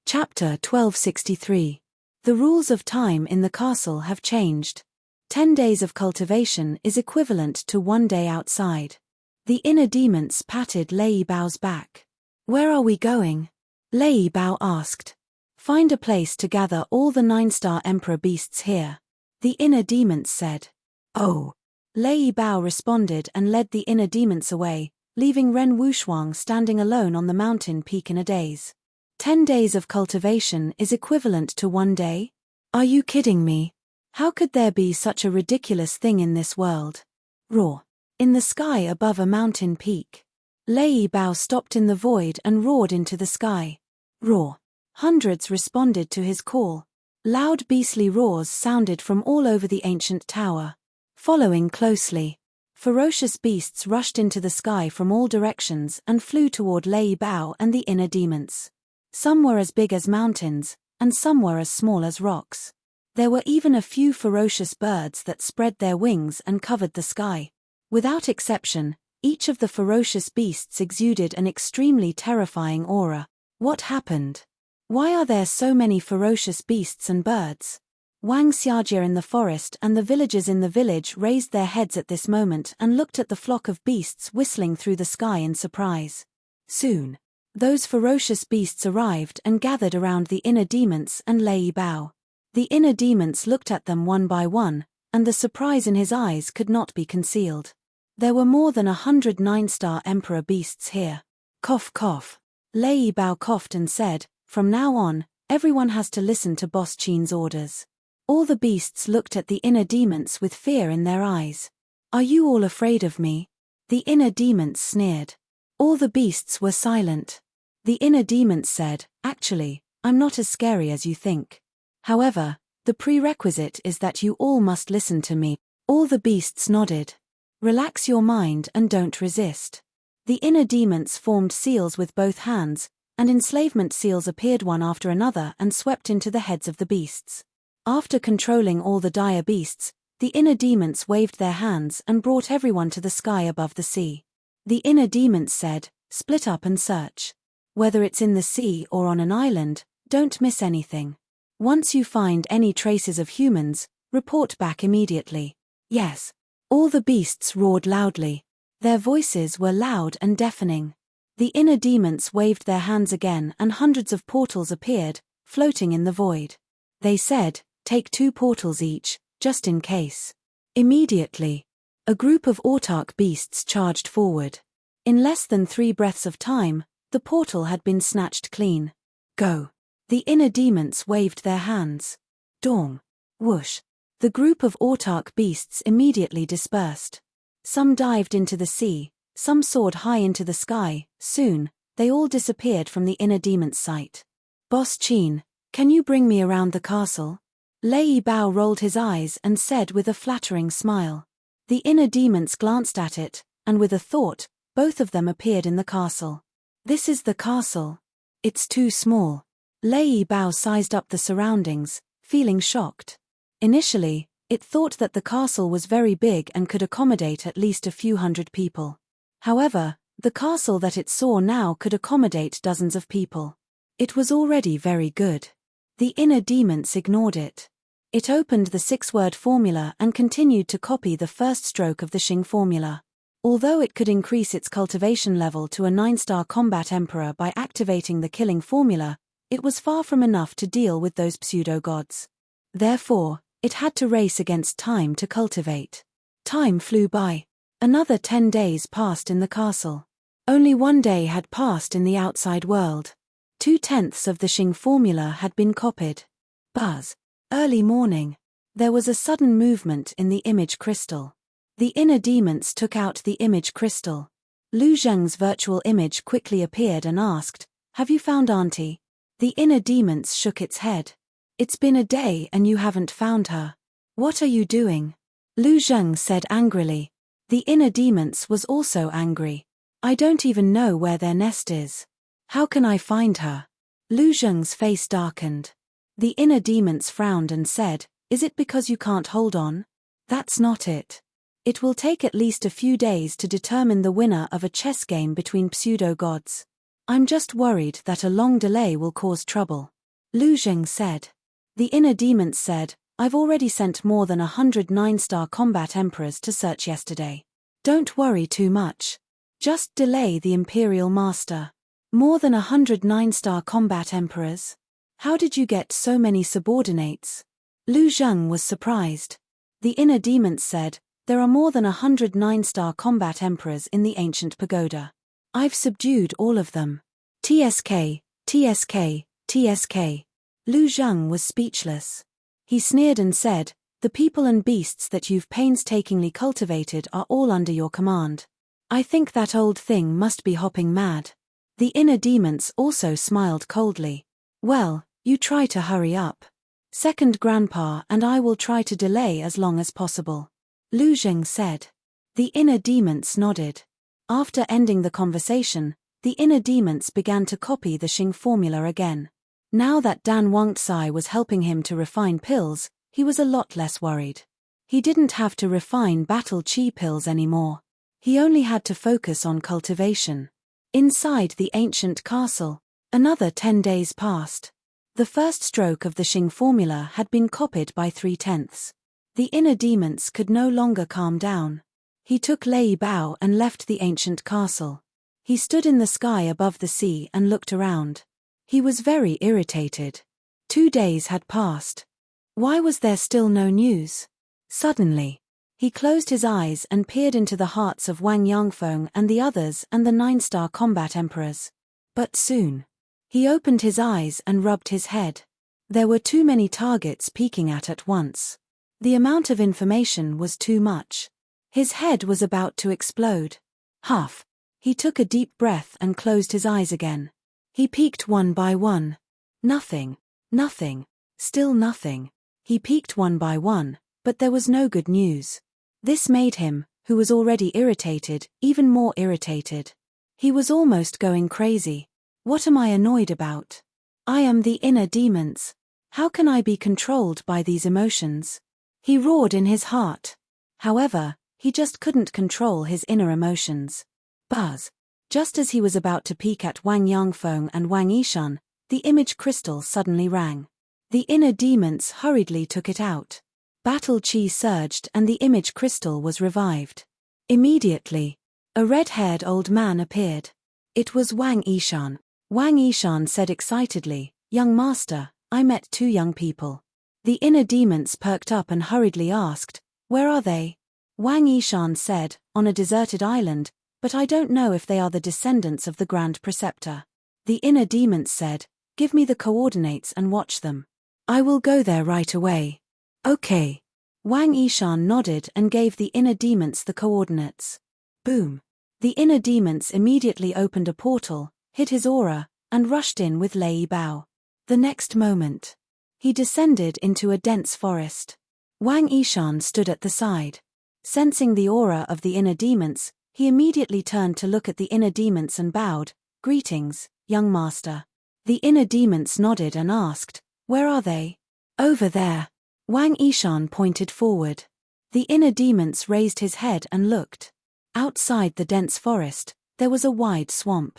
Chapter 1263. The rules of time in the castle have changed. 10 days of cultivation is equivalent to 1 day outside. The inner demons patted Lei Bao's back. "Where are we going?" Lei Bao asked. "Find a place to gather all the 9-star emperor beasts here," the inner demons said. "Oh." Lei Bao responded and led the inner demons away, leaving Ren Wushuang standing alone on the mountain peak in a daze. 10 days of cultivation is equivalent to 1 day? Are you kidding me? How could there be such a ridiculous thing in this world? Roar. In the sky above a mountain peak. Lei Bao stopped in the void and roared into the sky. Roar. Hundreds responded to his call. Loud beastly roars sounded from all over the ancient tower. Following closely, ferocious beasts rushed into the sky from all directions and flew toward Lei Bao and the inner demons. Some were as big as mountains, and some were as small as rocks. There were even a few ferocious birds that spread their wings and covered the sky. Without exception, each of the ferocious beasts exuded an extremely terrifying aura. What happened? Why are there so many ferocious beasts and birds? Wang Xiajie in the forest and the villagers in the village raised their heads at this moment and looked at the flock of beasts whistling through the sky in surprise. Soon, those ferocious beasts arrived and gathered around the inner demons and Lei Bao. The inner demons looked at them one by one, and the surprise in his eyes could not be concealed. There were more than 100 9-star emperor beasts here. Cough cough. Lei Bao coughed and said, "From now on, everyone has to listen to Boss Qin's orders." All the beasts looked at the inner demons with fear in their eyes. "Are you all afraid of me?" The inner demons sneered. All the beasts were silent. The inner demons said, "Actually, I'm not as scary as you think. However, the prerequisite is that you all must listen to me." All the beasts nodded. "Relax your mind and don't resist." The inner demons formed seals with both hands, and enslavement seals appeared one after another and swept into the heads of the beasts. After controlling all the dire beasts, the inner demons waved their hands and brought everyone to the sky above the sea. The inner demons said, "Split up and search. Whether it's in the sea or on an island, don't miss anything. Once you find any traces of humans, report back immediately." "Yes." All the beasts roared loudly. Their voices were loud and deafening. The inner demons waved their hands again and hundreds of portals appeared, floating in the void. They said, "Take 2 portals each, just in case." Immediately, a group of autarch beasts charged forward. In less than 3 breaths of time, the portal had been snatched clean. "Go." The inner demons waved their hands. Dong. Whoosh. The group of autarch beasts immediately dispersed. Some dived into the sea, some soared high into the sky. Soon, they all disappeared from the inner demon's sight. "Boss Qin, can you bring me around the castle?" Lei Bao rolled his eyes and said with a flattering smile. The inner demons glanced at it, and with a thought, both of them appeared in the castle. "This is the castle. It's too small." Lei Bao sized up the surroundings, feeling shocked. Initially, it thought that the castle was very big and could accommodate at least a few hundred people. However, the castle that it saw now could accommodate dozens of people. It was already very good. The inner demons ignored it. It opened the 6-word formula and continued to copy the first stroke of the Xing formula. Although it could increase its cultivation level to a 9-star combat emperor by activating the killing formula, it was far from enough to deal with those pseudo-gods. Therefore, it had to race against time to cultivate. Time flew by. Another 10 days passed in the castle. Only 1 day had passed in the outside world. 2/10 of the Xing formula had been copied. Buzz. Early morning. There was a sudden movement in the image crystal. The inner demons took out the image crystal. Lu Zheng's virtual image quickly appeared and asked, "Have you found Auntie?" The inner demons shook its head. "It's been a day and you haven't found her. What are you doing?" Lu Zheng said angrily. The inner demons was also angry. "I don't even know where their nest is. How can I find her?" Lu Zheng's face darkened. The inner demons frowned and said, "Is it because you can't hold on?" "That's not it. It will take at least a few days to determine the winner of a chess game between pseudo-gods. I'm just worried that a long delay will cause trouble." Lu Zheng said. The inner demons said, I've already sent more than 100 9-star combat emperors to search yesterday. Don't worry too much. Just delay the Imperial Master. More than 100 9-star combat emperors? How did you get so many subordinates? Lu Zheng was surprised. The inner demons said, there are more than 100 9-star combat emperors in the ancient pagoda. I've subdued all of them. TSK, TSK, TSK. Lu Zheng was speechless. He sneered and said, the people and beasts that you've painstakingly cultivated are all under your command. I think that old thing must be hopping mad. The inner demons also smiled coldly. Well, you try to hurry up. Second Grandpa and I will try to delay as long as possible. Lu Zheng said. The inner demons nodded. After ending the conversation, the inner demons began to copy the Xing formula again. Now that Dan Wangtsai was helping him to refine pills, he was a lot less worried. He didn't have to refine battle chi pills anymore. He only had to focus on cultivation. Inside the ancient castle, another 10 days passed. The first stroke of the Xing formula had been copied by 3/10. The inner demons could no longer calm down. He took Lei Bao and left the ancient castle. He stood in the sky above the sea and looked around. He was very irritated. 2 days had passed. Why was there still no news? Suddenly, he closed his eyes and peered into the hearts of Wang Yangfeng and the others and the 9-star combat emperors. But soon, he opened his eyes and rubbed his head. There were too many targets peeking at once. The amount of information was too much. His head was about to explode. Huff. He took a deep breath and closed his eyes again. He peeked one by one. Nothing. Nothing. Still nothing. He peeked one by one, but there was no good news. This made him, who was already irritated, even more irritated. He was almost going crazy. What am I annoyed about? I am the inner demons. How can I be controlled by these emotions? He roared in his heart. However, he just couldn't control his inner emotions. Buzz. Just as he was about to peek at Wang Yangfeng and Wang Yishan, the image crystal suddenly rang. The inner demons hurriedly took it out. Battle chi surged and the image crystal was revived. Immediately, a red-haired old man appeared. It was Wang Yishan. Wang Yishan said excitedly, Young master, I met 2 young people. The inner demons perked up and hurriedly asked, Where are they? Wang Yishan said, On a deserted island, but I don't know if they are the descendants of the Grand Preceptor. The inner demons said, Give me the coordinates and watch them. I will go there right away. Okay. Wang Yishan nodded and gave the inner demons the coordinates. Boom. The inner demons immediately opened a portal, hid his aura, and rushed in with Lei Bao. The next moment, he descended into a dense forest. Wang Yishan stood at the side. Sensing the aura of the inner demons, he immediately turned to look at the inner demons and bowed. Greetings, young master. The inner demons nodded and asked, Where are they? Over there. Wang Yishan pointed forward. The inner demons raised his head and looked. Outside the dense forest, there was a wide swamp.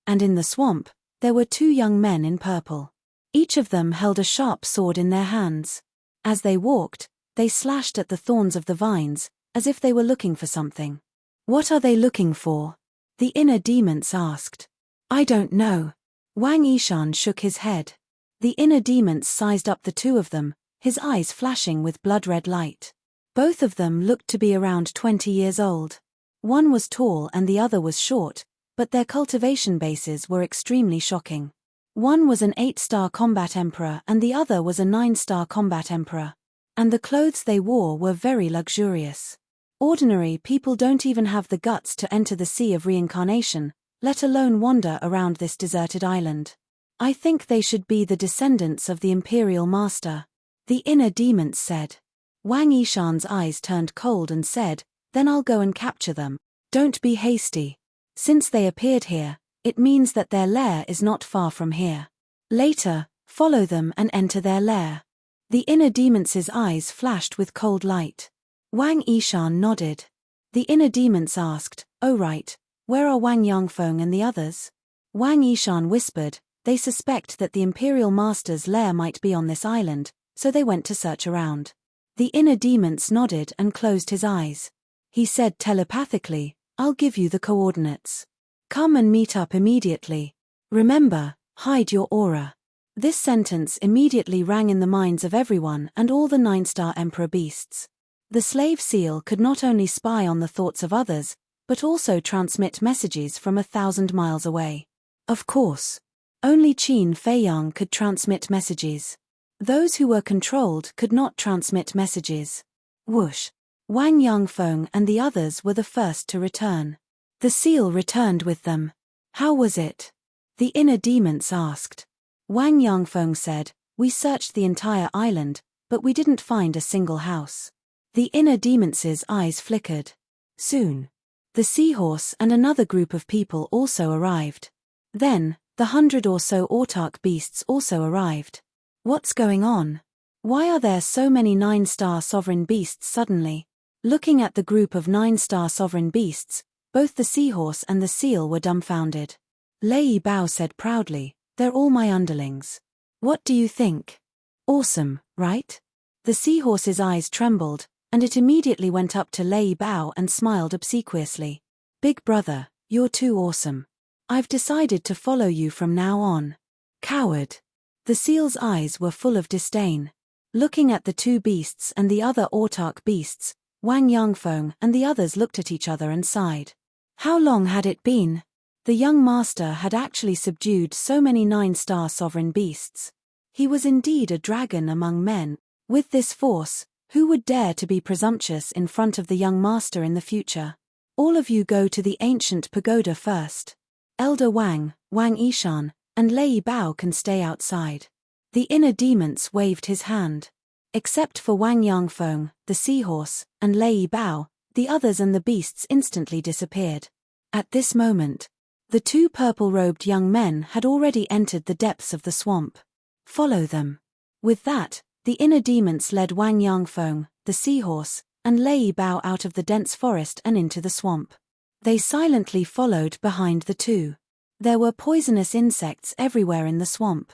And in the swamp, there were 2 young men in purple. Each of them held a sharp sword in their hands. As they walked, they slashed at the thorns of the vines, as if they were looking for something. What are they looking for? The inner demons asked. I don't know. Wang Yishan shook his head. The inner demons sized up the 2 of them, his eyes flashing with blood-red light. Both of them looked to be around 20 years old. One was tall and the other was short, but their cultivation bases were extremely shocking. One was an 8-star combat emperor and the other was a 9-star combat emperor. And the clothes they wore were very luxurious. Ordinary people don't even have the guts to enter the sea of reincarnation, let alone wander around this deserted island. I think they should be the descendants of the Imperial Master. The inner demons said. Wang Yishan's eyes turned cold and said, Then I'll go and capture them. Don't be hasty. Since they appeared here, it means that their lair is not far from here. Later, follow them and enter their lair. The inner demons' eyes flashed with cold light. Wang Yishan nodded. The inner demons asked, Oh right, where are Wang Yangfeng and the others? Wang Yishan whispered, They suspect that the Imperial Master's lair might be on this island, so they went to search around. The inner demons nodded and closed his eyes. He said telepathically, "I'll give you the coordinates. Come and meet up immediately. Remember, hide your aura." This sentence immediately rang in the minds of everyone and all the 9-star Emperor beasts. The slave seal could not only spy on the thoughts of others, but also transmit messages from 1,000 miles away. Of course, only Qin Feiyang could transmit messages. Those who were controlled could not transmit messages. Whoosh! Wang Yangfeng and the others were the first to return. The seal returned with them. How was it? The inner demons asked. Wang Yangfeng said, "We searched the entire island, but we didn't find a single house." The inner demons' eyes flickered. Soon, the seahorse and another group of people also arrived. Then, the 100 or so autarch beasts also arrived. What's going on? Why are there so many 9-star sovereign beasts suddenly? Looking at the group of 9-star sovereign beasts, both the seahorse and the seal were dumbfounded. Lei Bao said proudly, "They're all my underlings. What do you think? Awesome, right?" The seahorse's eyes trembled, and it immediately went up to Lei Bao and smiled obsequiously. "Big brother, you're too awesome. I've decided to follow you from now on." Coward. The seal's eyes were full of disdain. Looking at the two beasts and the other autarch beasts, Wang Yangfeng and the others looked at each other and sighed. How long had it been? The young master had actually subdued so many 9-star sovereign beasts. He was indeed a dragon among men. With this force, who would dare to be presumptuous in front of the young master in the future? All of you go to the ancient pagoda first. Elder Wang, Wang Yishan, and Lei Bao can stay outside. The inner demons waved his hand. Except for Wang Yangfeng, the seahorse, and Lei Bao, the others and the beasts instantly disappeared. At this moment, the two purple-robed young men had already entered the depths of the swamp. Follow them. With that, the inner demons led Wang Yangfeng, the seahorse, and Lei Bao out of the dense forest and into the swamp. They silently followed behind the two. There were poisonous insects everywhere in the swamp.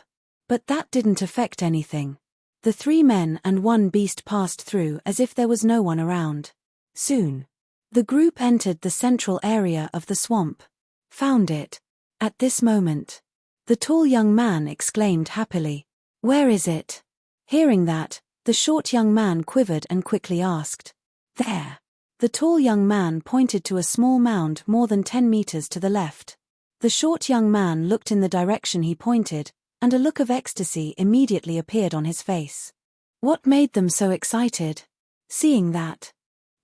But that didn't affect anything. The 3 men and 1 beast passed through as if there was no one around. Soon, the group entered the central area of the swamp. Found it. At this moment, the tall young man exclaimed happily, "Where is it?" Hearing that, the short young man quivered and quickly asked, "There." The tall young man pointed to a small mound more than 10 meters to the left. The short young man looked in the direction he pointed, and a look of ecstasy immediately appeared on his face. What made them so excited? Seeing that.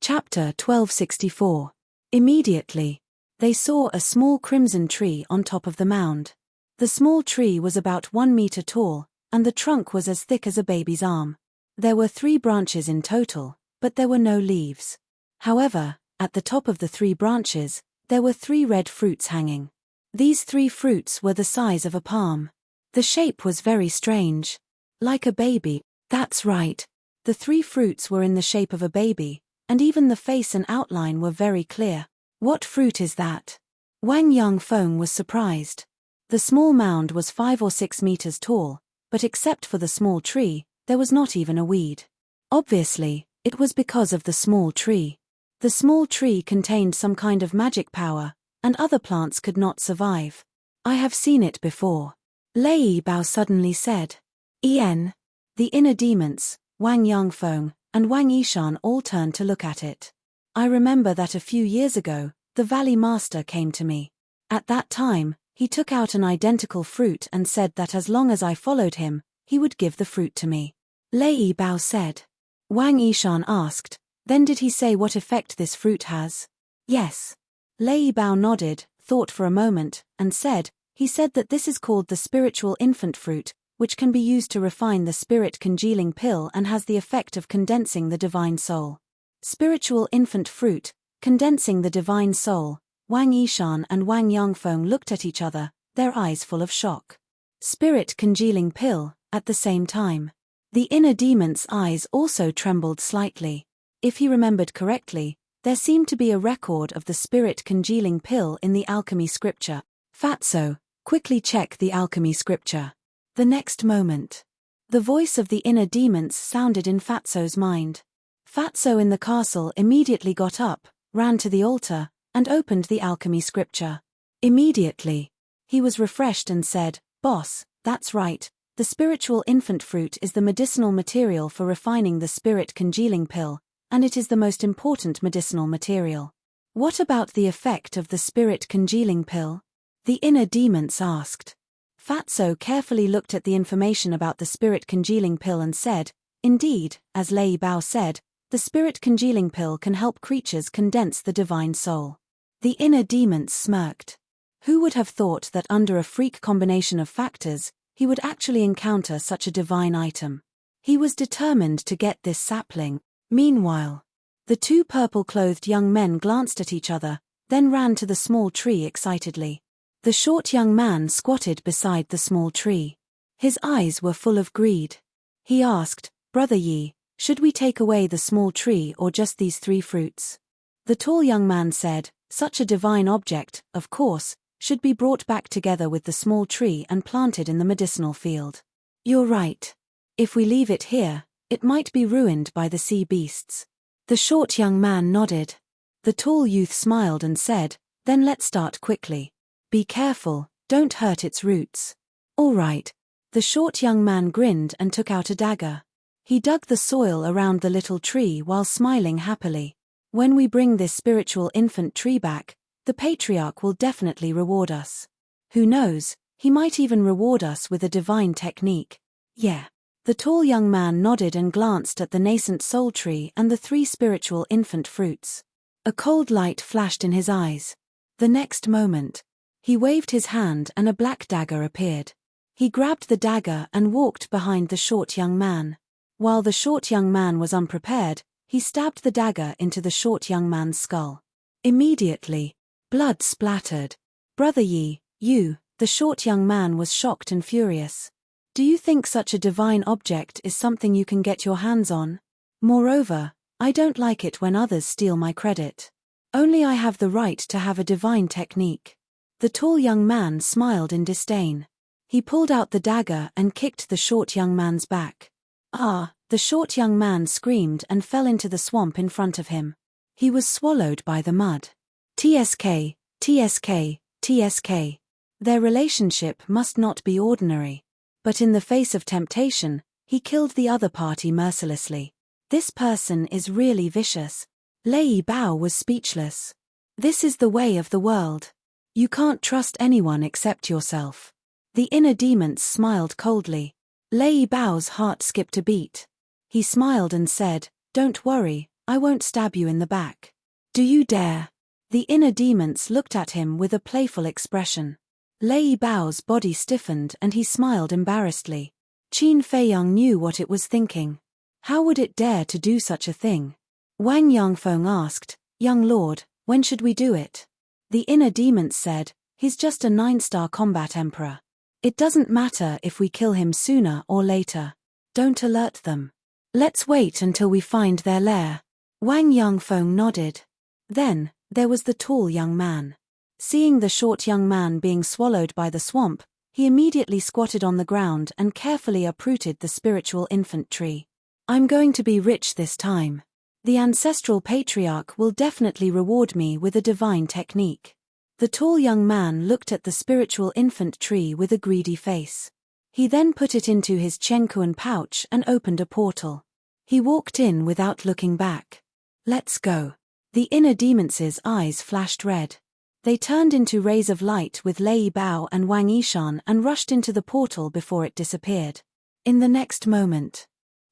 Chapter 1264. Immediately, they saw a small crimson tree on top of the mound. The small tree was about 1 meter tall, and the trunk was as thick as a baby's arm. There were 3 branches in total, but there were no leaves. However, at the top of the 3 branches, there were 3 red fruits hanging. These 3 fruits were the size of a palm. The shape was very strange. Like a baby. That's right. The 3 fruits were in the shape of a baby, and even the face and outline were very clear. What fruit is that? Wang Yangfeng was surprised. The small mound was 5 or 6 meters tall, but except for the small tree, there was not even a weed. Obviously, it was because of the small tree. The small tree contained some kind of magic power, and other plants could not survive. I have seen it before. Lei Bao suddenly said. "En." The inner demons, Wang Yangfeng, and Wang Yishan all turned to look at it. I remember that a few years ago, the Valley Master came to me. At that time, he took out an identical fruit and said that as long as I followed him, he would give the fruit to me. Lei Bao said. Wang Yishan asked, "Then did he say what effect this fruit has?" "Yes." Lei Bao nodded, thought for a moment, and said, "He said that this is called the spiritual infant fruit, which can be used to refine the spirit congealing pill and has the effect of condensing the divine soul." Spiritual infant fruit, condensing the divine soul. Wang Yishan and Wang Yangfeng looked at each other, their eyes full of shock. Spirit congealing pill, at the same time. The inner demon's eyes also trembled slightly. If he remembered correctly, there seemed to be a record of the spirit congealing pill in the alchemy scripture. Fatso, Quickly check the alchemy scripture. The next moment, the voice of the inner demons sounded in Fatso's mind. Fatso in the castle immediately got up, ran to the altar, and opened the alchemy scripture. Immediately, he was refreshed and said, "Boss, that's right, the spiritual infant fruit is the medicinal material for refining the spirit congealing pill, and it is the most important medicinal material." "What about the effect of the spirit congealing pill?" the inner demons asked. Fatso carefully looked at the information about the spirit congealing pill and said, "Indeed, as Lei Bao said, the spirit congealing pill can help creatures condense the divine soul." The inner demons smirked. Who would have thought that under a freak combination of factors, he would actually encounter such a divine item? He was determined to get this sapling. Meanwhile, the two purple-clothed young men glanced at each other, then ran to the small tree excitedly. The short young man squatted beside the small tree. His eyes were full of greed. He asked, "Brother Yi, should we take away the small tree or just these 3 fruits?" The tall young man said, "Such a divine object, of course, should be brought back together with the small tree and planted in the medicinal field." "You're right. If we leave it here, it might be ruined by the sea beasts." The short young man nodded. The tall youth smiled and said, "Then let's start quickly. Be careful, don't hurt its roots." "All right." The short young man grinned and took out a dagger. He dug the soil around the little tree while smiling happily. "When we bring this spiritual infant tree back, the patriarch will definitely reward us. Who knows, he might even reward us with a divine technique." "Yeah." The tall young man nodded and glanced at the nascent soul tree and the 3 spiritual infant fruits. A cold light flashed in his eyes. The next moment, he waved his hand and a black dagger appeared. He grabbed the dagger and walked behind the short young man. While the short young man was unprepared, he stabbed the dagger into the short young man's skull. Immediately, blood splattered. "Brother Yi, the short young man was shocked and furious. "Do you think such a divine object is something you can get your hands on? Moreover, I don't like it when others steal my credit. Only I have the right to have a divine technique." The tall young man smiled in disdain. He pulled out the dagger and kicked the short young man's back. "Ah!" The short young man screamed and fell into the swamp in front of him. He was swallowed by the mud. TSK, TSK, TSK. Their relationship must not be ordinary. But in the face of temptation, he killed the other party mercilessly. This person is really vicious. Lei Bao was speechless. This is the way of the world. You can't trust anyone except yourself. The inner demons smiled coldly. Lei Bao's heart skipped a beat. He smiled and said, "Don't worry, I won't stab you in the back." "Do you dare?" The inner demons looked at him with a playful expression. Lei Bao's body stiffened and he smiled embarrassedly. Qin Feiyang knew what it was thinking. How would it dare to do such a thing? Wang Yangfeng asked, "Young lord, when should we do it?" The inner demons said, "He's just a 9-star combat emperor. It doesn't matter if we kill him sooner or later. Don't alert them. Let's wait until we find their lair." Wang Yangfeng nodded. Then, there was the tall young man. Seeing the short young man being swallowed by the swamp, he immediately squatted on the ground and carefully uprooted the spiritual infant tree. "I'm going to be rich this time. The ancestral patriarch will definitely reward me with a divine technique." The tall young man looked at the spiritual infant tree with a greedy face. He then put it into his Chenkuan pouch and opened a portal. He walked in without looking back. "Let's go." The inner demons' eyes flashed red. They turned into rays of light with Lei Bao and Wang Yishan and rushed into the portal before it disappeared. In the next moment,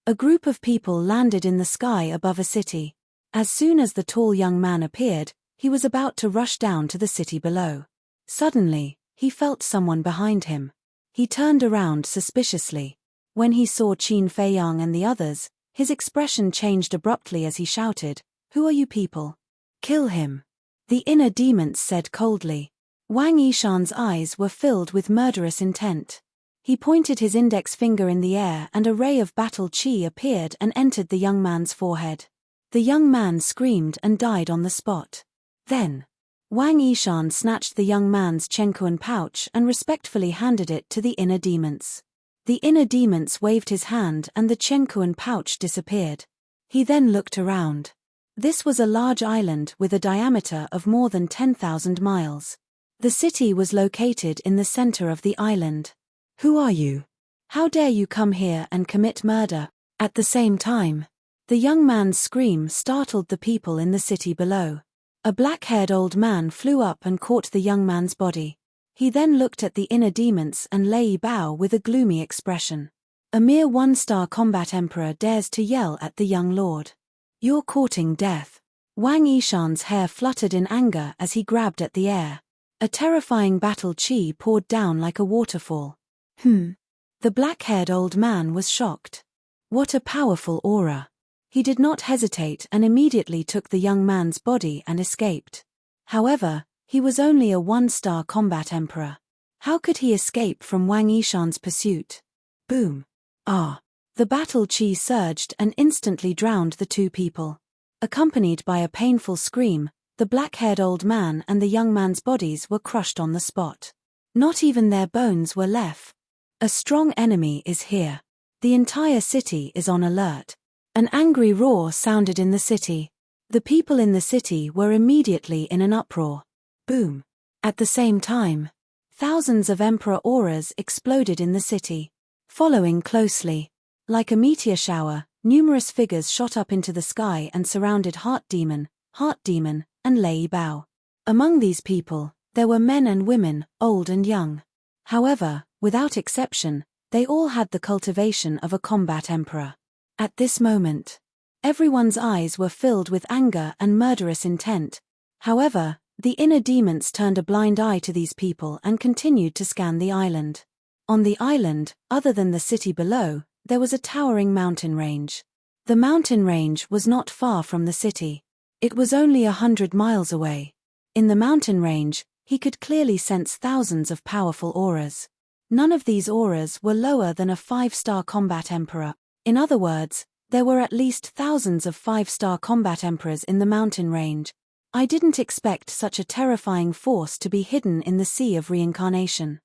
a group of people landed in the sky above a city. As soon as the tall young man appeared, he was about to rush down to the city below. Suddenly, he felt someone behind him. He turned around suspiciously. When he saw Qin Feiyang and the others, his expression changed abruptly as he shouted, "Who are you people? Kill him." The inner demons said coldly. Wang Yishan's eyes were filled with murderous intent. He pointed his index finger in the air and a ray of battle chi appeared and entered the young man's forehead. The young man screamed and died on the spot. Then, Wang Yishan snatched the young man's tranquil pouch and respectfully handed it to the inner demons. The inner demons waved his hand and the tranquil pouch disappeared. He then looked around. This was a large island with a diameter of more than 10,000 miles. The city was located in the center of the island. Who are you? How dare you come here and commit murder? At the same time, the young man's scream startled the people in the city below. A black-haired old man flew up and caught the young man's body. He then looked at the inner demons and Lei Bao with a gloomy expression. A mere one-star combat emperor dares to yell at the young lord. You're courting death. Wang Yishan's hair fluttered in anger as he grabbed at the air. A terrifying battle chi poured down like a waterfall. The black-haired old man was shocked. What a powerful aura. He did not hesitate and immediately took the young man's body and escaped. However, he was only a one-star combat emperor. How could he escape from Wang Yishan's pursuit? Boom. Ah! The battle chi surged and instantly drowned the two people. Accompanied by a painful scream, the black-haired old man and the young man's bodies were crushed on the spot. Not even their bones were left. A strong enemy is here. The entire city is on alert. An angry roar sounded in the city. The people in the city were immediately in an uproar. Boom. At the same time, thousands of emperor auras exploded in the city. Following closely, like a meteor shower, numerous figures shot up into the sky and surrounded Heart Demon, and Lei Bao. Among these people, there were men and women, old and young. However, without exception, they all had the cultivation of a combat emperor. At this moment, everyone's eyes were filled with anger and murderous intent. However, the inner demons turned a blind eye to these people and continued to scan the island. On the island, other than the city below, there was a towering mountain range. The mountain range was not far from the city. It was only 100 miles away. In the mountain range, he could clearly sense thousands of powerful auras. None of these auras were lower than a 5-star combat emperor. In other words, there were at least thousands of 5-star combat emperors in the mountain range. I didn't expect such a terrifying force to be hidden in the sea of reincarnation.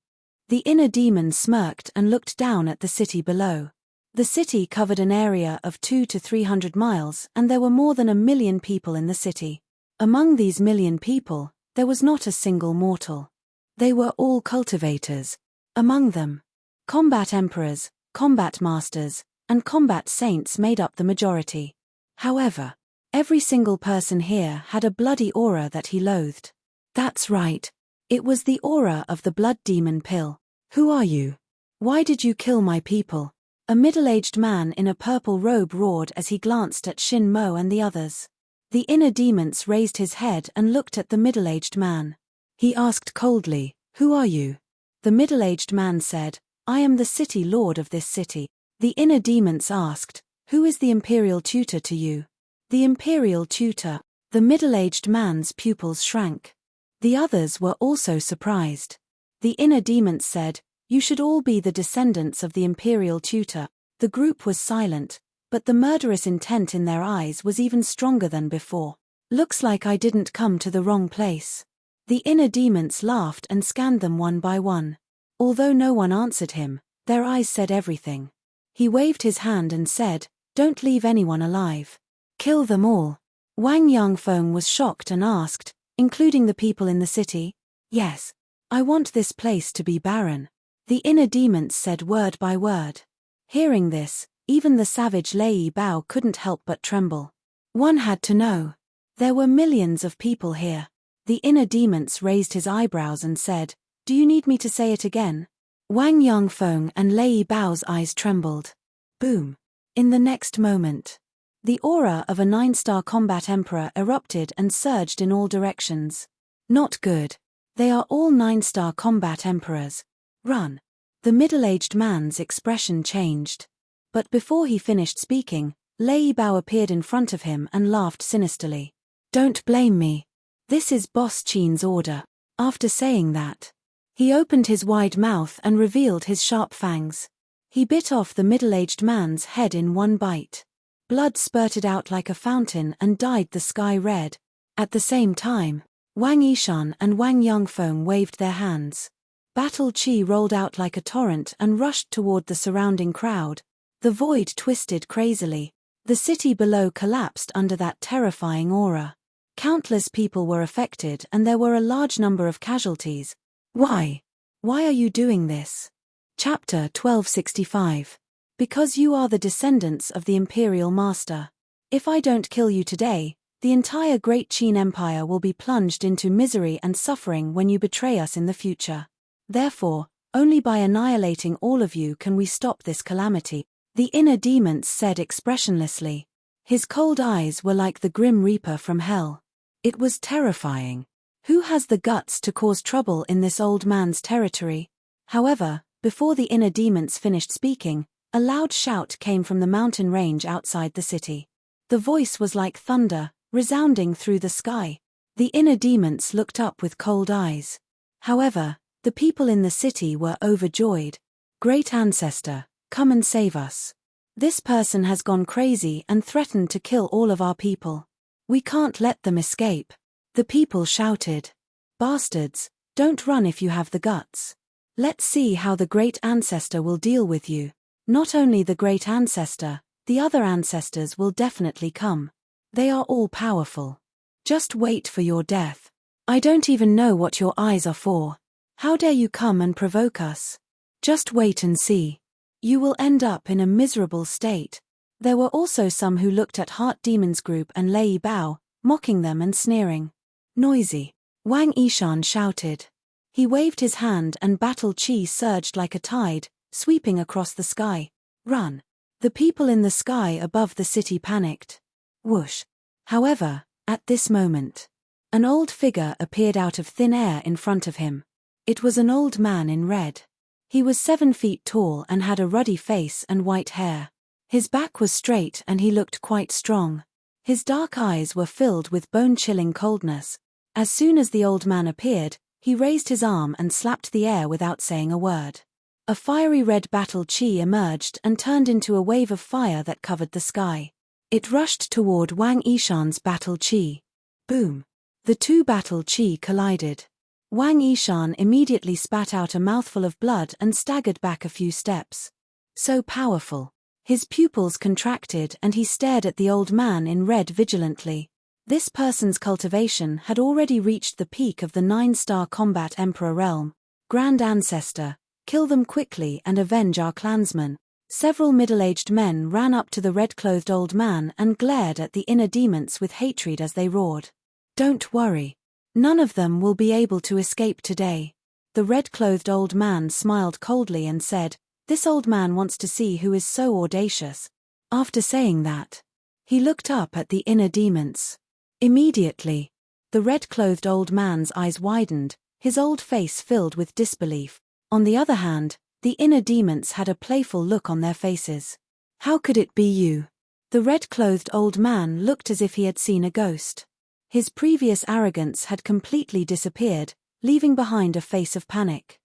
The inner demon smirked and looked down at the city below. The city covered an area of 200 to 300 miles and there were more than 1 million people in the city. Among these million people, there was not a single mortal. They were all cultivators. Among them, combat emperors, combat masters, and combat saints made up the majority. However, every single person here had a bloody aura that he loathed. That's right. It was the aura of the blood demon pill. Who are you? Why did you kill my people? A middle-aged man in a purple robe roared as he glanced at Shin Mo and the others. The inner demons raised his head and looked at the middle-aged man. He asked coldly, "Who are you?" The middle-aged man said, "I am the city lord of this city." The inner demons asked, "Who is the imperial tutor to you?" The imperial tutor. The middle-aged man's pupils shrank. The others were also surprised. The inner demons said, "You should all be the descendants of the imperial tutor." The group was silent, but the murderous intent in their eyes was even stronger than before. Looks like I didn't come to the wrong place. The inner demons laughed and scanned them one by one. Although no one answered him, their eyes said everything. He waved his hand and said, "Don't leave anyone alive. Kill them all." Wang Yangfeng was shocked and asked, "Including the people in the city?" "Yes. I want this place to be barren." The inner demons said word by word. Hearing this, even the savage Lei Bao couldn't help but tremble. One had to know. There were millions of people here. The inner demons raised his eyebrows and said, "Do you need me to say it again?" Wang Yangfeng and Lei Bao's eyes trembled. Boom. In the next moment, the aura of a 9-star combat emperor erupted and surged in all directions. Not good. They are all 9-star combat emperors. Run. The middle-aged man's expression changed. But before he finished speaking, Lei Bao appeared in front of him and laughed sinisterly. "Don't blame me. This is Boss Qin's order." After saying that, he opened his wide mouth and revealed his sharp fangs. He bit off the middle-aged man's head in one bite. Blood spurted out like a fountain and dyed the sky red. At the same time, Wang Yishan and Wang Yongfeng waved their hands. Battle Qi rolled out like a torrent and rushed toward the surrounding crowd. The void twisted crazily. The city below collapsed under that terrifying aura. Countless people were affected and there were a large number of casualties. Why? Why are you doing this? Chapter 1265. Because you are the descendants of the Imperial Master. If I don't kill you today, the entire Great Qin Empire will be plunged into misery and suffering when you betray us in the future. Therefore, only by annihilating all of you can we stop this calamity, the inner demon said expressionlessly. His cold eyes were like the Grim Reaper from hell. It was terrifying. Who has the guts to cause trouble in this old man's territory? However, before the inner demons finished speaking, a loud shout came from the mountain range outside the city. The voice was like thunder, resounding through the sky. The inner demons looked up with cold eyes. However, the people in the city were overjoyed. Great Ancestor, come and save us. This person has gone crazy and threatened to kill all of our people. We can't let them escape. The people shouted. Bastards, don't run if you have the guts. Let's see how the Great Ancestor will deal with you. Not only the Great Ancestor, the other ancestors will definitely come. They are all powerful. Just wait for your death. I don't even know what your eyes are for. How dare you come and provoke us? Just wait and see. You will end up in a miserable state. There were also some who looked at Heart Demon's group and Lei Bao, mocking them and sneering. Noisy. Wang Yishan shouted. He waved his hand and Battle Qi surged like a tide, sweeping across the sky. Run. The people in the sky above the city panicked. Whoosh. However, at this moment, an old figure appeared out of thin air in front of him. It was an old man in red. He was 7 feet tall and had a ruddy face and white hair. His back was straight and he looked quite strong. His dark eyes were filled with bone-chilling coldness. As soon as the old man appeared, he raised his arm and slapped the air without saying a word. A fiery red Battle Qi emerged and turned into a wave of fire that covered the sky. It rushed toward Wang Yishan's Battle Qi. Boom! The two Battle Qi collided. Wang Yishan immediately spat out a mouthful of blood and staggered back a few steps. So powerful. His pupils contracted and he stared at the old man in red vigilantly. This person's cultivation had already reached the peak of the 9-star combat Emperor realm. Grand Ancestor, kill them quickly and avenge our clansmen. Several middle-aged men ran up to the red-clothed old man and glared at the inner demons with hatred as they roared. Don't worry. None of them will be able to escape today. The red-clothed old man smiled coldly and said, This old man wants to see who is so audacious. After saying that, he looked up at the inner demons. Immediately, the red-clothed old man's eyes widened, his old face filled with disbelief. On the other hand, the inner demons had a playful look on their faces. How could it be you? The red-clothed old man looked as if he had seen a ghost. His previous arrogance had completely disappeared, leaving behind a face of panic.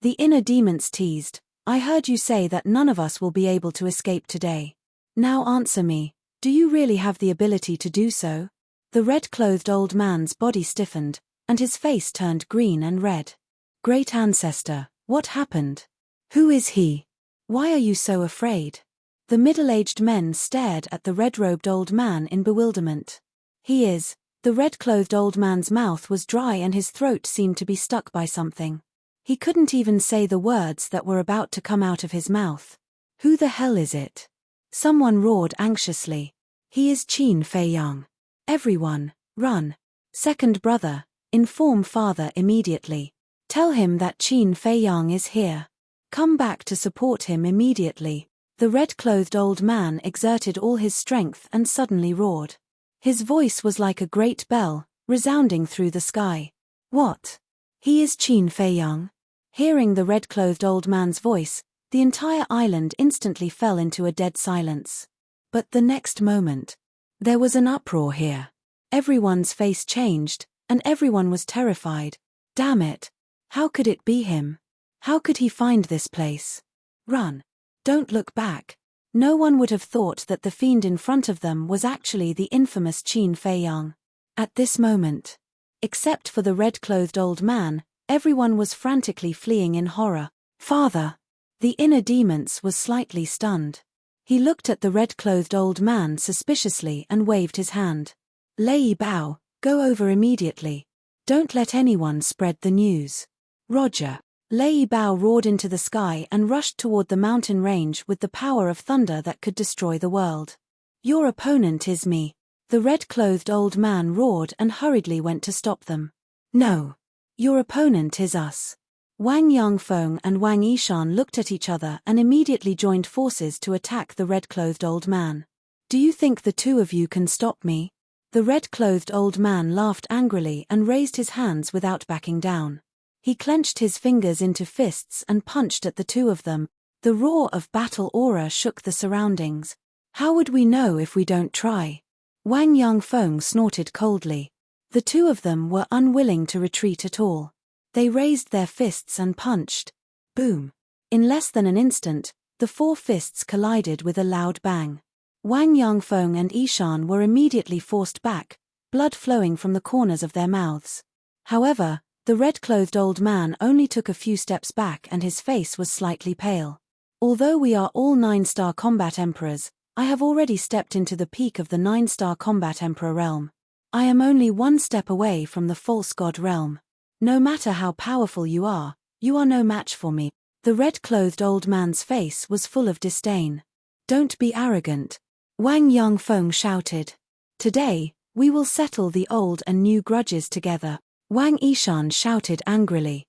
The inner demons teased, I heard you say that none of us will be able to escape today. Now answer me, do you really have the ability to do so? The red-clothed old man's body stiffened, and his face turned green and red. Great Ancestor, what happened? Who is he? Why are you so afraid? The middle-aged men stared at the red-robed old man in bewilderment. He is. The red-clothed old man's mouth was dry and his throat seemed to be stuck by something. He couldn't even say the words that were about to come out of his mouth. Who the hell is it? Someone roared anxiously. He is Qin Feiyang. Everyone, run. Second brother, inform father immediately. Tell him that Qin Feiyang is here. Come back to support him immediately. The red-clothed old man exerted all his strength and suddenly roared. His voice was like a great bell, resounding through the sky. What? He is Qin Feiyang? Hearing the red-clothed old man's voice, the entire island instantly fell into a dead silence. But the next moment, there was an uproar here. Everyone's face changed, and everyone was terrified. Damn it! How could it be him? How could he find this place? Run. Don't look back. No one would have thought that the fiend in front of them was actually the infamous Qin Feiyang. At this moment, Except for the red-clothed old man, everyone was frantically fleeing in horror. "Father!" The inner demons was slightly stunned. He looked at the red-clothed old man suspiciously and waved his hand. "Lei Bao, go over immediately. Don't let anyone spread the news." "Roger." Lei Bao roared into the sky and rushed toward the mountain range with the power of thunder that could destroy the world. "Your opponent is me." The red-clothed old man roared and hurriedly went to stop them. "No. Your opponent is us." Wang Yangfeng and Wang Yishan looked at each other and immediately joined forces to attack the red-clothed old man. "Do you think the two of you can stop me?" The red-clothed old man laughed angrily and raised his hands without backing down. He clenched his fingers into fists and punched at the two of them. The roar of battle aura shook the surroundings. "How would we know if we don't try?" Wang Yangfeng snorted coldly. The two of them were unwilling to retreat at all. They raised their fists and punched. Boom! In less than an instant, the four fists collided with a loud bang. Wang Yangfeng and Yishan were immediately forced back, blood flowing from the corners of their mouths. However, the red-clothed old man only took a few steps back and his face was slightly pale. "Although we are all 9-star combat emperors, I have already stepped into the peak of the 9-star combat emperor realm. I am only one step away from the false god realm. No matter how powerful you are no match for me." The red-clothed old man's face was full of disdain. "Don't be arrogant," Wang Yangfeng shouted. "Today, we will settle the old and new grudges together." Wang Yishan shouted angrily.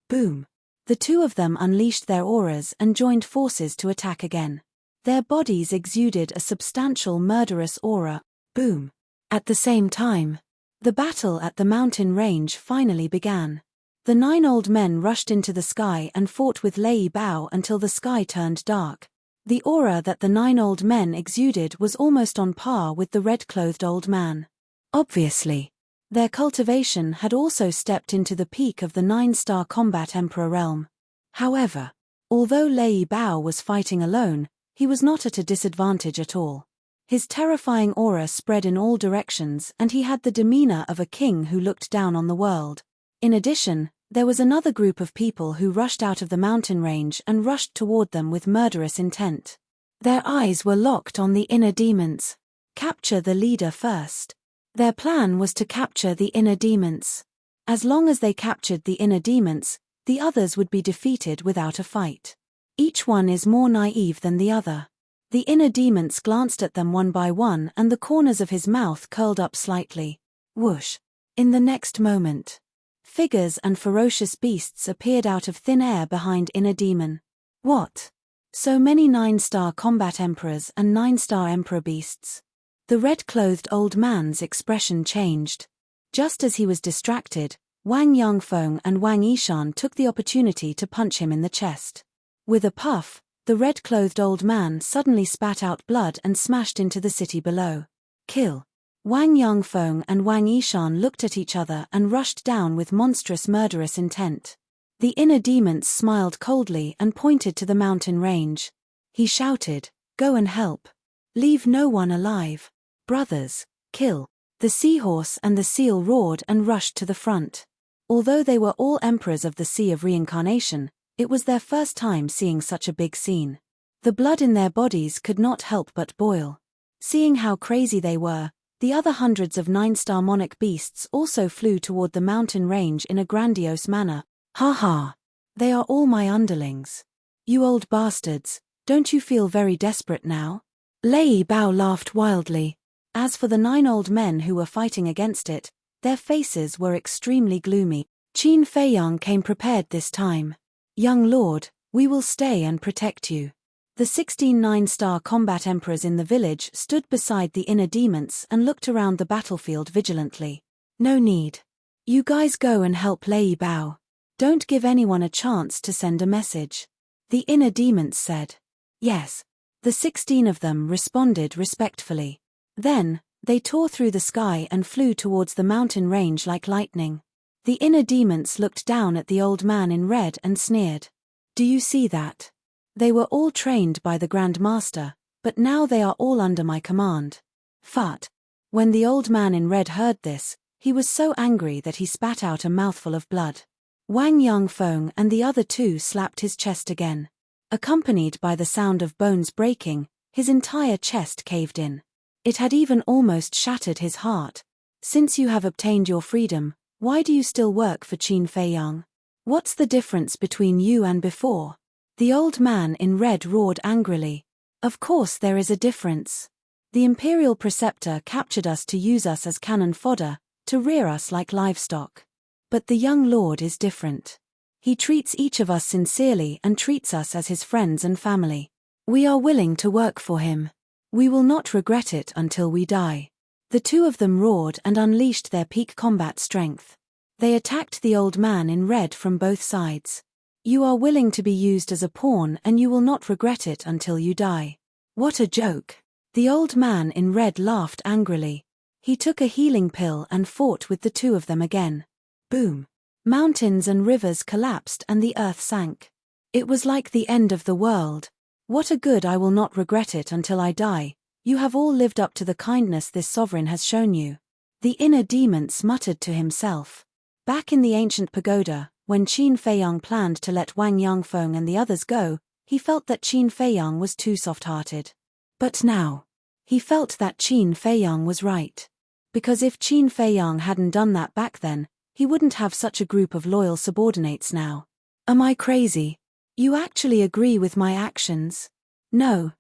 Boom! The two of them unleashed their auras and joined forces to attack again. Their bodies exuded a substantial murderous aura. Boom! At the same time, the battle at the mountain range finally began. The 9 old men rushed into the sky and fought with Lei Bao until the sky turned dark. The aura that the 9 old men exuded was almost on par with the red-clothed old man. Obviously, their cultivation had also stepped into the peak of the 9-star combat emperor realm. However, although Lei Bao was fighting alone, he was not at a disadvantage at all. His terrifying aura spread in all directions and he had the demeanor of a king who looked down on the world. In addition, there was another group of people who rushed out of the mountain range and rushed toward them with murderous intent. Their eyes were locked on the inner demons. Capture the leader first. Their plan was to capture the inner demons. As long as they captured the inner demons, the others would be defeated without a fight. Each one is more naive than the other. The inner demons glanced at them one by one and the corners of his mouth curled up slightly. Whoosh! In the next moment, figures and ferocious beasts appeared out of thin air behind inner demon. What? So many 9-star combat emperors and 9-star emperor beasts. The red-clothed old man's expression changed. Just as he was distracted, Wang Yangfeng and Wang Yishan took the opportunity to punch him in the chest. With a puff, the red-clothed old man suddenly spat out blood and smashed into the city below. Kill! Wang Yangfeng and Wang Yishan looked at each other and rushed down with monstrous murderous intent. The inner demons smiled coldly and pointed to the mountain range. He shouted, "Go and help. Leave no one alive. Brothers, kill." The seahorse and the seal roared and rushed to the front. Although they were all emperors of the Sea of Reincarnation, it was their first time seeing such a big scene. The blood in their bodies could not help but boil. Seeing how crazy they were, the other hundreds of 9-star monarch beasts also flew toward the mountain range in a grandiose manner. "Ha ha! They are all my underlings. You old bastards, don't you feel very desperate now?" Lei Bao laughed wildly. As for the 9 old men who were fighting against it, their faces were extremely gloomy. Qin Feiyang came prepared this time. "Young lord, we will stay and protect you." The 16 9-star combat emperors in the village stood beside the inner demons and looked around the battlefield vigilantly. "No need. You guys go and help Lei Bao. Don't give anyone a chance to send a message," the inner demons said. "Yes." The 16 of them responded respectfully. Then, they tore through the sky and flew towards the mountain range like lightning. The inner demons looked down at the old man in red and sneered. "Do you see that? They were all trained by the Grand Master, but now they are all under my command." Fut! When the old man in red heard this, He was so angry that he spat out a mouthful of blood. Wang Yangfeng and the other two slapped his chest again. Accompanied by the sound of bones breaking, his entire chest caved in. It had even almost shattered his heart. Since you have obtained your freedom, why do you still work for Qin Feiyang? What's the difference between you and before? The old man in red roared angrily. Of course there is a difference. The imperial preceptor captured us to use us as cannon fodder, to rear us like livestock. But the young lord is different. He treats each of us sincerely and treats us as his friends and family. We are willing to work for him. We will not regret it until we die. The two of them roared and unleashed their peak combat strength. They attacked the old man in red from both sides. You are willing to be used as a pawn and you will not regret it until you die. What a joke. The old man in red laughed angrily. He took a healing pill and fought with the two of them again. Boom. Mountains and rivers collapsed and the earth sank. It was like the end of the world. What a good I will not regret it until I die. You have all lived up to the kindness this sovereign has shown you. The inner demon muttered to himself. Back in the ancient pagoda, when Qin Feiyang planned to let Wang Yangfeng and the others go, he felt that Qin Feiyang was too soft-hearted. But now, he felt that Qin Feiyang was right. Because if Qin Feiyang hadn't done that back then, he wouldn't have such a group of loyal subordinates now. Am I crazy? You actually agree with my actions? No,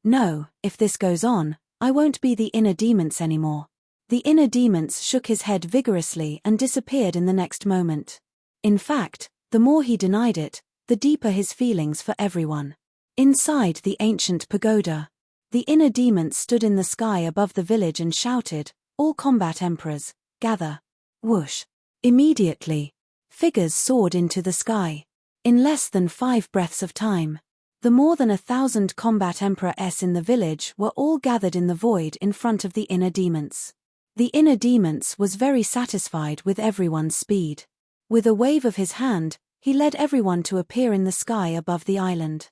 if this goes on, I won't be the inner demons anymore. The inner demons shook his head vigorously and disappeared in the next moment. In fact, the more he denied it, the deeper his feelings for everyone. Inside the ancient pagoda, the inner demons stood in the sky above the village and shouted, "All combat emperors, gather." Whoosh. Immediately, figures soared into the sky. In less than 5 breaths of time, the more than 1,000 combat emperors in the village were all gathered in the void in front of the inner demons. The inner demons was very satisfied with everyone's speed. With a wave of his hand, he led everyone to appear in the sky above the island.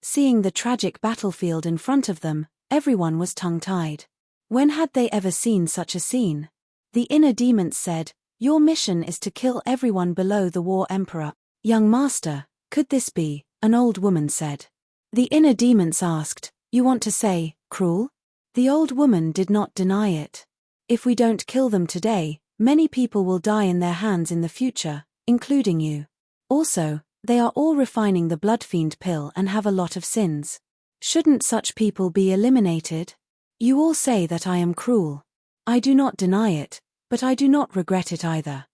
Seeing the tragic battlefield in front of them, everyone was tongue-tied. When had they ever seen such a scene? The inner demons said, "Your mission is to kill everyone below the war emperor." "Young master, could this be?" an old woman said. The inner demons asked, "You want to say, cruel?" The old woman did not deny it. "If we don't kill them today, many people will die in their hands in the future, including you. Also, they are all refining the bloodfiend pill and have a lot of sins. Shouldn't such people be eliminated? You all say that I am cruel. I do not deny it, but I do not regret it either.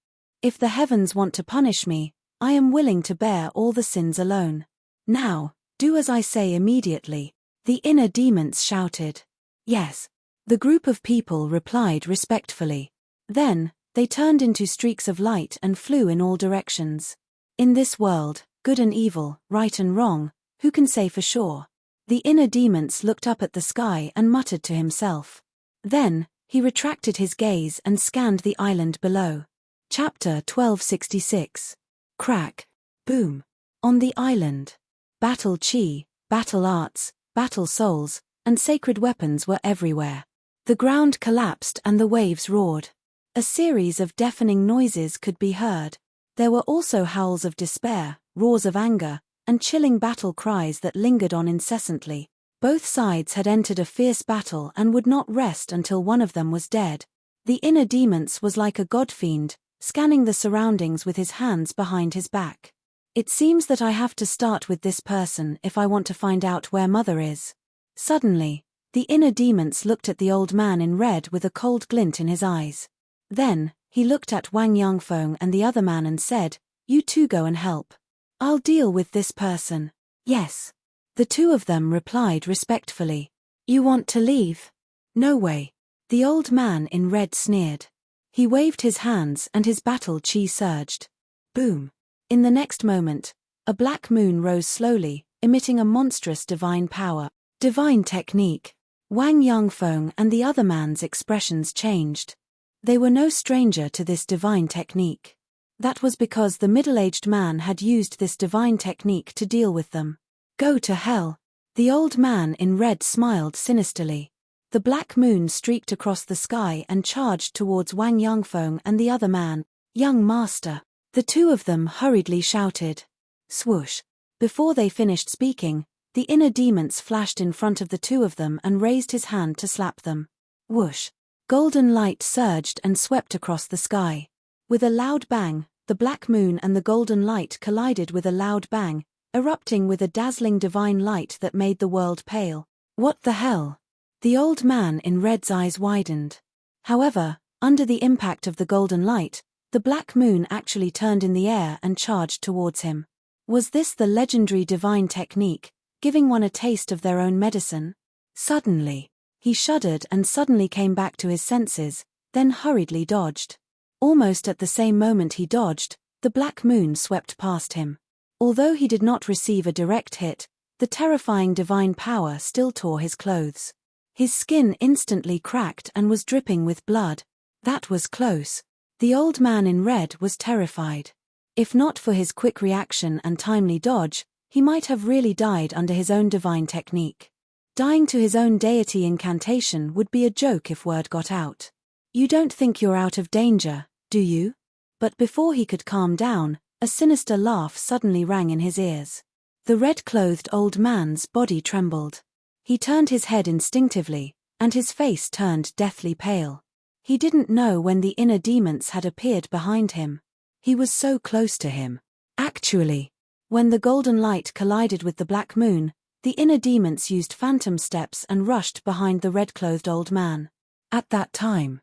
If the heavens want to punish me, I am willing to bear all the sins alone. Now, do as I say immediately." The inner demons shouted. "Yes." The group of people replied respectfully. Then, they turned into streaks of light and flew in all directions. In this world, good and evil, right and wrong, who can say for sure? The inner demons looked up at the sky and muttered to himself. Then, he retracted his gaze and scanned the island below. Chapter 1266. Crack. Boom. On the island. Battle chi, battle arts, battle souls, and sacred weapons were everywhere. The ground collapsed and the waves roared. A series of deafening noises could be heard. There were also howls of despair, roars of anger, and chilling battle cries that lingered on incessantly. Both sides had entered a fierce battle and would not rest until one of them was dead. The inner demons was like a godfiend, scanning the surroundings with his hands behind his back. "It seems that I have to start with this person if I want to find out where Mother is." Suddenly, the inner demons looked at the old man in red with a cold glint in his eyes. Then, he looked at Wang Yangfeng and the other man and said, "You two go and help. I'll deal with this person." "Yes." The two of them replied respectfully. "You want to leave?" "No way." The old man in red sneered. He waved his hands and his battle chi surged. Boom. In the next moment, a black moon rose slowly, emitting a monstrous divine power. Divine technique. Wang Yangfeng and the other man's expressions changed. They were no stranger to this divine technique. That was because the middle-aged man had used this divine technique to deal with them. "Go to hell." The old man in red smiled sinisterly. The black moon streaked across the sky and charged towards Wang Yangfeng and the other man. "Young master." The two of them hurriedly shouted. Swoosh. Before they finished speaking, the inner demons flashed in front of the two of them and raised his hand to slap them. Whoosh. Golden light surged and swept across the sky. With a loud bang, the black moon and the golden light collided with a loud bang, erupting with a dazzling divine light that made the world pale. What the hell? The old man in red's eyes widened. However, under the impact of the golden light, the black moon actually turned in the air and charged towards him. Was this the legendary divine technique, giving one a taste of their own medicine? Suddenly, he shuddered and suddenly came back to his senses, then hurriedly dodged. Almost at the same moment he dodged, the black moon swept past him. Although he did not receive a direct hit, the terrifying divine power still tore his clothes. His skin instantly cracked and was dripping with blood. That was close. The old man in red was terrified. If not for his quick reaction and timely dodge, he might have really died under his own divine technique. Dying to his own deity incantation would be a joke if word got out. You don't think you're out of danger, do you? But before he could calm down, a sinister laugh suddenly rang in his ears. The red-clothed old man's body trembled. He turned his head instinctively, and his face turned deathly pale. He didn't know when the inner demons had appeared behind him. He was so close to him. Actually, when the golden light collided with the black moon, the inner demons used phantom steps and rushed behind the red-clothed old man. At that time,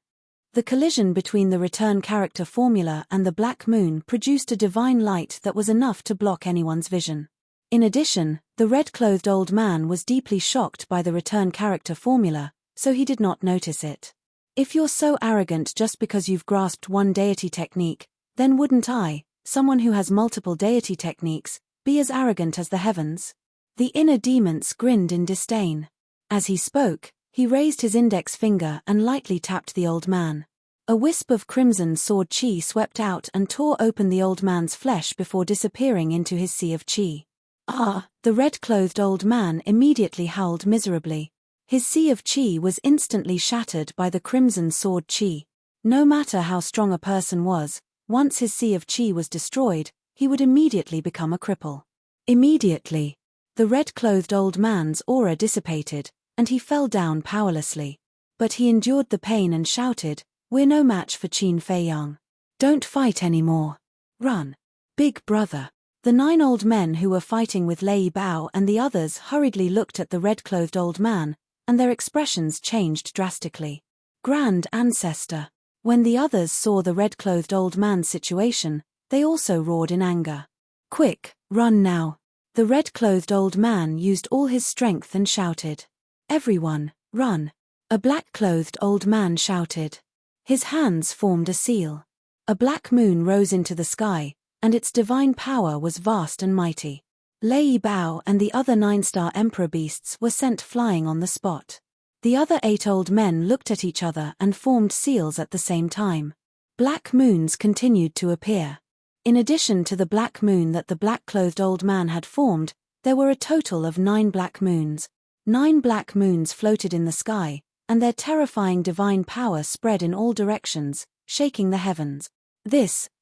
the collision between the return character formula and the black moon produced a divine light that was enough to block anyone's vision. In addition, the red-clothed old man was deeply shocked by the return character formula, so he did not notice it. If you're so arrogant just because you've grasped one deity technique, then wouldn't I, someone who has multiple deity techniques, be as arrogant as the heavens? The inner demons grinned in disdain. As he spoke, he raised his index finger and lightly tapped the old man. A wisp of crimson sword chi swept out and tore open the old man's flesh before disappearing into his sea of chi. Ah! The red-clothed old man immediately howled miserably. His sea of chi was instantly shattered by the crimson sword chi. No matter how strong a person was, once his sea of chi was destroyed, he would immediately become a cripple. Immediately, the red-clothed old man's aura dissipated, and he fell down powerlessly. But he endured the pain and shouted, "We're no match for Qin Fei Yang. Don't fight anymore. Run. Big brother." The 9 old men who were fighting with Lei Bao and the others hurriedly looked at the red-clothed old man, and their expressions changed drastically. Grand ancestor. When the others saw the red-clothed old man's situation, they also roared in anger. "Quick, run now." The red-clothed old man used all his strength and shouted. "Everyone, run." A black-clothed old man shouted. His hands formed a seal. A black moon rose into the sky, and its divine power was vast and mighty. Lei Bao and the other 9-star emperor beasts were sent flying on the spot. The other 8 old men looked at each other and formed seals at the same time. Black moons continued to appear. In addition to the black moon that the black-clothed old man had formed, there were a total of 9 black moons. 9 black moons floated in the sky, and their terrifying divine power spread in all directions, shaking the heavens.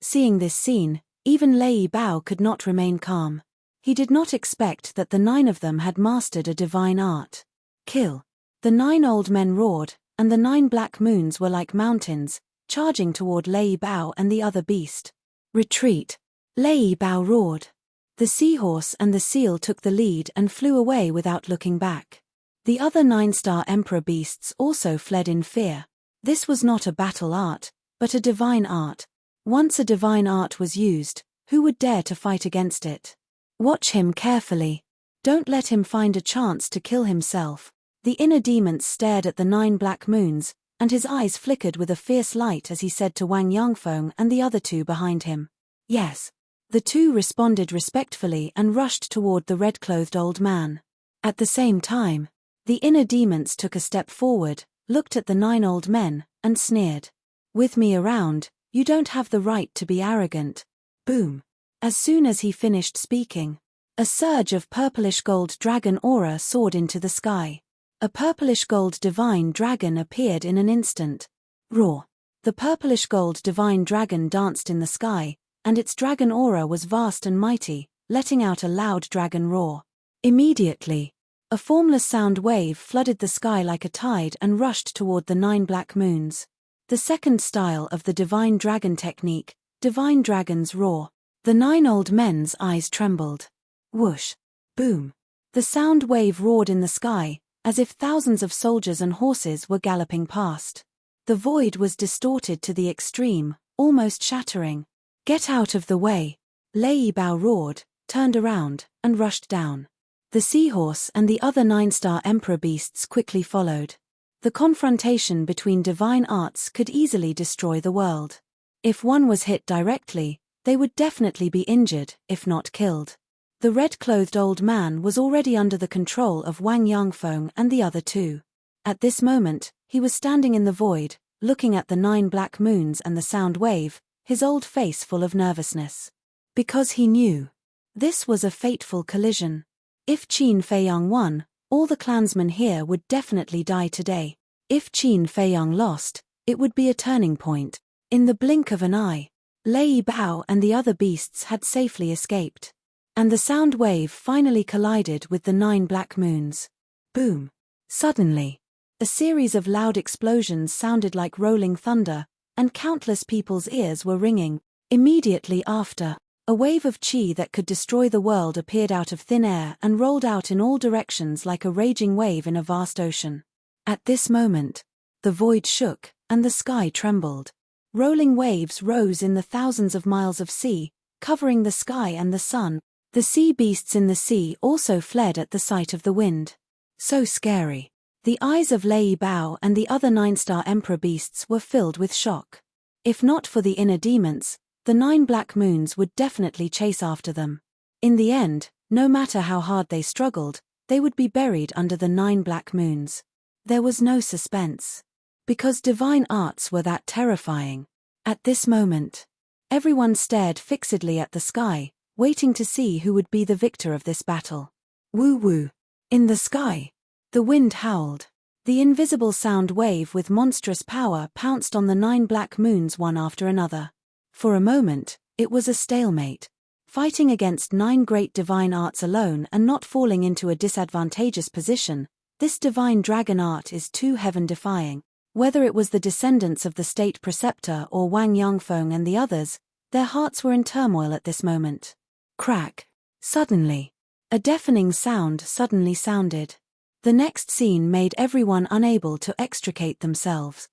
Seeing this scene, even Lei Bao could not remain calm. He did not expect that the 9 of them had mastered a divine art. Kill. The 9 old men roared, and the 9 black moons were like mountains, charging toward Lei Bao and the other beast. Retreat. Lei Bao roared. The seahorse and the seal took the lead and flew away without looking back. The other 9-star emperor beasts also fled in fear. This was not a battle art, but a divine art. Once a divine art was used, who would dare to fight against it? Watch him carefully. Don't let him find a chance to kill himself. The inner demons stared at the 9 black moons, and his eyes flickered with a fierce light as he said to Wang Yangfeng and the other 2 behind him. Yes. The 2 responded respectfully and rushed toward the red-clothed old man. At the same time, the inner demons took a step forward, looked at the 9 old men, and sneered. "With me around, you don't have the right to be arrogant." Boom. As soon as he finished speaking, a surge of purplish gold dragon aura soared into the sky. A purplish-gold divine dragon appeared in an instant. Roar! The purplish-gold divine dragon danced in the sky, and its dragon aura was vast and mighty, letting out a loud dragon roar. Immediately, a formless sound wave flooded the sky like a tide and rushed toward the 9 black moons. The second style of the divine dragon technique, divine dragon's roar. The 9 old men's eyes trembled. Whoosh! Boom! The sound wave roared in the sky, as if thousands of soldiers and horses were galloping past. The void was distorted to the extreme, almost shattering. "Get out of the way!" Lei Bao roared, turned around, and rushed down. The seahorse and the other 9-star emperor beasts quickly followed. The confrontation between divine arts could easily destroy the world. If one was hit directly, they would definitely be injured, if not killed. The red-clothed old man was already under the control of Wang Yangfeng and the other 2. At this moment, he was standing in the void, looking at the 9 black moons and the sound wave, his old face full of nervousness. Because he knew. This was a fateful collision. If Qin Feiyang won, all the clansmen here would definitely die today. If Qin Feiyang lost, it would be a turning point. In the blink of an eye, Lei Bao and the other beasts had safely escaped. And the sound wave finally collided with the 9 black moons. Boom! Suddenly, a series of loud explosions sounded like rolling thunder, and countless people's ears were ringing. Immediately after, a wave of qi that could destroy the world appeared out of thin air and rolled out in all directions like a raging wave in a vast ocean. At this moment, the void shook, and the sky trembled. Rolling waves rose in the thousands of miles of sea, covering the sky and the sun. The sea beasts in the sea also fled at the sight of the wind. So scary. The eyes of Lei Bao and the other 9-star emperor beasts were filled with shock. If not for the inner demons, the 9 black moons would definitely chase after them. In the end, no matter how hard they struggled, they would be buried under the 9 black moons. There was no suspense. Because divine arts were that terrifying. At this moment, everyone stared fixedly at the sky, waiting to see who would be the victor of this battle. Woo-woo! In the sky, the wind howled. The invisible sound wave with monstrous power pounced on the 9 black moons one after another. For a moment, it was a stalemate. Fighting against 9 great divine arts alone and not falling into a disadvantageous position, this divine dragon art is too heaven-defying. Whether it was the descendants of the state preceptor or Wang Yangfeng and the others, their hearts were in turmoil at this moment. Crack! Suddenly, a deafening sound suddenly sounded. The next scene made everyone unable to extricate themselves.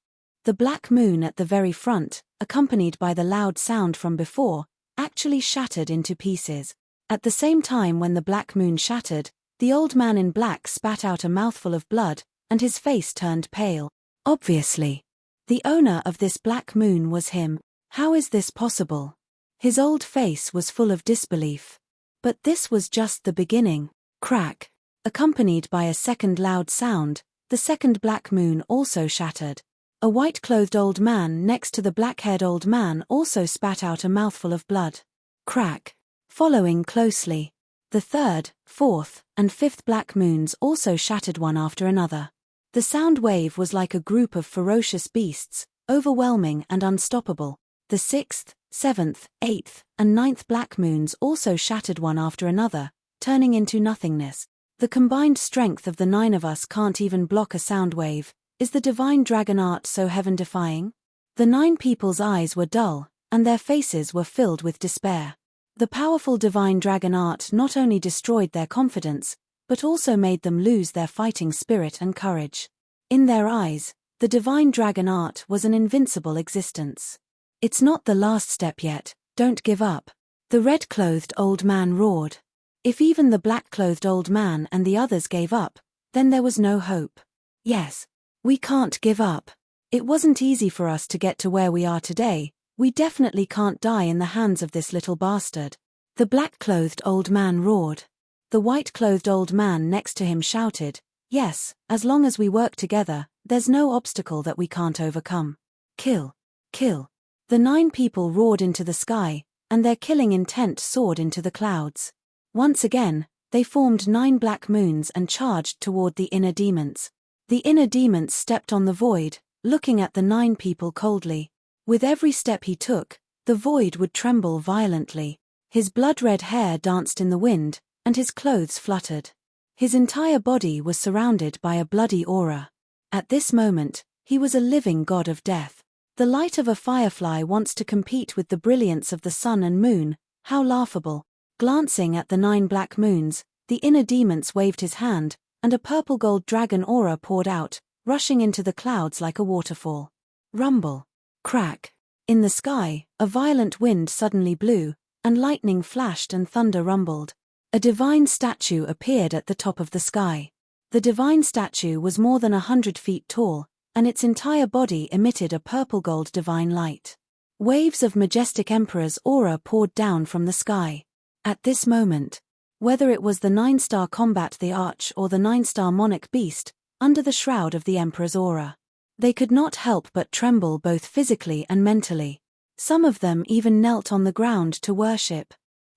The black moon at the very front, accompanied by the loud sound from before, actually shattered into pieces. At the same time when the black moon shattered, the old man in black spat out a mouthful of blood, and his face turned pale. Obviously, the owner of this black moon was him. How is this possible? His old face was full of disbelief. But this was just the beginning. Crack! Accompanied by a second loud sound, the second black moon also shattered. A white-clothed old man next to the black-haired old man also spat out a mouthful of blood. Crack! Following closely, the third, fourth, and fifth black moons also shattered one after another. The sound wave was like a group of ferocious beasts, overwhelming and unstoppable. The sixth, seventh, eighth, and ninth black moons also shattered one after another, turning into nothingness. The combined strength of the 9 of us can't even block a sound wave. Is the divine dragon art so heaven-defying? The 9 people's eyes were dull, and their faces were filled with despair. The powerful divine dragon art not only destroyed their confidence, but also made them lose their fighting spirit and courage. In their eyes, the divine dragon art was an invincible existence. It's not the last step yet, don't give up. The red-clothed old man roared. If even the black-clothed old man and the others gave up, then there was no hope. Yes, we can't give up. It wasn't easy for us to get to where we are today. We definitely can't die in the hands of this little bastard. The black-clothed old man roared. The white-clothed old man next to him shouted, yes, as long as we work together, there's no obstacle that we can't overcome. Kill. Kill. The 9 people roared into the sky, and their killing intent soared into the clouds. Once again, they formed 9 black moons and charged toward the inner demons. The inner demons stepped on the void, looking at the 9 people coldly. With every step he took, the void would tremble violently. His blood-red hair danced in the wind, and his clothes fluttered. His entire body was surrounded by a bloody aura. At this moment, he was a living god of death. The light of a firefly wants to compete with the brilliance of the sun and moon, how laughable. Glancing at the 9 black moons, the inner demons waved his hand, and a purple-gold dragon aura poured out, rushing into the clouds like a waterfall. Rumble. Crack. In the sky, a violent wind suddenly blew, and lightning flashed and thunder rumbled. A divine statue appeared at the top of the sky. The divine statue was more than 100 feet tall, and its entire body emitted a purple-gold divine light. Waves of majestic emperor's aura poured down from the sky. At this moment, whether it was the 9-star combat the arch or the 9-star monarch beast, under the shroud of the emperor's aura, they could not help but tremble both physically and mentally. Some of them even knelt on the ground to worship.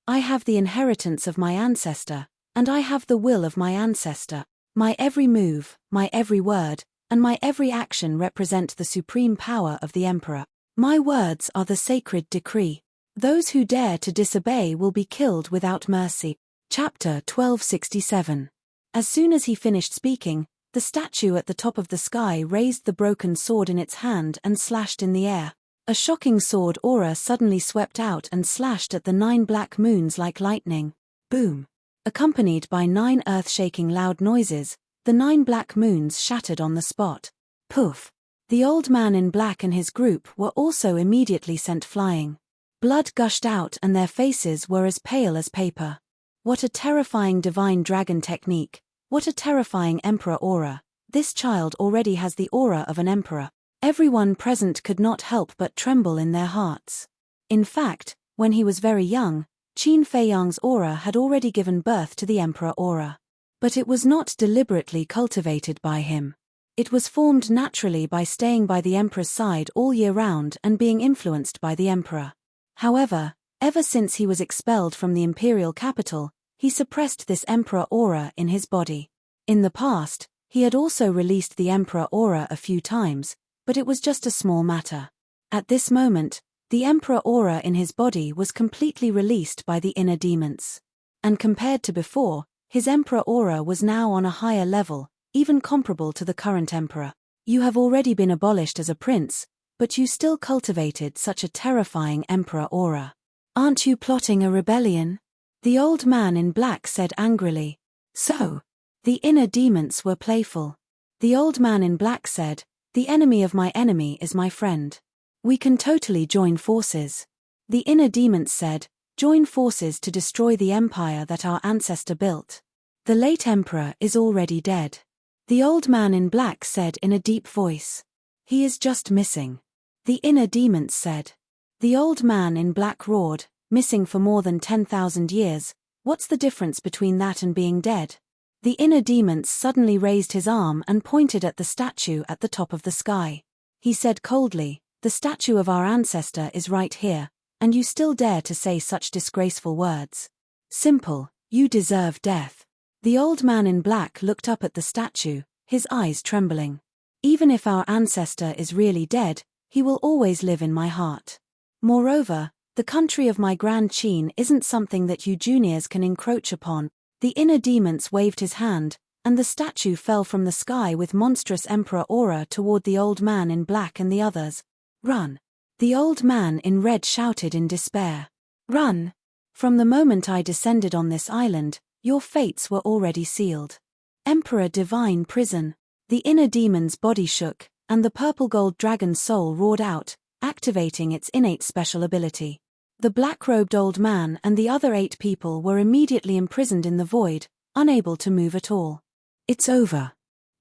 I have the inheritance of my ancestor, and I have the will of my ancestor. My every move, my every word, and my every action represent the supreme power of the emperor. My words are the sacred decree. Those who dare to disobey will be killed without mercy. Chapter 1267. As soon as he finished speaking, the statue at the top of the sky raised the broken sword in its hand and slashed in the air. A shocking sword aura suddenly swept out and slashed at the 9 black moons like lightning. Boom. Accompanied by 9 earth-shaking loud noises, the 9 black moons shattered on the spot. Poof. The old man in black and his group were also immediately sent flying. Blood gushed out and their faces were as pale as paper. What a terrifying divine dragon technique. What a terrifying emperor aura. This child already has the aura of an emperor. Everyone present could not help but tremble in their hearts. In fact, when he was very young, Qin Feiyang's aura had already given birth to the emperor aura. But it was not deliberately cultivated by him. It was formed naturally by staying by the emperor's side all year round and being influenced by the emperor. However, ever since he was expelled from the imperial capital, he suppressed this emperor aura in his body. In the past, he had also released the emperor aura a few times, but it was just a small matter. At this moment, the emperor aura in his body was completely released by the inner demons. And compared to before, his emperor aura was now on a higher level, even comparable to the current emperor. You have already been abolished as a prince, but you still cultivated such a terrifying emperor aura. Aren't you plotting a rebellion? The old man in black said angrily. So. The inner demons were playful. The old man in black said, "The enemy of my enemy is my friend. We can totally join forces." The inner demons said, "Join forces to destroy the empire that our ancestor built. The late emperor is already dead." The old man in black said in a deep voice, "He is just missing." The inner demons said. The old man in black roared, "Missing for more than 10,000 years, what's the difference between that and being dead?" The inner demons suddenly raised his arm and pointed at the statue at the top of the sky. He said coldly, "The statue of our ancestor is right here, and you still dare to say such disgraceful words. Simple, you deserve death." The old man in black looked up at the statue, his eyes trembling. "Even if our ancestor is really dead, he will always live in my heart. Moreover, the country of my Grand Qin isn't something that you juniors can encroach upon." The inner demons waved his hand, and the statue fell from the sky with monstrous emperor aura toward the old man in black and the others. "Run!" The old man in red shouted in despair. "Run! From the moment I descended on this island, your fates were already sealed. Emperor Divine Prison." The inner demon's body shook, and the purple gold dragon's soul roared out, activating its innate special ability. The black-robed old man and the other 8 people were immediately imprisoned in the void, unable to move at all. "It's over.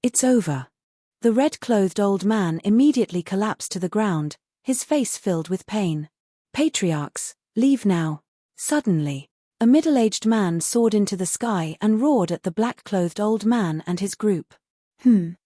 It's over." The red-clothed old man immediately collapsed to the ground, his face filled with pain. "Patriarchs, leave now." Suddenly, a middle-aged man soared into the sky and roared at the black-clothed old man and his group. The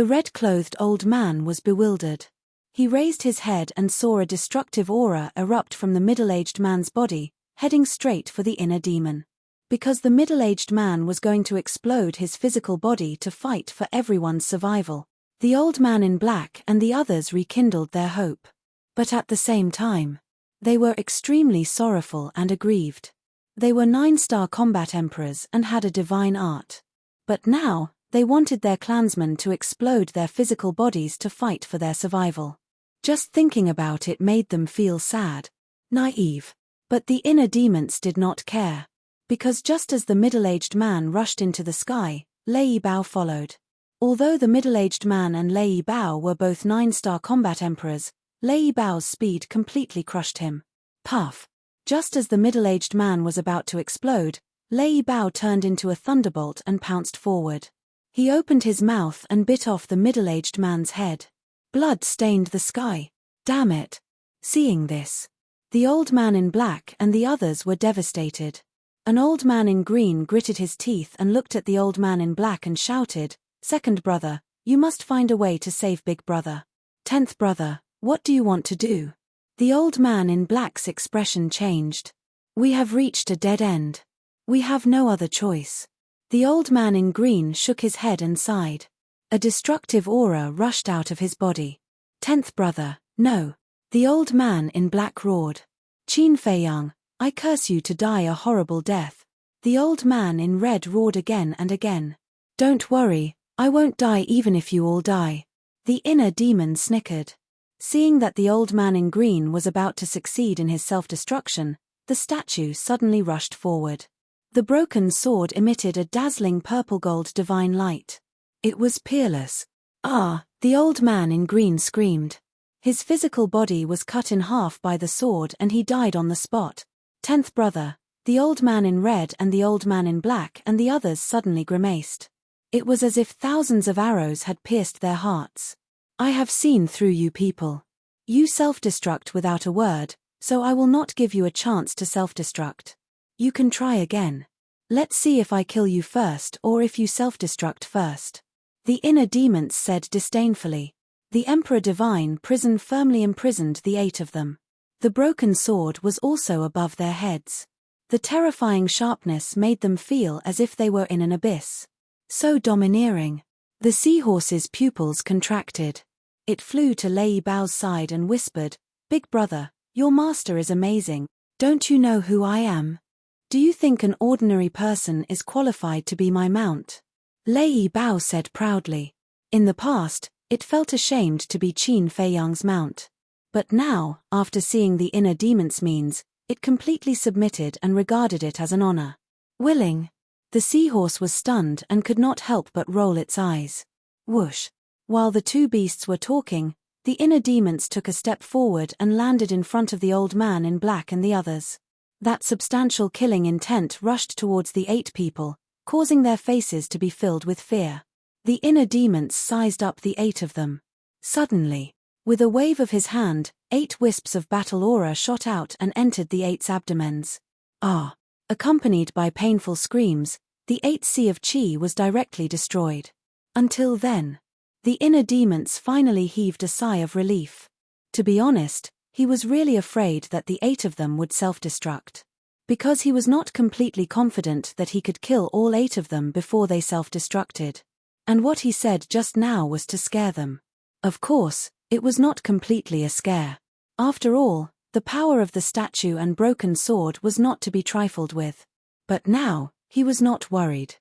red-clothed old man was bewildered. He raised his head and saw a destructive aura erupt from the middle-aged man's body, heading straight for the inner demon. because the middle-aged man was going to explode his physical body to fight for everyone's survival. The old man in black and the others rekindled their hope. But at the same time, they were extremely sorrowful and aggrieved. They were 9-star combat emperors and had a divine art. But now, they wanted their clansmen to explode their physical bodies to fight for their survival. Just thinking about it made them feel sad, naive. But the inner demons did not care. Because just as the middle-aged man rushed into the sky, Lei Bao followed. Although the middle-aged man and Lei Bao were both 9-star combat emperors, Lei Bao's speed completely crushed him. Puff! Just as the middle-aged man was about to explode, Lei Bao turned into a thunderbolt and pounced forward. He opened his mouth and bit off the middle-aged man's head. Blood stained the sky. Damn it! Seeing this, the old man in black and the others were devastated. An old man in green gritted his teeth and looked at the old man in black and shouted, "Second brother, you must find a way to save big brother. 10th brother, what do you want to do?" The old man in black's expression changed. "We have reached a dead end. We have no other choice." The old man in green shook his head and sighed. A destructive aura rushed out of his body. 10th brother, no. The old man in black roared. "Qin Feiyang, I curse you to die a horrible death." The old man in red roared again and again. "Don't worry, I won't die even if you all die." The inner demon snickered. Seeing that the old man in green was about to succeed in his self-destruction, the statue suddenly rushed forward. The broken sword emitted a dazzling purple-gold divine light. It was peerless. "Ah!" the old man in green screamed. His physical body was cut in half by the sword and he died on the spot. 10th brother, the old man in red and the old man in black and the others suddenly grimaced. It was as if thousands of arrows had pierced their hearts. "I have seen through you people. You self-destruct without a word, so I will not give you a chance to self-destruct. You can try again. Let's see if I kill you first or if you self-destruct first." The inner demons said disdainfully. The Emperor Divine prison firmly imprisoned the 8 of them. The broken sword was also above their heads. The terrifying sharpness made them feel as if they were in an abyss. So domineering. The seahorse's pupils contracted. It flew to Lei Bao's side and whispered, "Big brother, your master is amazing. Don't you know who I am? Do you think an ordinary person is qualified to be my mount?" Lei Bao said proudly. In the past, it felt ashamed to be Qin Feiyang's mount. But now, after seeing the inner demon's means, it completely submitted and regarded it as an honor. "Willing." The seahorse was stunned and could not help but roll its eyes. Whoosh! While the two beasts were talking, the inner demons took a step forward and landed in front of the old man in black and the others. That substantial killing intent rushed towards the 8 people, causing their faces to be filled with fear. The inner demons sized up the 8 of them. Suddenly, with a wave of his hand, 8 wisps of battle aura shot out and entered the 8's abdomens. Ah! Accompanied by painful screams, the 8 sea of Qi was directly destroyed. Until then, the inner demons finally heaved a sigh of relief. To be honest, he was really afraid that the 8 of them would self-destruct. Because he was not completely confident that he could kill all 8 of them before they self-destructed. And what he said just now was to scare them. Of course, it was not completely a scare. After all, the power of the statue and broken sword was not to be trifled with. But now, he was not worried.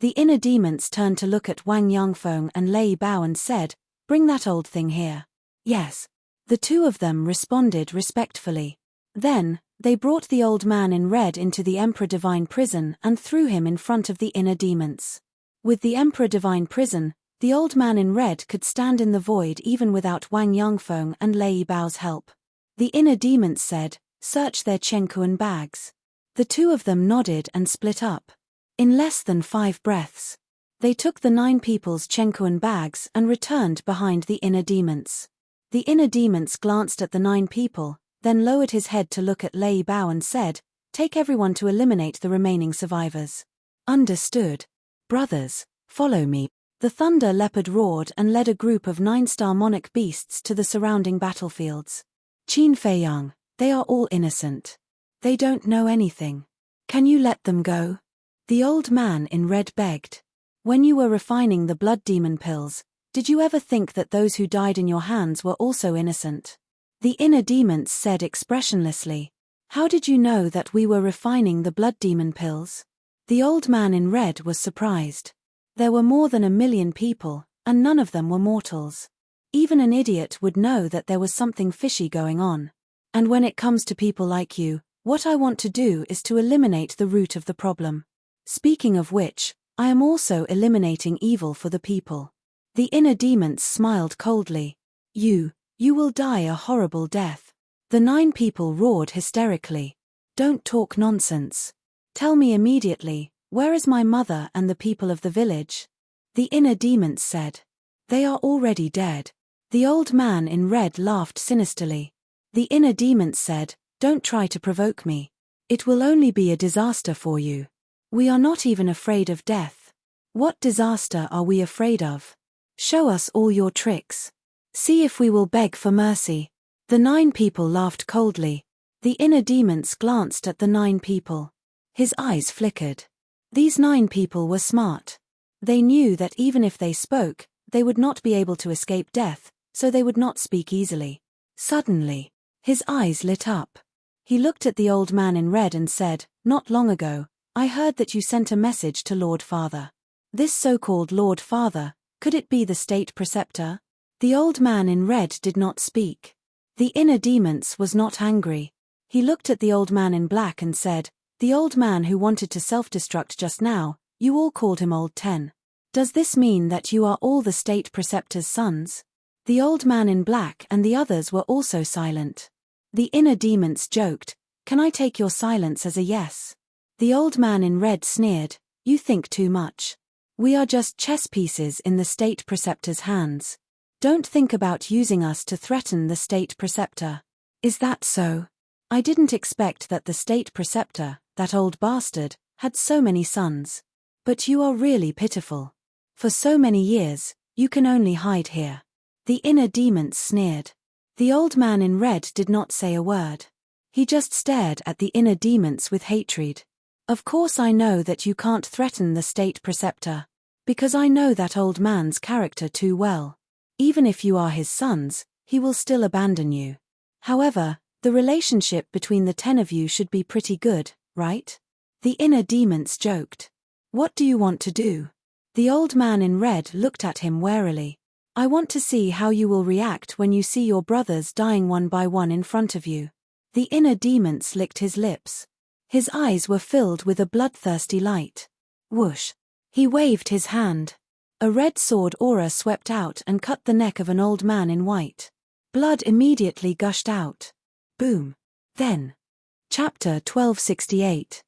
The inner demons turned to look at Wang Yangfeng and Lei Bao and said, "Bring that old thing here." "Yes." The 2 of them responded respectfully. Then, they brought the old man in red into the Emperor Divine prison and threw him in front of the inner demons. With the Emperor Divine prison, the old man in red could stand in the void even without Wang Yangfeng and Lei Bao's help. The inner demons said, "Search their Chenkuan bags." The 2 of them nodded and split up. In less than 5 breaths, they took the 9 people's Chenkuan bags and returned behind the inner demons. The inner demons glanced at the 9 people, then lowered his head to look at Lei Bao and said, "Take everyone to eliminate the remaining survivors." "Understood. Brothers, follow me." The thunder leopard roared and led a group of 9-star monarch beasts to the surrounding battlefields. "Qin Feiyang, they are all innocent. They don't know anything. Can you let them go?" The old man in red begged. When you were refining the blood demon pills, did you ever think that those who died in your hands were also innocent? The inner demons said expressionlessly. How did you know that we were refining the blood demon pills? The old man in red was surprised. There were more than 1 million people, and none of them were mortals. Even an idiot would know that there was something fishy going on. And when it comes to people like you, what I want to do is to eliminate the root of the problem. Speaking of which, I am also eliminating evil for the people. The inner demons smiled coldly. You will die a horrible death. The 9 people roared hysterically. Don't talk nonsense. Tell me immediately, where is my mother and the people of the village? The inner demons said. They are already dead. The old man in red laughed sinisterly. The inner demons said, don't try to provoke me. It will only be a disaster for you. We are not even afraid of death. What disaster are we afraid of? Show us all your tricks. See if we will beg for mercy. The 9 people laughed coldly. The inner demons glanced at the 9 people. His eyes flickered. These 9 people were smart. They knew that even if they spoke, they would not be able to escape death, so they would not speak easily. Suddenly, his eyes lit up. He looked at the old man in red and said, not long ago, I heard that you sent a message to Lord Father. This so-called Lord Father, could it be the state preceptor? The old man in red did not speak. The inner demons was not angry. He looked at the old man in black and said, the old man who wanted to self-destruct just now, you all called him Old 10. Does this mean that you are all the state preceptor's sons? The old man in black and the others were also silent. The inner demons joked, can I take your silence as a yes? The old man in red sneered, you think too much. We are just chess pieces in the state preceptor's hands. Don't think about using us to threaten the state preceptor. Is that so? I didn't expect that the state preceptor, that old bastard, had so many sons. But you are really pitiful. For so many years, you can only hide here. The inner demons sneered. The old man in red did not say a word. He just stared at the inner demons with hatred. Of course I know that you can't threaten the state preceptor. Because I know that old man's character too well. Even if you are his sons, he will still abandon you. However, the relationship between the 10 of you should be pretty good, right? The inner demons joked. What do you want to do? The old man in red looked at him warily. I want to see how you will react when you see your brothers dying one by one in front of you. The inner demons licked his lips. His eyes were filled with a bloodthirsty light. Whoosh. He waved his hand. A red sword aura swept out and cut the neck of an old man in white. Blood immediately gushed out. Boom. Then. Chapter 1268.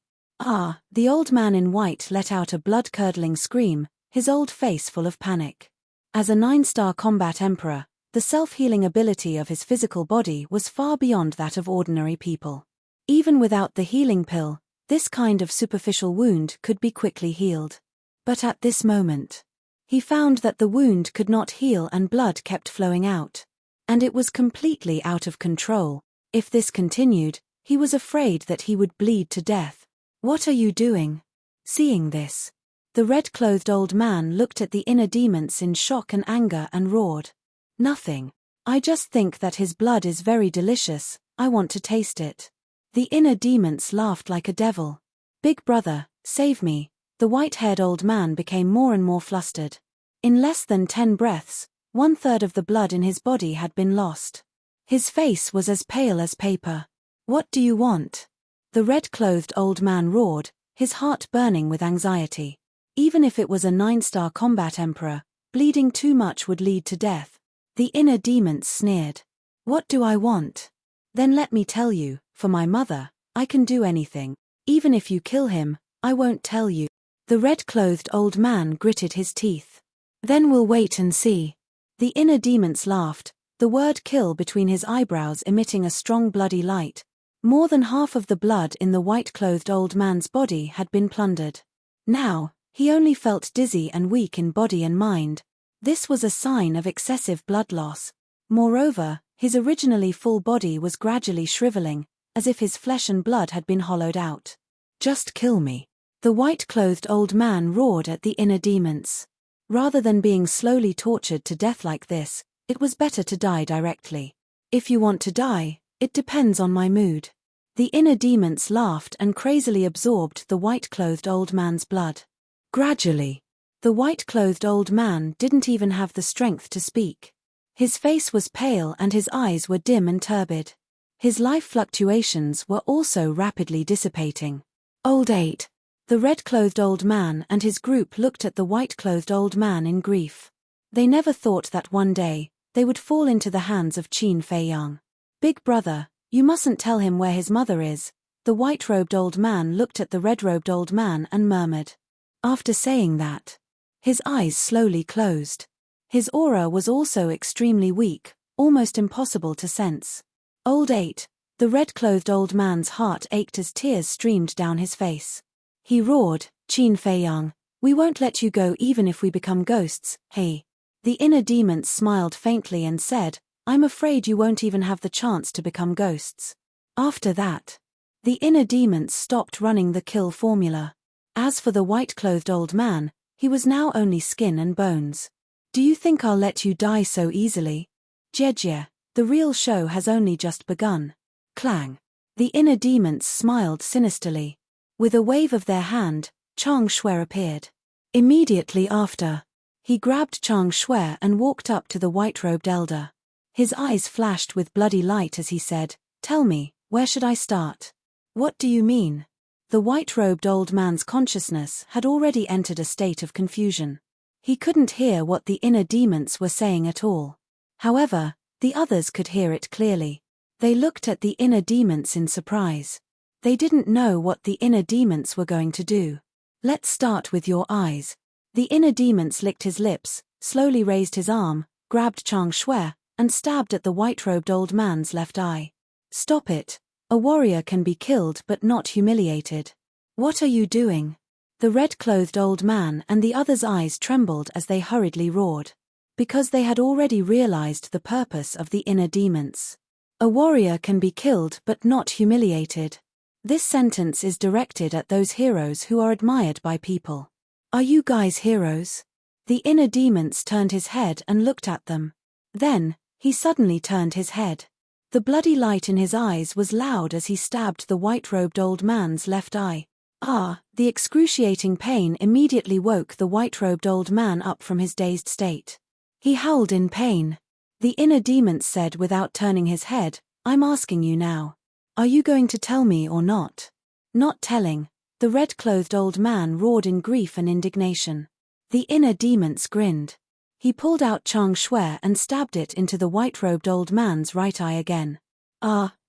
The old man in white let out a blood-curdling scream, his old face full of panic. As a 9-star combat emperor, the self-healing ability of his physical body was far beyond that of ordinary people. Even without the healing pill, this kind of superficial wound could be quickly healed. But at this moment, he found that the wound could not heal and blood kept flowing out. And it was completely out of control. If this continued, he was afraid that he would bleed to death. What are you doing? Seeing this, the red-clothed old man looked at the inner demons in shock and anger and roared. Nothing. I just think that his blood is very delicious, I want to taste it. The inner demons laughed like a devil. Big brother, save me. The white-haired old man became more and more flustered. In less than 10 breaths, 1/3 of the blood in his body had been lost. His face was as pale as paper. What do you want? The red-clothed old man roared, his heart burning with anxiety. Even if it was a 9-star combat emperor, bleeding too much would lead to death. The inner demons sneered. What do I want? Then let me tell you, for my mother, I can do anything. Even if you kill him, I won't tell you. The red-clothed old man gritted his teeth. Then we'll wait and see. The inner demons laughed, the word kill between his eyebrows emitting a strong bloody light. More than half of the blood in the white-clothed old man's body had been plundered. Now, he only felt dizzy and weak in body and mind. This was a sign of excessive blood loss. Moreover, his originally full body was gradually shriveling, as if his flesh and blood had been hollowed out. Just kill me. The white-clothed old man roared at the inner demons. Rather than being slowly tortured to death like this, it was better to die directly. If you want to die, it depends on my mood. The inner demons laughed and crazily absorbed the white-clothed old man's blood. Gradually, the white-clothed old man didn't even have the strength to speak. His face was pale and his eyes were dim and turbid. His life fluctuations were also rapidly dissipating. Old 8. The red-clothed old man and his group looked at the white-clothed old man in grief. They never thought that one day, they would fall into the hands of Qin Fei Yang. Big brother, you mustn't tell him where his mother is. The white-robed old man looked at the red-robed old man and murmured. After saying that, his eyes slowly closed. His aura was also extremely weak, almost impossible to sense. Old 8. The red-clothed old man's heart ached as tears streamed down his face. He roared, Qin Fei Yang, we won't let you go even if we become ghosts, hey. The inner demons smiled faintly and said, I'm afraid you won't even have the chance to become ghosts. After that, the inner demons stopped running the kill formula. As for the white-clothed old man, he was now only skin and bones. Do you think I'll let you die so easily? Jie, the real show has only just begun. Clang. The inner demons smiled sinisterly. With a wave of their hand, Chang Shui appeared. Immediately after, he grabbed Chang Shui and walked up to the white-robed elder. His eyes flashed with bloody light as he said, Tell me, where should I start? What do you mean? The white-robed old man's consciousness had already entered a state of confusion. He couldn't hear what the inner demons were saying at all. However, the others could hear it clearly. They looked at the inner demons in surprise. They didn't know what the inner demons were going to do. Let's start with your eyes. The inner demons licked his lips, slowly raised his arm, grabbed Chang Shui, and stabbed at the white-robed old man's left eye. Stop it. A warrior can be killed but not humiliated. What are you doing? The red-clothed old man and the others' eyes trembled as they hurriedly roared. Because they had already realized the purpose of the inner demons. A warrior can be killed but not humiliated. This sentence is directed at those heroes who are admired by people. Are you guys heroes? The inner demons turned his head and looked at them. Then, he suddenly turned his head. The bloody light in his eyes was loud as he stabbed the white-robed old man's left eye. The excruciating pain immediately woke the white-robed old man up from his dazed state. He howled in pain. The inner demons said without turning his head, I'm asking you now. Are you going to tell me or not? Not telling. The red-clothed old man roared in grief and indignation. The inner demons grinned. He pulled out Chang Shui and stabbed it into the white-robed old man's right eye again.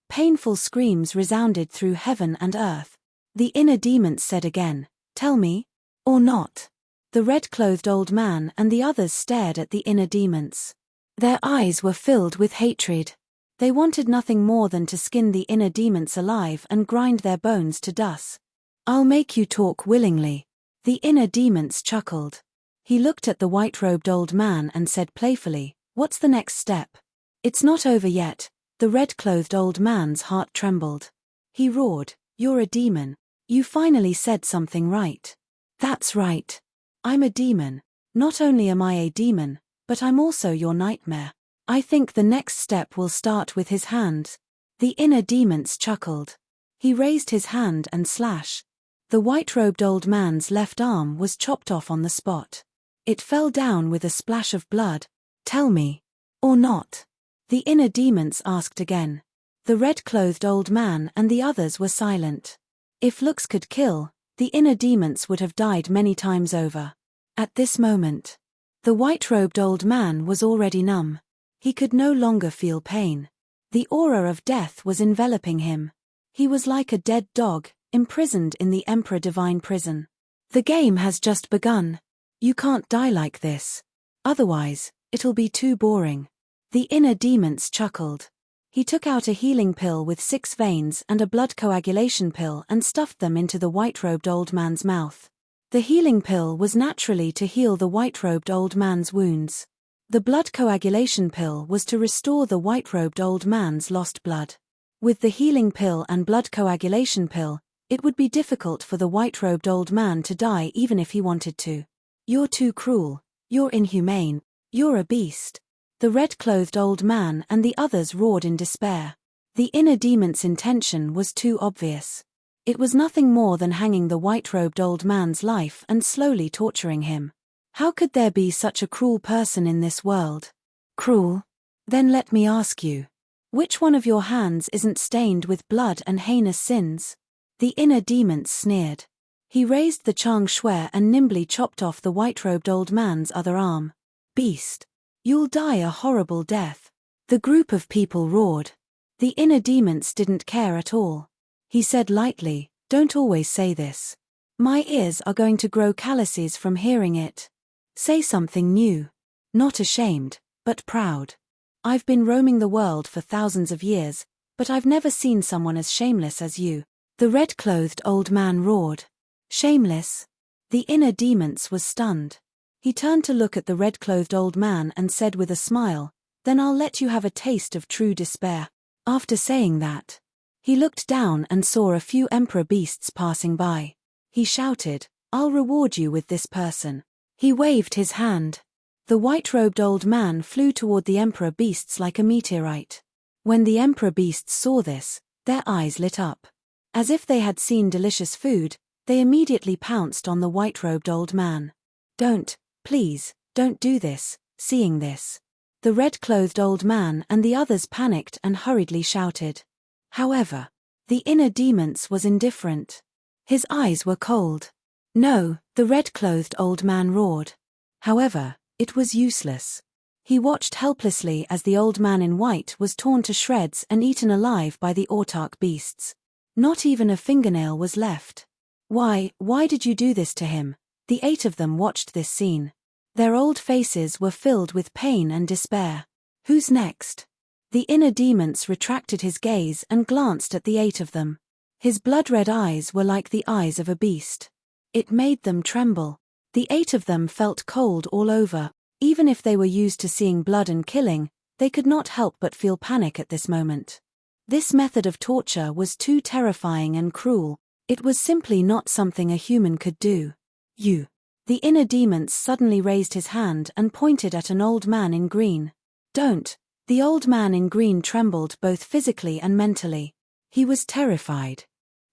Painful screams resounded through heaven and earth. The inner demons said again, Tell me, or not. The red-clothed old man and the others stared at the inner demons. Their eyes were filled with hatred. They wanted nothing more than to skin the inner demons alive and grind their bones to dust. I'll make you talk willingly. The inner demons chuckled. He looked at the white-robed old man and said playfully, What's the next step? It's not over yet. The red-clothed old man's heart trembled. He roared, You're a demon. You finally said something right. That's right. I'm a demon. Not only am I a demon, but I'm also your nightmare. I think the next step will start with his hands. The inner demons chuckled. He raised his hand and slash. The white-robed old man's left arm was chopped off on the spot. It fell down with a splash of blood. Tell me. Or not? The inner demons asked again. The red-clothed old man and the others were silent. If looks could kill, the inner demons would have died many times over. At this moment, the white-robed old man was already numb. He could no longer feel pain. The aura of death was enveloping him. He was like a dead dog, imprisoned in the Emperor Divine prison. The game has just begun. You can't die like this. Otherwise, it'll be too boring. The inner demons chuckled. He took out a healing pill with 6 veins and a blood coagulation pill and stuffed them into the white-robed old man's mouth. The healing pill was naturally to heal the white-robed old man's wounds. The blood coagulation pill was to restore the white-robed old man's lost blood. With the healing pill and blood coagulation pill, It would be difficult for the white-robed old man to die even if he wanted to. You're too cruel. You're inhumane. You're a beast. The red-clothed old man and the others roared in despair. The inner demon's intention was too obvious. It was nothing more than hanging the white-robed old man's life and slowly torturing him. How could there be such a cruel person in this world? Cruel? Then let me ask you. Which one of your hands isn't stained with blood and heinous sins? The inner demon sneered. He raised the Chang Shui and nimbly chopped off the white-robed old man's other arm. Beast! You'll die a horrible death. The group of people roared. The inner demons didn't care at all. He said lightly, "Don't always say this. My ears are going to grow calluses from hearing it. Say something new. Not ashamed, but proud. I've been roaming the world for thousands of years, but I've never seen someone as shameless as you." The red-clothed old man roared. Shameless? The inner demons was stunned. He turned to look at the red-clothed old man and said with a smile, "Then I'll let you have a taste of true despair." After saying that, he looked down and saw a few emperor beasts passing by. He shouted, "I'll reward you with this person." He waved his hand. The white-robed old man flew toward the emperor beasts like a meteorite. When the emperor beasts saw this, their eyes lit up. As if they had seen delicious food, they immediately pounced on the white-robed old man. "Don't, please, don't do this." Seeing this, the red-clothed old man and the others panicked and hurriedly shouted. However, the inner demons was indifferent. His eyes were cold. "No," the red-clothed old man roared. However, it was useless. He watched helplessly as the old man in white was torn to shreds and eaten alive by the autarch beasts. Not even a fingernail was left. Why did you do this to him?" The 8 of them watched this scene. Their old faces were filled with pain and despair. "Who's next?" The inner demons retracted his gaze and glanced at the 8 of them. His blood-red eyes were like the eyes of a beast. It made them tremble. The 8 of them felt cold all over. Even if they were used to seeing blood and killing, they could not help but feel panic at this moment. This method of torture was too terrifying and cruel. It was simply not something a human could do. "You." The inner demons suddenly raised his hand and pointed at an old man in green. "Don't." The old man in green trembled both physically and mentally. He was terrified.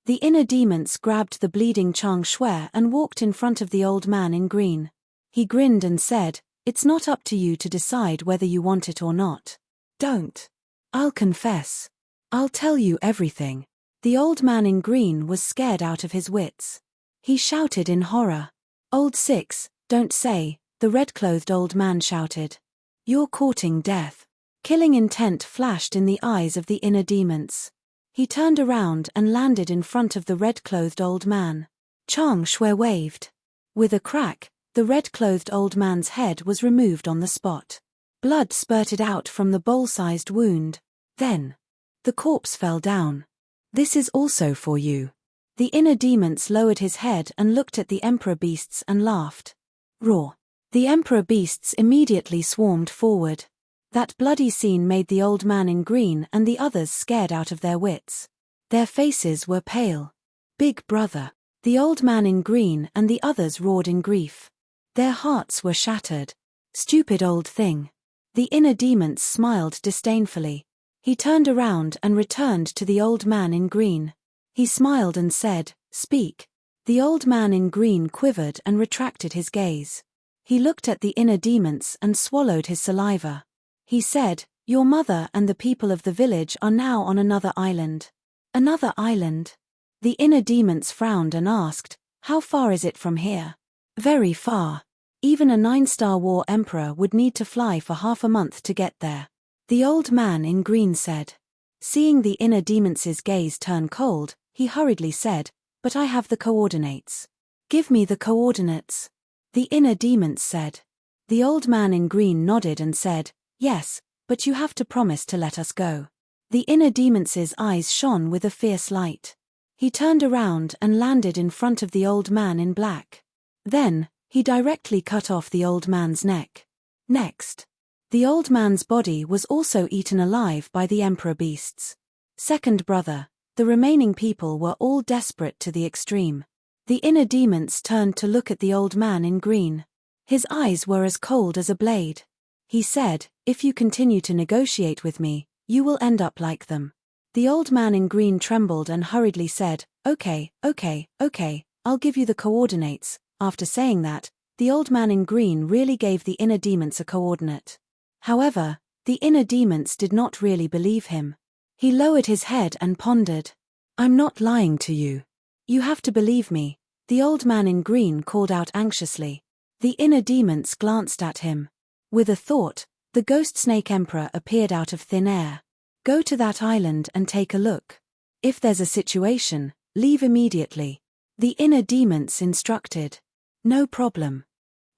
The inner demons grabbed the bleeding Chang Shui and walked in front of the old man in green. He grinned and said, "It's not up to you to decide whether you want it or not. Don't. I'll confess. I'll tell you everything." The old man in green was scared out of his wits. He shouted in horror. "Old Six, don't say," the red-clothed old man shouted. "You're courting death." Killing intent flashed in the eyes of the inner demons. He turned around and landed in front of the red-clothed old man. Chang Shui waved. With a crack, the red-clothed old man's head was removed on the spot. Blood spurted out from the bowl-sized wound. Then, the corpse fell down. "This is also for you." The inner demons lowered his head and looked at the emperor beasts and laughed. Roar. The emperor beasts immediately swarmed forward. That bloody scene made the old man in green and the others scared out of their wits. Their faces were pale. "Big brother." The old man in green and the others roared in grief. Their hearts were shattered. "Stupid old thing." The inner demons smiled disdainfully. He turned around and returned to the old man in green. He smiled and said, "Speak." The old man in green quivered and retracted his gaze. He looked at the inner demons and swallowed his saliva. He said, "Your mother and the people of the village are now on another island." "Another island?" The inner demons frowned and asked, "How far is it from here?" "Very far. Even a 9-star war emperor would need to fly for half a month to get there," the old man in green said. Seeing the inner demons' gaze turn cold, he hurriedly said, "But I have the coordinates." "Give me the coordinates," the inner demons said. The old man in green nodded and said, "Yes, but you have to promise to let us go." The inner demons' eyes shone with a fierce light. He turned around and landed in front of the old man in black. Then, he directly cut off the old man's neck. Next, the old man's body was also eaten alive by the emperor beasts. "Second brother," The remaining people were all desperate to the extreme. The inner demons turned to look at the old man in green. His eyes were as cold as a blade. He said, "If you continue to negotiate with me, you will end up like them." The old man in green trembled and hurriedly said, Okay, I'll give you the coordinates." After saying that, the old man in green really gave the inner demons a coordinate. However, the inner demons did not really believe him. He lowered his head and pondered. "I'm not lying to you. You have to believe me," the old man in green called out anxiously. The inner demons glanced at him. With a thought, the ghost snake emperor appeared out of thin air. "Go to that island and take a look. If there's a situation, leave immediately," the inner demons instructed. "No problem."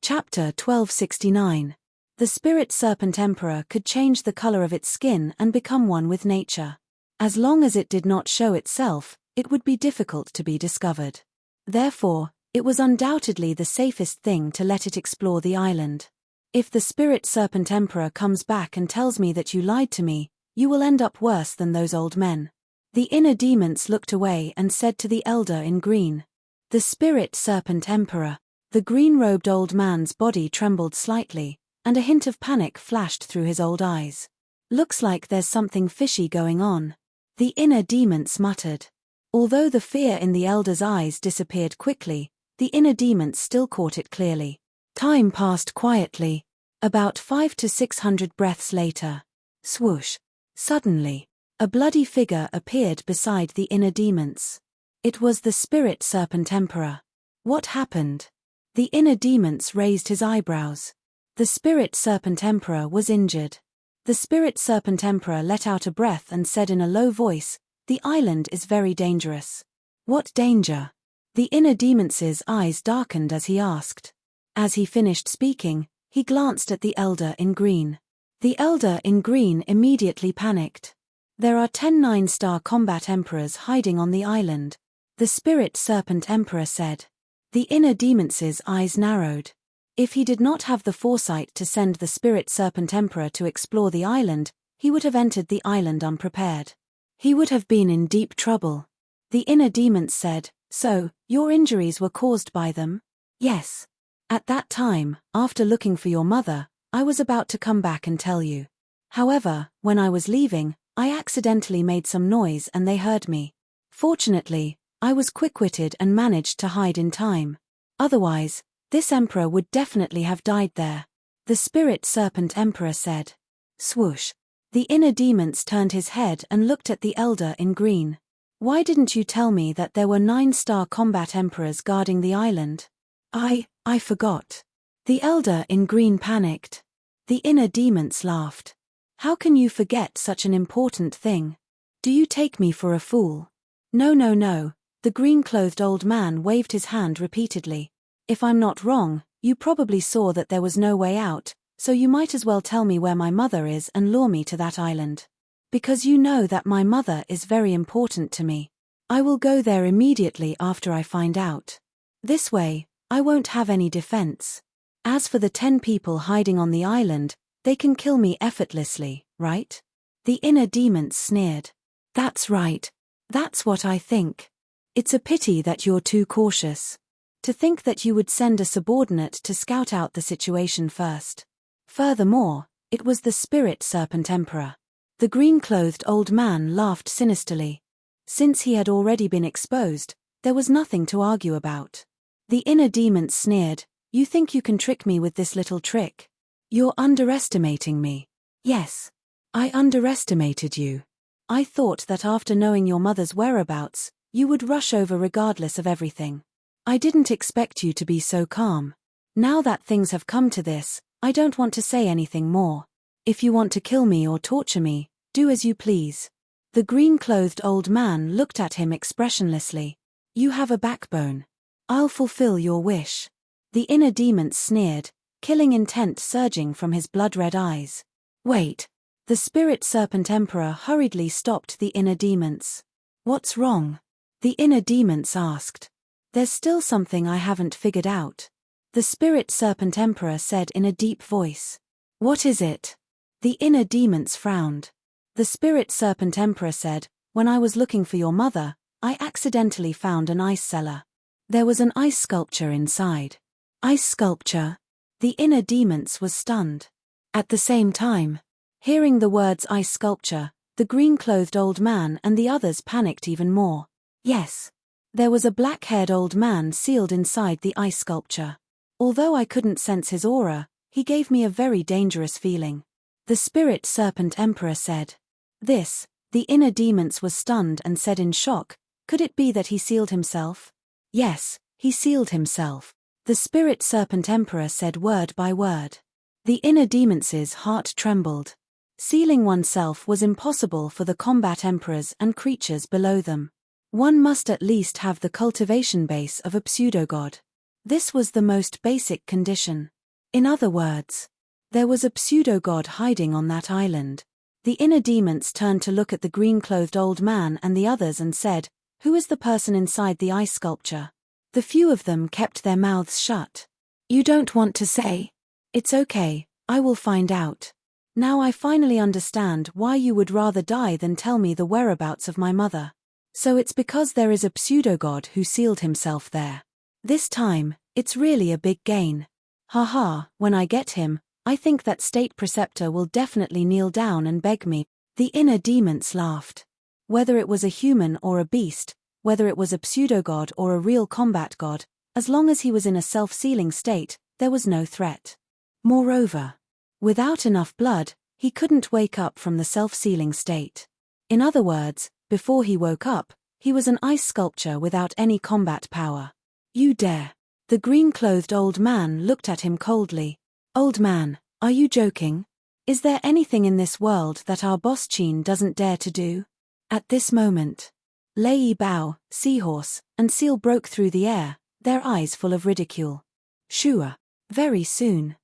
Chapter 1269. The spirit serpent emperor could change the color of its skin and become one with nature. As long as it did not show itself, it would be difficult to be discovered. Therefore, it was undoubtedly the safest thing to let it explore the island. "If the spirit serpent emperor comes back and tells me that you lied to me, you will end up worse than those old men." The inner demons looked away and said to the elder in green. "The spirit serpent emperor." The green-robed old man's body trembled slightly, and a hint of panic flashed through his old eyes. "Looks like there's something fishy going on," the inner demons muttered. Although the fear in the elder's eyes disappeared quickly, the inner demons still caught it clearly. Time passed quietly. About 500 to 600 breaths later. Swoosh! Suddenly, a bloody figure appeared beside the inner demons. It was the spirit serpent emperor. What happened? The inner demons raised his eyebrows. The spirit serpent emperor was injured. The spirit serpent emperor let out a breath and said in a low voice, "The island is very dangerous." "What danger?" The inner demons' eyes darkened as he asked. As he finished speaking, he glanced at the elder in green. The elder in green immediately panicked. "There are 10 9-star combat emperors hiding on the island," the spirit serpent emperor said. The inner demons' eyes narrowed. If he did not have the foresight to send the spirit serpent emperor to explore the island, he would have entered the island unprepared. He would have been in deep trouble. The inner demons said, "So, your injuries were caused by them?" "Yes. At that time, after looking for your mother, I was about to come back and tell you. However, when I was leaving, I accidentally made some noise and they heard me. Fortunately, I was quick-witted and managed to hide in time. Otherwise, this emperor would definitely have died there," the spirit serpent emperor said. Swoosh! The inner demons turned his head and looked at the elder in green. "Why didn't you tell me that there were 9-star combat emperors guarding the island?" I forgot." The elder in green panicked. The inner demons laughed. "How can you forget such an important thing? Do you take me for a fool?" No. The green-clothed old man waved his hand repeatedly. "If I'm not wrong, you probably saw that there was no way out, so you might as well tell me where my mother is and lure me to that island. Because you know that my mother is very important to me. I will go there immediately after I find out. This way, I won't have any defense. As for the 10 people hiding on the island, they can kill me effortlessly, right?" The inner demons sneered. "That's right. That's what I think. It's a pity that you're too cautious. To think that you would send a subordinate to scout out the situation first. Furthermore, it was the spirit serpent emperor." The green-clothed old man laughed sinisterly. Since he had already been exposed, there was nothing to argue about. The inner demons sneered, "You think you can trick me with this little trick? You're underestimating me." "Yes. I underestimated you. I thought that after knowing your mother's whereabouts, you would rush over regardless of everything. I didn't expect you to be so calm. Now that things have come to this, I don't want to say anything more. If you want to kill me or torture me, do as you please." The green-clothed old man looked at him expressionlessly. "You have a backbone. I'll fulfill your wish." The inner demons sneered, killing intent surging from his blood-red eyes. "Wait." The spirit serpent emperor hurriedly stopped the inner demons. "What's wrong?" the inner demons asked. "There's still something I haven't figured out," the spirit serpent emperor said in a deep voice. "What is it?" The inner demons frowned. The spirit serpent emperor said, when I was looking for your mother, I accidentally found an ice cellar. There was an ice sculpture inside. Ice sculpture? The inner demons was stunned. At the same time, hearing the words ice sculpture, the green-clothed old man and the others panicked even more. Yes. There was a black-haired old man sealed inside the ice sculpture. Although I couldn't sense his aura, he gave me a very dangerous feeling. The spirit serpent emperor said. The inner demons was stunned and said in shock, could it be that he sealed himself? Yes, he sealed himself. The spirit serpent emperor said word by word. The inner demons' heart trembled. Sealing oneself was impossible for the combat emperors and creatures below them. One must at least have the cultivation base of a pseudo-god. This was the most basic condition. In other words, there was a pseudo-god hiding on that island. The inner demons turned to look at the green-clothed old man and the others and said, who is the person inside the ice sculpture? The few of them kept their mouths shut. You don't want to say? It's okay, I will find out. Now I finally understand why you would rather die than tell me the whereabouts of my mother. So it's because there is a pseudo-god who sealed himself there. This time, it's really a big gain. Haha, when I get him, I think that state preceptor will definitely kneel down and beg me. The inner demons laughed. Whether it was a human or a beast, whether it was a pseudo-god or a real combat god, as long as he was in a self-sealing state, there was no threat. Moreover, without enough blood, he couldn't wake up from the self-sealing state. In other words, before he woke up, he was an ice sculpture without any combat power. You dare. The green-clothed old man looked at him coldly. Old man, are you joking? Is there anything in this world that our boss Chin doesn't dare to do? At this moment, Lei Bao, Seahorse, and Seal broke through the air, their eyes full of ridicule. Sure. Very soon.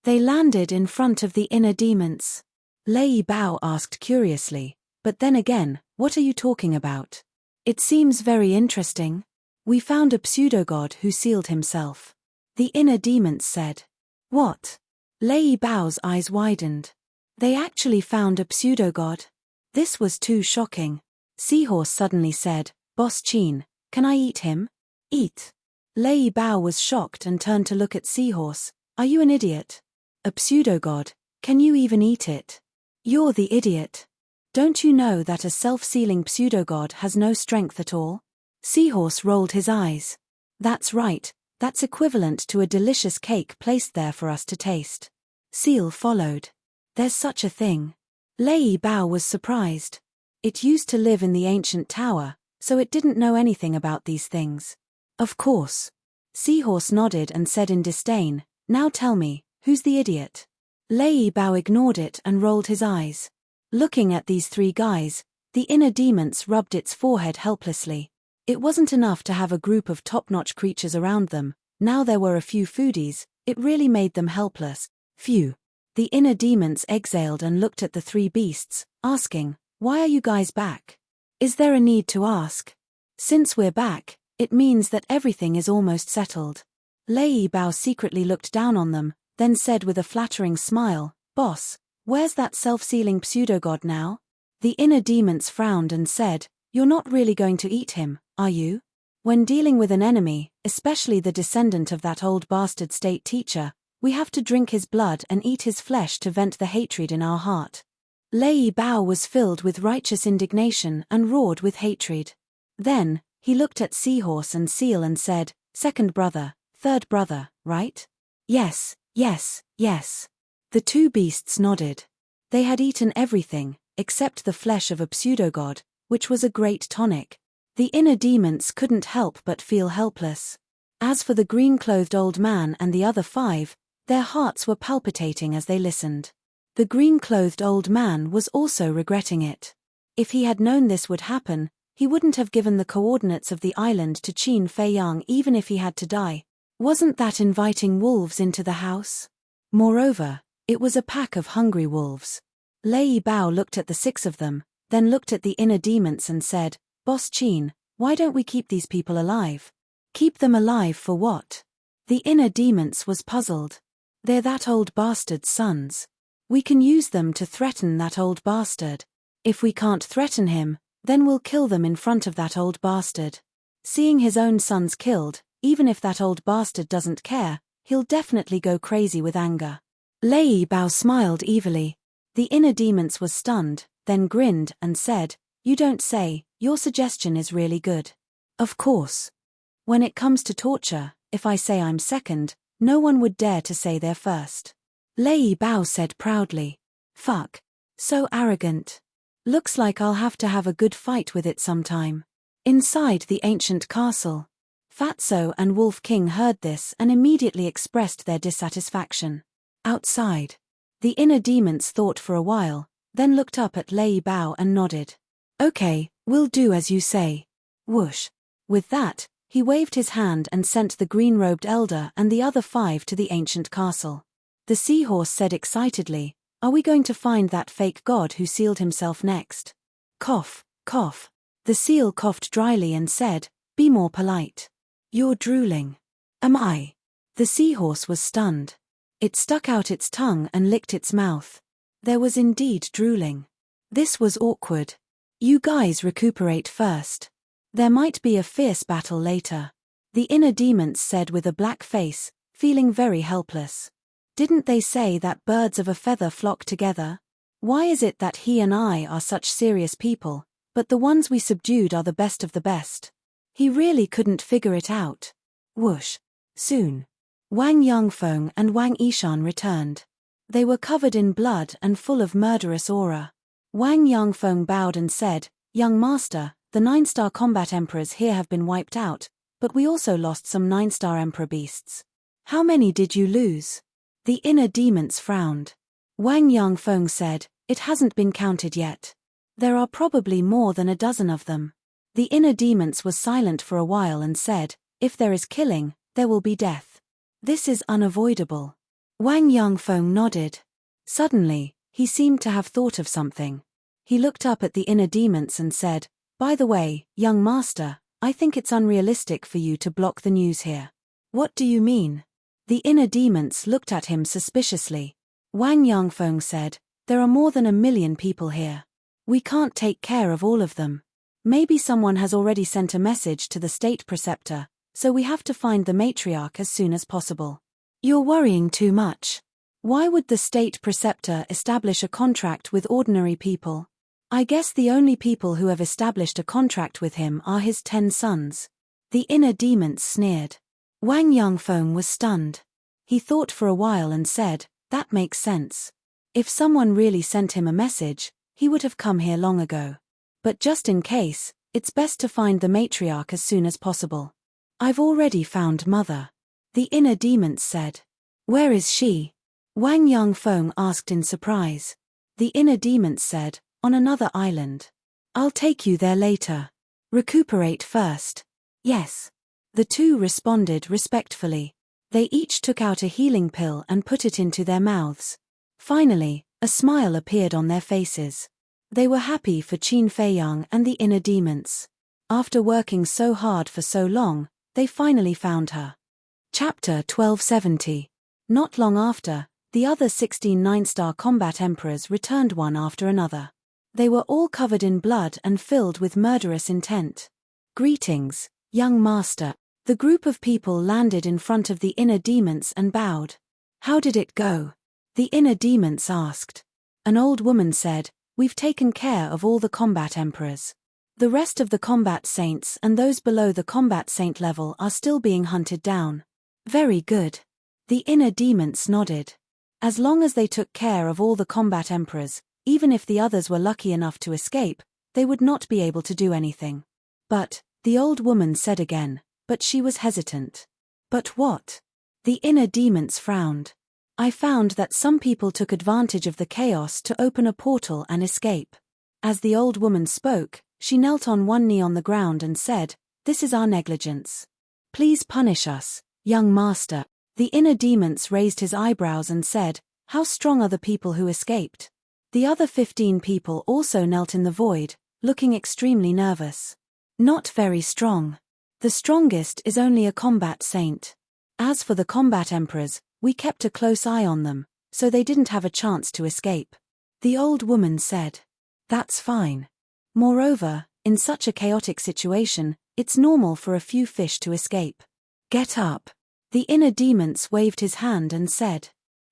They landed in front of the inner demons. Lei Bao asked curiously, but then again, what are you talking about? It seems very interesting. We found a pseudo-god who sealed himself. The inner demons said. What? Lei Bao's eyes widened. They actually found a pseudo-god? This was too shocking. Seahorse suddenly said, Boss Chin, can I eat him? Eat. Lei Bao was shocked and turned to look at Seahorse. Are you an idiot? A pseudo-god, can you even eat it? You're the idiot. Don't you know that a self-sealing pseudo-god has no strength at all? Seahorse rolled his eyes. That's right, that's equivalent to a delicious cake placed there for us to taste. Seal followed. There's such a thing. Lei Bao was surprised. It used to live in the ancient tower, so it didn't know anything about these things. Of course. Seahorse nodded and said in disdain, now tell me, who's the idiot? Lei Bao ignored it and rolled his eyes. Looking at these three guys, the inner demons rubbed its forehead helplessly. It wasn't enough to have a group of top-notch creatures around them, now there were a few foodies, it really made them helpless. Phew. The inner demons exhaled and looked at the three beasts, asking, why are you guys back? Is there a need to ask? Since we're back, it means that everything is almost settled. Lei Bao secretly looked down on them, then said with a flattering smile, Boss, where's that self-sealing pseudo-god now? The inner demons frowned and said, you're not really going to eat him, are you? When dealing with an enemy, especially the descendant of that old bastard state teacher, we have to drink his blood and eat his flesh to vent the hatred in our heart. Lei Bao was filled with righteous indignation and roared with hatred. Then, he looked at Seahorse and Seal and said, second brother, third brother, right? Yes, yes, yes. The two beasts nodded. They had eaten everything, except the flesh of a pseudo-god, which was a great tonic. The inner demons couldn't help but feel helpless. As for the green-clothed old man and the other five, their hearts were palpitating as they listened. The green-clothed old man was also regretting it. If he had known this would happen, he wouldn't have given the coordinates of the island to Qin Feiyang even if he had to die. Wasn't that inviting wolves into the house? Moreover, it was a pack of hungry wolves. Lei Bao looked at the six of them, then looked at the inner demons and said, Boss Qin, why don't we keep these people alive? Keep them alive for what? The inner demons was puzzled. They're that old bastard's sons. We can use them to threaten that old bastard. If we can't threaten him, Then we'll kill them in front of that old bastard. Seeing his own sons killed, even if that old bastard doesn't care, he'll definitely go crazy with anger. Lei Bao smiled evilly. The inner demons was stunned, then grinned and said, "You don't say, your suggestion is really good. Of course. When it comes to torture, if I say I'm second, no one would dare to say they're first." Lei Bao said proudly. Fuck. So arrogant. Looks like I'll have to have a good fight with it sometime. Inside the ancient castle, Fatso and Wolf King heard this and immediately expressed their dissatisfaction. Outside, the inner demons thought for a while, then looked up at Lei Bao and nodded. "Okay, we'll do as you say." Whoosh. With that, he waved his hand and sent the green-robed elder and the other 5 to the ancient castle. The seahorse said excitedly, "Are we going to find that fake god who sealed himself next?" Cough, cough. The seal coughed dryly and said, "Be more polite. You're drooling." "Am I?" The seahorse was stunned. It stuck out its tongue and licked its mouth. There was indeed drooling. This was awkward. "You guys recuperate first. There might be a fierce battle later," the inner demons said with a black face, feeling very helpless. "Didn't they say that birds of a feather flock together? Why is it that he and I are such serious people, but the ones we subdued are the best of the best?" He really couldn't figure it out. Whoosh. Soon, Wang Yangfeng and Wang Yishan returned. They were covered in blood and full of murderous aura. Wang Yangfeng bowed and said, "Young master, the 9-star combat emperors here have been wiped out, but we also lost some 9-star emperor beasts." "How many did you lose?" The inner demons frowned. Wang Yangfeng said, "It hasn't been counted yet. There are probably more than a dozen of them." The inner demons was silent for a while and said, "If there is killing, there will be death. This is unavoidable." Wang Yangfeng nodded. Suddenly, he seemed to have thought of something. He looked up at the inner demons and said, "By the way, young master, I think it's unrealistic for you to block the news here." "What do you mean?" The inner demons looked at him suspiciously. Wang Yangfeng said, "There are more than 1 million people here. We can't take care of all of them. Maybe someone has already sent a message to the state preceptor, so we have to find the matriarch as soon as possible." "You're worrying too much. Why would the state preceptor establish a contract with ordinary people? I guess the only people who have established a contract with him are his 10 sons. The inner demons sneered. Wang Yangfeng was stunned. He thought for a while and said, "That makes sense. If someone really sent him a message, he would have come here long ago. But just in case, it's best to find the matriarch as soon as possible." "I've already found Mother," the inner demons said. "Where is she?" Wang Yangfeng asked in surprise. The inner demons said, "On another island. I'll take you there later. Recuperate first." "Yes." The 2 responded respectfully. They each took out a healing pill and put it into their mouths. Finally, a smile appeared on their faces. They were happy for Qin Feiyang and the inner demons. After working so hard for so long, they finally found her. Chapter 1270. Not long after, the other 16 9-star combat emperors returned one after another. They were all covered in blood and filled with murderous intent. "Greetings, young master." The group of people landed in front of the inner demons and bowed. "How did it go?" the inner demons asked. An old woman said, "We've taken care of all the combat emperors. The rest of the combat saints and those below the combat saint level are still being hunted down." "Very good." The inner demons nodded. As long as they took care of all the combat emperors, even if the others were lucky enough to escape, they would not be able to do anything. "But," the old woman said again, but she was hesitant. "But what?" The inner demons frowned. "I found that some people took advantage of the chaos to open a portal and escape." As the old woman spoke, she knelt on one knee on the ground and said, "This is our negligence. Please punish us, young master." The inner demons raised his eyebrows and said, "How strong are the people who escaped?" The other 15 people also knelt in the void, looking extremely nervous. "Not very strong. The strongest is only a combat saint. As for the combat emperors, we kept a close eye on them, so they didn't have a chance to escape." The old woman said. "That's fine. Moreover, In such a chaotic situation, it's normal for a few fish to escape. Get up. The inner demons waved his hand and said,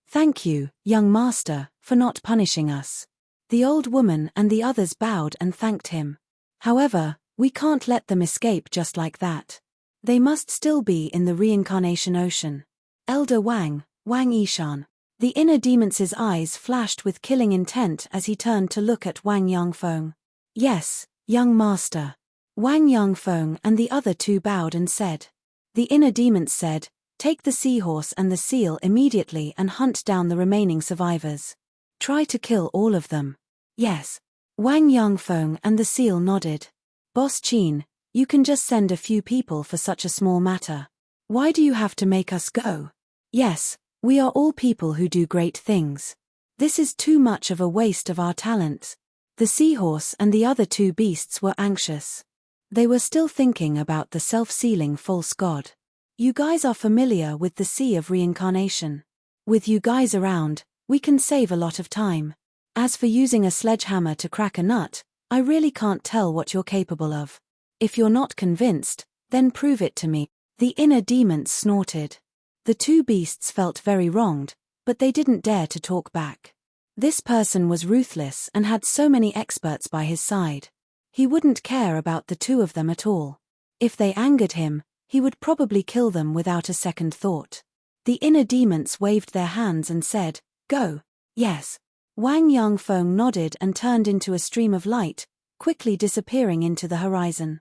"Thank you, young master, for not punishing us." The old woman and the others bowed and thanked him. However, we can't let them escape just like that. They must still be in the reincarnation ocean. Elder Wang, Wang Yishan. The inner demon's eyes flashed with killing intent as he turned to look at Wang Yangfeng. "Yes, young master." Wang Yangfeng and the other two bowed and said. The inner demon said, "Take the seahorse and the seal immediately and hunt down the remaining survivors. Try to kill all of them." "Yes." Wang Yangfeng and the seal nodded. "Boss Qin, you can just send a few people for such a small matter. Why do you have to make us go?" "Yes, we are all people who do great things. This is too much of a waste of our talents." The seahorse and the other two beasts were anxious. They were still thinking about the self-sealing false god. "You guys are familiar with the Sea of Reincarnation. With you guys around, we can save a lot of time. As for using a sledgehammer to crack a nut, I really can't tell what you're capable of. If you're not convinced, then prove it to me." The inner demons snorted. The two beasts felt very wronged, but they didn't dare to talk back. This person was ruthless and had so many experts by his side. He wouldn't care about the two of them at all. If they angered him, he would probably kill them without a second thought. The inner demons waved their hands and said, "Go." "Yes." Wang Yangfeng nodded and turned into a stream of light, quickly disappearing into the horizon.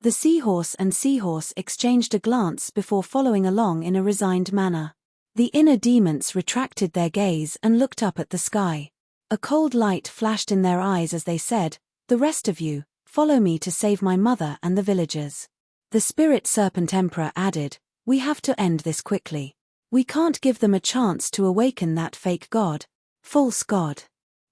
The seahorse and seahorse exchanged a glance before following along in a resigned manner. The inner demons retracted their gaze and looked up at the sky. A cold light flashed in their eyes as they said, "The rest of you, follow me to save my mother and the villagers." The spirit serpent emperor added, "We have to end this quickly. We can't give them a chance to awaken that fake god. False god."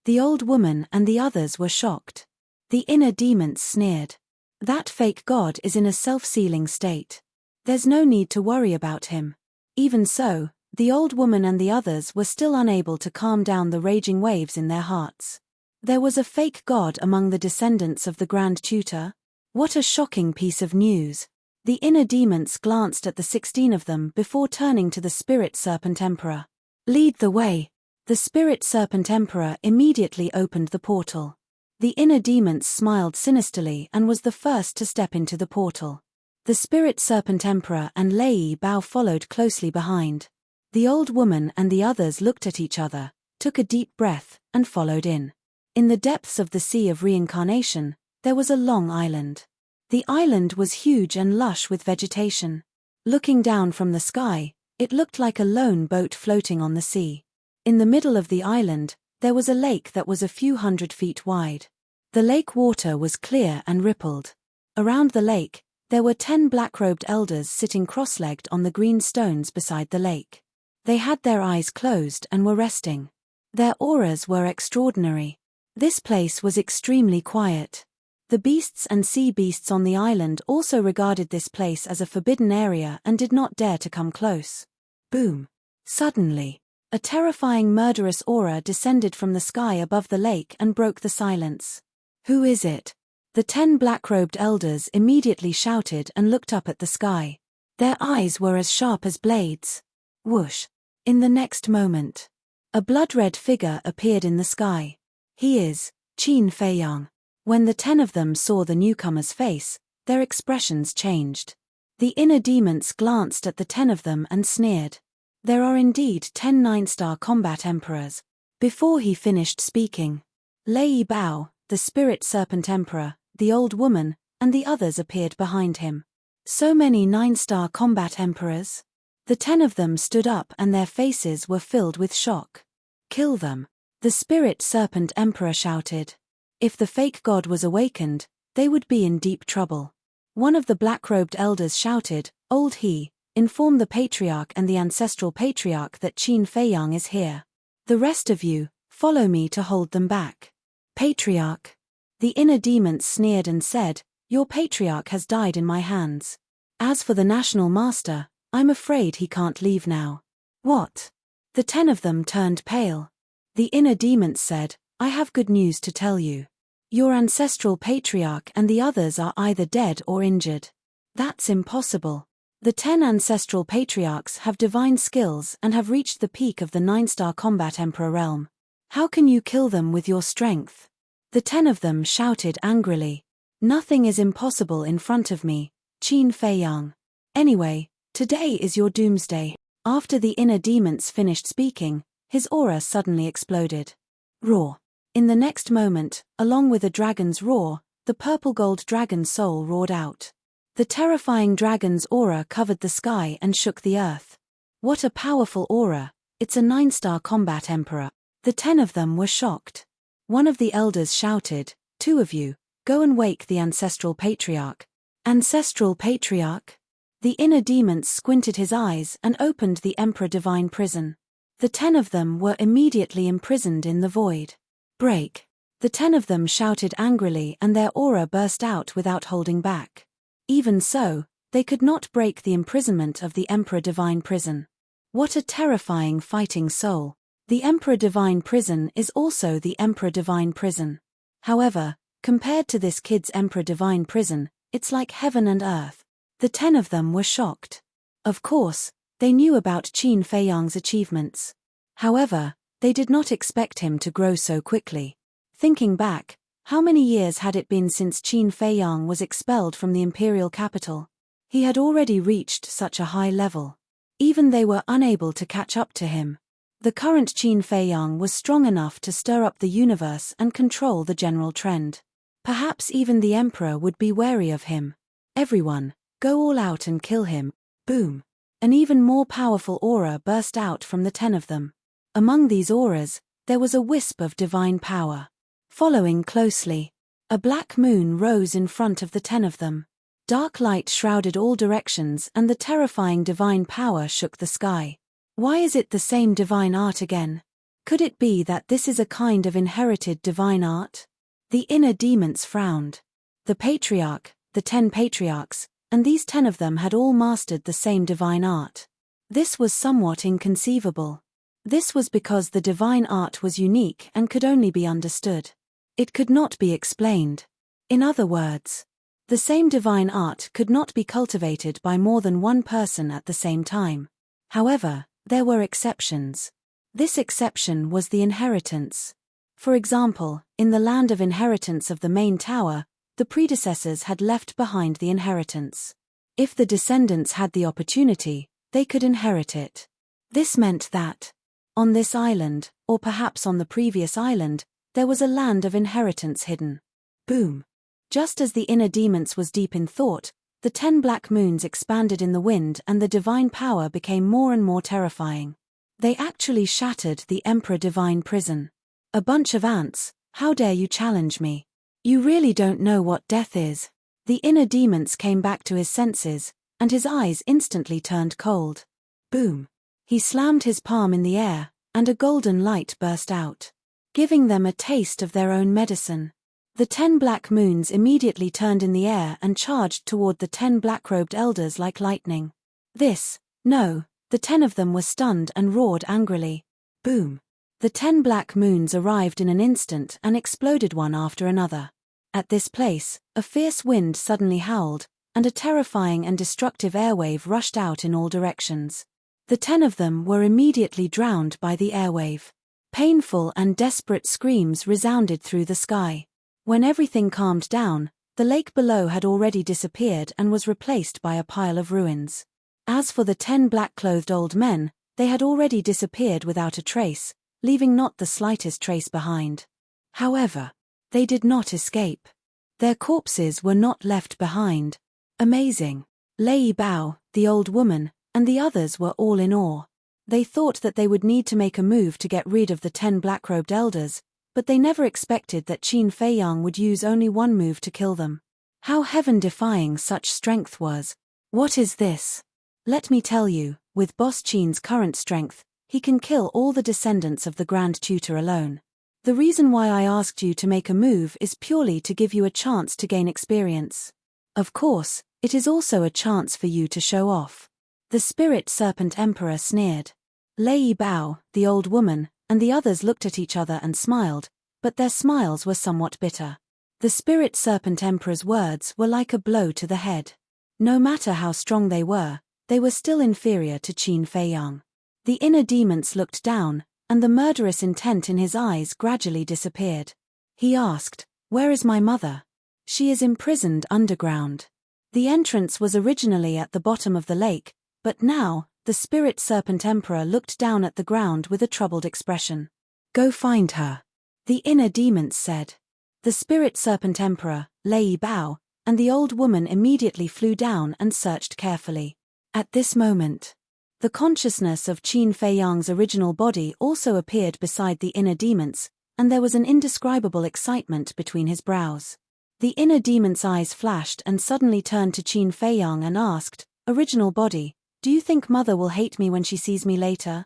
The old woman and the others were shocked. The inner demons sneered. "That fake god is in a self-sealing state. There's no need to worry about him." Even so, the old woman and the others were still unable to calm down the raging waves in their hearts. There was a fake god among the descendants of the Grand Tutor? What a shocking piece of news. The inner demons glanced at the 16 of them before turning to the spirit serpent emperor. "Lead the way." The spirit serpent emperor immediately opened the portal. The inner demons smiled sinisterly and was the first to step into the portal. The spirit serpent emperor and Lei Bao followed closely behind. The old woman and the others looked at each other, took a deep breath, and followed in. In the depths of the Sea of Reincarnation, there was a long island. The island was huge and lush with vegetation. Looking down from the sky, it looked like a lone boat floating on the sea. In the middle of the island, there was a lake that was a few 100 feet wide. The lake water was clear and rippled. Around the lake, there were 10 black-robed elders sitting cross-legged on the green stones beside the lake. They had their eyes closed and were resting. Their auras were extraordinary. This place was extremely quiet. The beasts and sea beasts on the island also regarded this place as a forbidden area and did not dare to come close. Boom! Suddenly, a terrifying murderous aura descended from the sky above the lake and broke the silence. "Who is it?" The 10 black-robed elders immediately shouted and looked up at the sky. Their eyes were as sharp as blades. Whoosh! In the next moment, a blood-red figure appeared in the sky. "He is Qin Feiyang." When the 10 of them saw the newcomer's face, their expressions changed. The inner demons glanced at the 10 of them and sneered. "There are indeed 10 9-star combat emperors." Before he finished speaking, Lei Bao, the spirit serpent emperor, the old woman, and the others appeared behind him. So many 9-star combat emperors? The 10 of them stood up and their faces were filled with shock. "Kill them," the spirit serpent emperor shouted. If the fake god was awakened, they would be in deep trouble. One of the black-robed elders shouted, "Old He, inform the patriarch and the ancestral patriarch that Qin Feiyang is here. The rest of you, follow me to hold them back." "Patriarch." The inner demons sneered and said, "Your patriarch has died in my hands. As for the national master, I'm afraid he can't leave now." "What?" The 10 of them turned pale. The inner demons said, "I have good news to tell you. Your ancestral patriarch and the others are either dead or injured. That's impossible. The 10 ancestral patriarchs have divine skills and have reached the peak of the 9-star combat emperor realm. How can you kill them with your strength? The 10 of them shouted angrily. Nothing is impossible in front of me, Qin Feiyang. Anyway, today is your doomsday. After the inner demons finished speaking, his aura suddenly exploded. Roar. In the next moment, along with a dragon's roar, the purple-gold dragon soul roared out. The terrifying dragon's aura covered the sky and shook the earth. What a powerful aura, it's a 9-star combat emperor. The 10 of them were shocked. One of the elders shouted, 2 of you, go and wake the ancestral patriarch. Ancestral patriarch? The inner demons squinted his eyes and opened the emperor divine prison. The 10 of them were immediately imprisoned in the void. Break. The 10 of them shouted angrily and their aura burst out without holding back. Even so, they could not break the imprisonment of the Emperor Divine Prison. What a terrifying fighting soul. The Emperor Divine Prison is also the Emperor Divine Prison. However, compared to this kid's Emperor Divine Prison, it's like heaven and earth. The 10 of them were shocked. Of course, they knew about Qin Feiyang's achievements. However, they did not expect him to grow so quickly. Thinking back, how many years had it been since Qin Feiyang was expelled from the imperial capital? He had already reached such a high level. Even they were unable to catch up to him. The current Qin Feiyang was strong enough to stir up the universe and control the general trend. Perhaps even the emperor would be wary of him. Everyone, go all out and kill him. Boom. An even more powerful aura burst out from the 10 of them. Among these auras, there was a wisp of divine power. Following closely, a black moon rose in front of the 10 of them. Dark light shrouded all directions and the terrifying divine power shook the sky. Why is it the same divine art again? Could it be that this is a kind of inherited divine art? The inner demons frowned. The patriarch, the 10 patriarchs, and these 10 of them had all mastered the same divine art. This was somewhat inconceivable. This was because the divine art was unique and could only be understood. It could not be explained. In other words, the same divine art could not be cultivated by more than one person at the same time. However, there were exceptions. This exception was the inheritance. For example, in the land of inheritance of the main tower, the predecessors had left behind the inheritance. If the descendants had the opportunity, they could inherit it. This meant that on this island, or perhaps on the previous island, there was a land of inheritance hidden. Boom. Just as the inner demons was deep in thought, the 10 black moons expanded in the wind and the divine power became more and more terrifying. They actually shattered the Emperor Divine Prison. A bunch of ants, how dare you challenge me? You really don't know what death is. The inner demons came back to his senses, and his eyes instantly turned cold. Boom. He slammed his palm in the air, and a golden light burst out, giving them a taste of their own medicine. The 10 black moons immediately turned in the air and charged toward the 10 black-robed elders like lightning. No, the 10 of them were stunned and roared angrily. Boom. The 10 black moons arrived in an instant and exploded one after another. At this place, a fierce wind suddenly howled, and a terrifying and destructive airwave rushed out in all directions. The 10 of them were immediately drowned by the airwave. Painful and desperate screams resounded through the sky. When everything calmed down, the lake below had already disappeared and was replaced by a pile of ruins. As for the 10 black-clothed old men, they had already disappeared without a trace, leaving not the slightest trace behind. However, they did not escape. Their corpses were not left behind. Amazing. Lei Bao, the old woman, and the others were all in awe. They thought that they would need to make a move to get rid of the 10 black-robed elders, but they never expected that Qin Feiyang would use only one move to kill them. How heaven-defying such strength was. What is this? Let me tell you, with Boss Qin's current strength, he can kill all the descendants of the Grand Tutor alone. The reason why I asked you to make a move is purely to give you a chance to gain experience. Of course, it is also a chance for you to show off. The Spirit Serpent Emperor sneered. Lei Bao, the old woman, and the others looked at each other and smiled, but their smiles were somewhat bitter. The Spirit Serpent Emperor's words were like a blow to the head. No matter how strong they were still inferior to Qin Feiyang. The inner demons looked down, and the murderous intent in his eyes gradually disappeared. He asked, "Where is my mother?" "She is imprisoned underground." The entrance was originally at the bottom of the lake, but now, the Spirit Serpent Emperor looked down at the ground with a troubled expression. "Go find her," the inner demons said. The Spirit Serpent Emperor, Lei Bao, and the old woman immediately flew down and searched carefully. At this moment, the consciousness of Qin Feiyang's original body also appeared beside the inner demons, and there was an indescribable excitement between his brows. The inner demon's eyes flashed and suddenly turned to Qin Feiyang and asked, "Original body, do you think Mother will hate me when she sees me later?"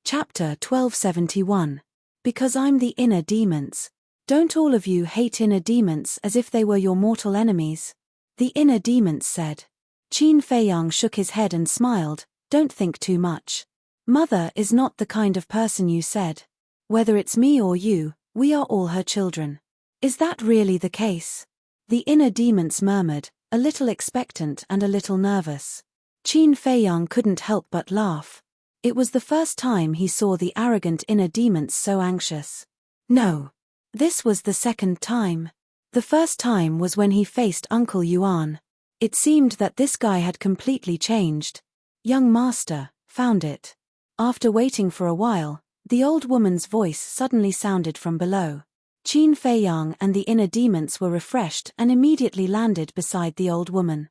Chapter 1271. Because I'm the inner demons. Don't all of you hate inner demons as if they were your mortal enemies? The inner demons said. Qin Feiyang shook his head and smiled, "Don't think too much. Mother is not the kind of person you said. Whether it's me or you, we are all her children." "Is that really the case?" The inner demons murmured, a little expectant and a little nervous. Qin Feiyang couldn't help but laugh. It was the first time he saw the arrogant inner demons so anxious. No. This was the second time. The first time was when he faced Uncle Yuan. It seemed that this guy had completely changed. "Young master, found it." After waiting for a while, the old woman's voice suddenly sounded from below. Qin Feiyang and the inner demons were refreshed and immediately landed beside the old woman.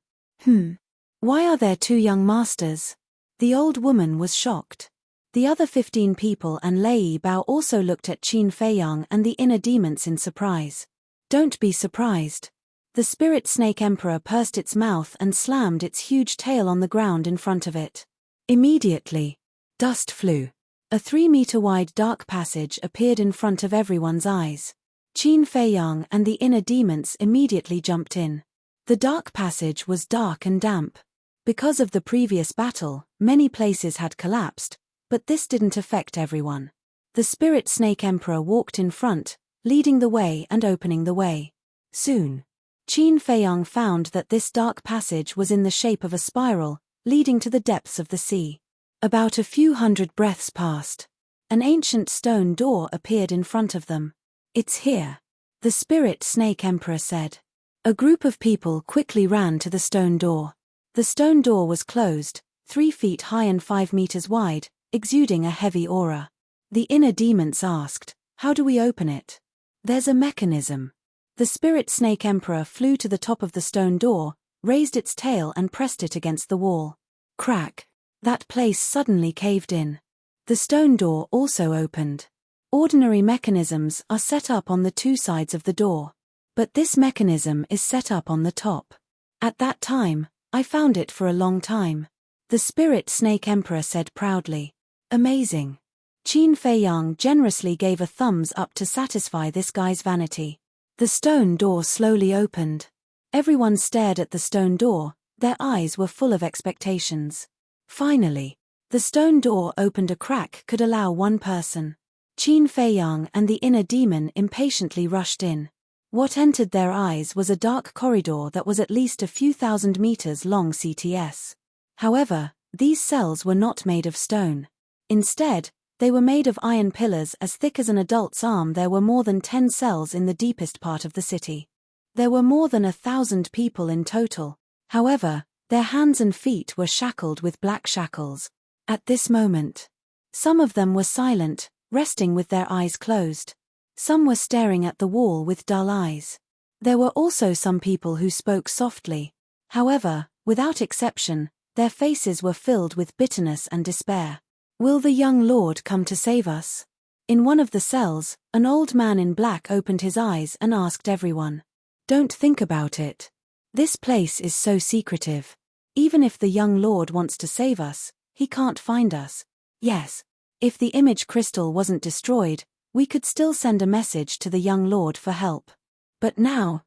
Why are there two young masters?" The old woman was shocked. The other 15 people and Lei Bao also looked at Qin Feiyang and the inner demons in surprise. "Don't be surprised." The Spirit Snake Emperor pursed its mouth and slammed its huge tail on the ground in front of it. Immediately, dust flew. A 3-meter-wide dark passage appeared in front of everyone's eyes. Qin Feiyang and the inner demons immediately jumped in. The dark passage was dark and damp. Because of the previous battle, many places had collapsed, but this didn't affect everyone. The Spirit Snake Emperor walked in front, leading the way and opening the way. Soon, Qin Feiyang found that this dark passage was in the shape of a spiral, leading to the depths of the sea. About a few hundred breaths passed. An ancient stone door appeared in front of them. "It's here," the Spirit Snake Emperor said. A group of people quickly ran to the stone door. The stone door was closed, 3 feet high and 5 meters wide, exuding a heavy aura. The inner demons asked, "How do we open it?" "There's a mechanism." The Spirit Snake Emperor flew to the top of the stone door, raised its tail and pressed it against the wall. Crack! That place suddenly caved in. The stone door also opened. Ordinary mechanisms are set up on the 2 sides of the door. But this mechanism is set up on the top. At that time, I found it for a long time. The Spirit Snake Emperor said proudly. Amazing. Qin Feiyang generously gave a thumbs up to satisfy this guy's vanity. The stone door slowly opened. Everyone stared at the stone door, their eyes were full of expectations. Finally, the stone door opened a crack could allow one person. Qin Feiyang and the inner demon impatiently rushed in. What entered their eyes was a dark corridor that was at least a few thousand meters long CTS. However, these cells were not made of stone. Instead, they were made of iron pillars as thick as an adult's arm. There were more than 10 cells in the deepest part of the city. There were more than 1,000 people in total. However, their hands and feet were shackled with black shackles. At this moment, some of them were silent, resting with their eyes closed. Some were staring at the wall with dull eyes. There were also some people who spoke softly. However, without exception, their faces were filled with bitterness and despair. "Will the young lord come to save us?" In one of the cells, an old man in black opened his eyes and asked everyone. "Don't think about it. This place is so secretive. Even if the young lord wants to save us, he can't find us. Yes, if the image crystal wasn't destroyed, we could still send a message to the young lord for help. But now,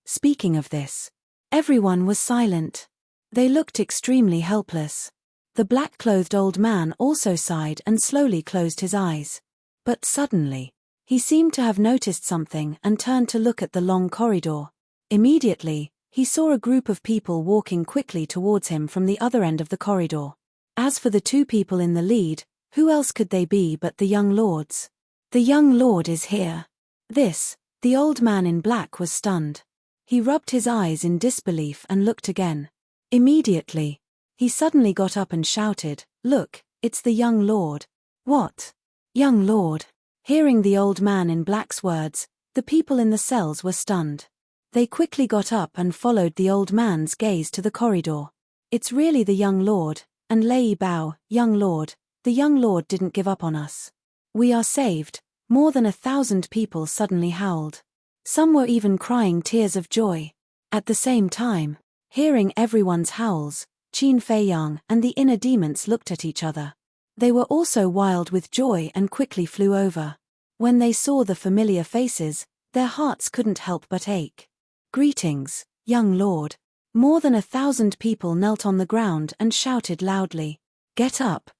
speaking of this." Everyone was silent. They looked extremely helpless. The black-clothed old man also sighed and slowly closed his eyes. But suddenly, He seemed to have noticed something and turned to look at the long corridor. Immediately, he saw a group of people walking quickly towards him from the other end of the corridor. As for the two people in the lead, who else could they be but the young lords? The young lord is here. The old man in black was stunned. He rubbed his eyes in disbelief and looked again. Immediately, he suddenly got up and shouted, "Look, it's the young lord." What? Young lord? Hearing the old man in black's words, the people in the cells were stunned. They quickly got up and followed the old man's gaze to the corridor. It's really the young lord, and Lei Bao, young lord, the young lord didn't give up on us. We are saved. More than 1,000 people suddenly howled. Some were even crying tears of joy. At the same time, hearing everyone's howls, Qin Feiyang and the inner demons looked at each other. They were also wild with joy and quickly flew over. When they saw the familiar faces, their hearts couldn't help but ache. Greetings, young lord. More than 1,000 people knelt on the ground and shouted loudly. Get up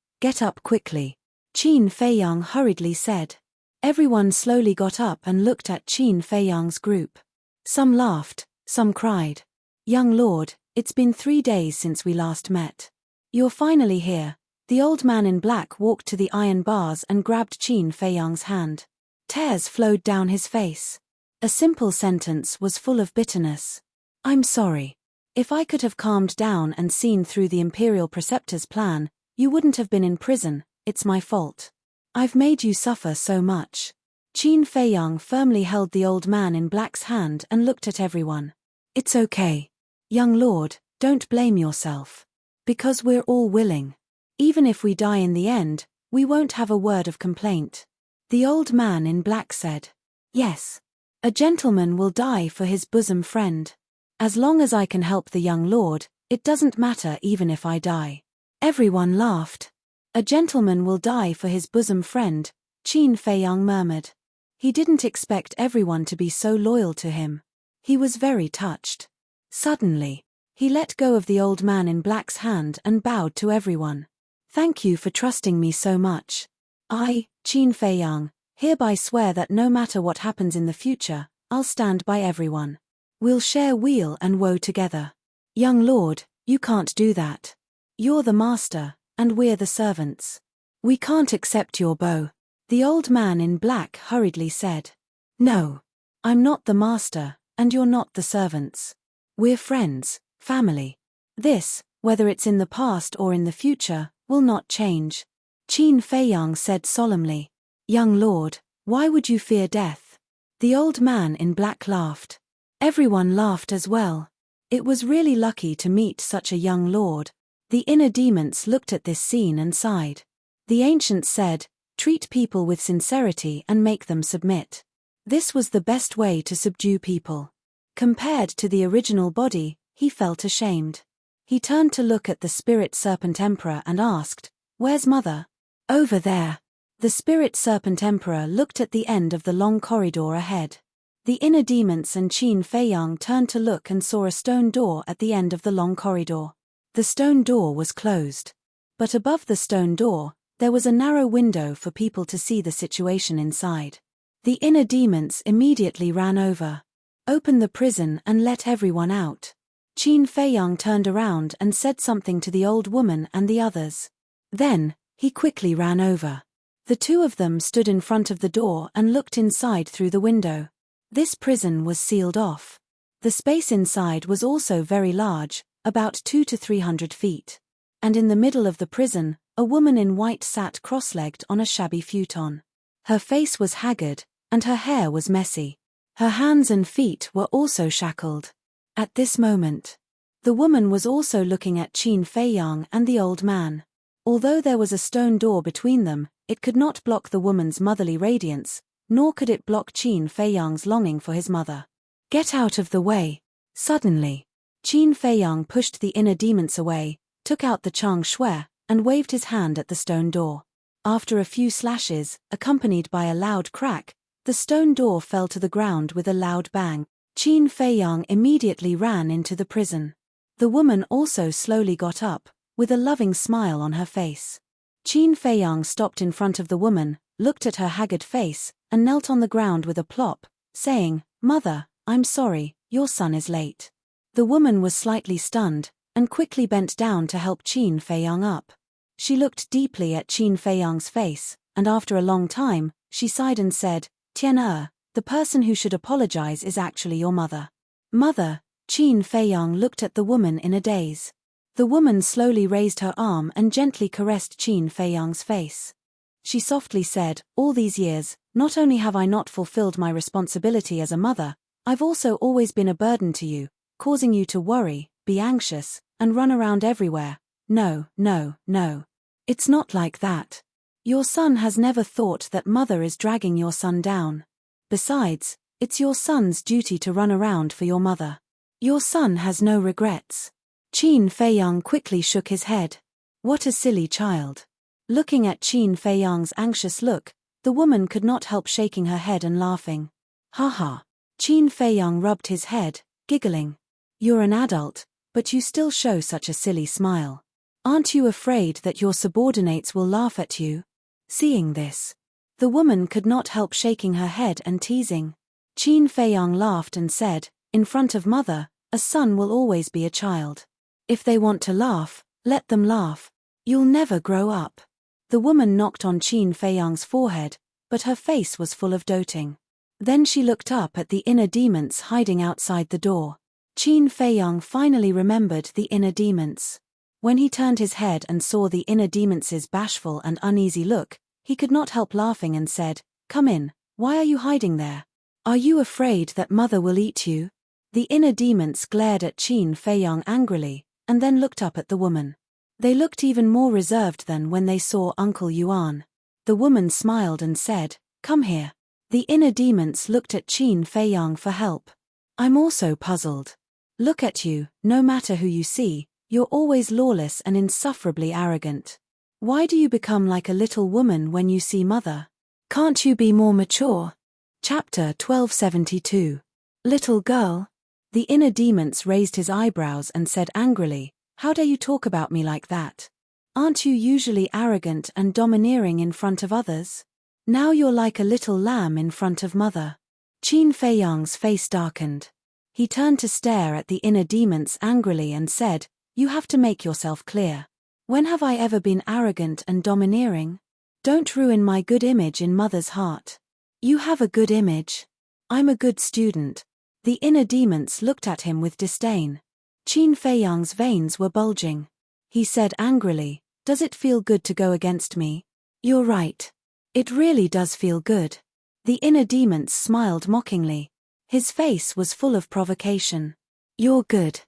quickly. Qin Feiyang hurriedly said. Everyone slowly got up and looked at Qin Feiyang's group. Some laughed, some cried. Young lord, it's been 3 days since we last met. You're finally here. The old man in black walked to the iron bars and grabbed Qin Feiyang's hand. Tears flowed down his face. A simple sentence was full of bitterness. I'm sorry. If I could have calmed down and seen through the Imperial Preceptor's plan, you wouldn't have been in prison. It's my fault. I've made you suffer so much. Qin Feiyang firmly held the old man in black's hand and looked at everyone. It's okay. Young lord, don't blame yourself. Because we're all willing. Even if we die in the end, we won't have a word of complaint. The old man in black said. Yes. A gentleman will die for his bosom friend. As long as I can help the young lord, it doesn't matter even if I die. Everyone laughed. A gentleman will die for his bosom friend, Qin Feiyang murmured. He didn't expect everyone to be so loyal to him. He was very touched. Suddenly, he let go of the old man in black's hand and bowed to everyone. Thank you for trusting me so much. I, Qin Feiyang, hereby swear that no matter what happens in the future, I'll stand by everyone. We'll share weal and woe together. Young lord, you can't do that. You're the master, and we're the servants. We can't accept your bow. The old man in black hurriedly said. No. I'm not the master, and you're not the servants. We're friends, family. This, whether it's in the past or in the future, will not change. Qin Feiyang said solemnly. Young lord, why would you fear death? The old man in black laughed. Everyone laughed as well. It was really lucky to meet such a young lord. The inner demons looked at this scene and sighed. The ancient said, treat people with sincerity and make them submit. This was the best way to subdue people. Compared to the original body, he felt ashamed. He turned to look at the spirit serpent emperor and asked, where's mother? Over there. The spirit serpent emperor looked at the end of the long corridor ahead. The inner demons and Qin Feiyang turned to look and saw a stone door at the end of the long corridor. The stone door was closed. But above the stone door, there was a narrow window for people to see the situation inside. The inner demons immediately ran over. Open the prison and let everyone out. Qin Feiyang turned around and said something to the old woman and the others. Then, he quickly ran over. The two of them stood in front of the door and looked inside through the window. This prison was sealed off. The space inside was also very large, about 200 to 300 feet. And in the middle of the prison, a woman in white sat cross-legged on a shabby futon. Her face was haggard, and her hair was messy. Her hands and feet were also shackled. At this moment, the woman was also looking at Qin Feiyang and the old man. Although there was a stone door between them, it could not block the woman's motherly radiance, nor could it block Qin Feiyang's longing for his mother. Get out of the way. Suddenly, Qin Feiyang pushed the inner demons away, took out the Chang Shui, and waved his hand at the stone door. After a few slashes, accompanied by a loud crack, the stone door fell to the ground with a loud bang. Qin Feiyang immediately ran into the prison. The woman also slowly got up, with a loving smile on her face. Qin Feiyang stopped in front of the woman, looked at her haggard face, and knelt on the ground with a plop, saying, "Mother, I'm sorry, your son is late." The woman was slightly stunned, and quickly bent down to help Qin Feiyang up. She looked deeply at Qin Feiyang's face, and after a long time, she sighed and said, "Tian, the person who should apologize is actually your mother." "Mother?" Qin Feiyang looked at the woman in a daze. The woman slowly raised her arm and gently caressed Qin Feiyang's face. She softly said, "All these years, not only have I not fulfilled my responsibility as a mother, I've also always been a burden to you, causing you to worry, be anxious, and run around everywhere. No, no, no. It's not like that. Your son has never thought that mother is dragging your son down. Besides, it's your son's duty to run around for your mother. Your son has no regrets." Qin Feiyang quickly shook his head. What a silly child. Looking at Qin Feiyang's anxious look, the woman could not help shaking her head and laughing. "Ha ha." Qin Feiyang rubbed his head, giggling. "You're an adult, but you still show such a silly smile. Aren't you afraid that your subordinates will laugh at you?" Seeing this, the woman could not help shaking her head and teasing. Qin Feiyang laughed and said, "In front of mother, a son will always be a child. If they want to laugh, let them laugh. You'll never grow up." The woman knocked on Qin Feiyang's forehead, but her face was full of doting. Then she looked up at the inner demons hiding outside the door. Qin Feiyang finally remembered the inner demons. When he turned his head and saw the inner demons' bashful and uneasy look, he could not help laughing and said, "Come in, why are you hiding there? Are you afraid that mother will eat you?" The inner demons glared at Qin Feiyang angrily, and then looked up at the woman. They looked even more reserved than when they saw Uncle Yuan. The woman smiled and said, "Come here." The inner demons looked at Qin Feiyang for help. "I'm also puzzled. Look at you, no matter who you see, you're always lawless and insufferably arrogant. Why do you become like a little woman when you see mother? Can't you be more mature?" Chapter 1272. Little girl? The inner demons raised his eyebrows and said angrily, "How dare you talk about me like that? Aren't you usually arrogant and domineering in front of others? Now you're like a little lamb in front of mother." Qin Feiyang's face darkened. He turned to stare at the inner demons angrily and said, "You have to make yourself clear. When have I ever been arrogant and domineering? Don't ruin my good image in mother's heart. You have a good image. I'm a good student." The inner demons looked at him with disdain. Qin Feiyang's veins were bulging. He said angrily, "Does it feel good to go against me?" "You're right. It really does feel good." The inner demons smiled mockingly. His face was full of provocation. "You're good."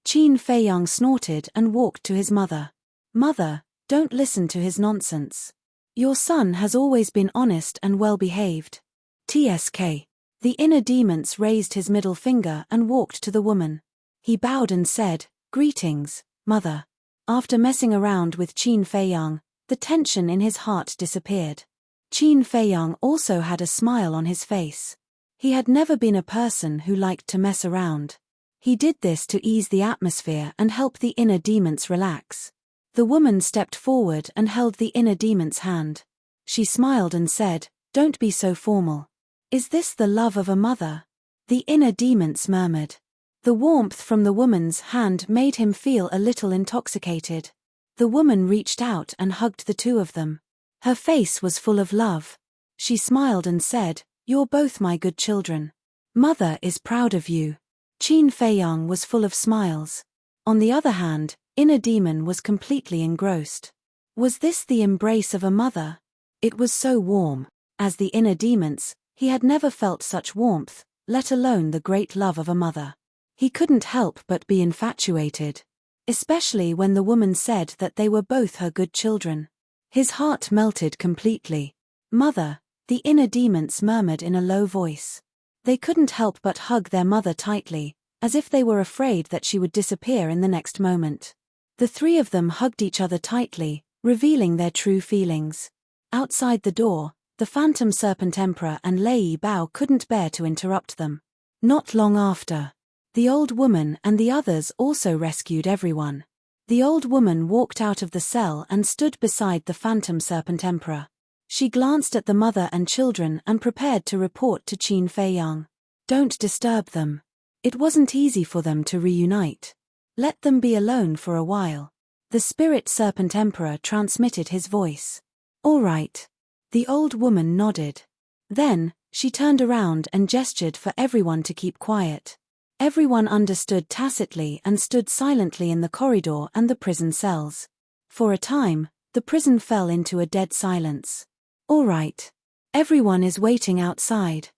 Qin Feiyang snorted and walked to his mother. "Mother, don't listen to his nonsense. Your son has always been honest and well-behaved." "Tsk." The inner demons raised his middle finger and walked to the woman. He bowed and said, "Greetings, mother." After messing around with Qin Feiyang, the tension in his heart disappeared. Qin Feiyang also had a smile on his face. He had never been a person who liked to mess around. He did this to ease the atmosphere and help the inner demons relax. The woman stepped forward and held the inner demon's hand. She smiled and said, "Don't be so formal. Is this the love of a mother?" The inner demons murmured. The warmth from the woman's hand made him feel a little intoxicated. The woman reached out and hugged the two of them. Her face was full of love. She smiled and said, "You're both my good children. Mother is proud of you." Qin Feiyang was full of smiles. On the other hand, inner demon was completely engrossed. Was this the embrace of a mother? It was so warm. As the inner demons, he had never felt such warmth, let alone the great love of a mother. He couldn't help but be infatuated. Especially when the woman said that they were both her good children. His heart melted completely. "Mother," the inner demons murmured in a low voice. They couldn't help but hug their mother tightly, as if they were afraid that she would disappear in the next moment. The three of them hugged each other tightly, revealing their true feelings. Outside the door, the Phantom Serpent Emperor and Lei Bao couldn't bear to interrupt them. Not long after, the old woman and the others also rescued everyone. The old woman walked out of the cell and stood beside the Phantom Serpent Emperor. She glanced at the mother and children and prepared to report to Qin Feiyang. Don't disturb them. It wasn't easy for them to reunite. Let them be alone for a while. The spirit serpent emperor transmitted his voice. All right. The old woman nodded. Then, she turned around and gestured for everyone to keep quiet. Everyone understood tacitly and stood silently in the corridor and the prison cells. For a time, the prison fell into a dead silence. All right. Everyone is waiting outside.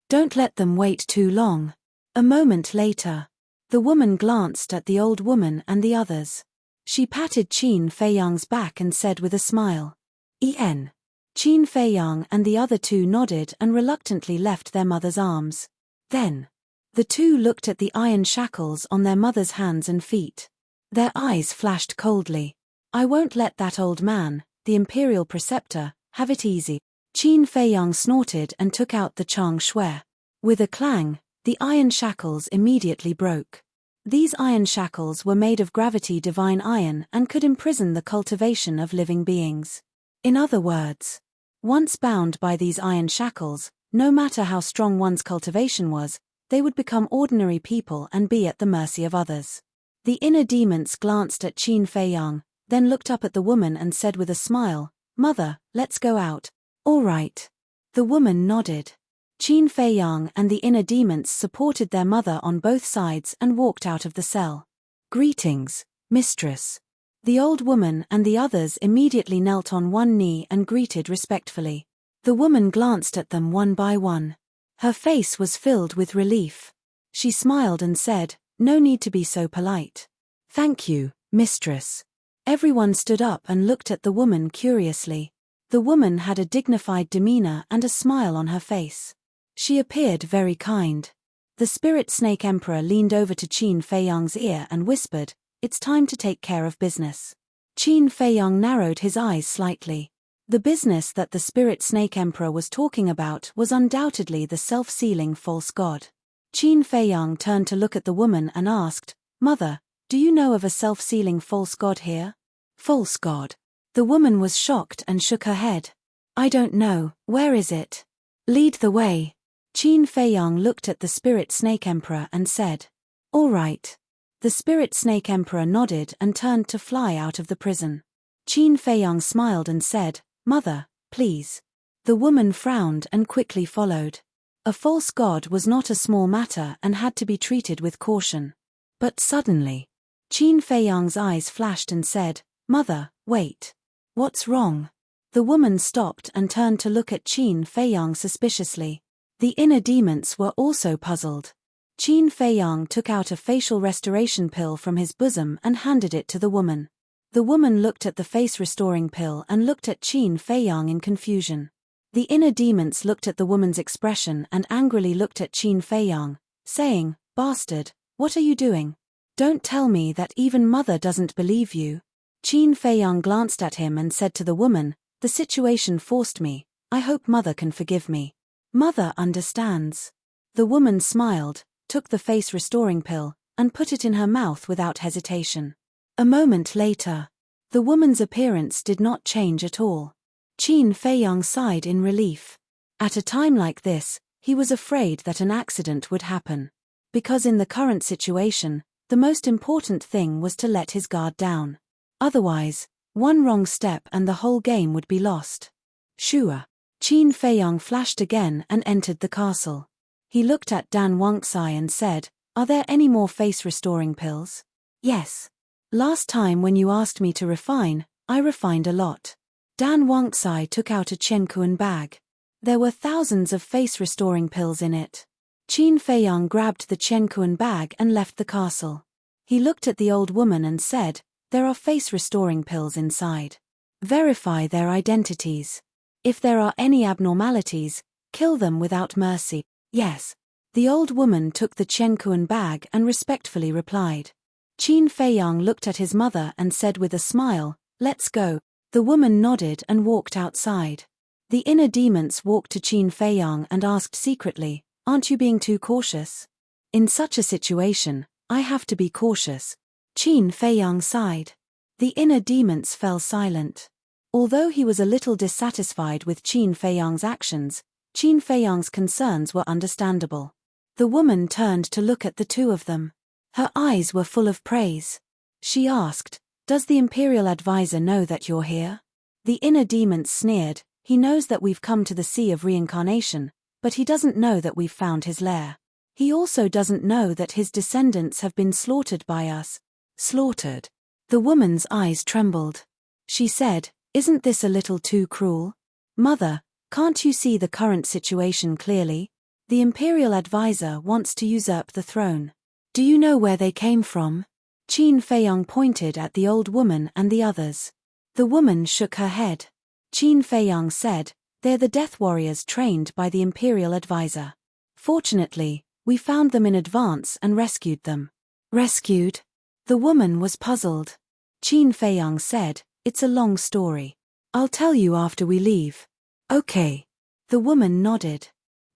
Don't let them wait too long. A moment later, the woman glanced at the old woman and the others. She patted Qin Feiyang's back and said with a smile, "En." Qin Feiyang and the other two nodded and reluctantly left their mother's arms. Then, the two looked at the iron shackles on their mother's hands and feet. Their eyes flashed coldly. I won't let that old man, the imperial preceptor, have it easy. Qin Feiyang snorted and took out the Chang Shui. With a clang, the iron shackles immediately broke. These iron shackles were made of gravity divine iron and could imprison the cultivation of living beings. In other words, once bound by these iron shackles, no matter how strong one's cultivation was, they would become ordinary people and be at the mercy of others. The inner demons glanced at Qin Feiyang, then looked up at the woman and said with a smile, "Mother, let's go out." "All right." The woman nodded. Qin Feiyang and the inner demons supported their mother on both sides and walked out of the cell. "Greetings, mistress." The old woman and the others immediately knelt on one knee and greeted respectfully. The woman glanced at them one by one. Her face was filled with relief. She smiled and said, "No need to be so polite." "Thank you, mistress." Everyone stood up and looked at the woman curiously. The woman had a dignified demeanor and a smile on her face. She appeared very kind. The spirit snake emperor leaned over to Qin Feiyang's ear and whispered, "It's time to take care of business." Qin Feiyang narrowed his eyes slightly. The business that the spirit snake emperor was talking about was undoubtedly the self-sealing false god. Qin Feiyang turned to look at the woman and asked, "Mother, do you know of a self-sealing false god here?" "False god?" The woman was shocked and shook her head. "I don't know, where is it?" "Lead the way." Qin Feiyang looked at the spirit snake emperor and said, "All right." The spirit snake emperor nodded and turned to fly out of the prison. Qin Feiyang smiled and said, "Mother, please." The woman frowned and quickly followed. A false god was not a small matter and had to be treated with caution. But suddenly, Qin Feiyang's eyes flashed and said, "Mother, wait. What's wrong?" The woman stopped and turned to look at Qin Feiyang suspiciously. The inner demons were also puzzled. Qin Feiyang took out a facial restoration pill from his bosom and handed it to the woman. The woman looked at the face-restoring pill and looked at Qin Feiyang in confusion. The inner demons looked at the woman's expression and angrily looked at Qin Feiyang, saying, "Bastard, what are you doing? Don't tell me that even mother doesn't believe you." Qin Feiyang glanced at him and said to the woman, "The situation forced me. I hope mother can forgive me. Mother understands." The woman smiled, took the face-restoring pill, and put it in her mouth without hesitation. A moment later, the woman's appearance did not change at all. Qin Feiyang sighed in relief. At a time like this, he was afraid that an accident would happen. Because in the current situation, the most important thing was to let his guard down. Otherwise, one wrong step and the whole game would be lost. Sure. Qin Feiyang flashed again and entered the castle. He looked at Dan Wangxai and said, "Are there any more face-restoring pills?" "Yes. Last time when you asked me to refine, I refined a lot." Dan Wangxai took out a Chenkuan bag. There were thousands of face-restoring pills in it. Qin Feiyang grabbed the Chenkuan bag and left the castle. He looked at the old woman and said, "There are face-restoring pills inside. Verify their identities. If there are any abnormalities, kill them without mercy." "Yes." The old woman took the Chenkuan bag and respectfully replied. Qin Feiyang looked at his mother and said with a smile, "Let's go." The woman nodded and walked outside. The inner demons walked to Qin Feiyang and asked secretly, "Aren't you being too cautious?" "In such a situation, I have to be cautious." Qin Feiyang sighed. The inner demons fell silent. Although he was a little dissatisfied with Qin Feiyang's actions, Qin Feiyang's concerns were understandable. The woman turned to look at the two of them. Her eyes were full of praise. She asked, "Does the Imperial Advisor know that you're here?" The inner demon sneered, "He knows that we've come to the Sea of Reincarnation, but he doesn't know that we've found his lair. He also doesn't know that his descendants have been slaughtered by us." Slaughtered? The woman's eyes trembled. She said, "Isn't this a little too cruel? Mother, can't you see the current situation clearly? The Imperial Advisor wants to usurp the throne. Do you know where they came from?" Qin Feiyang pointed at the old woman and the others. The woman shook her head. Qin Feiyang said, "They're the death warriors trained by the Imperial Advisor. Fortunately, we found them in advance and rescued them." Rescued? The woman was puzzled. Qin Feiyang said, "It's a long story. I'll tell you after we leave." "Okay." The woman nodded.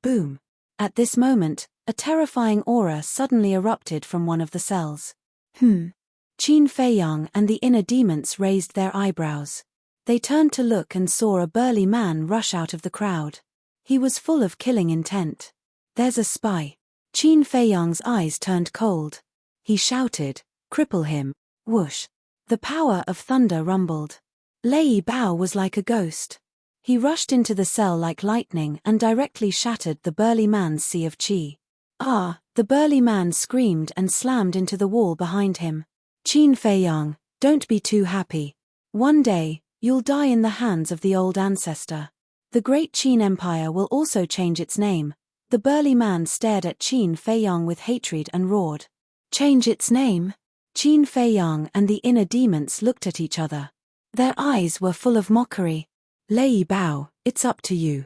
Boom. At this moment, a terrifying aura suddenly erupted from one of the cells. Qin Feiyang and the inner demons raised their eyebrows. They turned to look and saw a burly man rush out of the crowd. He was full of killing intent. "There's a spy." Qin Feiyang's eyes turned cold. He shouted, "Cripple him." Whoosh. The power of thunder rumbled. Lei Bao was like a ghost. He rushed into the cell like lightning and directly shattered the burly man's sea of qi. "Ah!" The burly man screamed and slammed into the wall behind him. "Qin Feiyang, don't be too happy. One day, you'll die in the hands of the old ancestor. The great Qin Empire will also change its name." The burly man stared at Qin Feiyang with hatred and roared. "Change its name?" Qin Feiyang and the inner demons looked at each other. Their eyes were full of mockery. "Lei Bao, it's up to you,"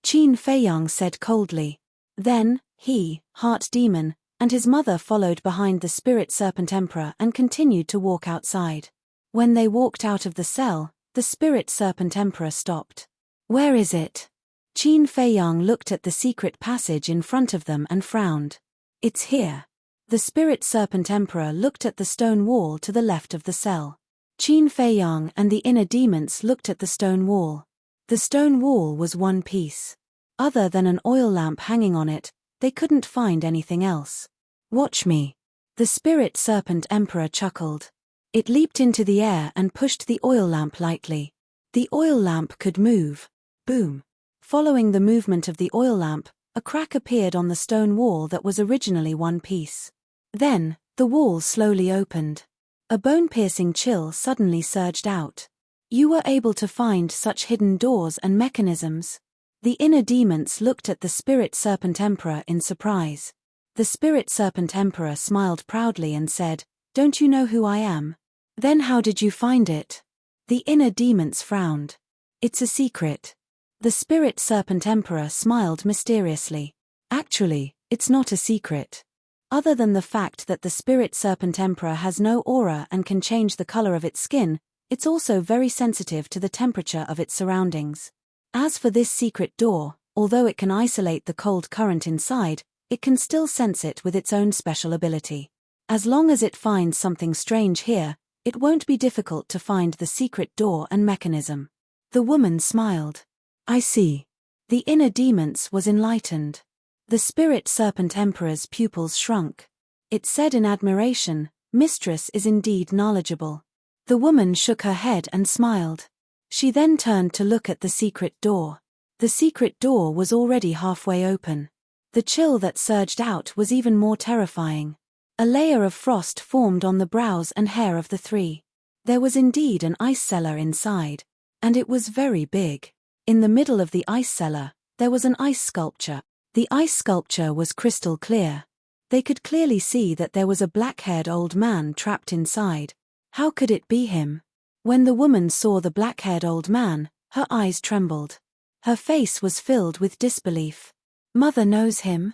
Qin Feiyang said coldly. Then, he, Heart Demon, and his mother followed behind the Spirit Serpent Emperor and continued to walk outside. When they walked out of the cell, the Spirit Serpent Emperor stopped. "Where is it?" Qin Feiyang looked at the secret passage in front of them and frowned. "It's here." The Spirit Serpent Emperor looked at the stone wall to the left of the cell. Qin Feiyang and the inner demons looked at the stone wall. The stone wall was one piece. Other than an oil lamp hanging on it, they couldn't find anything else. "Watch me." The Spirit Serpent Emperor chuckled. It leaped into the air and pushed the oil lamp lightly. The oil lamp could move. Boom. Following the movement of the oil lamp, a crack appeared on the stone wall that was originally one piece. Then, the wall slowly opened. A bone-piercing chill suddenly surged out. "You were able to find such hidden doors and mechanisms?" The inner demons looked at the Spirit Serpent Emperor in surprise. The Spirit Serpent Emperor smiled proudly and said, "Don't you know who I am?" "Then how did you find it?" The inner demons frowned. "It's a secret." The Spirit Serpent Emperor smiled mysteriously. "Actually, it's not a secret. Other than the fact that the Spirit Serpent Emperor has no aura and can change the color of its skin, it's also very sensitive to the temperature of its surroundings. As for this secret door, although it can isolate the cold current inside, it can still sense it with its own special ability. As long as it finds something strange here, it won't be difficult to find the secret door and mechanism." The woman smiled. "I see." The inner demons was enlightened. The Spirit Serpent Emperor's pupils shrunk. It said in admiration, "Mistress is indeed knowledgeable." The woman shook her head and smiled. She then turned to look at the secret door. The secret door was already halfway open. The chill that surged out was even more terrifying. A layer of frost formed on the brows and hair of the three. There was indeed an ice cellar inside, and it was very big. In the middle of the ice cellar, there was an ice sculpture. The ice sculpture was crystal clear. They could clearly see that there was a black-haired old man trapped inside. How could it be him? When the woman saw the black-haired old man, her eyes trembled. Her face was filled with disbelief. "Mother knows him?"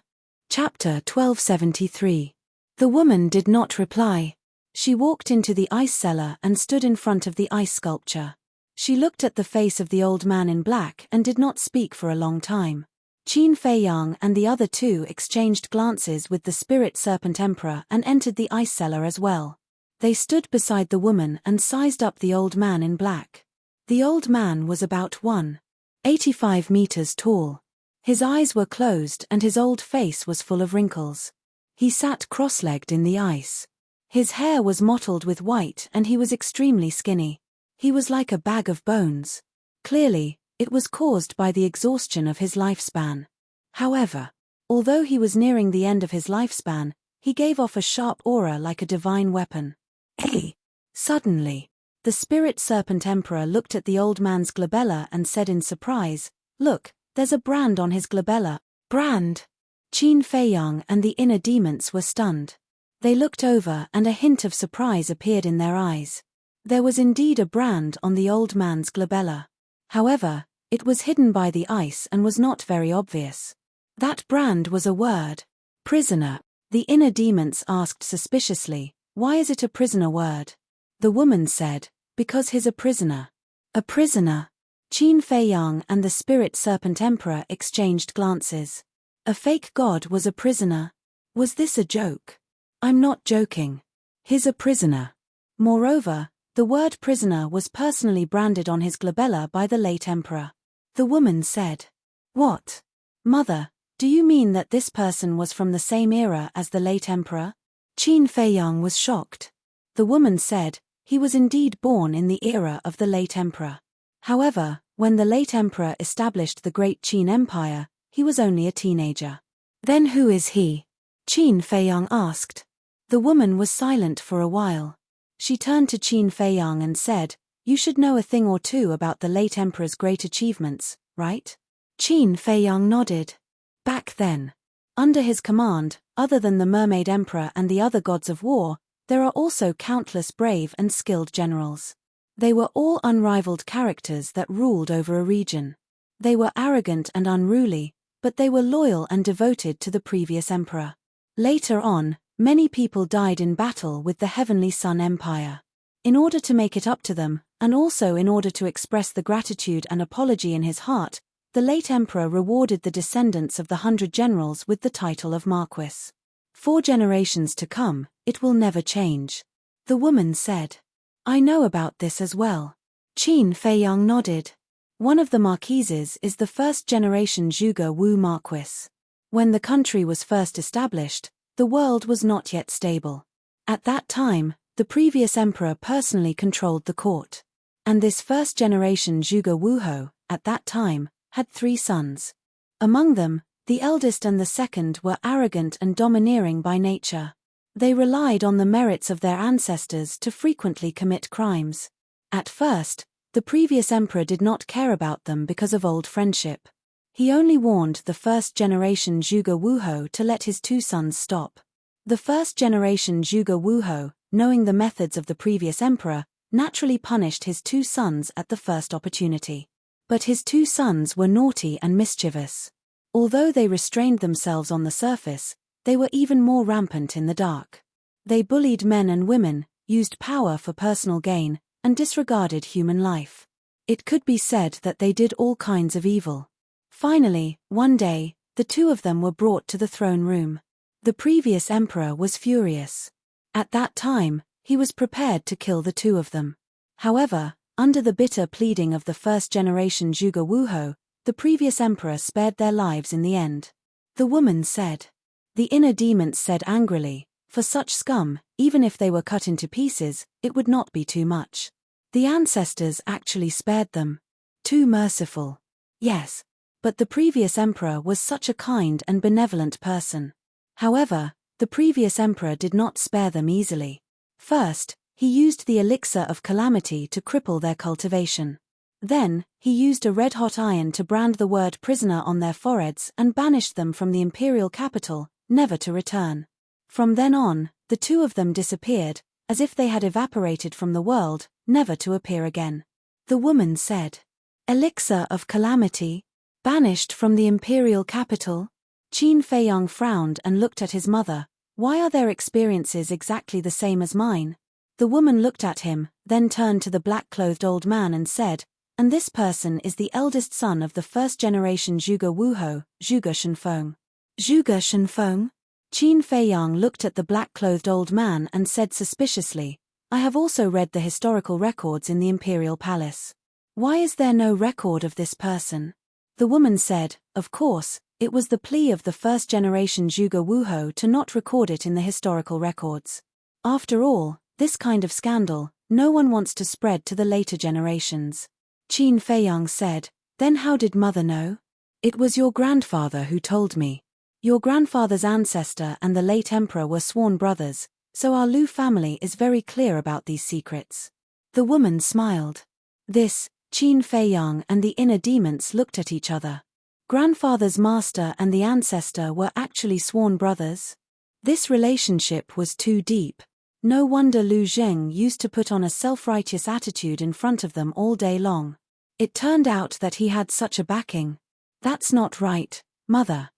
Chapter 1273. The woman did not reply. She walked into the ice cellar and stood in front of the ice sculpture. She looked at the face of the old man in black and did not speak for a long time. Qin Feiyang and the other two exchanged glances with the Spirit Serpent Emperor and entered the ice cellar as well. They stood beside the woman and sized up the old man in black. The old man was about 185 meters tall. His eyes were closed and his old face was full of wrinkles. He sat cross-legged in the ice. His hair was mottled with white and he was extremely skinny. He was like a bag of bones. Clearly, it was caused by the exhaustion of his lifespan. However, although he was nearing the end of his lifespan, he gave off a sharp aura like a divine weapon. Hey! Suddenly, the spirit serpent emperor looked at the old man's glabella and said in surprise, "Look, there's a brand on his glabella." Brand! Qin Feiyang and the inner demons were stunned. They looked over and a hint of surprise appeared in their eyes. There was indeed a brand on the old man's glabella. However, it was hidden by the ice and was not very obvious. That brand was a word. Prisoner. The inner demons asked suspiciously, "Why is it a prisoner word?" The woman said, "Because he's a prisoner." A prisoner? Qin Feiyang and the spirit serpent emperor exchanged glances. A fake god was a prisoner? Was this a joke? I'm not joking. He's a prisoner. Moreover, the word prisoner was personally branded on his glabella by the late emperor. The woman said, "What? Mother, do you mean that this person was from the same era as the late emperor?" Qin Feiyang was shocked. The woman said, "He was indeed born in the era of the late emperor. However, when the late emperor established the Great Qin Empire, he was only a teenager." "Then who is he?" Qin Feiyang asked. The woman was silent for a while. She turned to Qin Feiyang and said, "You should know a thing or two about the late emperor's great achievements, right?" Qin Feiyang nodded. Back then, under his command, other than the Mermaid Emperor and the other gods of war, there are also countless brave and skilled generals. They were all unrivaled characters that ruled over a region. They were arrogant and unruly, but they were loyal and devoted to the previous emperor. Later on, many people died in battle with the Heavenly Sun Empire. In order to make it up to them, and also in order to express the gratitude and apology in his heart, the late emperor rewarded the descendants of the 100 generals with the title of Marquis. 4 generations to come, it will never change. The woman said, "I know about this as well." Qin Feiyang nodded. One of the marquises is the first-generation Zhuge Wu Marquis. When the country was first established, the world was not yet stable. At that time, the previous emperor personally controlled the court. And this first-generation Zhuge Wuho, at that time, had 3 sons. Among them, the eldest and the second were arrogant and domineering by nature. They relied on the merits of their ancestors to frequently commit crimes. At first, the previous emperor did not care about them because of old friendship. He only warned the first-generation Zhuge Wuho to let his 2 sons stop. The first-generation Zhuge Wuho, knowing the methods of the previous emperor, naturally punished his 2 sons at the first opportunity. But his 2 sons were naughty and mischievous. Although they restrained themselves on the surface, they were even more rampant in the dark. They bullied men and women, used power for personal gain, and disregarded human life. It could be said that they did all kinds of evil. Finally, one day, the 2 of them were brought to the throne room. The previous emperor was furious. At that time, he was prepared to kill the 2 of them. However, under the bitter pleading of the first-generation Zhuge Wuho, the previous emperor spared their lives in the end. The woman said. The inner demons said angrily, "For such scum, even if they were cut into pieces, it would not be too much. The ancestors actually spared them. Too merciful." Yes, but the previous emperor was such a kind and benevolent person. However, the previous emperor did not spare them easily. First, he used the elixir of calamity to cripple their cultivation. Then, he used a red-hot iron to brand the word prisoner on their foreheads and banished them from the imperial capital, never to return. From then on, the 2 of them disappeared, as if they had evaporated from the world, never to appear again. The woman said, "Elixir of calamity? Banished from the imperial capital?" Qin Feiyang frowned and looked at his mother. "Why are their experiences exactly the same as mine?" The woman looked at him, then turned to the black-clothed old man and said, "And this person is the eldest son of the first-generation Zhuge Wuho, Zhuge Shenfeng." Zhuge Shenfeng? Qin Feiyang looked at the black-clothed old man and said suspiciously, "I have also read the historical records in the imperial palace. Why is there no record of this person? The woman said, of course, it was the plea of the first-generation Zhuge Wuhou to not record it in the historical records. After all, this kind of scandal, no one wants to spread to the later generations. Qin Feiyang said, then how did mother know? It was your grandfather who told me. Your grandfather's ancestor and the late emperor were sworn brothers, so our Lu family is very clear about these secrets. The woman smiled. This, Qin Feiyang and the inner demons looked at each other. Grandfather's master and the ancestor were actually sworn brothers? This relationship was too deep. No wonder Lu Zheng used to put on a self-righteous attitude in front of them all day long. It turned out that he had such a backing. That's not right, mother.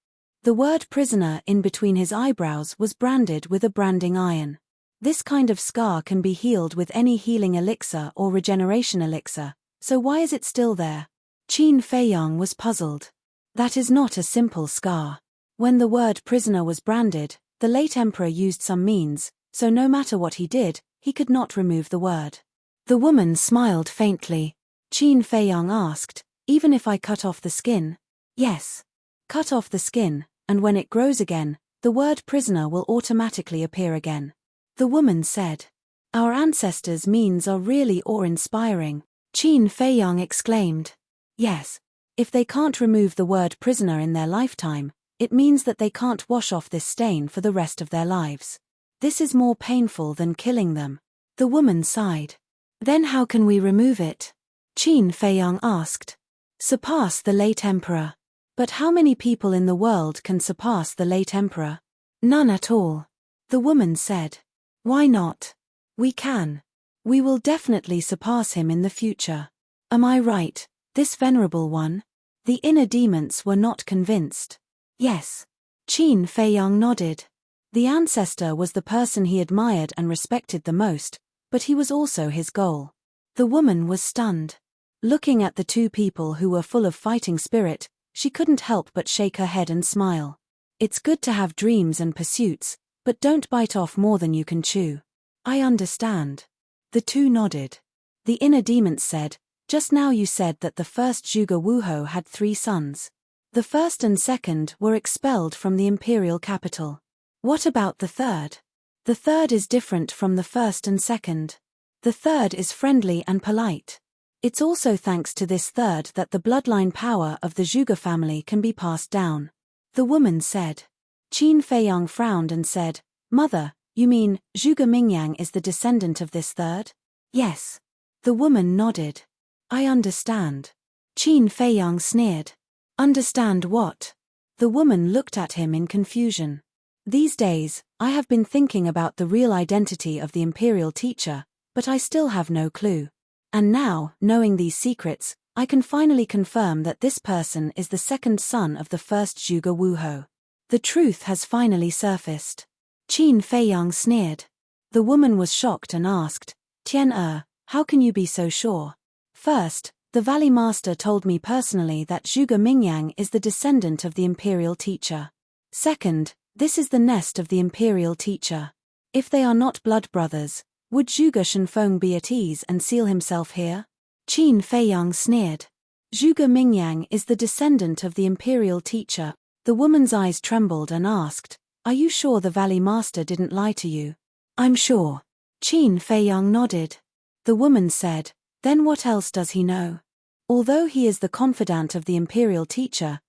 The word prisoner in between his eyebrows was branded with a branding iron. This kind of scar can be healed with any healing elixir or regeneration elixir, so why is it still there? Qin Feiyang was puzzled. That is not a simple scar. When the word prisoner was branded, the late emperor used some means, so no matter what he did, he could not remove the word. The woman smiled faintly. Qin Feiyang asked, even if I cut off the skin? Yes. Cut off the skin, and when it grows again, the word prisoner will automatically appear again. The woman said. Our ancestors' means are really awe-inspiring. Qin Feiyang exclaimed. Yes. If they can't remove the word prisoner in their lifetime, it means that they can't wash off this stain for the rest of their lives. This is more painful than killing them. The woman sighed. Then how can we remove it? Qin Feiyang asked. Surpass the late emperor. But how many people in the world can surpass the late emperor? None at all. The woman said. Why not? We can. We will definitely surpass him in the future. Am I right, this venerable one? The inner demons were not convinced. Yes. Qin Feiyang nodded. The ancestor was the person he admired and respected the most, but he was also his goal. The woman was stunned. Looking at the two people who were full of fighting spirit, she couldn't help but shake her head and smile. It's good to have dreams and pursuits, but don't bite off more than you can chew. I understand. The two nodded. The inner demons said, just now you said that the first Zhuge Wuhou had 3 sons. The first and second were expelled from the imperial capital. What about the third? The third is different from the first and second. The third is friendly and polite. It's also thanks to this third that the bloodline power of the Zhuge family can be passed down. The woman said. Qin Feiyang frowned and said, Mother, you mean, Zhuge Mingyang is the descendant of this third? Yes. The woman nodded. I understand. Qin Feiyang sneered. Understand what? The woman looked at him in confusion. These days, I have been thinking about the real identity of the imperial teacher, but I still have no clue. And now, knowing these secrets, I can finally confirm that this person is the second son of the first Zhuge Wuhou. The truth has finally surfaced. Qin Feiyang sneered. The woman was shocked and asked, Tian, how can you be so sure? First, the Valley Master told me personally that Zhuge Mingyang is the descendant of the imperial teacher. Second, this is the nest of the imperial teacher. If they are not blood brothers, would Zhuge Shenfeng be at ease and seal himself here? Qin Feiyang sneered. Zhuge Mingyang is the descendant of the imperial teacher. The woman's eyes trembled and asked, Are you sure the Valley Master didn't lie to you? I'm sure. Qin Feiyang nodded. The woman said, Then what else does he know? Although he is the confidant of the imperial teacher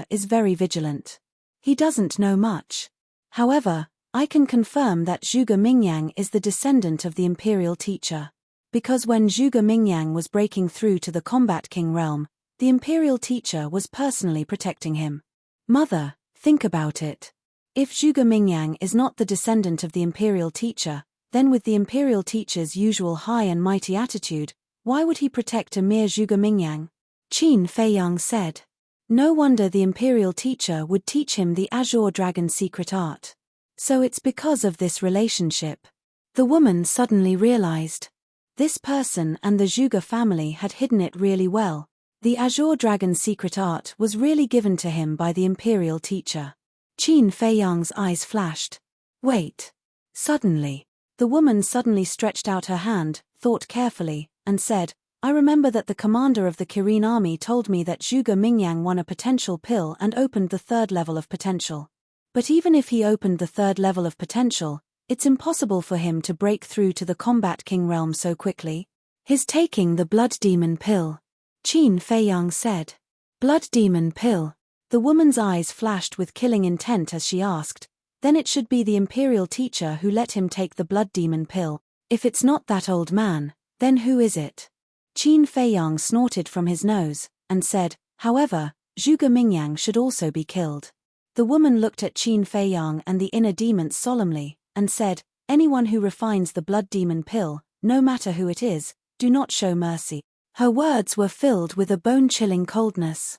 is very vigilant. He doesn't know much. However, I can confirm that Zhuge Mingyang is the descendant of the imperial teacher. Because when Zhuge Mingyang was breaking through to the Combat King realm, the imperial teacher was personally protecting him. Mother, think about it. If Zhuge Mingyang is not the descendant of the imperial teacher, then with the imperial teacher's usual high and mighty attitude, why would he protect a mere Zhuge Mingyang? Qin Feiyang said. No wonder the imperial teacher would teach him the Azure Dragon secret art. So it's because of this relationship. The woman suddenly realized. This person and the Zhuge family had hidden it really well. The Azure Dragon secret art was really given to him by the imperial teacher. Qin Feiyang's eyes flashed. Wait. Suddenly. The woman suddenly stretched out her hand, thought carefully, and said, I remember that the commander of the Kirin army told me that Zhuge Mingyang won a potential pill and opened the third level of potential. But even if he opened the third level of potential, it's impossible for him to break through to the Combat King realm so quickly. His taking the Blood Demon pill, Qin Feiyang said. Blood Demon pill. The woman's eyes flashed with killing intent as she asked, then it should be the imperial teacher who let him take the Blood Demon pill. If it's not that old man, then who is it? Qin Feiyang snorted from his nose, and said, however, Zhuge Mingyang should also be killed. The woman looked at Qin Feiyang and the inner demons solemnly, and said, anyone who refines the Blood Demon pill, no matter who it is, do not show mercy. Her words were filled with a bone-chilling coldness.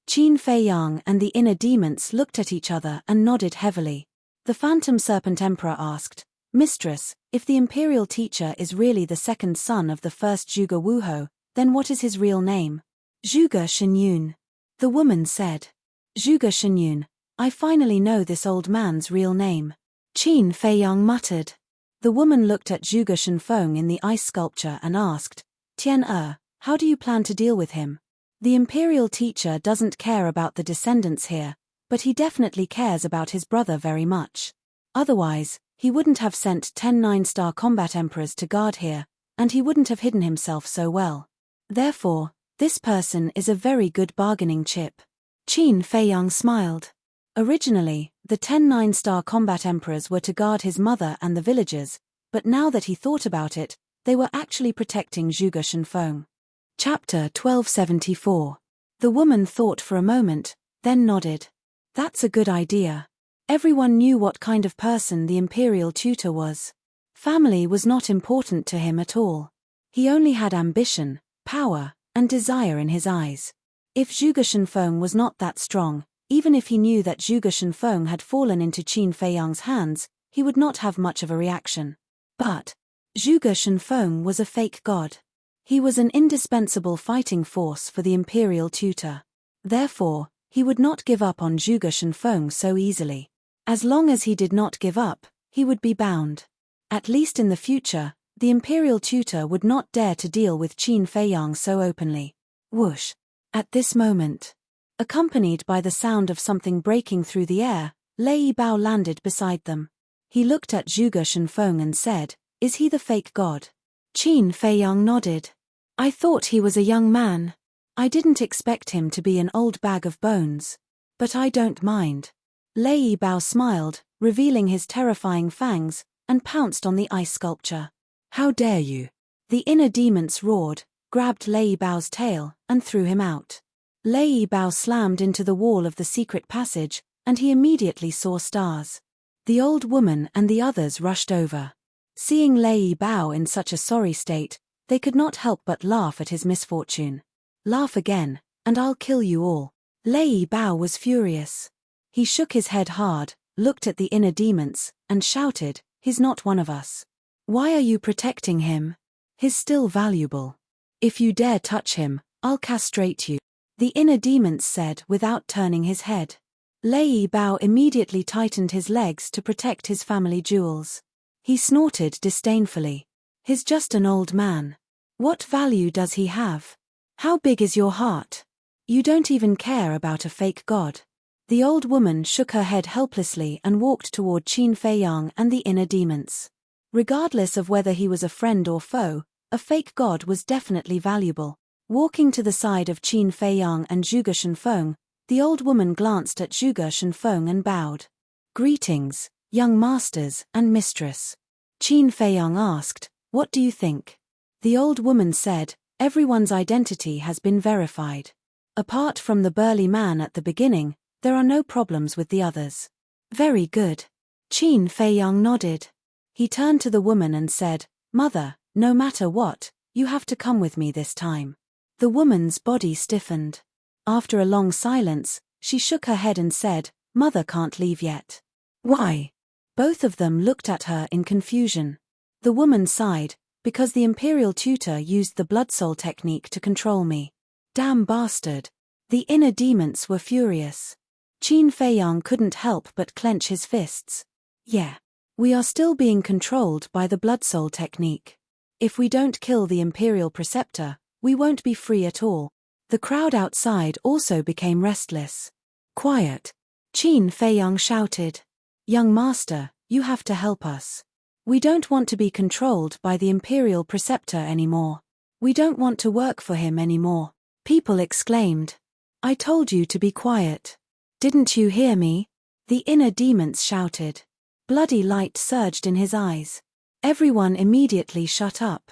Qin Feiyang and the inner demons looked at each other and nodded heavily. The Phantom Serpent Emperor asked, Mistress, if the imperial teacher is really the second son of the first Zhuge Wuhou, then what is his real name? Zhuge Shenyun. The woman said. Zhuge Shenyun, I finally know this old man's real name. Qin Feiyang muttered. The woman looked at Zhuge Shenfeng in the ice sculpture and asked, Tian how do you plan to deal with him? The imperial teacher doesn't care about the descendants here, but he definitely cares about his brother very much. Otherwise, he wouldn't have sent 10 9-star combat emperors to guard here, and he wouldn't have hidden himself so well. Therefore, this person is a very good bargaining chip. Qin Feiyang smiled. Originally, the 10 9-star combat emperors were to guard his mother and the villagers, but now that he thought about it, they were actually protecting Zhuge Shenfeng. Chapter 1274. The woman thought for a moment, then nodded. That's a good idea. Everyone knew what kind of person the imperial tutor was. Family was not important to him at all. He only had ambition, power, and desire in his eyes. If Zhuge Shenfeng was not that strong, even if he knew that Zhuge Shenfeng had fallen into Qin Feiyang's hands, he would not have much of a reaction. But Zhuge Shenfeng was a fake god. He was an indispensable fighting force for the imperial tutor. Therefore, he would not give up on Zhuge Shenfeng so easily. As long as he did not give up, he would be bound. At least in the future, the imperial tutor would not dare to deal with Qin Feiyang so openly. Whoosh! At this moment, accompanied by the sound of something breaking through the air, Lei Bao landed beside them. He looked at Zhuge Shenfeng and said, Is he the fake god? Qin Feiyang nodded. I thought he was a young man. I didn't expect him to be an old bag of bones. But I don't mind. Lei Bao smiled, revealing his terrifying fangs, and pounced on the ice sculpture. How dare you? The inner demons roared, grabbed Lei Bao's tail, and threw him out. Lei Bao slammed into the wall of the secret passage, and he immediately saw stars. The old woman and the others rushed over. Seeing Lei Bao in such a sorry state, they could not help but laugh at his misfortune. Laugh again, and I'll kill you all. Lei Bao was furious. He shook his head hard, looked at the inner demons, and shouted, He's not one of us. Why are you protecting him? He's still valuable. If you dare touch him, I'll castrate you. The inner demons said without turning his head. Lei Bao immediately tightened his legs to protect his family jewels. He snorted disdainfully. He's just an old man. What value does he have? How big is your heart? You don't even care about a fake god. The old woman shook her head helplessly and walked toward Qin Feiyang and the inner demons. Regardless of whether he was a friend or foe, a fake god was definitely valuable. Walking to the side of Qin Feiyang and Zhuge Shenfeng, the old woman glanced at Zhuge Shenfeng and bowed. Greetings, young masters and mistress. Qin Feiyang asked, What do you think? The old woman said, Everyone's identity has been verified. Apart from the burly man at the beginning, there are no problems with the others. Very good. Qin Feiyang nodded. He turned to the woman and said, Mother, no matter what, you have to come with me this time. The woman's body stiffened. After a long silence, she shook her head and said, Mother can't leave yet. Why? Both of them looked at her in confusion. The woman sighed, because the imperial tutor used the blood soul technique to control me. Damn bastard. The inner demons were furious. Qin Feiyang couldn't help but clench his fists. Yeah. We are still being controlled by the blood soul technique. If we don't kill the Imperial Preceptor, we won't be free at all. The crowd outside also became restless. Quiet! Qin Feiyang shouted. Young master, you have to help us. We don't want to be controlled by the Imperial Preceptor anymore. We don't want to work for him anymore. People exclaimed. I told you to be quiet. Didn't you hear me? The inner demons shouted. Bloody light surged in his eyes. Everyone immediately shut up.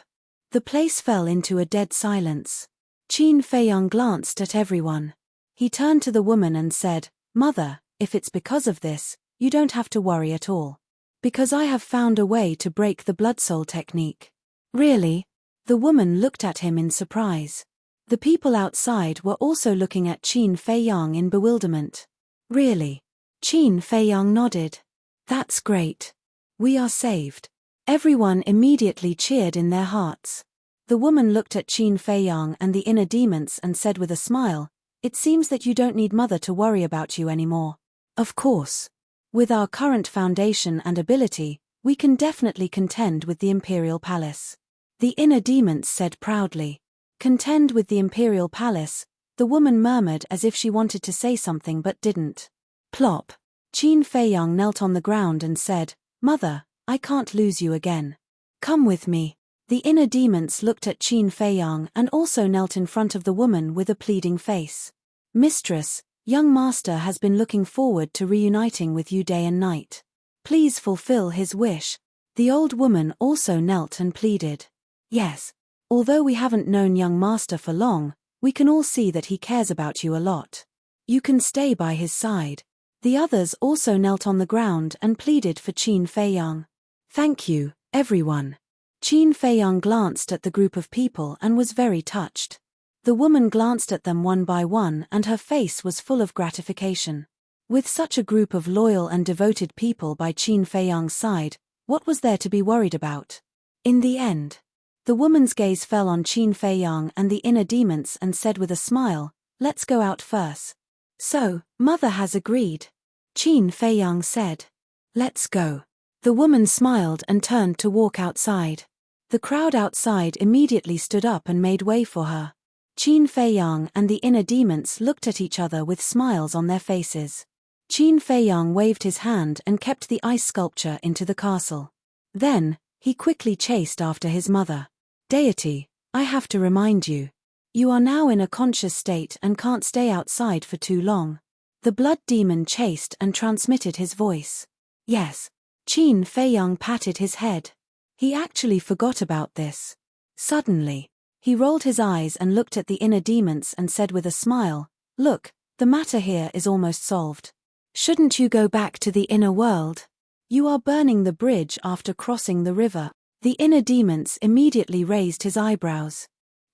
The place fell into a dead silence. Qin Feiyang glanced at everyone. He turned to the woman and said, Mother, if it's because of this, you don't have to worry at all. Because I have found a way to break the blood soul technique. Really? The woman looked at him in surprise. The people outside were also looking at Qin Feiyang in bewilderment. Really? Qin Feiyang nodded. That's great. We are saved. Everyone immediately cheered in their hearts. The woman looked at Qin Feiyang and the inner demons and said with a smile, It seems that you don't need Mother to worry about you anymore. Of course. With our current foundation and ability, we can definitely contend with the Imperial Palace. The inner demons said proudly. Contend with the Imperial Palace, the woman murmured as if she wanted to say something but didn't. Plop. Qin Feiyang knelt on the ground and said, Mother, I can't lose you again. Come with me. The inner demons looked at Qin Feiyang and also knelt in front of the woman with a pleading face. Mistress, young master has been looking forward to reuniting with you day and night. Please fulfill his wish. The old woman also knelt and pleaded. Yes. Although we haven't known young master for long, we can all see that he cares about you a lot. You can stay by his side. The others also knelt on the ground and pleaded for Qin Feiyang. Thank you, everyone. Qin Feiyang glanced at the group of people and was very touched. The woman glanced at them one by one and her face was full of gratification. With such a group of loyal and devoted people by Qin Feiyang's side, what was there to be worried about? In the end, the woman's gaze fell on Qin Feiyang and the inner demons and said with a smile, Let's go out first. So, Mother has agreed. Qin Feiyang said. Let's go. The woman smiled and turned to walk outside. The crowd outside immediately stood up and made way for her. Qin Feiyang and the inner demons looked at each other with smiles on their faces. Qin Feiyang waved his hand and kept the ice sculpture into the castle. Then, he quickly chased after his mother. Deity, I have to remind you. You are now in a conscious state and can't stay outside for too long. The blood demon chased and transmitted his voice. Yes. Qin Feiyang patted his head. He actually forgot about this. Suddenly, he rolled his eyes and looked at the inner demons and said with a smile, Look, the matter here is almost solved. Shouldn't you go back to the inner world? You are burning the bridge after crossing the river. The inner demons immediately raised his eyebrows.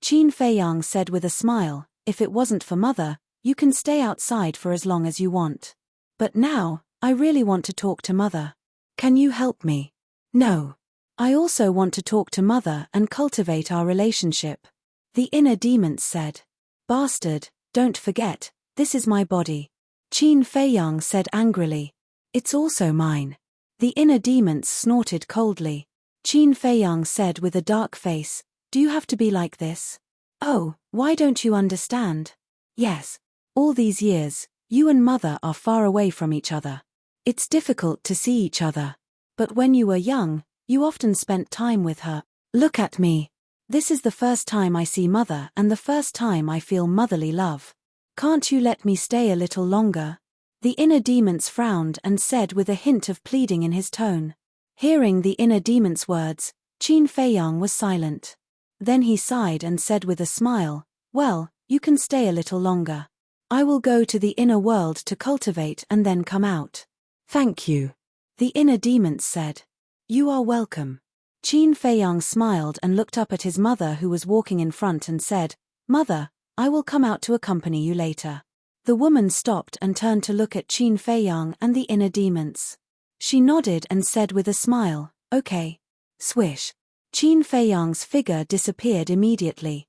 Qin Feiyang said with a smile, If it wasn't for Mother, you can stay outside for as long as you want. But now, I really want to talk to Mother. Can you help me? No. I also want to talk to Mother and cultivate our relationship. The inner demons said. Bastard, don't forget, this is my body. Qin Feiyang said angrily. It's also mine. The inner demons snorted coldly. Qin Feiyang said with a dark face, Do you have to be like this? Oh, why don't you understand? Yes. All these years, you and Mother are far away from each other. It's difficult to see each other. But when you were young, you often spent time with her. Look at me. This is the first time I see Mother and the first time I feel motherly love. Can't you let me stay a little longer? The inner demons frowned and said with a hint of pleading in his tone. Hearing the inner demon's words, Qin Feiyang was silent. Then he sighed and said with a smile, Well, you can stay a little longer. I will go to the inner world to cultivate and then come out. Thank you. The inner demons said. You are welcome. Qin Feiyang smiled and looked up at his mother who was walking in front and said, Mother, I will come out to accompany you later. The woman stopped and turned to look at Qin Feiyang and the inner demons. She nodded and said with a smile, Okay. Swish. Qin Feiyang's figure disappeared immediately.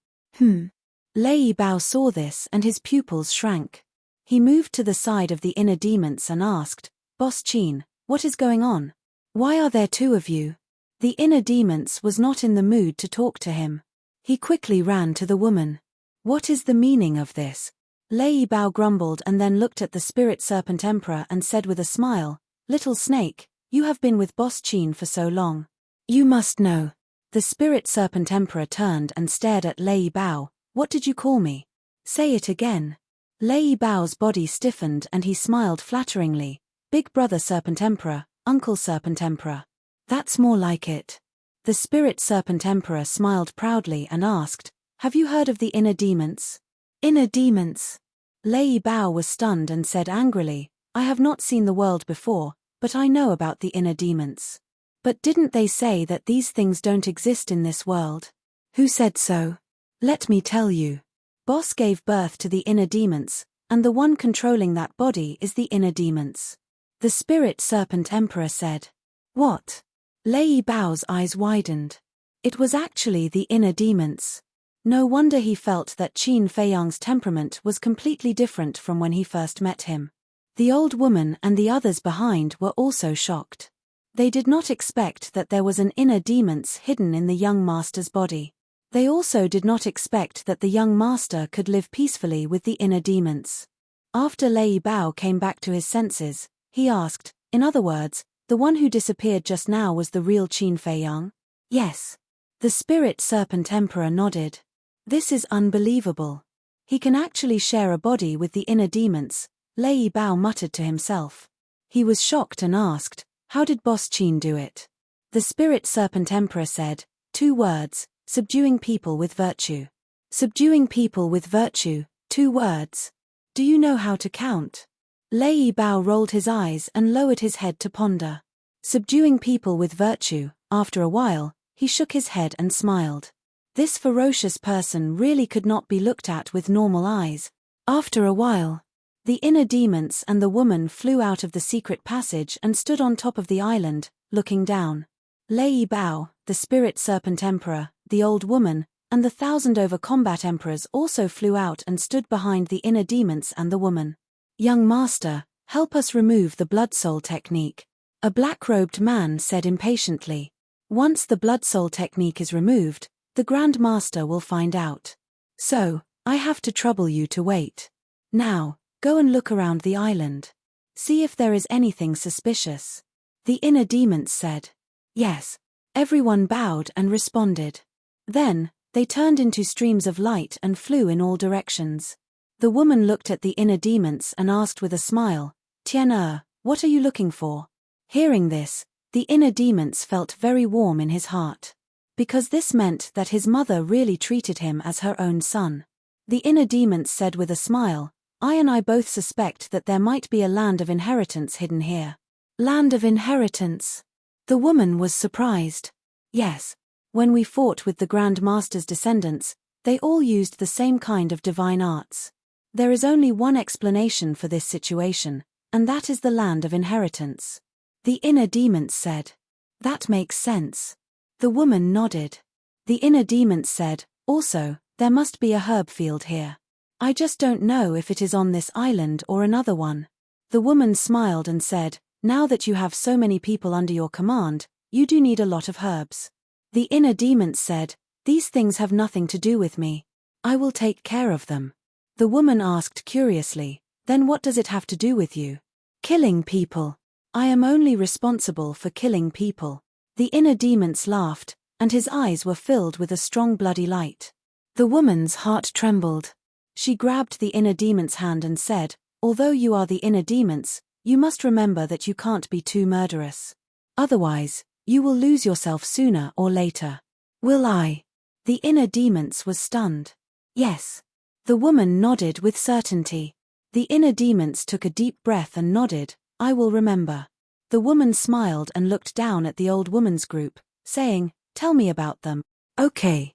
Lei Bao saw this and his pupils shrank. He moved to the side of the inner demons and asked, Boss Qin, what is going on? Why are there two of you? The inner demons was not in the mood to talk to him. He quickly ran to the woman. What is the meaning of this? Lei Bao grumbled and then looked at the spirit serpent emperor and said with a smile, Little snake, you have been with Boss Qin for so long. You must know. The spirit serpent emperor turned and stared at Lei Bao. What did you call me? Say it again. Lei Bao's body stiffened and he smiled flatteringly. Big brother serpent emperor, uncle serpent emperor. That's more like it. The spirit serpent emperor smiled proudly and asked, Have you heard of the inner demons? Inner demons? Lei Bao was stunned and said angrily, I have not seen the world before, but I know about the inner demons. But didn't they say that these things don't exist in this world? Who said so? Let me tell you. Boss gave birth to the inner demons, and the one controlling that body is the inner demons. The spirit serpent emperor said. What? Lei Bao's eyes widened. It was actually the inner demons. No wonder he felt that Qin Feiyang's temperament was completely different from when he first met him. The old woman and the others behind were also shocked. They did not expect that there was an inner demons hidden in the young master's body. They also did not expect that the young master could live peacefully with the inner demons. After Lei Bao came back to his senses, he asked, in other words, the one who disappeared just now was the real Qin Feiyang? Yes. The spirit serpent emperor nodded. This is unbelievable. He can actually share a body with the inner demons, Lei Bao muttered to himself. He was shocked and asked, How did Boss Qin do it? The spirit serpent emperor said, 2 words, subduing people with virtue. Subduing people with virtue, 2 words. Do you know how to count? Lei Bao rolled his eyes and lowered his head to ponder. Subduing people with virtue. After a while, he shook his head and smiled. This ferocious person really could not be looked at with normal eyes. After a while, the inner demons and the woman flew out of the secret passage and stood on top of the island, looking down. Lei Bao, the spirit serpent emperor, the old woman, and the 1,000 over combat emperors also flew out and stood behind the inner demons and the woman. Young master, help us remove the blood soul technique. A black-robed man said impatiently. Once the blood soul technique is removed, the Grand Master will find out. So, I have to trouble you to wait. Now, go and look around the island. See if there is anything suspicious. The inner demons said. Yes. Everyone bowed and responded. Then, they turned into streams of light and flew in all directions. The woman looked at the inner demons and asked with a smile, Tian, what are you looking for? Hearing this, the inner demons felt very warm in his heart. Because this meant that his mother really treated him as her own son. The inner demons said with a smile, I and I both suspect that there might be a land of inheritance hidden here. Land of inheritance? The woman was surprised. Yes. When we fought with the Grand Master's descendants, they all used the same kind of divine arts. There is only one explanation for this situation, and that is the land of inheritance. The inner demons said. That makes sense. The woman nodded. The inner demons said, also, there must be a herb field here. I just don't know if it is on this island or another one. The woman smiled and said, now that you have so many people under your command, you do need a lot of herbs. The inner demons said, these things have nothing to do with me. I will take care of them. The woman asked curiously, then what does it have to do with you? Killing people. I am only responsible for killing people. The inner demons laughed, and his eyes were filled with a strong bloody light. The woman's heart trembled. She grabbed the inner demon's hand and said, although you are the inner demons, you must remember that you can't be too murderous. Otherwise, you will lose yourself sooner or later. Will I? The inner demons was stunned. Yes. The woman nodded with certainty. The inner demons took a deep breath and nodded, I will remember. The woman smiled and looked down at the old woman's group, saying, tell me about them. Okay.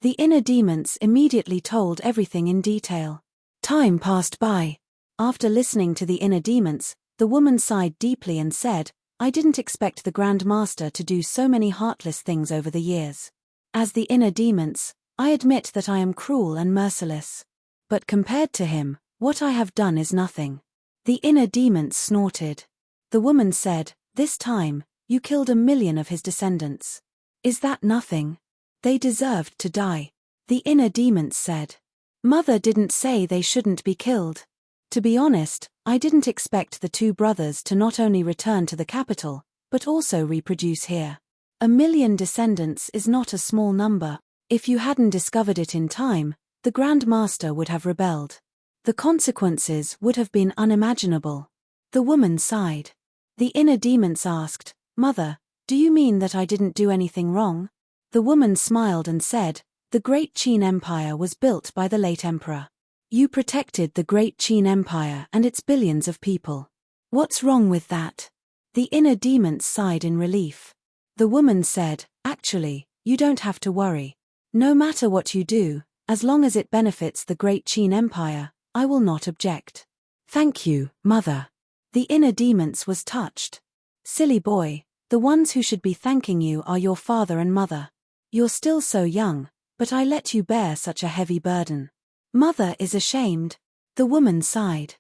The inner demons immediately told everything in detail. Time passed by. After listening to the inner demons, the woman sighed deeply and said, I didn't expect the Grand Master to do so many heartless things over the years. As the inner demons, I admit that I am cruel and merciless. But compared to him, what I have done is nothing. The inner demons snorted. The woman said, this time, you killed 1 million of his descendants. Is that nothing? They deserved to die. The inner demons said. Mother didn't say they shouldn't be killed. To be honest, I didn't expect the two brothers to not only return to the capital, but also reproduce here. 1,000,000 descendants is not a small number. If you hadn't discovered it in time, the Grand Master would have rebelled. The consequences would have been unimaginable. The woman sighed. The inner demons asked, Mother, do you mean that I didn't do anything wrong? The woman smiled and said, the Great Qin Empire was built by the late emperor. You protected the Great Qin Empire and its billions of people. What's wrong with that? The inner demons sighed in relief. The woman said, actually, you don't have to worry. No matter what you do, as long as it benefits the Great Qin Empire, I will not object. Thank you, Mother. The inner demons was touched. Silly boy, the ones who should be thanking you are your father and mother. You're still so young, but I let you bear such a heavy burden. Mother is ashamed. The woman sighed.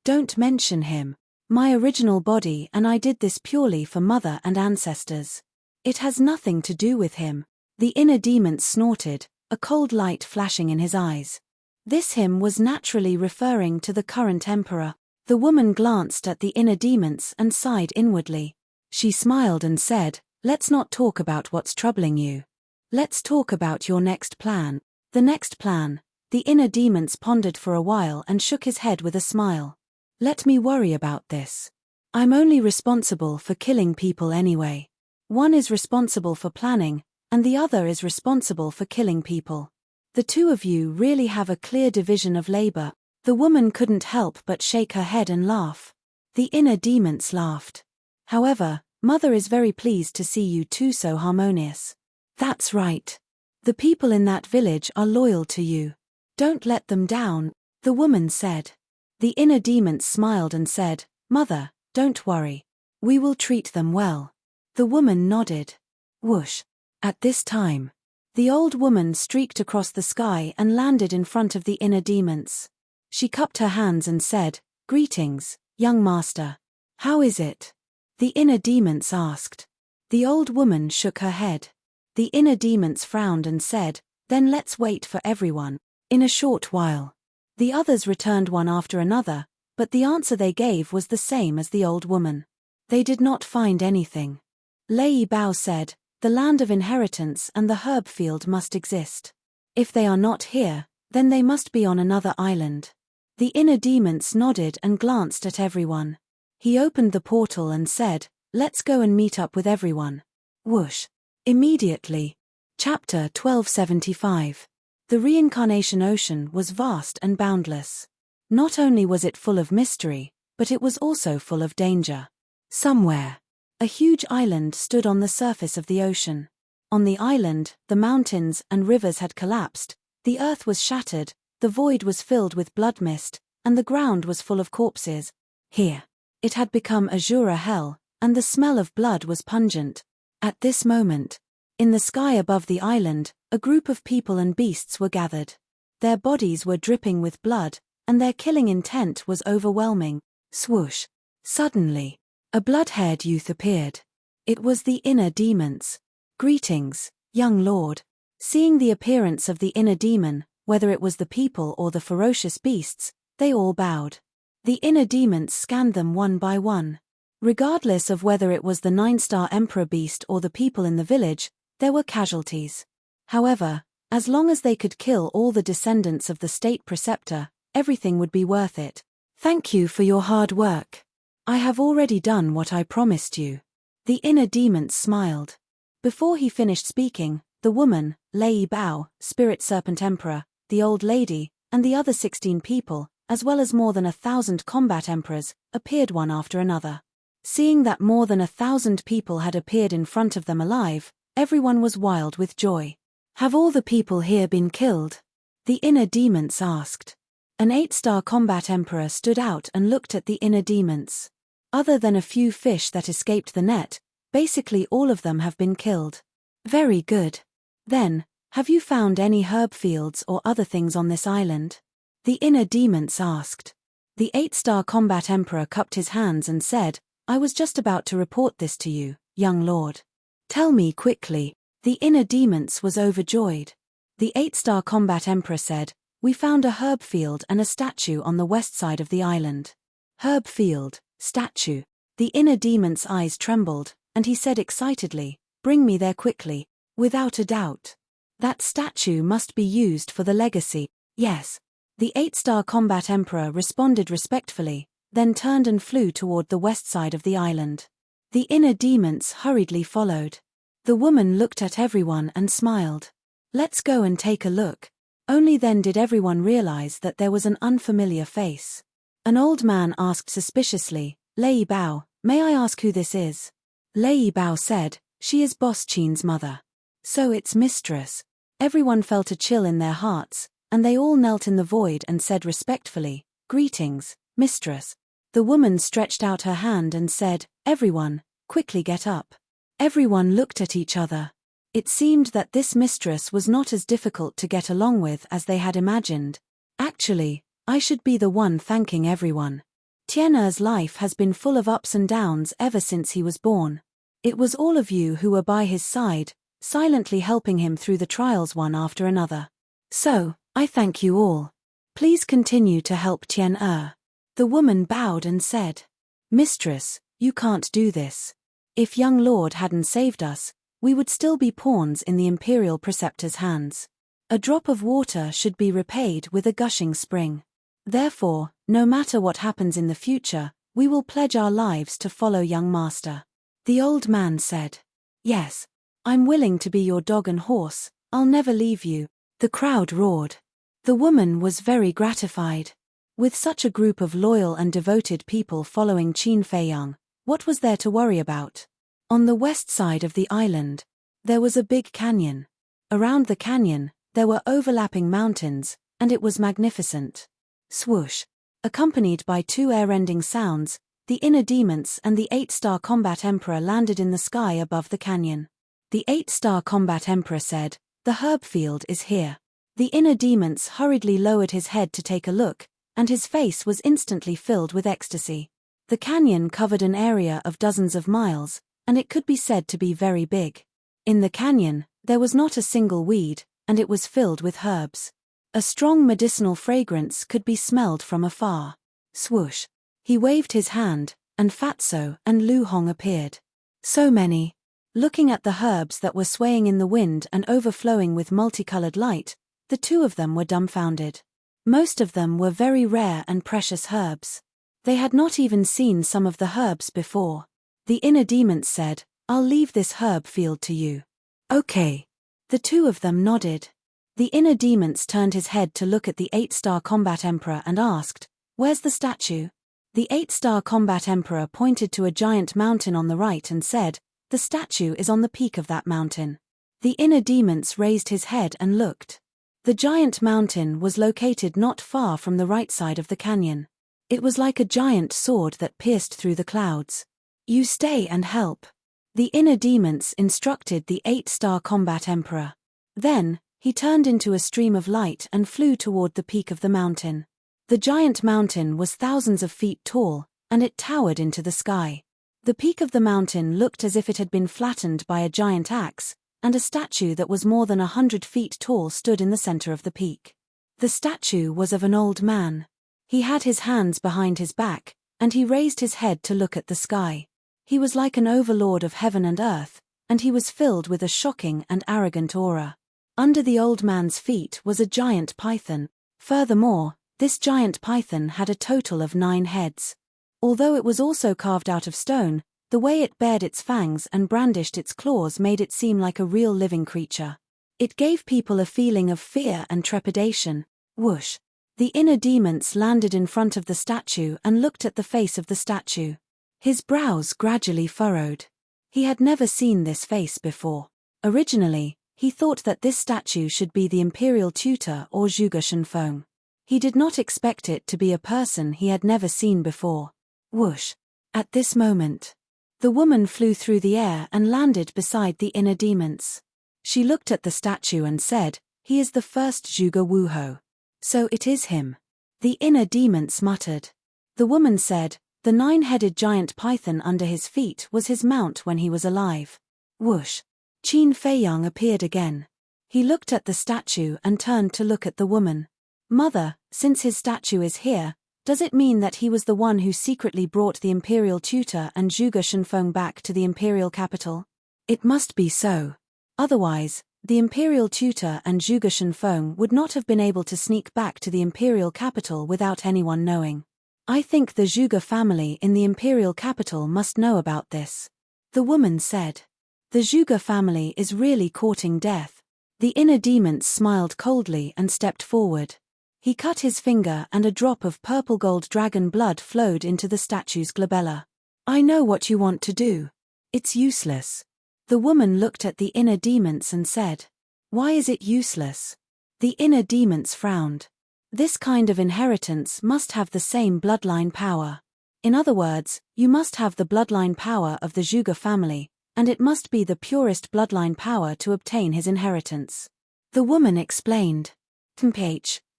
Don't mention him. My original body and I did this purely for mother and ancestors. It has nothing to do with him. The inner demon snorted, a cold light flashing in his eyes. This him was naturally referring to the current emperor. The woman glanced at the inner demons and sighed inwardly. She smiled and said, let's not talk about what's troubling you. Let's talk about your next plan. The next plan. The inner demons pondered for a while and shook his head with a smile. Let me worry about this. I'm only responsible for killing people anyway. One is responsible for planning, and the other is responsible for killing people. The two of you really have a clear division of labor. The woman couldn't help but shake her head and laugh. The inner demons laughed. However, Mother is very pleased to see you two so harmonious. That's right. The people in that village are loyal to you. Don't let them down, the woman said. The inner demons smiled and said, Mother, don't worry. We will treat them well. The woman nodded. Whoosh. At this time, the old woman streaked across the sky and landed in front of the inner demons. She cupped her hands and said, Greetings, young master. How is it? The inner demons asked. The old woman shook her head. The inner demons frowned and said, Then let's wait for everyone. In a short while. The others returned one after another, but the answer they gave was the same as the old woman. They did not find anything. Lei Bao said, The land of inheritance and the herb field must exist. If they are not here, then they must be on another island. The inner demons nodded and glanced at everyone. He opened the portal and said, Let's go and meet up with everyone. Whoosh. Immediately. Chapter 1275. The reincarnation ocean was vast and boundless. Not only was it full of mystery, but it was also full of danger. Somewhere, a huge island stood on the surface of the ocean. On the island, the mountains and rivers had collapsed, the earth was shattered, the void was filled with blood mist, and the ground was full of corpses. Here, it had become azure hell, and the smell of blood was pungent. At this moment, in the sky above the island, a group of people and beasts were gathered. Their bodies were dripping with blood, and their killing intent was overwhelming. Swoosh. Suddenly, a blood-haired youth appeared. It was the inner demons. Greetings, young lord. Seeing the appearance of the inner demon, whether it was the people or the ferocious beasts, they all bowed. The inner demons scanned them one by one. Regardless of whether it was the 9-star emperor beast or the people in the village, there were casualties. However, as long as they could kill all the descendants of the state preceptor, everything would be worth it. Thank you for your hard work. I have already done what I promised you. The inner demons smiled. Before he finished speaking, the woman, Lei Bao, Spirit Serpent Emperor, the old lady, and the other 16 people, as well as more than 1,000 combat emperors, appeared one after another. Seeing that more than 1,000 people had appeared in front of them alive, everyone was wild with joy. Have all the people here been killed? The inner demons asked. An 8-star combat emperor stood out and looked at the inner demons. Other than a few fish that escaped the net, basically all of them have been killed. Very good. Then, have you found any herb fields or other things on this island? The inner demons asked. The 8-star combat emperor cupped his hands and said, I was just about to report this to you, young lord. Tell me quickly. The inner demons was overjoyed. The 8-star combat emperor said, "We found a herb field and a statue on the west side of the island." Herb field, statue. The inner demon's eyes trembled, and he said excitedly, "Bring me there quickly." Without a doubt. That statue must be used for the legacy. Yes. The 8-star combat emperor responded respectfully, then turned and flew toward the west side of the island. The inner demons hurriedly followed. The woman looked at everyone and smiled. "Let's go and take a look." Only then did everyone realize that there was an unfamiliar face. An old man asked suspiciously, "Lei Bao, may I ask who this is?" Lei Bao said, "She is Boss Chin's mother." "So it's mistress." Everyone felt a chill in their hearts, and they all knelt in the void and said respectfully, "Greetings, mistress." The woman stretched out her hand and said, "Everyone, quickly get up." Everyone looked at each other. It seemed that this mistress was not as difficult to get along with as they had imagined. Actually, I should be the one thanking everyone. Tian'er's life has been full of ups and downs ever since he was born. It was all of you who were by his side, silently helping him through the trials one after another. So, I thank you all. Please continue to help Tian'er. The woman bowed and said, "Mistress, you can't do this. If young Lord hadn't saved us, we would still be pawns in the imperial preceptor's hands. A drop of water should be repaid with a gushing spring. Therefore, no matter what happens in the future, we will pledge our lives to follow young master." The old man said, "Yes. I'm willing to be your dog and horse, I'll never leave you." The crowd roared. The woman was very gratified. With such a group of loyal and devoted people following Qin Feiyang, what was there to worry about? On the west side of the island, there was a big canyon. Around the canyon, there were overlapping mountains, and it was magnificent. Swoosh. Accompanied by two air-rending sounds, the inner demons and the 8-star combat emperor landed in the sky above the canyon. The 8-star combat emperor said, "The herb field is here." The inner demons hurriedly lowered his head to take a look, and his face was instantly filled with ecstasy. The canyon covered an area of dozens of miles, and it could be said to be very big. In the canyon, there was not a single weed, and it was filled with herbs. A strong medicinal fragrance could be smelled from afar. Swoosh. He waved his hand, and Fatso and Lu Hong appeared. So many. Looking at the herbs that were swaying in the wind and overflowing with multicolored light, the two of them were dumbfounded. Most of them were very rare and precious herbs. They had not even seen some of the herbs before. The inner demons said, "I'll leave this herb field to you." "Okay." The two of them nodded. The inner demons turned his head to look at the 8-star combat emperor and asked, "Where's the statue?" The 8-star combat emperor pointed to a giant mountain on the right and said, "The statue is on the peak of that mountain." The inner demons raised his head and looked. The giant mountain was located not far from the right side of the canyon. It was like a giant sword that pierced through the clouds. "You stay and help." The inner demons instructed the 8-star combat emperor. Then, he turned into a stream of light and flew toward the peak of the mountain. The giant mountain was thousands of feet tall, and it towered into the sky. The peak of the mountain looked as if it had been flattened by a giant axe, and a statue that was more than 100 feet tall stood in the center of the peak. The statue was of an old man. He had his hands behind his back, and he raised his head to look at the sky. He was like an overlord of heaven and earth, and he was filled with a shocking and arrogant aura. Under the old man's feet was a giant python. Furthermore, this giant python had a total of 9 heads. Although it was also carved out of stone, the way it bared its fangs and brandished its claws made it seem like a real living creature. It gave people a feeling of fear and trepidation. Whoosh. The inner demons landed in front of the statue and looked at the face of the statue. His brows gradually furrowed. He had never seen this face before. Originally, he thought that this statue should be the imperial tutor or Zhuge Shenfeng. He did not expect it to be a person he had never seen before. Whoosh. At this moment, the woman flew through the air and landed beside the inner demons. She looked at the statue and said, "He is the first Zhuge Wuhou. So it is him." The inner demons muttered. The woman said, "The 9-headed giant python under his feet was his mount when he was alive." Whoosh. Qin Feiyang appeared again. He looked at the statue and turned to look at the woman. Mother, since his statue is here, does it mean that he was the one who secretly brought the imperial tutor and Zhuge Shenfeng back to the imperial capital? It must be so. Otherwise, the imperial tutor and Zhuge Shenfeng would not have been able to sneak back to the imperial capital without anyone knowing. I think the Zhuge family in the imperial capital must know about this. The woman said. The Zhuge family is really courting death. The inner demon smiled coldly and stepped forward. He cut his finger and a drop of purple gold dragon blood flowed into the statue's glabella. I know what you want to do. It's useless. The woman looked at the inner demons and said. Why is it useless? The inner demons frowned. This kind of inheritance must have the same bloodline power. In other words, you must have the bloodline power of the Zhuge family, and it must be the purest bloodline power to obtain his inheritance. The woman explained.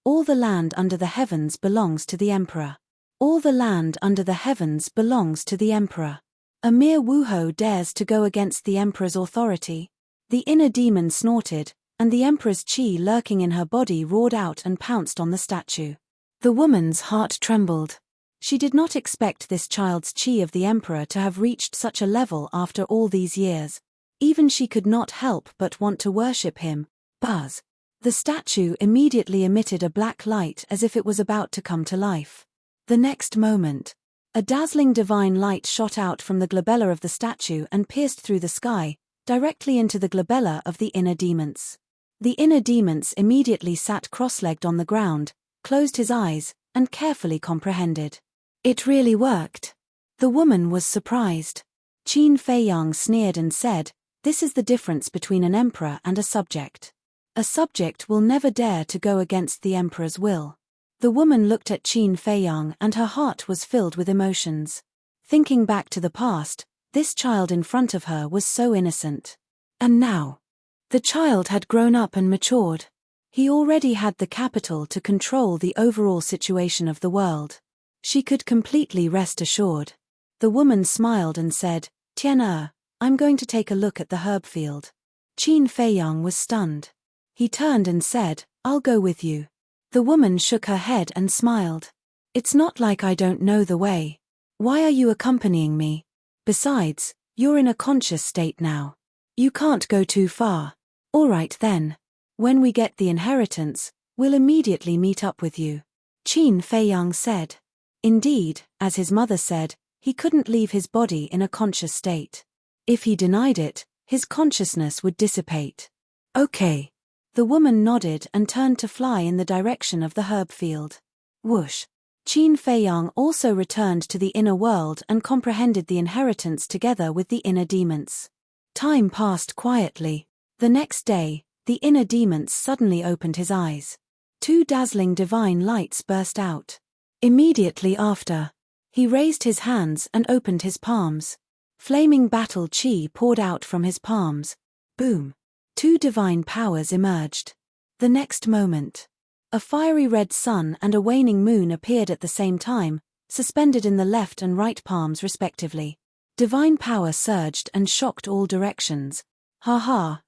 All the land under the heavens belongs to the emperor. All the land under the heavens belongs to the emperor. A mere Wuhou dares to go against the emperor's authority. The inner demon snorted, and the emperor's qi lurking in her body roared out and pounced on the statue. The woman's heart trembled. She did not expect this child's qi of the emperor to have reached such a level after all these years. Even she could not help but want to worship him. Buzz. The statue immediately emitted a black light as if it was about to come to life. The next moment, a dazzling divine light shot out from the glabella of the statue and pierced through the sky, directly into the glabella of the inner demons. The inner demons immediately sat cross-legged on the ground, closed his eyes, and carefully comprehended. It really worked. The woman was surprised. Qin Feiyang sneered and said, "This is the difference between an emperor and a subject. A subject will never dare to go against the emperor's will." The woman looked at Qin Feiyang and her heart was filled with emotions. Thinking back to the past, this child in front of her was so innocent. And now, the child had grown up and matured. He already had the capital to control the overall situation of the world. She could completely rest assured. The woman smiled and said, "Tian, I'm going to take a look at the herb field." Qin Feiyang was stunned. He turned and said, "I'll go with you." The woman shook her head and smiled. "It's not like I don't know the way. Why are you accompanying me? Besides, you're in a conscious state now. You can't go too far." "All right then. When we get the inheritance, we'll immediately meet up with you," Qin Feiyang said. Indeed, as his mother said, he couldn't leave his body in a conscious state. If he denied it, his consciousness would dissipate. "Okay." The woman nodded and turned to fly in the direction of the herb field. Whoosh. Qin Feiyang also returned to the inner world and comprehended the inheritance together with the inner demons. Time passed quietly. The next day, the inner demons suddenly opened his eyes. 2 dazzling divine lights burst out. Immediately after, he raised his hands and opened his palms. Flaming battle qi poured out from his palms. Boom. 2 divine powers emerged. The next moment, a fiery red sun and a waning moon appeared at the same time, suspended in the left and right palms respectively. Divine power surged and shocked all directions.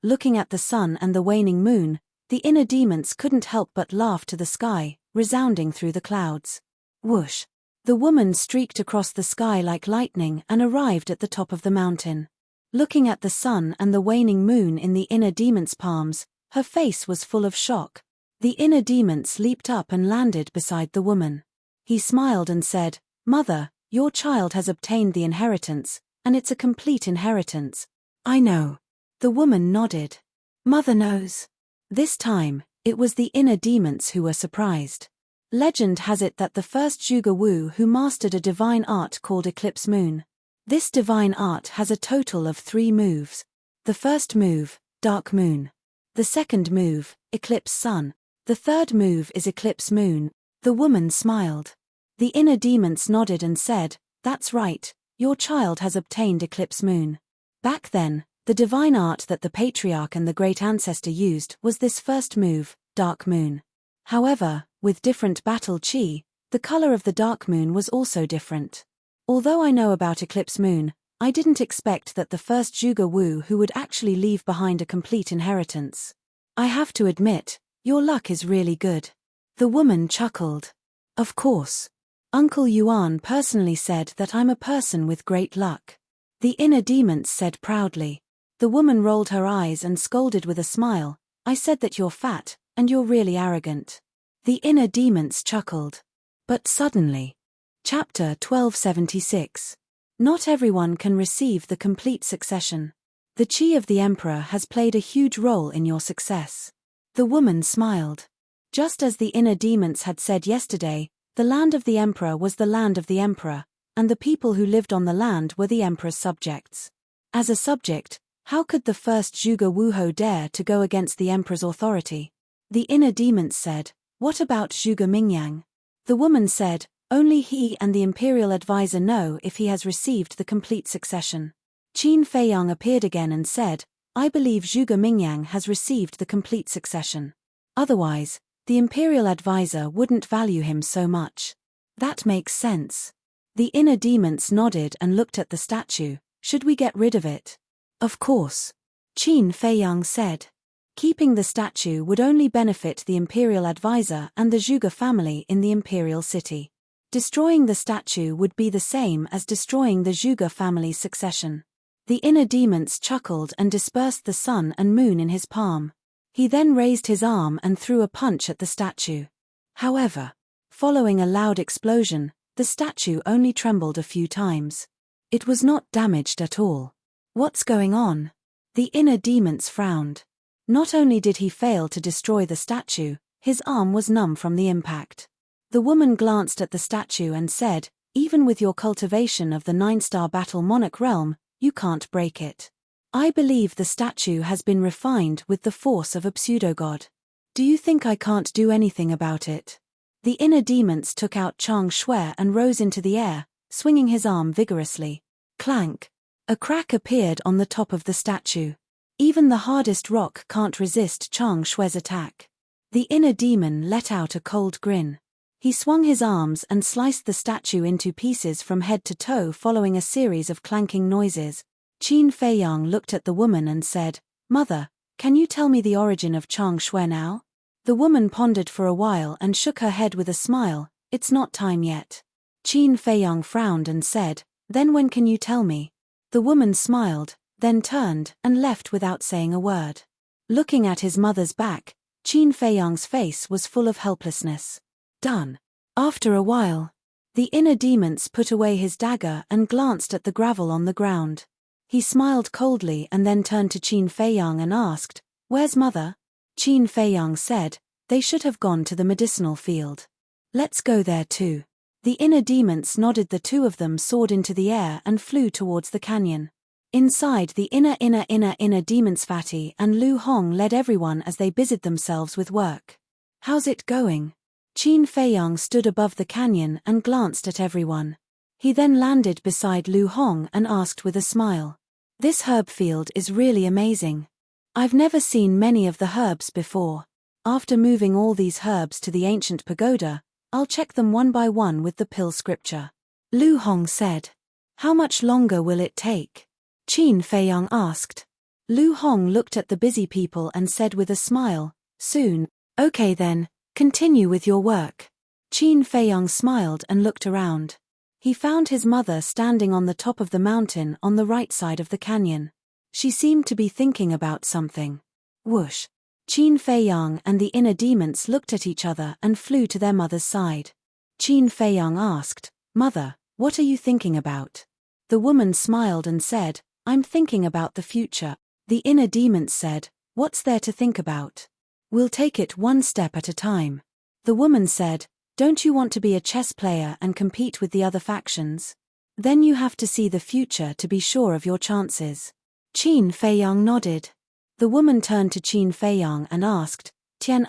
Looking at the sun and the waning moon, the inner demons couldn't help but laugh to the sky, resounding through the clouds. Whoosh. The woman streaked across the sky like lightning and arrived at the top of the mountain. Looking at the sun and the waning moon in the inner demon's palms, her face was full of shock. The inner demons leaped up and landed beside the woman. He smiled and said, "Mother, your child has obtained the inheritance, and it's a complete inheritance." "I know." The woman nodded. "Mother knows." This time, it was the inner demons who were surprised. Legend has it that the first Zhuge Wu who mastered a divine art called Eclipse Moon. This divine art has a total of 3 moves. The first move, Dark Moon. The second move, Eclipse Sun. The third move is Eclipse Moon. The woman smiled. The inner demons nodded and said, "That's right, your child has obtained Eclipse Moon." Back then, the divine art that the patriarch and the great ancestor used was this first move, Dark Moon. However, with different battle qi, the color of the Dark Moon was also different. Although I know about Eclipse Moon, I didn't expect that the first Zhuge Wu who would actually leave behind a complete inheritance. I have to admit, your luck is really good. The woman chuckled. Of course. Uncle Yuan personally said that I'm a person with great luck. The inner demons said proudly. The woman rolled her eyes and scolded with a smile. I said that you're fat, and you're really arrogant. The inner demons chuckled. But suddenly. Chapter 1276. Not everyone can receive the complete succession. The chi of the emperor has played a huge role in your success. The woman smiled. Just as the inner demons had said yesterday, the land of the emperor was the land of the emperor, and the people who lived on the land were the emperor's subjects. As a subject, how could the first Zhuge Wuho dare to go against the emperor's authority? The inner demons said, what about Zhuge Mingyang? The woman said, only he and the imperial advisor know if he has received the complete succession. Qin Feiyang appeared again and said, I believe Zhuge Mingyang has received the complete succession. Otherwise, the imperial advisor wouldn't value him so much. That makes sense. The inner demons nodded and looked at the statue. Should we get rid of it? Of course. Qin Feiyang said. Keeping the statue would only benefit the imperial advisor and the Zhuge family in the imperial city. Destroying the statue would be the same as destroying the Zhuge family's succession. The inner demons chuckled and dispersed the sun and moon in his palm. He then raised his arm and threw a punch at the statue. However, following a loud explosion, the statue only trembled a few times. It was not damaged at all. What's going on? The inner demons frowned. Not only did he fail to destroy the statue, his arm was numb from the impact. The woman glanced at the statue and said, even with your cultivation of the 9-star battle monarch realm, you can't break it. I believe the statue has been refined with the force of a pseudo-god. Do you think I can't do anything about it? The inner demons took out Chang Shui and rose into the air, swinging his arm vigorously. Clank! A crack appeared on the top of the statue. Even the hardest rock can't resist Chang Shui's attack. The inner demon let out a cold grin. He swung his arms and sliced the statue into pieces from head to toe following a series of clanking noises. Qin Feiyang looked at the woman and said, Mother, can you tell me the origin of Chang Shui now? The woman pondered for a while and shook her head with a smile. It's not time yet. Qin Feiyang frowned and said, then when can you tell me? The woman smiled, then turned and left without saying a word. Looking at his mother's back, Qin Feiyang's face was full of helplessness. Done. After a while, the inner demons put away his dagger and glanced at the gravel on the ground. He smiled coldly and then turned to Qin Feiyang and asked, where's mother? Qin Feiyang said, they should have gone to the medicinal field. Let's go there too. The inner demons nodded. The two of them soared into the air and flew towards the canyon. Inside the inner demons, Fatty and Lu Hong led everyone as they busied themselves with work. How's it going? Qin Feiyang stood above the canyon and glanced at everyone. He then landed beside Lu Hong and asked with a smile. This herb field is really amazing. I've never seen many of the herbs before. After moving all these herbs to the ancient pagoda, I'll check them one by one with the pill scripture. Lu Hong said. How much longer will it take? Qin Feiyang asked. Lu Hong looked at the busy people and said with a smile, soon. Okay then, continue with your work. Qin Feiyang smiled and looked around. He found his mother standing on the top of the mountain on the right side of the canyon. She seemed to be thinking about something. Whoosh! Qin Feiyang and the inner demons looked at each other and flew to their mother's side. Qin Feiyang asked, Mother, what are you thinking about? The woman smiled and said, I'm thinking about the future. The inner demons said, what's there to think about? We'll take it one step at a time. The woman said, don't you want to be a chess player and compete with the other factions? Then you have to see the future to be sure of your chances. Qin Feiyang nodded. The woman turned to Qin Feiyang and asked, Tian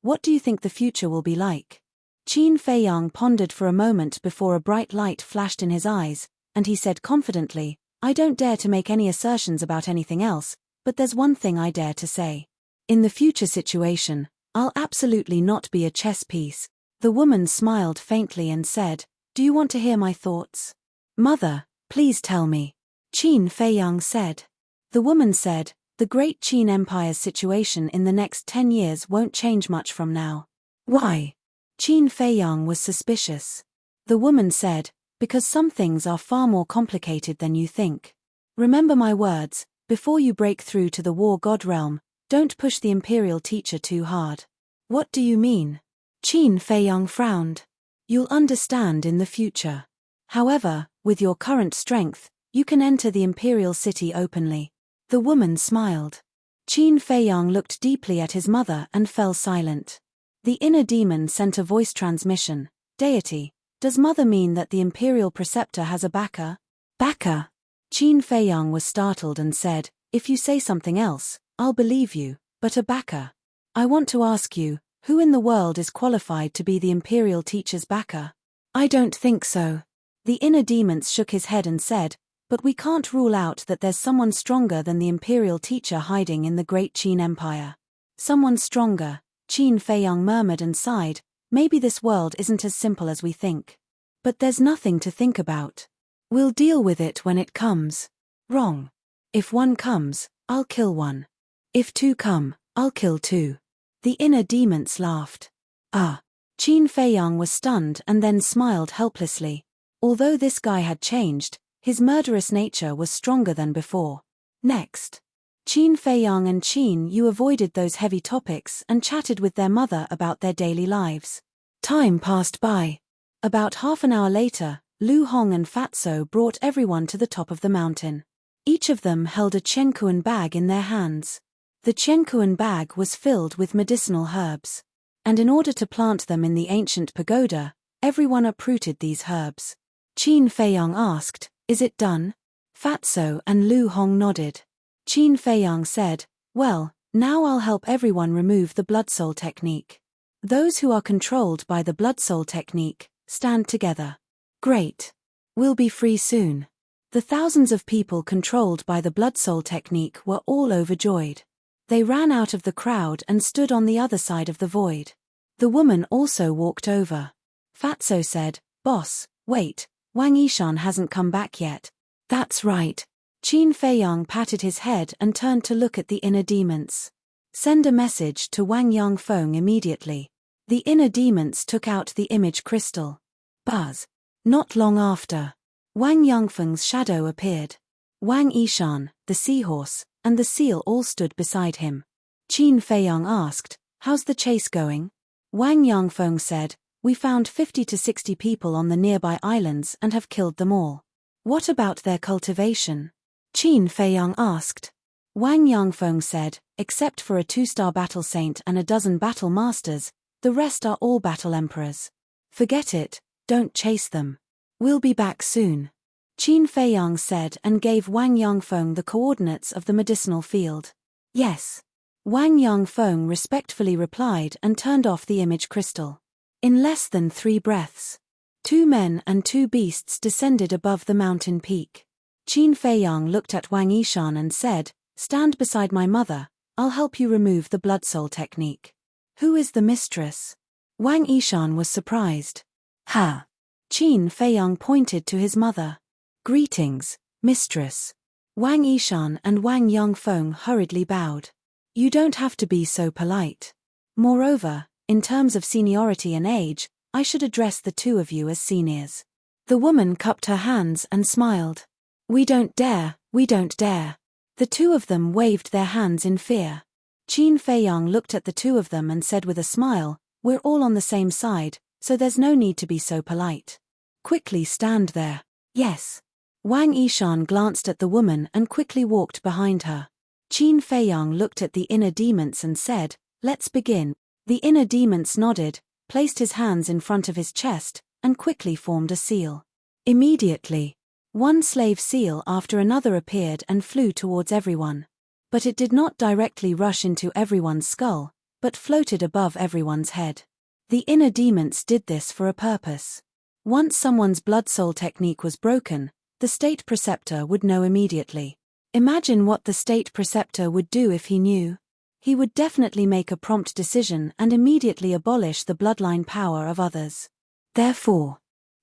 what do you think the future will be like? Qin Feiyang pondered for a moment before a bright light flashed in his eyes, and he said confidently, I don't dare to make any assertions about anything else, but there's one thing I dare to say. In the future situation, I'll absolutely not be a chess piece. The woman smiled faintly and said, do you want to hear my thoughts? Mother, please tell me. Qin Feiyang said. The woman said, the Great Qin Empire's situation in the next 10 years won't change much from now. Why? Qin Feiyang was suspicious. The woman said, because some things are far more complicated than you think. Remember my words, before you break through to the War God realm, don't push the imperial teacher too hard. What do you mean? Qin Feiyang frowned. You'll understand in the future. However, with your current strength, you can enter the imperial city openly. The woman smiled. Qin Feiyang looked deeply at his mother and fell silent. The inner demon sent a voice transmission. Deity, does mother mean that the imperial preceptor has a backer? Backer? Qin Feiyang was startled and said, if you say something else, I'll believe you, but a backer? I want to ask you, who in the world is qualified to be the imperial teacher's backer? I don't think so. The inner demon shook his head and said, but we can't rule out that there's someone stronger than the imperial teacher hiding in the Great Qin Empire. Someone stronger, Qin Feiyang murmured and sighed, maybe this world isn't as simple as we think. But there's nothing to think about. We'll deal with it when it comes. Wrong. If one comes, I'll kill one. If two come, I'll kill two. The inner demons laughed. Ah. Qin Feiyang was stunned and then smiled helplessly. Although this guy had changed, his murderous nature was stronger than before. Next. Qin Feiyang and Qin Yu avoided those heavy topics and chatted with their mother about their daily lives. Time passed by. About half an hour later, Lu Hong and Fatso brought everyone to the top of the mountain. Each of them held a Chenkuan bag in their hands. The Chenkuan bag was filled with medicinal herbs. And in order to plant them in the ancient pagoda, everyone uprooted these herbs. Qin Feiyang asked, is it done? Fatso and Lu Hong nodded. Qin Feiyang said, well, now I'll help everyone remove the blood soul technique. Those who are controlled by the blood soul technique, stand together. Great. We'll be free soon. The thousands of people controlled by the blood soul technique were all overjoyed. They ran out of the crowd and stood on the other side of the void. The woman also walked over. Fatso said, boss, wait, Wang Yishan hasn't come back yet. That's right. Qin Feiyang patted his head and turned to look at the inner demons. Send a message to Wang Yangfeng immediately. The inner demons took out the image crystal. Buzz. Not long after, Wang Yangfeng's shadow appeared. Wang Yishan, the seahorse, and the seal all stood beside him. Qin Feiyang asked, how's the chase going? Wang Yangfeng said, we found 50 to 60 people on the nearby islands and have killed them all. What about their cultivation? Qin Feiyang asked. Wang Yangfeng said, except for a 2-star battle saint and a dozen battle masters, the rest are all battle emperors. Forget it, don't chase them. We'll be back soon. Qin Feiyang said and gave Wang Yangfeng the coordinates of the medicinal field. Yes. Wang Yangfeng respectfully replied and turned off the image crystal. In less than 3 breaths, 2 men and 2 beasts descended above the mountain peak. Qin Feiyang looked at Wang Yishan and said, stand beside my mother, I'll help you remove the blood soul technique. Who is the mistress? Wang Yishan was surprised. Ha! Qin Feiyang pointed to his mother. Greetings, mistress. Wang Yishan and Wang Yangfeng hurriedly bowed. You don't have to be so polite. Moreover, in terms of seniority and age, I should address the two of you as seniors. The woman cupped her hands and smiled. We don't dare, we don't dare. The two of them waved their hands in fear. Qin Feiyang looked at the two of them and said with a smile, we're all on the same side, so there's no need to be so polite. Quickly stand there. Yes. Wang Yishan glanced at the woman and quickly walked behind her. Qin Feiyang looked at the inner demons and said, let's begin. The inner demons nodded, placed his hands in front of his chest, and quickly formed a seal. Immediately, one slave seal after another appeared and flew towards everyone. But it did not directly rush into everyone's skull, but floated above everyone's head. The inner demons did this for a purpose. Once someone's blood soul technique was broken, the state preceptor would know immediately. Imagine what the state preceptor would do if he knew. He would definitely make a prompt decision and immediately abolish the bloodline power of others. Therefore,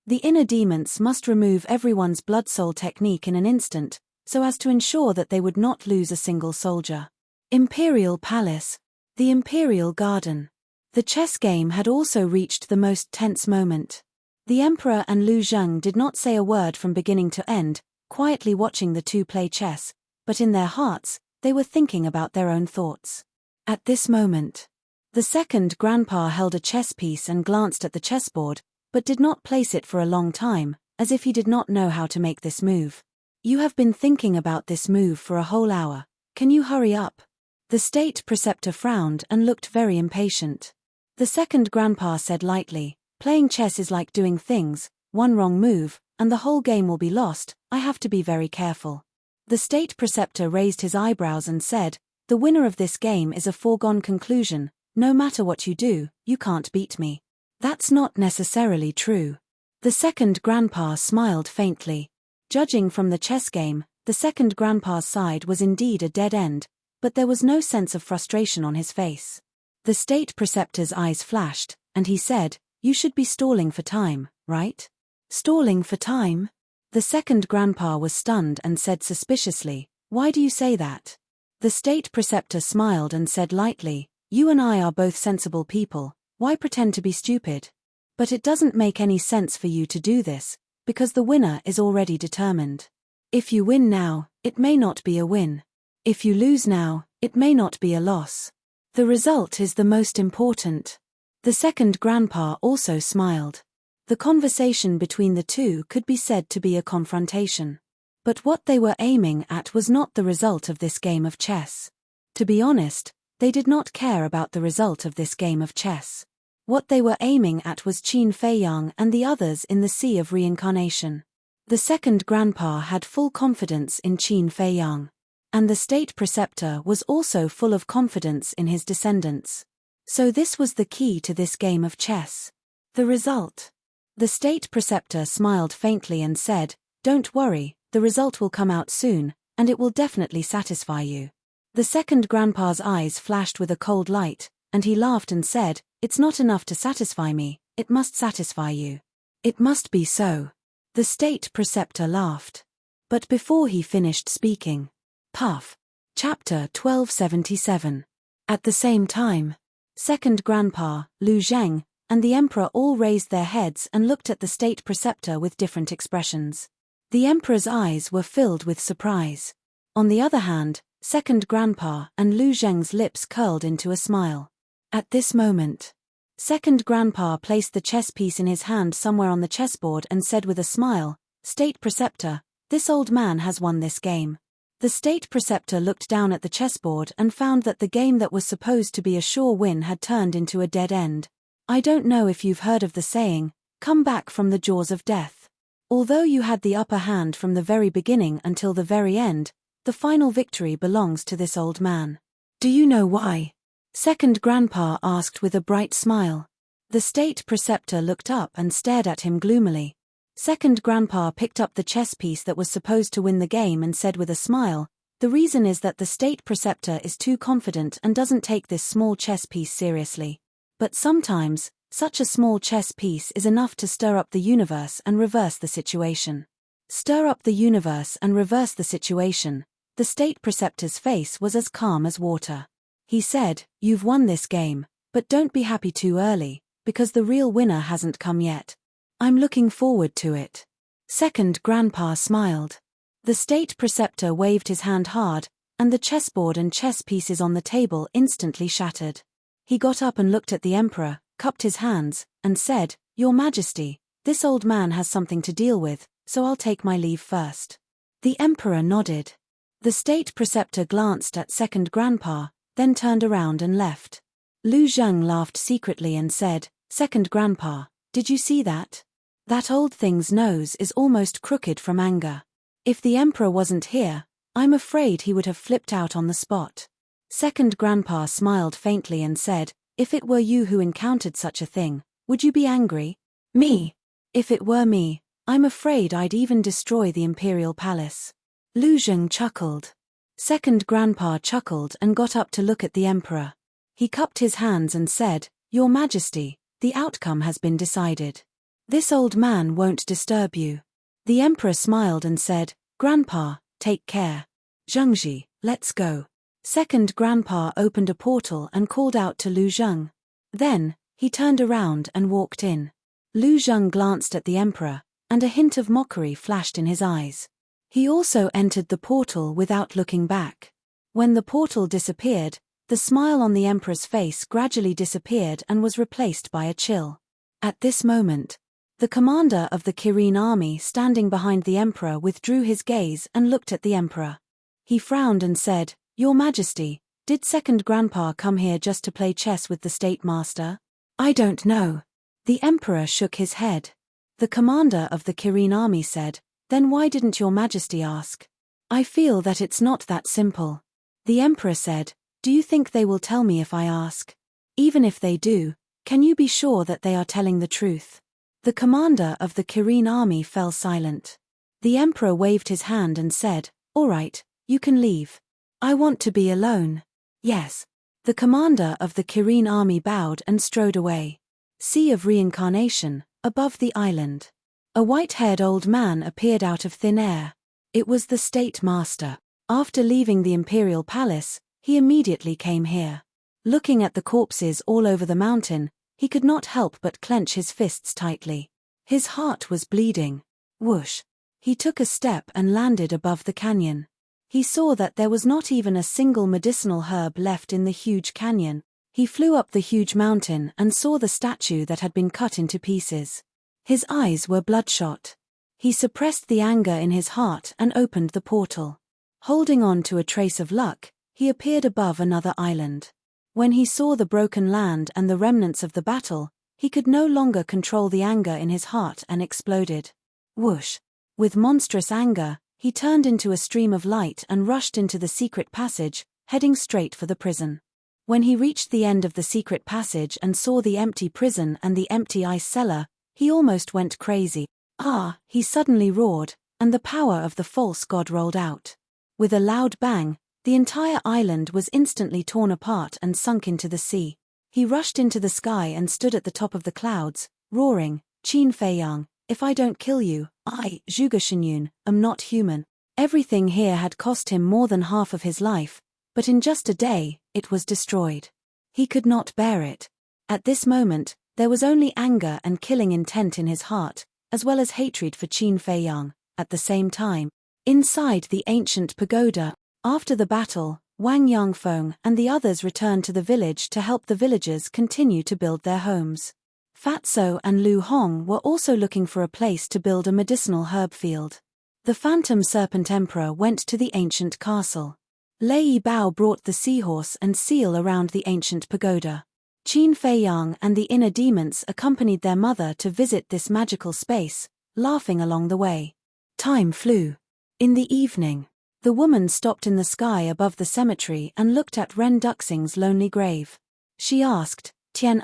the inner demons must remove everyone's blood soul technique in an instant, so as to ensure that they would not lose a single soldier. Imperial Palace. The Imperial Garden. The chess game had also reached the most tense moment. The Emperor and Lu Zheng did not say a word from beginning to end, quietly watching the two play chess, but in their hearts, they were thinking about their own thoughts. At this moment, the second grandpa held a chess piece and glanced at the chessboard, but did not place it for a long time, as if he did not know how to make this move. You have been thinking about this move for a whole hour. Can you hurry up? The state preceptor frowned and looked very impatient. The second grandpa said lightly, playing chess is like doing things, one wrong move, and the whole game will be lost. I have to be very careful. The state preceptor raised his eyebrows and said, the winner of this game is a foregone conclusion. No matter what you do, you can't beat me. That's not necessarily true. The second grandpa smiled faintly. Judging from the chess game, the second grandpa's side was indeed a dead end, but there was no sense of frustration on his face. The state preceptor's eyes flashed, and he said, you should be stalling for time, right? Stalling for time? The second grandpa was stunned and said suspiciously, why do you say that? The state preceptor smiled and said lightly, you and I are both sensible people, why pretend to be stupid? But it doesn't make any sense for you to do this, because the winner is already determined. If you win now, it may not be a win. If you lose now, it may not be a loss. The result is the most important. The second grandpa also smiled. The conversation between the two could be said to be a confrontation. But what they were aiming at was not the result of this game of chess. To be honest, they did not care about the result of this game of chess. What they were aiming at was Qin Feiyang and the others in the Sea of Reincarnation. The second grandpa had full confidence in Qin Feiyang. And the state preceptor was also full of confidence in his descendants. So this was the key to this game of chess. The result. The state preceptor smiled faintly and said, don't worry, the result will come out soon, and it will definitely satisfy you. The second grandpa's eyes flashed with a cold light, and he laughed and said, it's not enough to satisfy me, it must satisfy you. It must be so. The state preceptor laughed. But before he finished speaking, puff. Chapter 1277. At the same time, second grandpa, Lu Zheng, and the emperor all raised their heads and looked at the state preceptor with different expressions. The emperor's eyes were filled with surprise. On the other hand, second grandpa and Lu Zheng's lips curled into a smile. At this moment, second grandpa placed the chess piece in his hand somewhere on the chessboard and said with a smile, state preceptor, this old man has won this game. The state preceptor looked down at the chessboard and found that the game that was supposed to be a sure win had turned into a dead end. I don't know if you've heard of the saying, come back from the jaws of death. Although you had the upper hand from the very beginning until the very end, the final victory belongs to this old man. Do you know why? Second grandpa asked with a bright smile. The state preceptor looked up and stared at him gloomily. Second grandpa picked up the chess piece that was supposed to win the game and said with a smile, the reason is that the state preceptor is too confident and doesn't take this small chess piece seriously. But sometimes, such a small chess piece is enough to stir up the universe and reverse the situation. Stir up the universe and reverse the situation. The state preceptor's face was as calm as water. He said, you've won this game, but don't be happy too early, because the real winner hasn't come yet. I'm looking forward to it. Second grandpa smiled. The state preceptor waved his hand hard, and the chessboard and chess pieces on the table instantly shattered. He got up and looked at the emperor, cupped his hands, and said, Your Majesty, this old man has something to deal with, so I'll take my leave first. The emperor nodded. The state preceptor glanced at second grandpa, then turned around and left. Lu Zheng laughed secretly and said, Second grandpa, did you see that? That old thing's nose is almost crooked from anger. If the emperor wasn't here, I'm afraid he would have flipped out on the spot. Second grandpa smiled faintly and said, If it were you who encountered such a thing, would you be angry? Me? If it were me, I'm afraid I'd even destroy the imperial palace. Lu Zheng chuckled. Second grandpa chuckled and got up to look at the emperor. He cupped his hands and said, Your Majesty, the outcome has been decided. This old man won't disturb you. The emperor smiled and said, Grandpa, take care. Zhengji, let's go. Second grandpa opened a portal and called out to Lu Zheng. Then, he turned around and walked in. Lu Zheng glanced at the emperor, and a hint of mockery flashed in his eyes. He also entered the portal without looking back. When the portal disappeared, the smile on the emperor's face gradually disappeared and was replaced by a chill. At this moment, the commander of the Kirin army standing behind the emperor withdrew his gaze and looked at the emperor. He frowned and said, "Your Majesty, did second grandpa come here just to play chess with the state master?" "I don't know." The emperor shook his head. The commander of the Kirin army said, "Then why didn't your Majesty ask?" "I feel that it's not that simple." The emperor said, "Do you think they will tell me if I ask? Even if they do, can you be sure that they are telling the truth?" The commander of the Kirin army fell silent. The emperor waved his hand and said, "All right, you can leave. I want to be alone." "Yes." The commander of the Kirin army bowed and strode away. Sea of Reincarnation, above the island. A white-haired old man appeared out of thin air. It was the state master. After leaving the imperial palace, he immediately came here. Looking at the corpses all over the mountain, he could not help but clench his fists tightly. His heart was bleeding. Whoosh! He took a step and landed above the canyon. He saw that there was not even a single medicinal herb left in the huge canyon. He flew up the huge mountain and saw the statue that had been cut into pieces. His eyes were bloodshot. He suppressed the anger in his heart and opened the portal. Holding on to a trace of luck, he appeared above another island. When he saw the broken land and the remnants of the battle, he could no longer control the anger in his heart and exploded. Whoosh! With monstrous anger, he turned into a stream of light and rushed into the secret passage, heading straight for the prison. When he reached the end of the secret passage and saw the empty prison and the empty ice cellar, he almost went crazy. "Ah!" he suddenly roared, and the power of the false god rolled out. With a loud bang, the entire island was instantly torn apart and sunk into the sea. He rushed into the sky and stood at the top of the clouds, roaring, "Qin Feiyang, if I don't kill you, I, Zhuge Shenyun, am not human." Everything here had cost him more than half of his life, but in just a day, it was destroyed. He could not bear it. At this moment, there was only anger and killing intent in his heart, as well as hatred for Qin Feiyang. At the same time, inside the ancient pagoda, after the battle, Wang Yangfeng and the others returned to the village to help the villagers continue to build their homes. Fatso and Lu Hong were also looking for a place to build a medicinal herb field. The Phantom Serpent Emperor went to the ancient castle. Lei Bao brought the seahorse and seal around the ancient pagoda. Qin Feiyang and the inner demons accompanied their mother to visit this magical space, laughing along the way. Time flew. In the evening, the woman stopped in the sky above the cemetery and looked at Ren Duxing's lonely grave. She asked, "Tian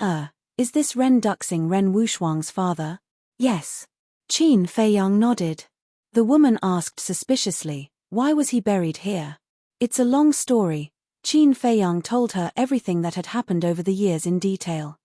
is this Ren Duxing Ren Wushuang's father?" "Yes." Qin Feiyang nodded. The woman asked suspiciously, "Why was he buried here?" "It's a long story." Qin Feiyang told her everything that had happened over the years in detail.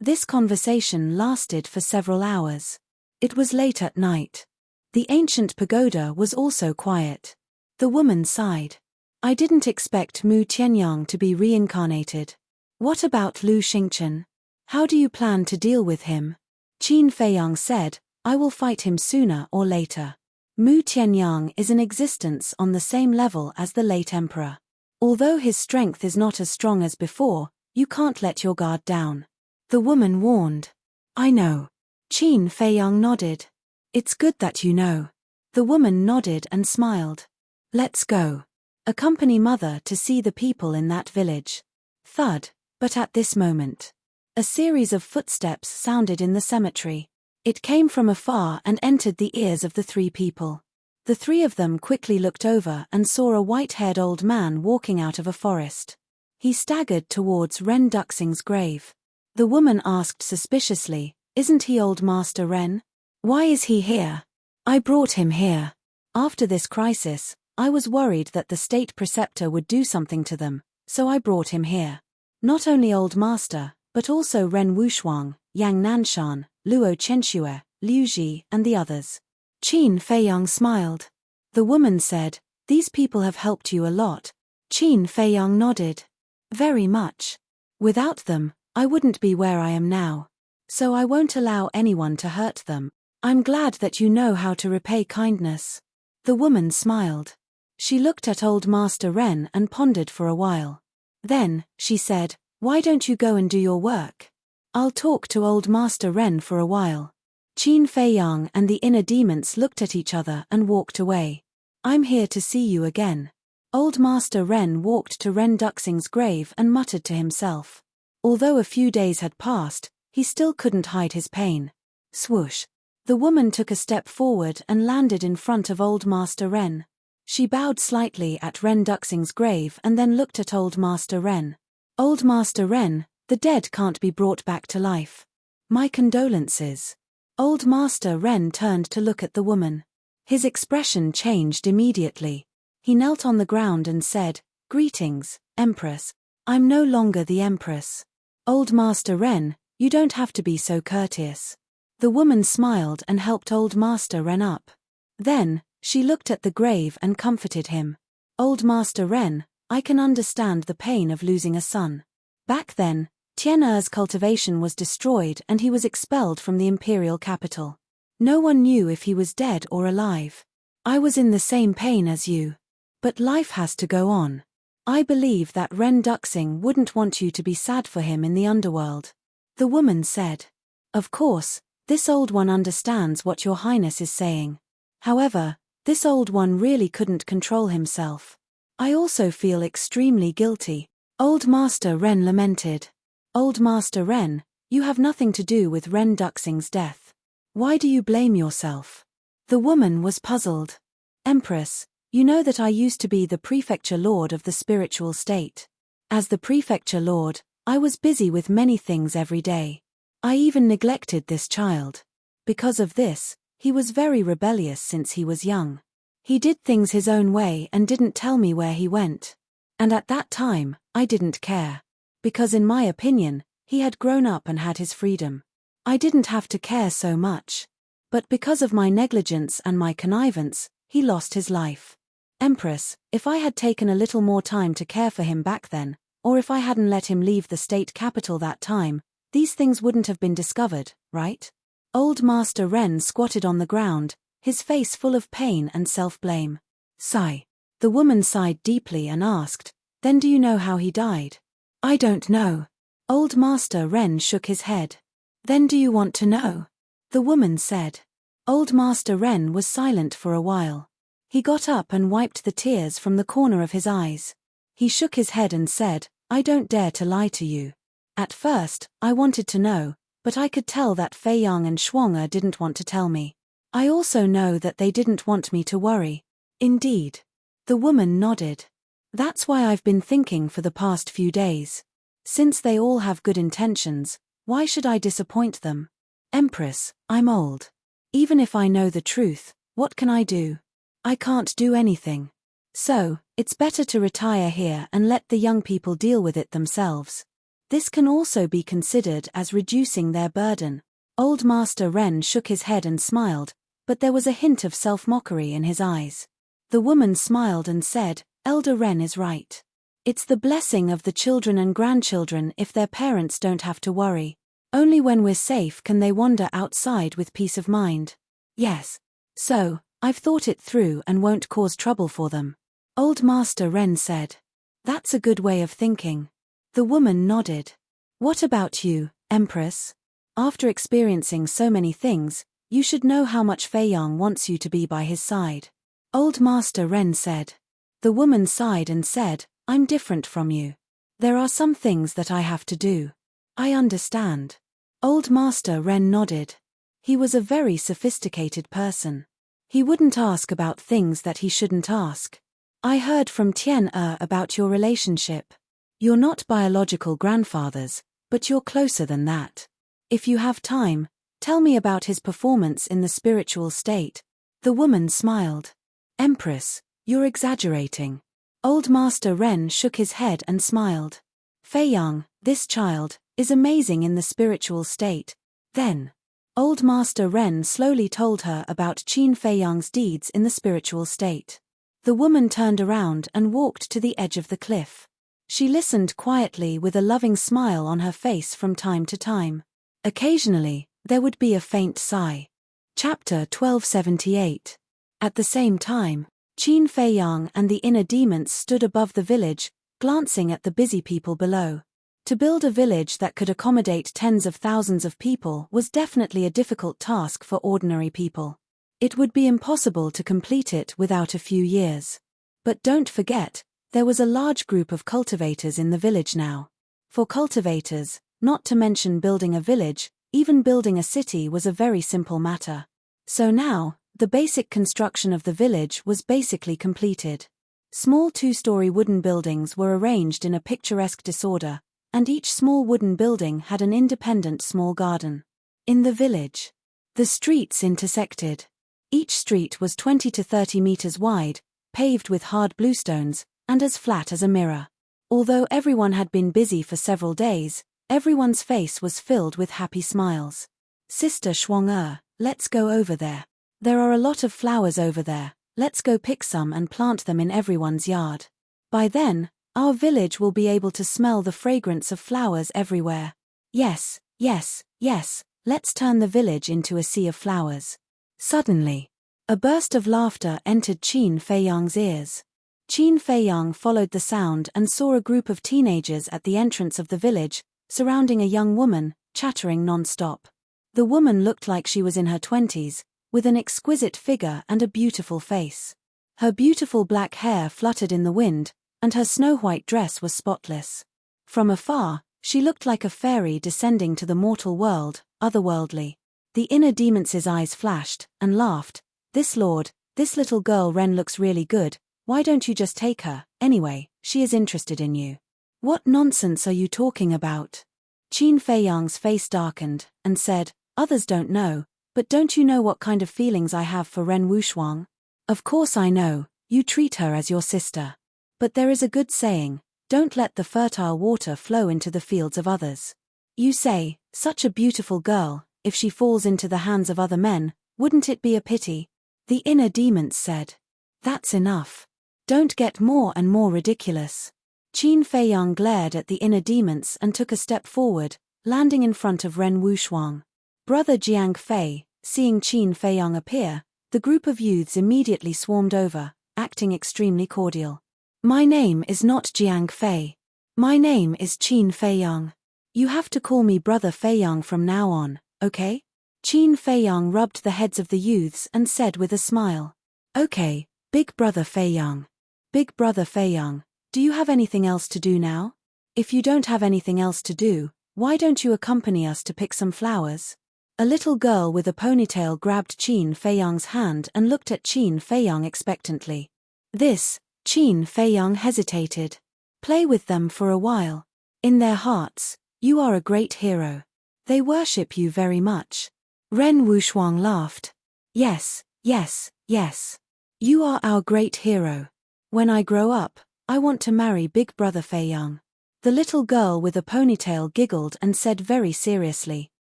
This conversation lasted for several hours. It was late at night. The ancient pagoda was also quiet. The woman sighed. "I didn't expect Mu Tianyang to be reincarnated. What about Lu Xingchen? How do you plan to deal with him?" Qin Feiyang said, "I will fight him sooner or later. Mu Tianyang is in existence on the same level as the late emperor. Although his strength is not as strong as before, you can't let your guard down." The woman warned. "I know." Qin Feiyang nodded. "It's good that you know." The woman nodded and smiled. "Let's go. Accompany mother to see the people in that village." Thud. But at this moment, a series of footsteps sounded in the cemetery. It came from afar and entered the ears of the three people. The three of them quickly looked over and saw a white-haired old man walking out of a forest. He staggered towards Ren Duxing's grave. The woman asked suspiciously, "Isn't he old Master Ren? Why is he here?" "I brought him here. After this crisis, I was worried that the state preceptor would do something to them, so I brought him here. Not only Old Master, but also Ren Wushuang, Yang Nanshan, Luo Chenxue, Liu Ji, and the others." Qin Feiyang smiled. The woman said, These people have helped you a lot. Qin Feiyang nodded. Very much. Without them, I wouldn't be where I am now. So I won't allow anyone to hurt them. I'm glad that you know how to repay kindness. The woman smiled. She looked at Old Master Ren and pondered for a while. Then, she said, why don't you go and do your work? I'll talk to Old Master Ren for a while. Qin Feiyang and the inner demons looked at each other and walked away. I'm here to see you again. Old Master Ren walked to Ren Duxing's grave and muttered to himself. Although a few days had passed, he still couldn't hide his pain. Swoosh. The woman took a step forward and landed in front of Old Master Ren. She bowed slightly at Ren Duxing's grave and then looked at Old Master Ren. Old Master Ren, the dead can't be brought back to life. My condolences. Old Master Ren turned to look at the woman. His expression changed immediately. He knelt on the ground and said, Greetings, Empress. I'm no longer the Empress. Old Master Ren, you don't have to be so courteous. The woman smiled and helped Old Master Ren up. Then, she looked at the grave and comforted him. Old Master Ren, I can understand the pain of losing a son. Back then, Tian'er's cultivation was destroyed and he was expelled from the imperial capital. No one knew if he was dead or alive. I was in the same pain as you. But life has to go on. I believe that Ren Duxing wouldn't want you to be sad for him in the underworld. The woman said. Of course, this old one understands what your highness is saying. However, this old one really couldn't control himself. I also feel extremely guilty. Old Master Ren lamented. Old Master Ren, you have nothing to do with Ren Duxing's death. Why do you blame yourself? The woman was puzzled. Empress, you know that I used to be the prefecture lord of the spiritual state. As the prefecture lord, I was busy with many things every day. I even neglected this child. Because of this, he was very rebellious since he was young. He did things his own way and didn't tell me where he went. And at that time, I didn't care. Because in my opinion, he had grown up and had his freedom. I didn't have to care so much. But because of my negligence and my connivance, he lost his life. Empress, if I had taken a little more time to care for him back then, or if I hadn't let him leave the state capital that time, these things wouldn't have been discovered, right? Old Master Ren squatted on the ground, his face full of pain and self-blame. Sigh. The woman sighed deeply and asked, Then do you know how he died? I don't know. Old Master Ren shook his head. Then do you want to know? The woman said. Old Master Ren was silent for a while. He got up and wiped the tears from the corner of his eyes. He shook his head and said, I don't dare to lie to you. At first, I wanted to know, but I could tell that Feiyang and Shuang'er didn't want to tell me. I also know that they didn't want me to worry. Indeed. The woman nodded. That's why I've been thinking for the past few days. Since they all have good intentions, why should I disappoint them? Empress, I'm old. Even if I know the truth, what can I do? I can't do anything. So, it's better to retire here and let the young people deal with it themselves. This can also be considered as reducing their burden. Old Master Ren shook his head and smiled, but there was a hint of self-mockery in his eyes. The woman smiled and said, Elder Ren is right. It's the blessing of the children and grandchildren if their parents don't have to worry. Only when we're safe can they wander outside with peace of mind. Yes. So, I've thought it through and won't cause trouble for them. Old Master Ren said. That's a good way of thinking. The woman nodded. What about you, Empress? After experiencing so many things, you should know how much Feiyang wants you to be by his side. Old Master Ren said. The woman sighed and said, I'm different from you. There are some things that I have to do. I understand. Old Master Ren nodded. He was a very sophisticated person. He wouldn't ask about things that he shouldn't ask. I heard from Tian'er about your relationship. You're not biological grandfathers, but you're closer than that. If you have time, tell me about his performance in the spiritual state. The woman smiled. Empress, you're exaggerating. Old Master Ren shook his head and smiled. Feiyang, this child, is amazing in the spiritual state. Then, Old Master Ren slowly told her about Qin Feiyang's deeds in the spiritual state. The woman turned around and walked to the edge of the cliff. She listened quietly with a loving smile on her face from time to time. Occasionally, there would be a faint sigh. Chapter 1278. At the same time, Qin Feiyang and the inner demons stood above the village, glancing at the busy people below. To build a village that could accommodate tens of thousands of people was definitely a difficult task for ordinary people. It would be impossible to complete it without a few years. But don't forget, there was a large group of cultivators in the village now. For cultivators, not to mention building a village, even building a city was a very simple matter. So now, the basic construction of the village was basically completed. Small two-story wooden buildings were arranged in a picturesque disorder, and each small wooden building had an independent small garden. In the village, the streets intersected. Each street was 20 to 30 meters wide, paved with hard bluestones, and as flat as a mirror. Although everyone had been busy for several days, everyone's face was filled with happy smiles. Sister Shuang, let's go over there. There are a lot of flowers over there, let's go pick some and plant them in everyone's yard. By then, our village will be able to smell the fragrance of flowers everywhere. Yes, yes, yes, let's turn the village into a sea of flowers. Suddenly, a burst of laughter entered Qin Feiyang's ears. Qin Feiyang followed the sound and saw a group of teenagers at the entrance of the village, surrounding a young woman, chattering non-stop. The woman looked like she was in her 20s, with an exquisite figure and a beautiful face. Her beautiful black hair fluttered in the wind, and her snow-white dress was spotless. From afar, she looked like a fairy descending to the mortal world, otherworldly. The inner demon's eyes flashed, and laughed. This little girl Ren looks really good, why don't you just take her, anyway, she is interested in you. What nonsense are you talking about? Qin Feiyang's face darkened, and said, others don't know, but don't you know what kind of feelings I have for Ren Wuxuang? Of course I know, you treat her as your sister. But there is a good saying, don't let the fertile water flow into the fields of others. You say, such a beautiful girl, if she falls into the hands of other men, wouldn't it be a pity? The inner demons said. That's enough. Don't get more and more ridiculous. Qin Feiyang glared at the inner demons and took a step forward, landing in front of Ren Wuxuang. Brother Jiang Fei, seeing Qin Feiyang appear, the group of youths immediately swarmed over, acting extremely cordial. My name is not Jiang Fei. My name is Qin Feiyang. You have to call me Brother Feiyang from now on, okay? Qin Feiyang rubbed the heads of the youths and said with a smile. Okay, Big Brother Feiyang. Big Brother Feiyang, do you have anything else to do now? If you don't have anything else to do, why don't you accompany us to pick some flowers? A little girl with a ponytail grabbed Qin Feiyang's hand and looked at Qin Feiyang expectantly. Qin Feiyang hesitated. Play with them for a while. In their hearts, you are a great hero. They worship you very much. Ren Wuxuang laughed. Yes, yes, yes. You are our great hero. When I grow up, I want to marry Big Brother Feiyang. The little girl with a ponytail giggled and said very seriously.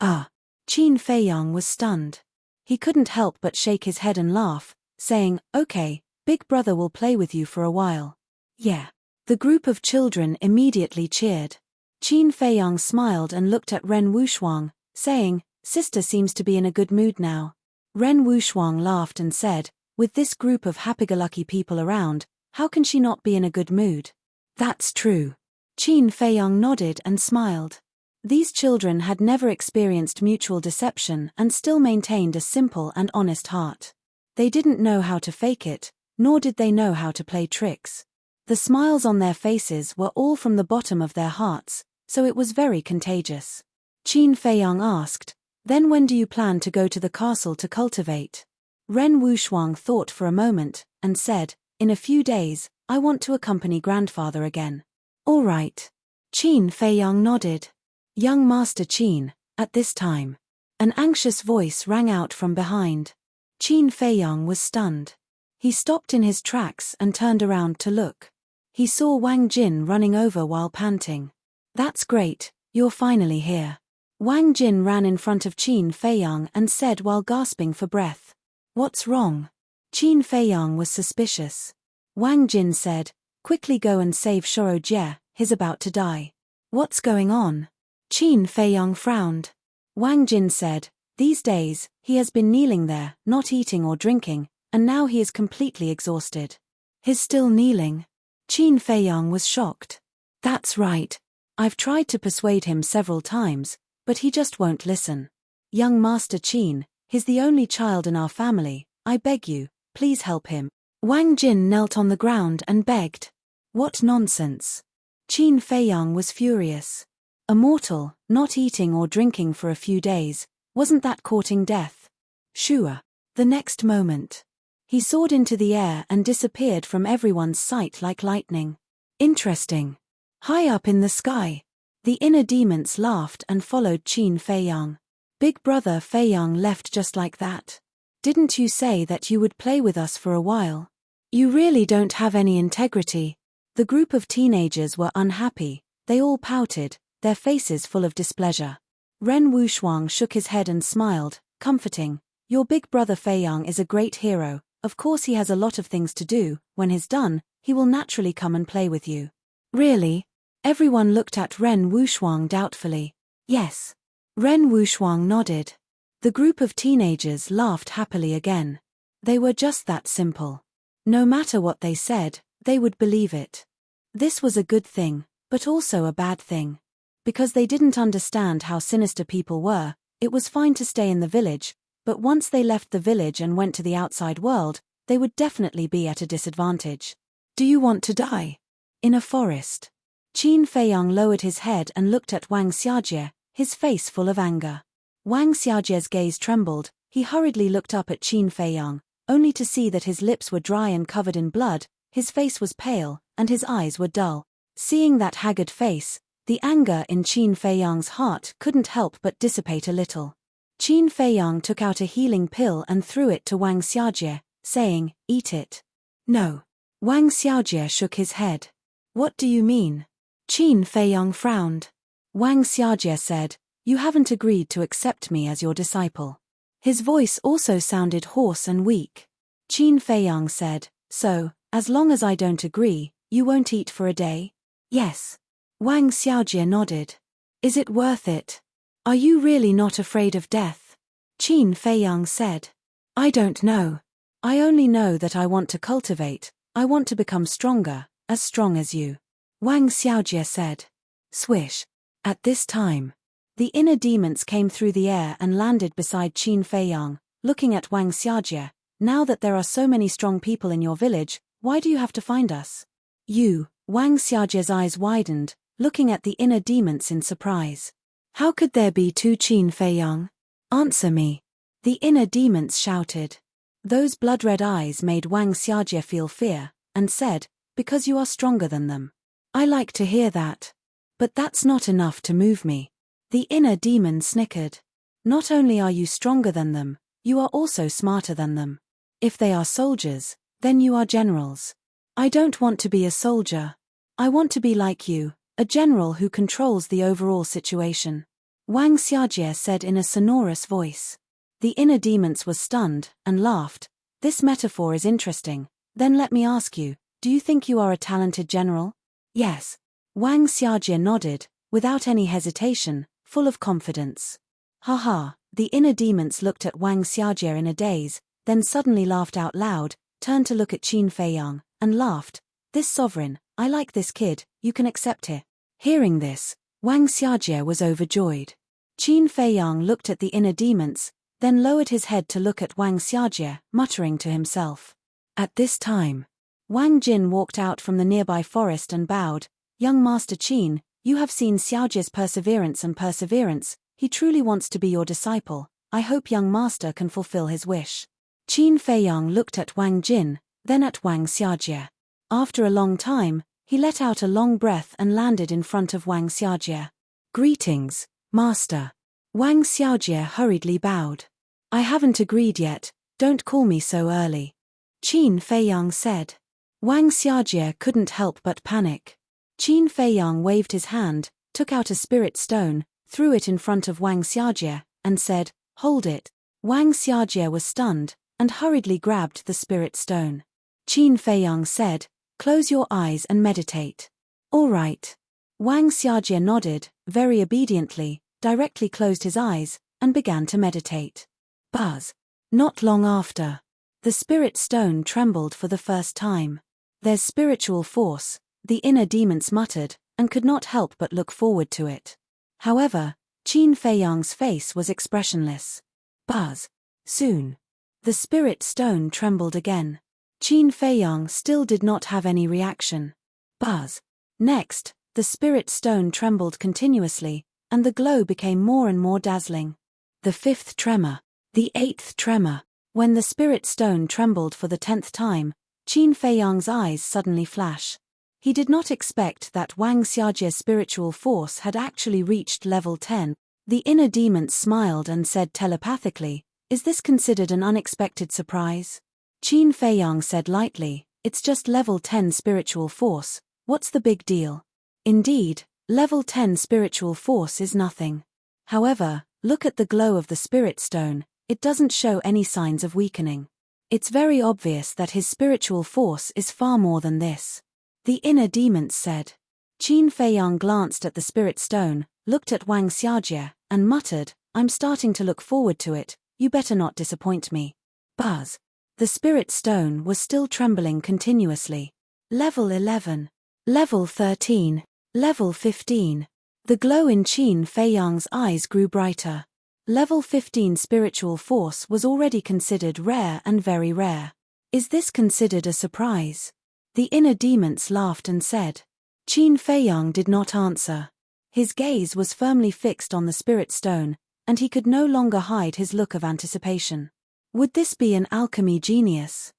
Ah. Qin Feiyang was stunned. He couldn't help but shake his head and laugh, saying, okay, Big Brother will play with you for a while. Yeah. The group of children immediately cheered. Qin Feiyang smiled and looked at Ren Wuxuang, saying, Sister seems to be in a good mood now. Ren Wuxuang laughed and said, with this group of happy-go-lucky people around, how can she not be in a good mood? That's true. Qin Feiyang nodded and smiled. These children had never experienced mutual deception and still maintained a simple and honest heart. They didn't know how to fake it, nor did they know how to play tricks. The smiles on their faces were all from the bottom of their hearts, so it was very contagious. Qin Feiyang asked, then when do you plan to go to the castle to cultivate? Ren Wuxuang thought for a moment, and said, in a few days, I want to accompany grandfather again. All right. Qin Feiyang nodded. Young Master Qin, at this time. An anxious voice rang out from behind. Qin Feiyang was stunned. He stopped in his tracks and turned around to look. He saw Wang Jin running over while panting. That's great, you're finally here. Wang Jin ran in front of Qin Feiyang and said while gasping for breath. What's wrong? Qin Feiyang was suspicious. Wang Jin said, quickly go and save Shoro Jie, he's about to die. What's going on? Qin Feiyang frowned. Wang Jin said, these days, he has been kneeling there, not eating or drinking, and now he is completely exhausted. He's still kneeling? Qin Feiyang was shocked. That's right. I've tried to persuade him several times, but he just won't listen. Young Master Qin, he's the only child in our family, I beg you, please help him. Wang Jin knelt on the ground and begged. What nonsense. Qin Feiyang was furious. A mortal, not eating or drinking for a few days, wasn't that courting death? Sure. The next moment, he soared into the air and disappeared from everyone's sight like lightning. Interesting. High up in the sky, the inner demons laughed and followed Qin Feiyang. Big brother Feiyang left just like that. Didn't you say that you would play with us for a while? You really don't have any integrity. The group of teenagers were unhappy, they all pouted, their faces full of displeasure. Ren Wuxuang shook his head and smiled, comforting. Your big brother Feiyang is a great hero, of course he has a lot of things to do, when he's done, he will naturally come and play with you. Really? Everyone looked at Ren Wuxuang doubtfully. Yes. Ren Wuxuang nodded. The group of teenagers laughed happily again. They were just that simple. No matter what they said, they would believe it. This was a good thing, but also a bad thing. Because they didn't understand how sinister people were, it was fine to stay in the village, but once they left the village and went to the outside world, they would definitely be at a disadvantage. Do you want to die? In a forest. Qin Feiyang lowered his head and looked at Wang Xiajie, his face full of anger. Wang Xiajie's gaze trembled, he hurriedly looked up at Qin Feiyang, only to see that his lips were dry and covered in blood, his face was pale, and his eyes were dull. Seeing that haggard face, the anger in Qin Feiyang's heart couldn't help but dissipate a little. Qin Feiyang took out a healing pill and threw it to Wang Xiajie, saying, eat it. No. Wang Xiajie shook his head. What do you mean? Qin Feiyang frowned. Wang Xiajie said, you haven't agreed to accept me as your disciple. His voice also sounded hoarse and weak. Qin Feiyang said, so, as long as I don't agree, you won't eat for a day? Yes. Wang Xiajie nodded. Is it worth it? Are you really not afraid of death? Qin Feiyang said. I don't know. I only know that I want to cultivate, I want to become stronger, as strong as you. Wang Xiajie said. Swish. At this time, the inner demons came through the air and landed beside Qin Feiyang, looking at Wang Xiajie. Now that there are so many strong people in your village, why do you have to find us? You, Wang Xiajie's eyes widened, looking at the inner demons in surprise. How could there be two Qin Feiyang? Answer me. The inner demons shouted. Those blood-red eyes made Wang Xiajie feel fear, and said, because you are stronger than them. I like to hear that. But that's not enough to move me. The inner demon snickered. Not only are you stronger than them, you are also smarter than them. If they are soldiers, then you are generals. I don't want to be a soldier. I want to be like you, a general who controls the overall situation. Wang Xiajie said in a sonorous voice. The inner demons was stunned, and laughed. This metaphor is interesting. Then let me ask you, do you think you are a talented general? Yes. Wang Xiajie nodded, without any hesitation, full of confidence. Haha, the inner demons looked at Wang Xiajie in a daze, then suddenly laughed out loud, turned to look at Qin Feiyang, and laughed. This sovereign, I like this kid, you can accept it. Hearing this, Wang Xiajie was overjoyed. Qin Feiyang looked at the inner demons, then lowered his head to look at Wang Xiajie, muttering to himself. At this time, Wang Jin walked out from the nearby forest and bowed. Young Master Qin, you have seen Xiaojie's perseverance, he truly wants to be your disciple, I hope young master can fulfill his wish. Qin Feiyang looked at Wang Jin, then at Wang Xiajie. After a long time, he let out a long breath and landed in front of Wang Xiajie. Greetings, Master. Wang Xiajie hurriedly bowed. I haven't agreed yet, don't call me so early. Qin Feiyang said. Wang Xiajie couldn't help but panic. Qin Feiyang waved his hand, took out a spirit stone, threw it in front of Wang Xiajie, and said, hold it. Wang Xiajie was stunned, and hurriedly grabbed the spirit stone. Qin Feiyang said, close your eyes and meditate. All right. Wang Xiajie nodded, very obediently, directly closed his eyes, and began to meditate. Buzz. Not long after. The spirit stone trembled for the first time. There's spiritual force, the inner demons muttered, and could not help but look forward to it. However, Qin Feiyang's face was expressionless. Buzz. Soon. The spirit stone trembled again. Qin Feiyang still did not have any reaction. Buzz. Next, the spirit stone trembled continuously, and the glow became more and more dazzling. The fifth tremor. The eighth tremor. When the spirit stone trembled for the 10th time, Qin Feiyang's eyes suddenly flash. He did not expect that Wang Xiajie's spiritual force had actually reached level 10. The inner demons smiled and said telepathically, "Is this considered an unexpected surprise?" Qin Feiyang said lightly, "It's just level 10 spiritual force, what's the big deal?" Indeed, level 10 spiritual force is nothing. However, look at the glow of the spirit stone, it doesn't show any signs of weakening. It's very obvious that his spiritual force is far more than this. The inner demons said. Qin Feiyang glanced at the spirit stone, looked at Wang Xiajie, and muttered, "I'm starting to look forward to it, you better not disappoint me." Buzz. The spirit stone was still trembling continuously. Level 11. Level 13. Level 15. The glow in Qin Feiyang's eyes grew brighter. Level 15 spiritual force was already considered rare and very rare. Is this considered a surprise? The inner demons laughed and said. Qin Feiyang did not answer. His gaze was firmly fixed on the spirit stone, and he could no longer hide his look of anticipation. Would this be an alchemy genius?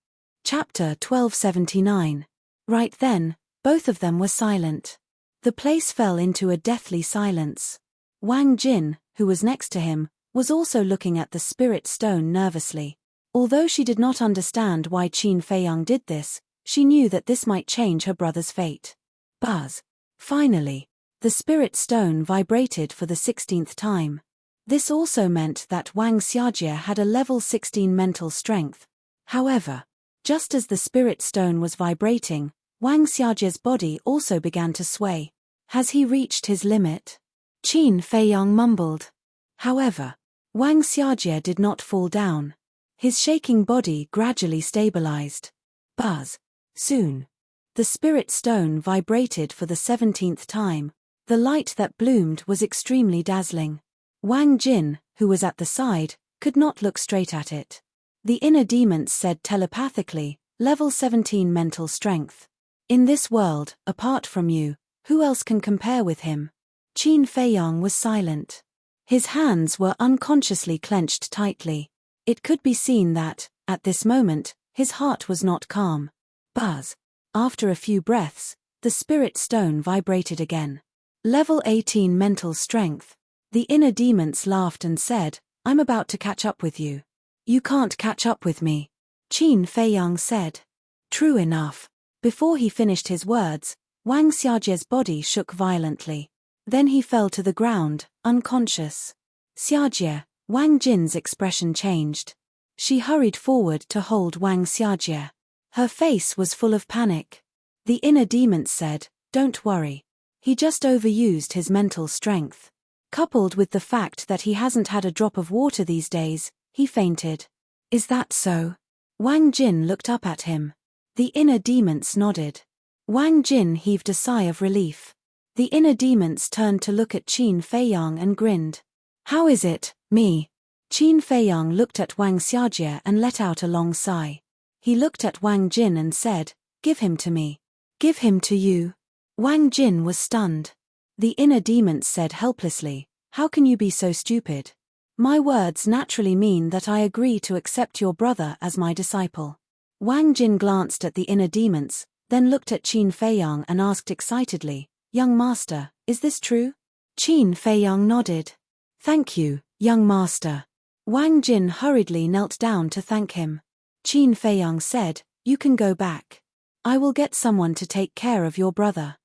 Chapter 1279. Right then, both of them were silent. The place fell into a deathly silence. Wang Jin, who was next to him, was also looking at the spirit stone nervously. Although she did not understand why Qin Feiyang did this, she knew that this might change her brother's fate. Buzz. Finally, the spirit stone vibrated for the 16th time. This also meant that Wang Xiajie had a level 16 mental strength. However, just as the spirit stone was vibrating, Wang Xiajie's body also began to sway. Has he reached his limit? Qin Feiyang mumbled. However, Wang Xiajie did not fall down. His shaking body gradually stabilized. Buzz. Soon. The spirit stone vibrated for the 17th time. The light that bloomed was extremely dazzling. Wang Jin, who was at the side, could not look straight at it. The inner demons said telepathically, level 17 mental strength. In this world, apart from you, who else can compare with him? Qin Feiyang was silent. His hands were unconsciously clenched tightly. It could be seen that, at this moment, his heart was not calm. Buzz. After a few breaths, the spirit stone vibrated again. Level 18 mental strength. The inner demons laughed and said, "I'm about to catch up with you." "You can't catch up with me," Qin Feiyang said. True enough. Before he finished his words, Wang Xiajie's body shook violently. Then he fell to the ground, unconscious. Xiajie, Wang Jin's expression changed. She hurried forward to hold Wang Xiajie. Her face was full of panic. The inner demons said, "Don't worry. He just overused his mental strength. Coupled with the fact that he hasn't had a drop of water these days, he fainted." "Is that so?" Wang Jin looked up at him. The inner demons nodded. Wang Jin heaved a sigh of relief. The inner demons turned to look at Qin Feiyang and grinned. "How is it, me?" Qin Feiyang looked at Wang Xiajie and let out a long sigh. He looked at Wang Jin and said, "Give him to me." "Give him to you?" Wang Jin was stunned. The inner demons said helplessly, "How can you be so stupid? My words naturally mean that I agree to accept your brother as my disciple." Wang Jin glanced at the inner demons, then looked at Qin Feiyang and asked excitedly, "Young master, is this true?" Qin Feiyang nodded. "Thank you, young master." Wang Jin hurriedly knelt down to thank him. Qin Feiyang said, "You can go back. I will get someone to take care of your brother."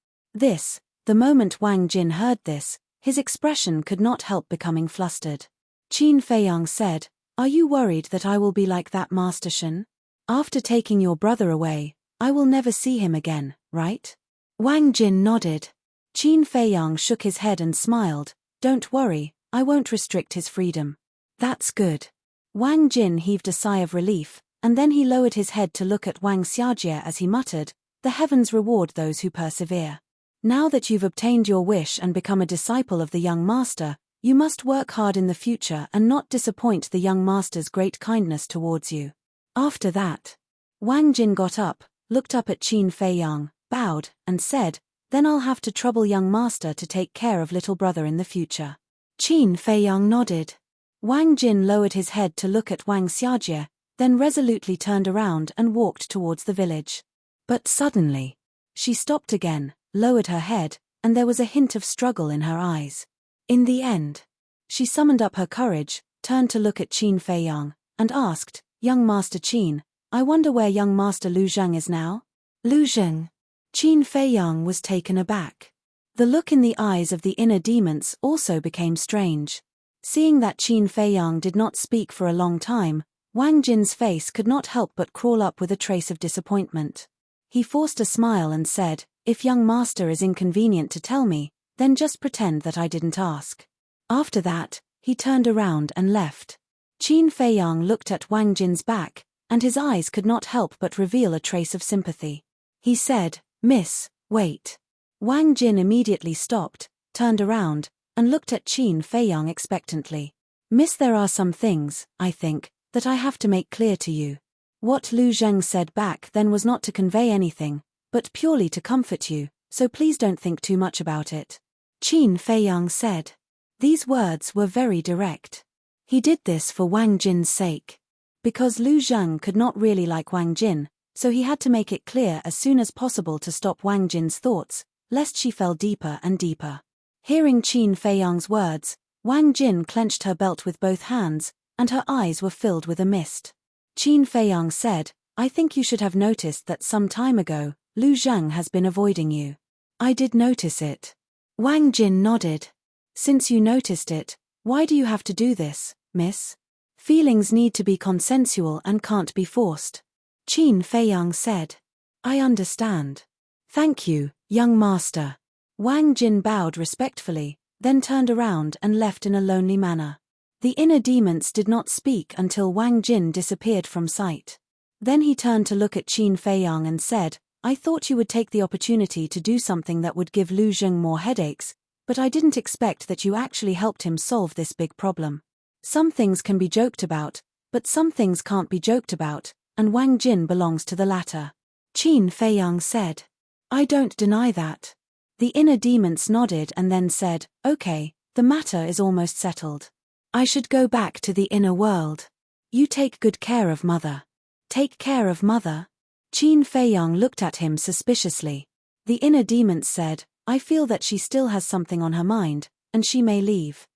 The moment Wang Jin heard this, his expression could not help becoming flustered. Qin Feiyang said, "Are you worried that I will be like that, Master Shen? After taking your brother away, I will never see him again, right? Wang Jin nodded. Qin Feiyang shook his head and smiled. Don't worry, I won't restrict his freedom. That's good. Wang Jin heaved a sigh of relief, and then he lowered his head to look at Wang Xiajie as he muttered, the heavens reward those who persevere. Now that you've obtained your wish and become a disciple of the young master, you must work hard in the future and not disappoint the young master's great kindness towards you. After that, Wang Jin got up, looked up at Qin Feiyang, bowed, and said, then I'll have to trouble young master to take care of little brother in the future. Qin Feiyang nodded. Wang Jin lowered his head to look at Wang Xiajie, then resolutely turned around and walked towards the village. But suddenly, she stopped again, lowered her head, and there was a hint of struggle in her eyes. In the end, she summoned up her courage, turned to look at Qin Feiyang, and asked, Young Master Qin, I wonder where young Master Lu Zheng is now? Lu Zheng. Qin Feiyang was taken aback. The look in the eyes of the inner demons also became strange. Seeing that Qin Feiyang did not speak for a long time, Wang Jin's face could not help but crawl up with a trace of disappointment. He forced a smile and said, if young master is inconvenient to tell me, then just pretend that I didn't ask. After that, he turned around and left. Qin Feiyang looked at Wang Jin's back, and his eyes could not help but reveal a trace of sympathy. He said, Miss, wait. Wang Jin immediately stopped, turned around, and looked at Qin Feiyang expectantly. Miss, there are some things, I think, that I have to make clear to you. What Lu Zheng said back then was not to convey anything, but purely to comfort you, so please don't think too much about it. Qin Feiyang said. These words were very direct. He did this for Wang Jin's sake. Because Lu Zheng could not really like Wang Jin, so he had to make it clear as soon as possible to stop Wang Jin's thoughts, lest she fell deeper and deeper. Hearing Qin Feiyang's words, Wang Jin clenched her belt with both hands, and her eyes were filled with a mist. Qin Feiyang said, I think you should have noticed that some time ago, Lu Zheng has been avoiding you. I did notice it. Wang Jin nodded. Since you noticed it, why do you have to do this, miss? Feelings need to be consensual and can't be forced. Qin Feiyang said. I understand. Thank you, young master. Wang Jin bowed respectfully, then turned around and left in a lonely manner. The inner demons did not speak until Wang Jin disappeared from sight. Then he turned to look at Qin Feiyang and said, I thought you would take the opportunity to do something that would give Lu Zheng more headaches, but I didn't expect that you actually helped him solve this big problem. Some things can be joked about, but some things can't be joked about, and Wang Jin belongs to the latter. Qin Feiyang said. I don't deny that. The inner demons nodded and then said, okay, the matter is almost settled. I should go back to the inner world. You take good care of mother. Take care of mother? Qin Feiyang looked at him suspiciously. The inner demons said, I feel that she still has something on her mind, and she may leave.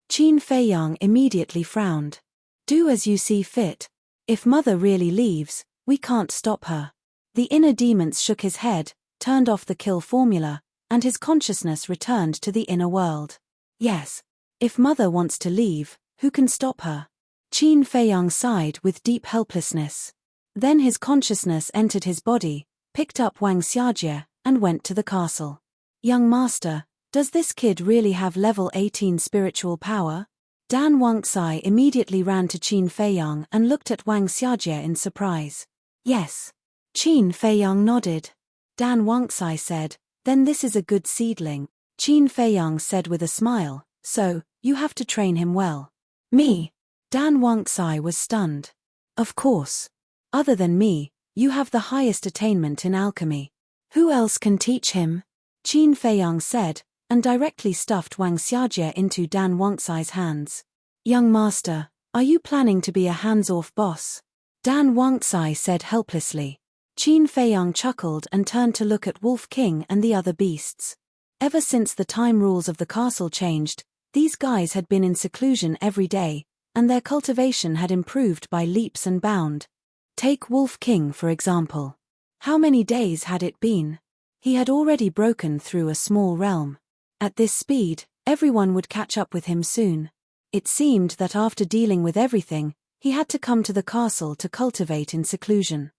Qin Feiyang immediately frowned. Do as you see fit. If mother really leaves, we can't stop her. The inner demons shook his head, turned off the kill formula, and his consciousness returned to the inner world. Yes. If mother wants to leave, who can stop her? Qin Feiyang sighed with deep helplessness. Then his consciousness entered his body, picked up Wang Xiajie, and went to the castle. Young master, does this kid really have level 18 spiritual power? Dan Wangxai immediately ran to Qin Feiyang and looked at Wang Xiajie in surprise. Yes. Qin Feiyang nodded. Dan Wangxai said, then this is a good seedling. Qin Feiyang said with a smile, so, you have to train him well. Me? Dan Wangxai was stunned. Of course. Other than me, you have the highest attainment in alchemy. Who else can teach him? Qin Feiyang said, and directly stuffed Wang Xiajie into Dan Wangxai's hands. Young master, are you planning to be a hands-off boss? Dan Wangxai said helplessly. Qin Feiyang chuckled and turned to look at Wolf King and the other beasts. Ever since the time rules of the castle changed, these guys had been in seclusion every day, and their cultivation had improved by leaps and bounds. Take Wolf King for example. How many days had it been? He had already broken through a small realm. At this speed, everyone would catch up with him soon. It seemed that after dealing with everything, he had to come to the castle to cultivate in seclusion.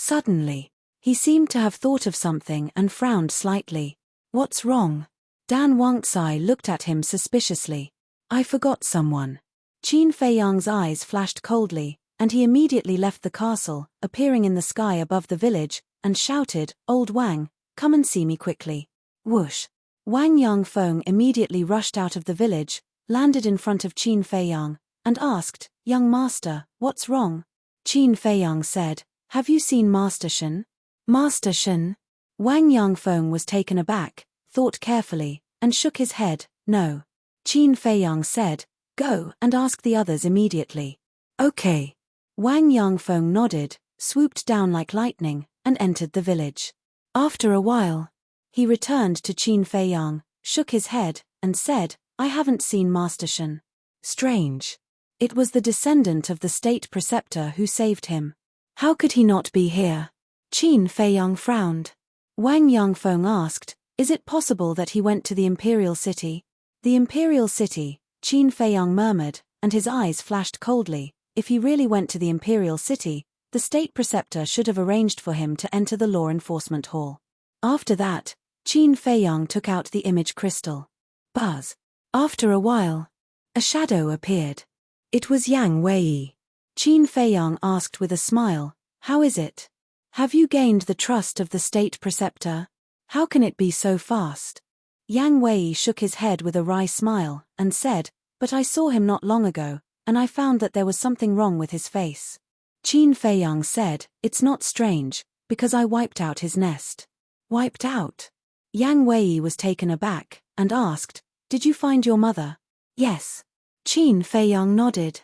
Suddenly, he seemed to have thought of something and frowned slightly. What's wrong? Dan Wangzai looked at him suspiciously. I forgot someone. Qin Feiyang's eyes flashed coldly, and he immediately left the castle, appearing in the sky above the village, and shouted, Old Wang, come and see me quickly. Whoosh! Wang Yangfeng immediately rushed out of the village, landed in front of Qin Feiyang, and asked, Young master, what's wrong? Qin Feiyang said, Have you seen Master Shen? Master Shen? Wang Yangfeng was taken aback, thought carefully, and shook his head, no. Qin Feiyang said, Go and ask the others immediately. Okay. Wang Yangfeng nodded, swooped down like lightning, and entered the village. After a while, he returned to Qin Feiyang, shook his head, and said, I haven't seen Master Shen. Strange. It was the descendant of the state preceptor who saved him. How could he not be here? Qin Feiyang frowned. Wang Yangfeng asked, Is it possible that he went to the imperial city? The imperial city, Qin Feiyang murmured, and his eyes flashed coldly. If he really went to the imperial city, the state preceptor should have arranged for him to enter the law enforcement hall. After that, Qin Feiyang took out the image crystal. Buzz. After a while, a shadow appeared. It was Yang Wei. Qin Feiyang asked with a smile, How is it? Have you gained the trust of the state preceptor? How can it be so fast? Yang Wei shook his head with a wry smile, and said, But I saw him not long ago, and I found that there was something wrong with his face. Qin Feiyang said, It's not strange, because I wiped out his nest. Wiped out? Yang Wei was taken aback, and asked, Did you find your mother? Yes. Qin Feiyang nodded.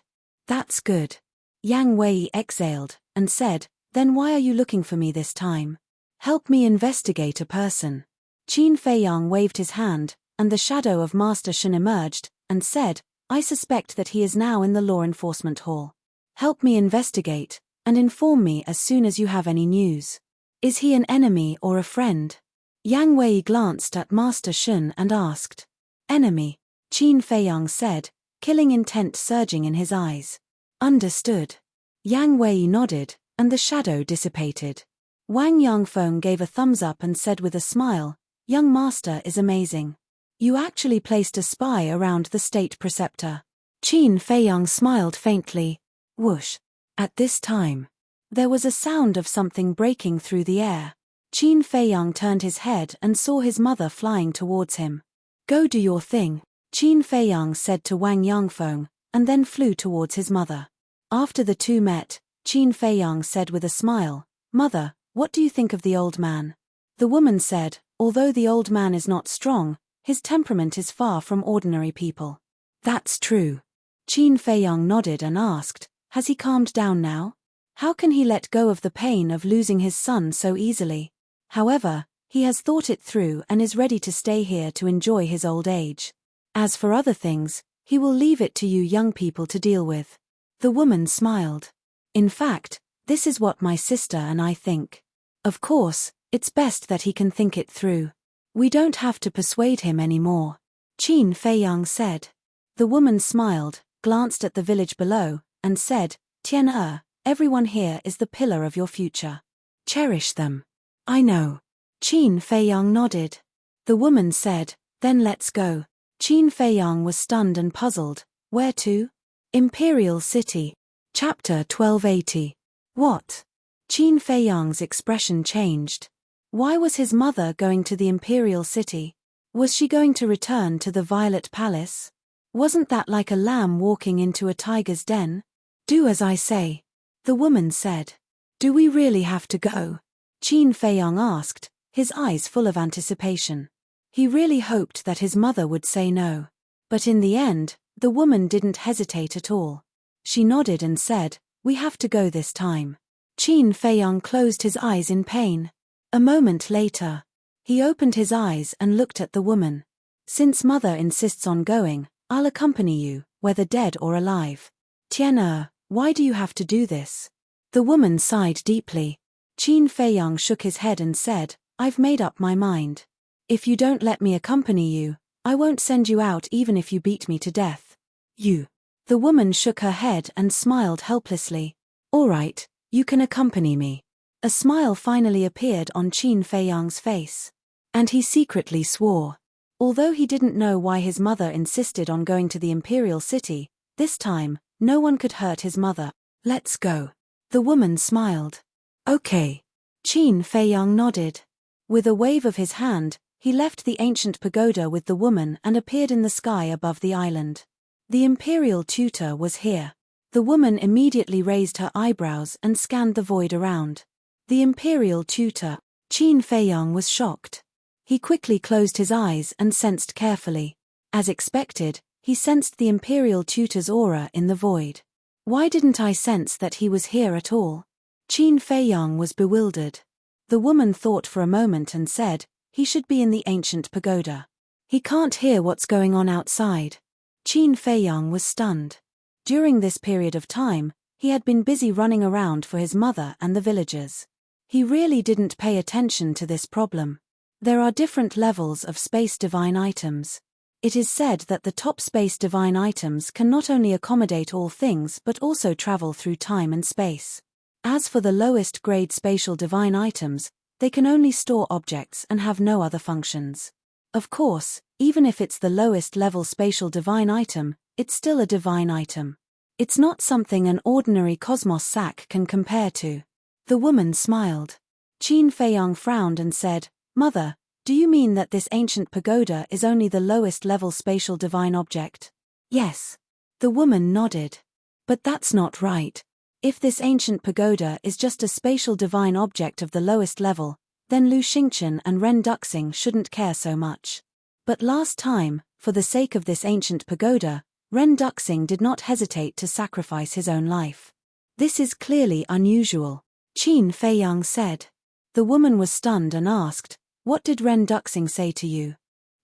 That's good. Yang Wei exhaled, and said, Then why are you looking for me this time? Help me investigate a person. Qin Feiyang waved his hand, and the shadow of Master Shen emerged, and said, I suspect that he is now in the law enforcement hall. Help me investigate, and inform me as soon as you have any news. Is he an enemy or a friend? Yang Wei glanced at Master Shen and asked. Enemy, Qin Feiyang said, killing intent surging in his eyes. Understood. Yang Wei nodded, and the shadow dissipated. Wang Yangfeng gave a thumbs up and said with a smile, Young master is amazing. You actually placed a spy around the state preceptor. Qin Feiyang smiled faintly. Whoosh. At this time, there was a sound of something breaking through the air. Qin Feiyang turned his head and saw his mother flying towards him. Go do your thing, Qin Feiyang said to Wang Yangfeng, and then flew towards his mother. After the two met, Qin Feiyang said with a smile, Mother, what do you think of the old man? The woman said, Although the old man is not strong, his temperament is far from ordinary people. That's true. Qin Feiyang nodded and asked, Has he calmed down now? How can he let go of the pain of losing his son so easily? However, he has thought it through and is ready to stay here to enjoy his old age. As for other things, he will leave it to you young people to deal with. The woman smiled. In fact, this is what my sister and I think. Of course, it's best that he can think it through. We don't have to persuade him anymore. Qin Feiyang said. The woman smiled, glanced at the village below, and said, Tian everyone here is the pillar of your future. Cherish them. I know. Qin Feiyang nodded. The woman said, Then let's go. Qin Feiyang was stunned and puzzled. Where to? Imperial City. Chapter 1280. What? Qin Feiyang's expression changed. Why was his mother going to the Imperial City? Was she going to return to the Violet Palace? Wasn't that like a lamb walking into a tiger's den? Do as I say. The woman said. Do we really have to go? Qin Feiyang asked, his eyes full of anticipation. He really hoped that his mother would say no. But in the end, the woman didn't hesitate at all. She nodded and said, We have to go this time. Qin Feiyang closed his eyes in pain. A moment later, he opened his eyes and looked at the woman. Since mother insists on going, I'll accompany you, whether dead or alive. Tian why do you have to do this? The woman sighed deeply. Qin Feiyang shook his head and said, I've made up my mind. If you don't let me accompany you, I won't send you out even if you beat me to death. You. The woman shook her head and smiled helplessly. All right, you can accompany me. A smile finally appeared on Qin Feiyang's face. And he secretly swore. Although he didn't know why his mother insisted on going to the imperial city, this time, no one could hurt his mother. Let's go. The woman smiled. Okay. Qin Feiyang nodded. With a wave of his hand, he left the ancient pagoda with the woman and appeared in the sky above the island. The imperial tutor was here. The woman immediately raised her eyebrows and scanned the void around. The imperial tutor. Qin Feiyang was shocked. He quickly closed his eyes and sensed carefully. As expected, he sensed the imperial tutor's aura in the void. Why didn't I sense that he was here at all? Qin Feiyang was bewildered. The woman thought for a moment and said, he should be in the ancient pagoda. He can't hear what's going on outside. Qin Feiyang was stunned. During this period of time, he had been busy running around for his mother and the villagers. He really didn't pay attention to this problem. There are different levels of space divine items. It is said that the top space divine items can not only accommodate all things but also travel through time and space. As for the lowest grade spatial divine items, they can only store objects and have no other functions. Of course, even if it's the lowest level spatial divine item, it's still a divine item. It's not something an ordinary cosmos sack can compare to. The woman smiled. Qin Feiyang frowned and said, Mother, do you mean that this ancient pagoda is only the lowest level spatial divine object? Yes. The woman nodded. But that's not right. If this ancient pagoda is just a spatial divine object of the lowest level, then Lu Xingchen and Ren Duxing shouldn't care so much. But last time, for the sake of this ancient pagoda, Ren Duxing did not hesitate to sacrifice his own life. This is clearly unusual, Qin Feiyang said. The woman was stunned and asked, What did Ren Duxing say to you?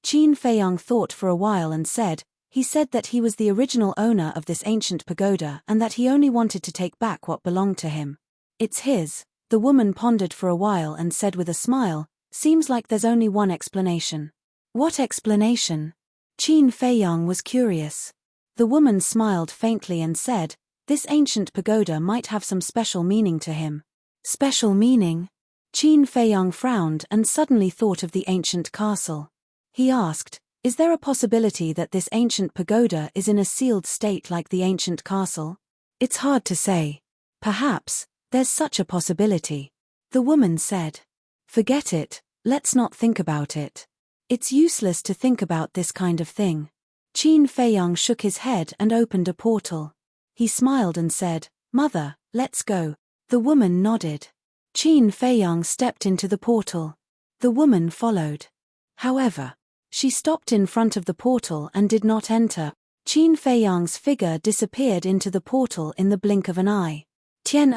Qin Feiyang thought for a while and said, he said that he was the original owner of this ancient pagoda and that he only wanted to take back what belonged to him. It's his. The woman pondered for a while and said with a smile, seems like there's only one explanation. What explanation? Qin Feiyang was curious. The woman smiled faintly and said, this ancient pagoda might have some special meaning to him. Special meaning? Qin Feiyang frowned and suddenly thought of the ancient castle. He asked, is there a possibility that this ancient pagoda is in a sealed state like the ancient castle? It's hard to say. Perhaps, there's such a possibility. The woman said. Forget it, let's not think about it. It's useless to think about this kind of thing. Qin Feiyang shook his head and opened a portal. He smiled and said, Mother, let's go. The woman nodded. Qin Feiyang stepped into the portal. The woman followed. However, she stopped in front of the portal and did not enter. Qin Feiyang's figure disappeared into the portal in the blink of an eye. Tian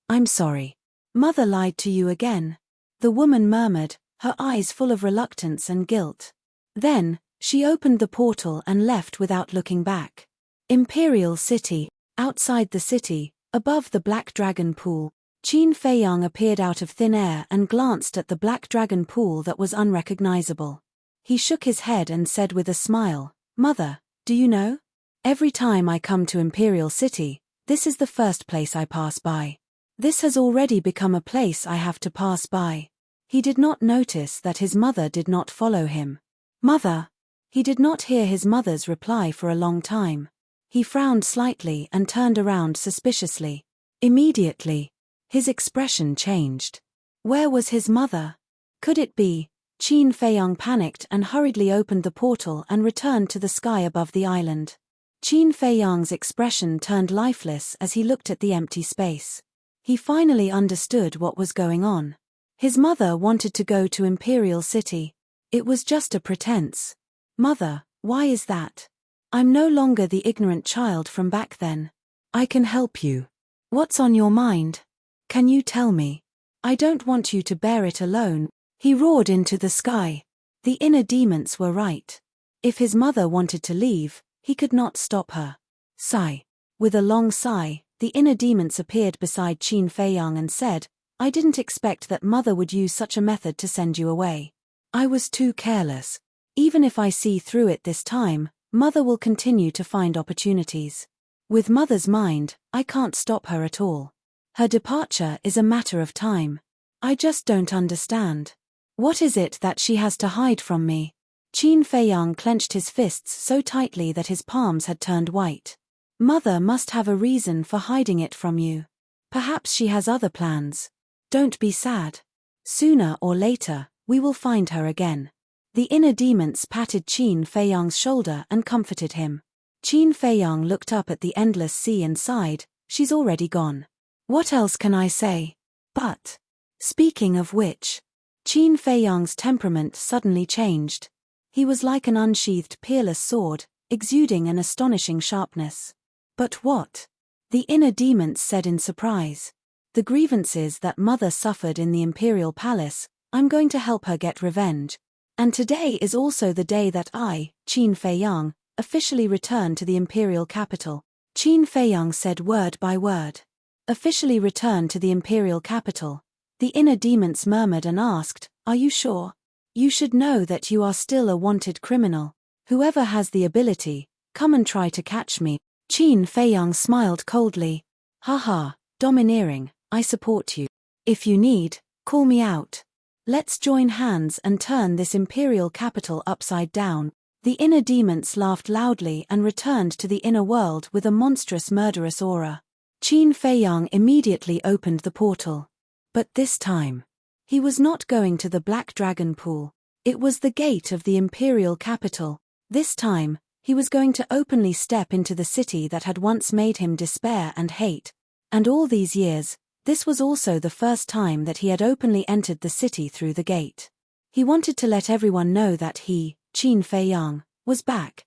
I'm sorry. Mother lied to you again. The woman murmured, her eyes full of reluctance and guilt. Then, she opened the portal and left without looking back. Imperial City. Outside the city, above the Black Dragon Pool, Qin Feiyang appeared out of thin air and glanced at the Black Dragon Pool that was unrecognizable. He shook his head and said with a smile, Mother, do you know? Every time I come to Imperial City, this is the first place I pass by. This has already become a place I have to pass by. He did not notice that his mother did not follow him. Mother! He did not hear his mother's reply for a long time. He frowned slightly and turned around suspiciously. Immediately, his expression changed. Where was his mother? Could it be? Qin Feiyang panicked and hurriedly opened the portal and returned to the sky above the island. Qin Feiyang's expression turned lifeless as he looked at the empty space. He finally understood what was going on. His mother wanted to go to Imperial City. It was just a pretense. Mother, why is that? I'm no longer the ignorant child from back then. I can help you. What's on your mind? Can you tell me? I don't want you to bear it alone. He roared into the sky. The inner demons were right. If his mother wanted to leave, he could not stop her. Sigh. With a long sigh, the inner demons appeared beside Qin Feiyang and said, I didn't expect that mother would use such a method to send you away. I was too careless. Even if I see through it this time, mother will continue to find opportunities. With mother's mind, I can't stop her at all. Her departure is a matter of time. I just don't understand. What is it that she has to hide from me? Qin Feiyang clenched his fists so tightly that his palms had turned white. Mother must have a reason for hiding it from you. Perhaps she has other plans. Don't be sad. Sooner or later, we will find her again. The inner demons patted Qin Feiyang's shoulder and comforted him. Qin Feiyang looked up at the endless sea and sighed, she's already gone. What else can I say? But, speaking of which, Qin Feiyang's temperament suddenly changed. He was like an unsheathed peerless sword, exuding an astonishing sharpness. But what? The inner demons said in surprise. The grievances that Mother suffered in the imperial palace, I'm going to help her get revenge. And today is also the day that I, Qin Feiyang, officially return to the imperial capital. Qin Feiyang said word by word. Officially return to the imperial capital. The inner demons murmured and asked, are you sure? You should know that you are still a wanted criminal. Whoever has the ability, come and try to catch me. Qin Feiyang smiled coldly. Haha, domineering, I support you. If you need, call me out. Let's join hands and turn this imperial capital upside down. The inner demons laughed loudly and returned to the inner world with a monstrous murderous aura. Qin Feiyang immediately opened the portal. But this time, he was not going to the Black Dragon Pool. It was the gate of the imperial capital. This time, he was going to openly step into the city that had once made him despair and hate. And all these years, this was also the first time that he had openly entered the city through the gate. He wanted to let everyone know that he, Qin Feiyang, was back.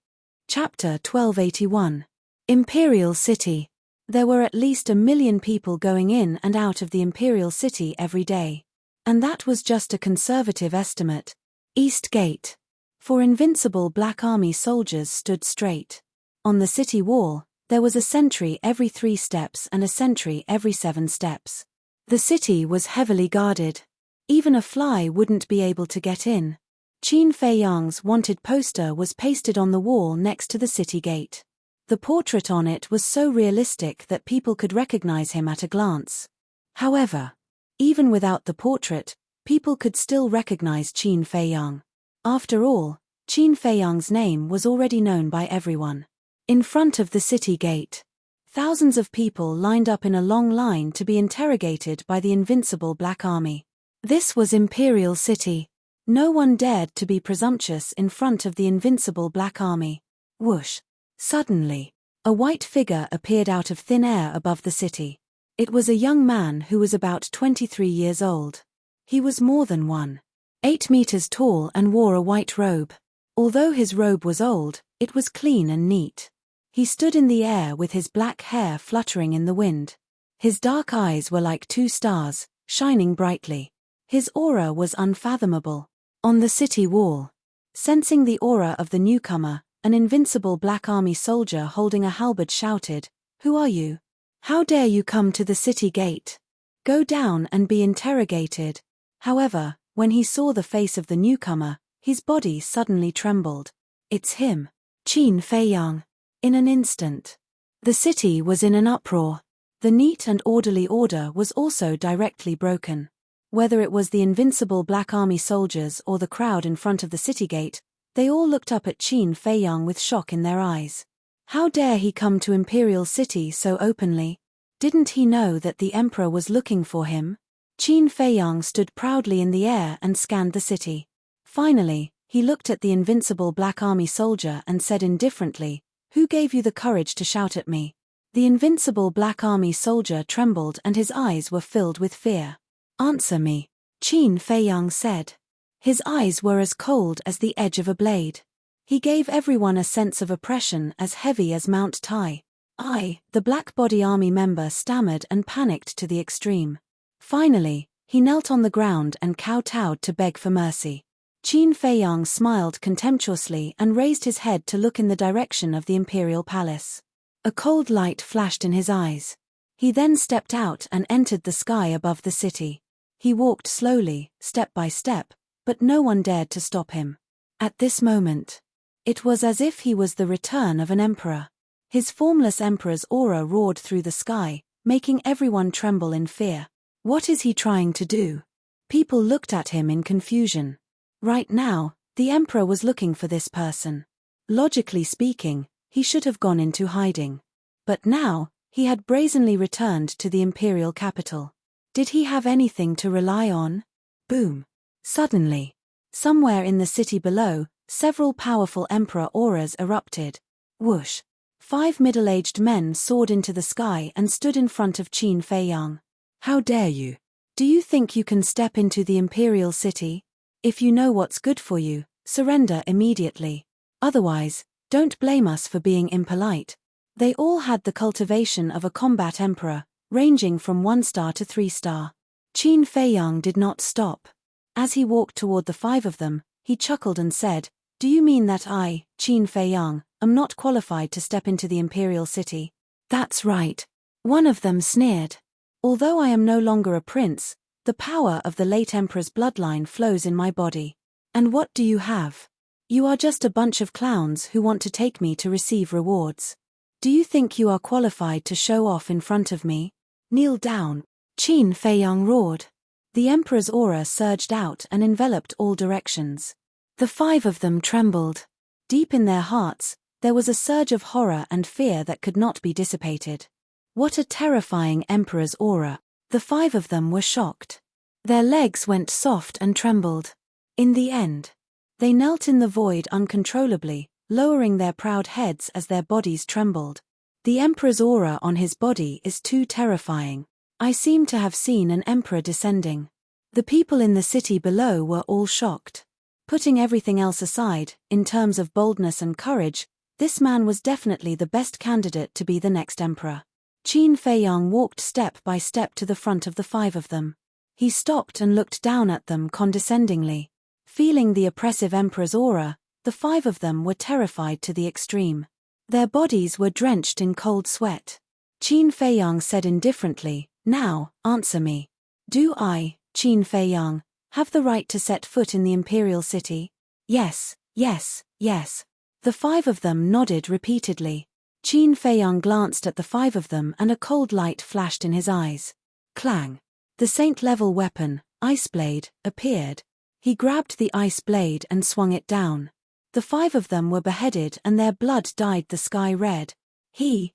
Chapter 1281. Imperial City. There were at least 1 million people going in and out of the Imperial City every day. And that was just a conservative estimate. East Gate. 4 invincible Black Army soldiers stood straight. On the city wall, there was a sentry every 3 steps and a sentry every 7 steps. The city was heavily guarded. Even a fly wouldn't be able to get in. Qin Feiyang's wanted poster was pasted on the wall next to the city gate. The portrait on it was so realistic that people could recognize him at a glance. However, even without the portrait, people could still recognize Qin Feiyang. After all, Qin Feiyang's name was already known by everyone. In front of the city gate, thousands of people lined up in a long line to be interrogated by the invincible Black Army. This was Imperial City. No one dared to be presumptuous in front of the invincible Black Army. Whoosh! Suddenly, a white figure appeared out of thin air above the city. It was a young man who was about 23 years old. He was more than 1.8 meters tall and wore a white robe. Although his robe was old, it was clean and neat. He stood in the air with his black hair fluttering in the wind. His dark eyes were like 2 stars, shining brightly. His aura was unfathomable. On the city wall, sensing the aura of the newcomer, an invincible Black Army soldier holding a halberd shouted, "Who are you? How dare you come to the city gate? Go down and be interrogated." However, when he saw the face of the newcomer, his body suddenly trembled. It's him, Qin Feiyang. In an instant, the city was in an uproar. The neat and orderly order was also directly broken. Whether it was the invincible Black Army soldiers or the crowd in front of the city gate, they all looked up at Qin Feiyang with shock in their eyes. How dare he come to Imperial City so openly? Didn't he know that the Emperor was looking for him? Qin Feiyang stood proudly in the air and scanned the city. Finally, he looked at the invincible Black Army soldier and said indifferently, "Who gave you the courage to shout at me?" The invincible Black Army soldier trembled and his eyes were filled with fear. "Answer me," Qin Feiyang said. His eyes were as cold as the edge of a blade. He gave everyone a sense of oppression as heavy as Mount Tai. The Black Body Army member stammered and panicked to the extreme. Finally, he knelt on the ground and kowtowed to beg for mercy. Qin Feiyang smiled contemptuously and raised his head to look in the direction of the imperial palace. A cold light flashed in his eyes. He then stepped out and entered the sky above the city. He walked slowly, step by step, but no one dared to stop him. At this moment, it was as if he was the return of an emperor. His formless emperor's aura roared through the sky, making everyone tremble in fear. What is he trying to do? People looked at him in confusion. Right now, the emperor was looking for this person. Logically speaking, he should have gone into hiding. But now, he had brazenly returned to the imperial capital. Did he have anything to rely on? Boom. Suddenly, somewhere in the city below, several powerful emperor auras erupted. Whoosh. 5 middle-aged men soared into the sky and stood in front of Qin Feiyang. How dare you? Do you think you can step into the imperial city? If you know what's good for you, surrender immediately. Otherwise, don't blame us for being impolite. They all had the cultivation of a combat emperor, ranging from 1 star to 3 star. Qin Feiyang did not stop. As he walked toward the 5 of them, he chuckled and said, "Do you mean that I, Qin Feiyang, am not qualified to step into the imperial city?" "That's right." One of them sneered. "Although I am no longer a prince, the power of the late emperor's bloodline flows in my body. And what do you have? You are just a bunch of clowns who want to take me to receive rewards. Do you think you are qualified to show off in front of me? Kneel down." Qin Feiyang roared. The emperor's aura surged out and enveloped all directions. The 5 of them trembled. Deep in their hearts, there was a surge of horror and fear that could not be dissipated. What a terrifying emperor's aura! The 5 of them were shocked. Their legs went soft and trembled. In the end, they knelt in the void uncontrollably, lowering their proud heads as their bodies trembled. The emperor's aura on his body is too terrifying. I seem to have seen an emperor descending. The people in the city below were all shocked. Putting everything else aside, in terms of boldness and courage, this man was definitely the best candidate to be the next emperor. Qin Feiyang walked step by step to the front of the 5 of them. He stopped and looked down at them condescendingly. Feeling the oppressive emperor's aura, the 5 of them were terrified to the extreme. Their bodies were drenched in cold sweat. Qin Feiyang said indifferently, "Now, answer me. Do I, Qin Feiyang, have the right to set foot in the imperial city?" "Yes, yes, yes." The 5 of them nodded repeatedly. Qin Feiyang glanced at the 5 of them and a cold light flashed in his eyes. Clang. The saint-level weapon, Ice Blade, appeared. He grabbed the ice blade and swung it down. The 5 of them were beheaded and their blood dyed the sky red. He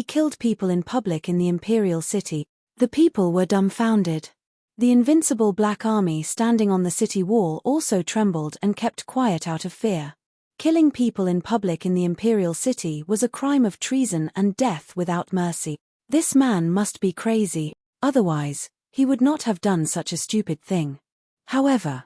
killed people in public in the imperial city. The people were dumbfounded. The invincible Black Army standing on the city wall also trembled and kept quiet out of fear. Killing people in public in the imperial city was a crime of treason and death without mercy. This man must be crazy, otherwise, he would not have done such a stupid thing. However,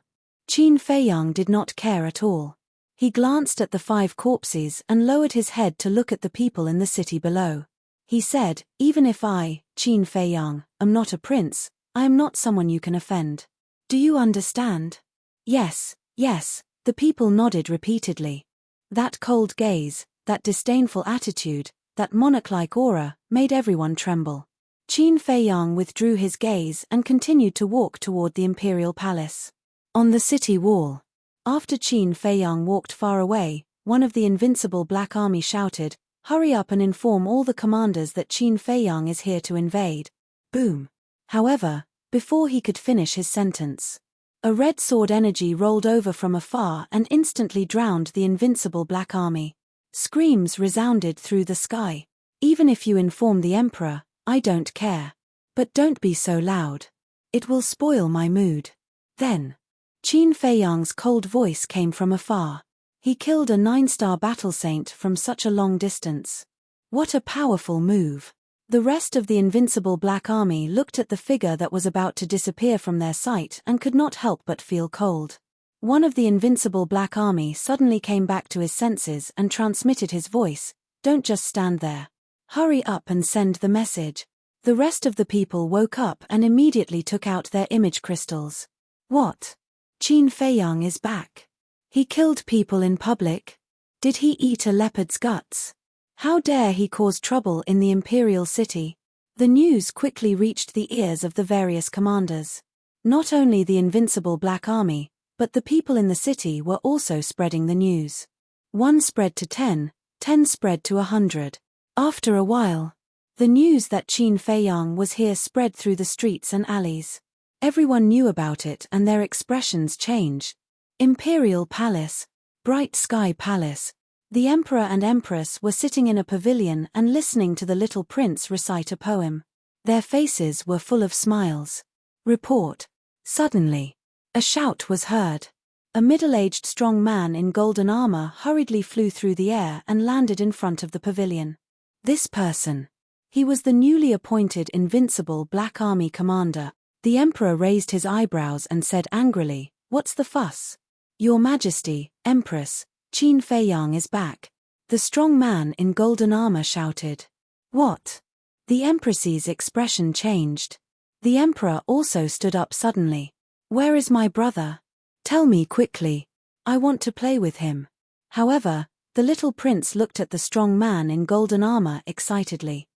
Qin Feiyang did not care at all. He glanced at the 5 corpses and lowered his head to look at the people in the city below. He said, "Even if I, Qin Feiyang, am not a prince, I am not someone you can offend. Do you understand?" "Yes, yes." The people nodded repeatedly. That cold gaze, that disdainful attitude, that monarch-like aura, made everyone tremble. Qin Feiyang withdrew his gaze and continued to walk toward the imperial palace. On the city wall. After Qin Feiyang walked far away, one of the invincible Black Army shouted, "Hurry up and inform all the commanders that Qin Feiyang is here to invade." Boom. However, before he could finish his sentence, a red sword energy rolled over from afar and instantly drowned the invincible Black Army. Screams resounded through the sky. "Even if you inform the emperor, I don't care. But don't be so loud. It will spoil my mood." Then, Qin Feiyang's cold voice came from afar. He killed a 9-star battle saint from such a long distance. What a powerful move. The rest of the invincible Black Army looked at the figure that was about to disappear from their sight and could not help but feel cold. One of the invincible Black Army suddenly came back to his senses and transmitted his voice, "Don't just stand there. Hurry up and send the message." The rest of the people woke up and immediately took out their image crystals. What? Qin Feiyang is back. He killed people in public. Did he eat a leopard's guts? How dare he cause trouble in the imperial city? The news quickly reached the ears of the various commanders. Not only the invincible Black Army, but the people in the city were also spreading the news. 1 spread to 10, 10 spread to 100. After a while, the news that Qin Feiyang was here spread through the streets and alleys. Everyone knew about it and their expressions changed. Imperial Palace. Bright Sky Palace. The Emperor and Empress were sitting in a pavilion and listening to the little prince recite a poem. Their faces were full of smiles. Report. Suddenly, a shout was heard. A middle-aged strong man in golden armor hurriedly flew through the air and landed in front of the pavilion. This person. He was the newly appointed invincible Black Army commander. The Emperor raised his eyebrows and said angrily, "What's the fuss?" "Your Majesty, Empress, Qin Feiyang is back." The strong man in golden armor shouted. "What?" The Empress's expression changed. The Emperor also stood up suddenly. "Where is my brother? Tell me quickly. I want to play with him." However, the little prince looked at the strong man in golden armor excitedly.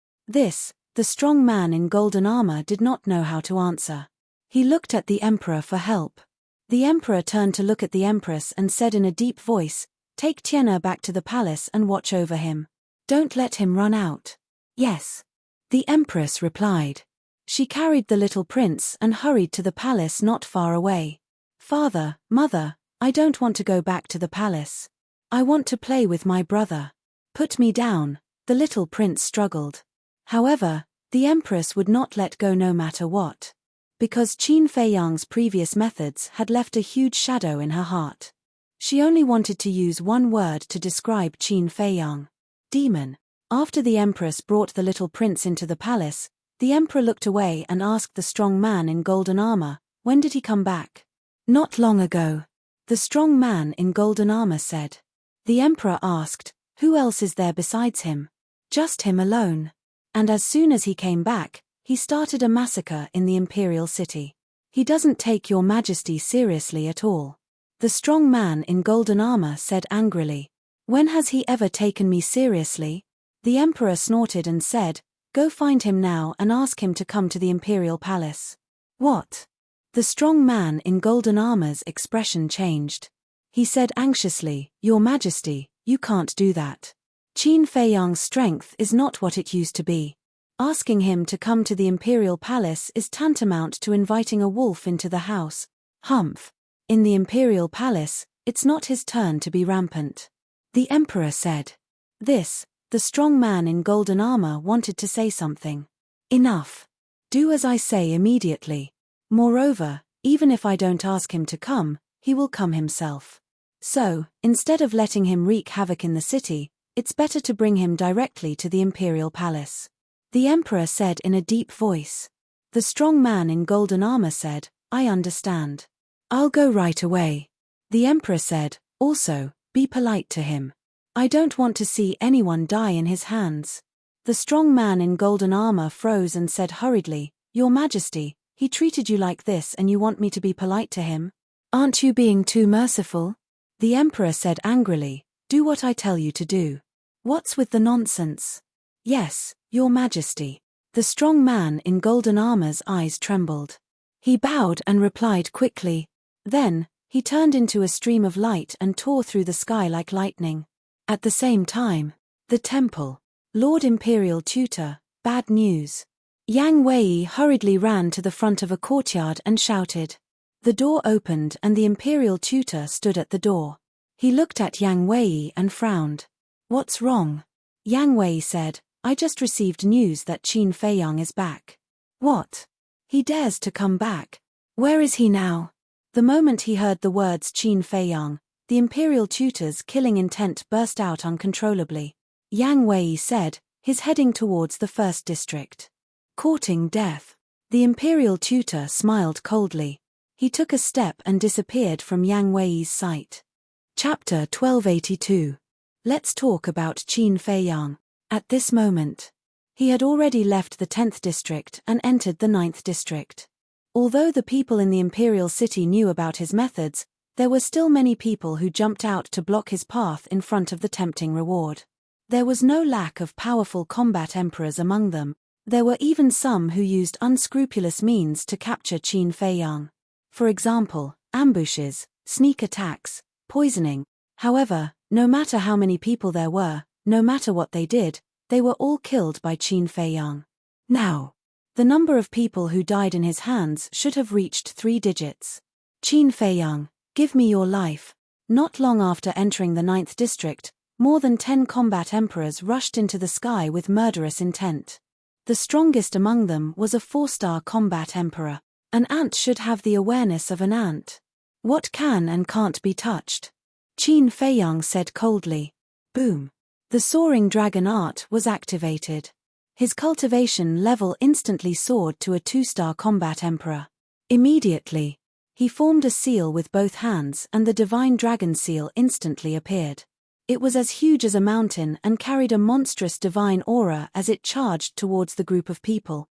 The strong man in golden armor did not know how to answer. He looked at the Emperor for help. The Emperor turned to look at the Empress and said in a deep voice, "Take Tian'er back to the palace and watch over him. Don't let him run out." "Yes." The Empress replied. She carried the little prince and hurried to the palace not far away. "Father, Mother, I don't want to go back to the palace. I want to play with my brother. Put me down." The little prince struggled. However, the Empress would not let go no matter what. Because Qin Feiyang's previous methods had left a huge shadow in her heart. She only wanted to use one word to describe Qin Feiyang. Demon. After the Empress brought the little prince into the palace, the Emperor looked away and asked the strong man in golden armor, "When did he come back?" "Not long ago." The strong man in golden armor said. The Emperor asked, "Who else is there besides him?" "Just him alone. And as soon as he came back, he started a massacre in the imperial city. He doesn't take your Majesty seriously at all." The strong man in golden armor said angrily. "When has he ever taken me seriously?" The Emperor snorted and said, "Go find him now and ask him to come to the imperial palace." "What?" The strong man in golden armor's expression changed. He said anxiously, "Your Majesty, you can't do that. Qin Feiyang's strength is not what it used to be. Asking him to come to the imperial palace is tantamount to inviting a wolf into the house. Humph. In the imperial palace, it's not his turn to be rampant." The Emperor said. The strong man in golden armor wanted to say something. "Enough. Do as I say immediately. Moreover, even if I don't ask him to come, he will come himself. So, instead of letting him wreak havoc in the city, it's better to bring him directly to the imperial palace." The Emperor said in a deep voice. The strong man in golden armor said, "I understand. I'll go right away." The Emperor said, "Also, be polite to him. I don't want to see anyone die in his hands." The strong man in golden armor froze and said hurriedly, "Your Majesty, he treated you like this and you want me to be polite to him? Aren't you being too merciful?" The Emperor said angrily, "Do what I tell you to do." "What's with the nonsense?" "Yes, Your Majesty." The strong man in golden armor's eyes trembled. He bowed and replied quickly. Then, he turned into a stream of light and tore through the sky like lightning. At the same time, the temple. Lord Imperial Tutor, bad news. Yang Wei hurriedly ran to the front of a courtyard and shouted. The door opened and the Imperial Tutor stood at the door. He looked at Yang Wei and frowned. "What's wrong?" Yang Wei said, "I just received news that Qin Feiyang is back." "What? He dares to come back? Where is he now?" The moment he heard the words Qin Feiyang, the Imperial Tutor's killing intent burst out uncontrollably. Yang Wei said, "He's heading towards the first district. Courting death." The Imperial Tutor smiled coldly. He took a step and disappeared from Yang Wei's sight. Chapter 1282. Let's talk about Qin Feiyang. At this moment, he had already left the 10th district and entered the 9th district. Although the people in the imperial city knew about his methods, there were still many people who jumped out to block his path in front of the tempting reward. There was no lack of powerful combat emperors among them. There were even some who used unscrupulous means to capture Qin Feiyang. For example, ambushes, sneak attacks, poisoning. However, no matter how many people there were, no matter what they did, they were all killed by Qin Feiyang. Now, The number of people who died in his hands should have reached 3 digits. Qin Feiyang, give me your life. Not long after entering the 9th district, more than 10 combat emperors rushed into the sky with murderous intent. The strongest among them was a 4-star combat emperor. An ant should have the awareness of an ant. What can and can't be touched? Qin Feiyang said coldly. Boom. The soaring dragon art was activated. His cultivation level instantly soared to a 2-star combat emperor. Immediately, he formed a seal with both hands and the divine dragon seal instantly appeared. It was as huge as a mountain and carried a monstrous divine aura as it charged towards the group of people.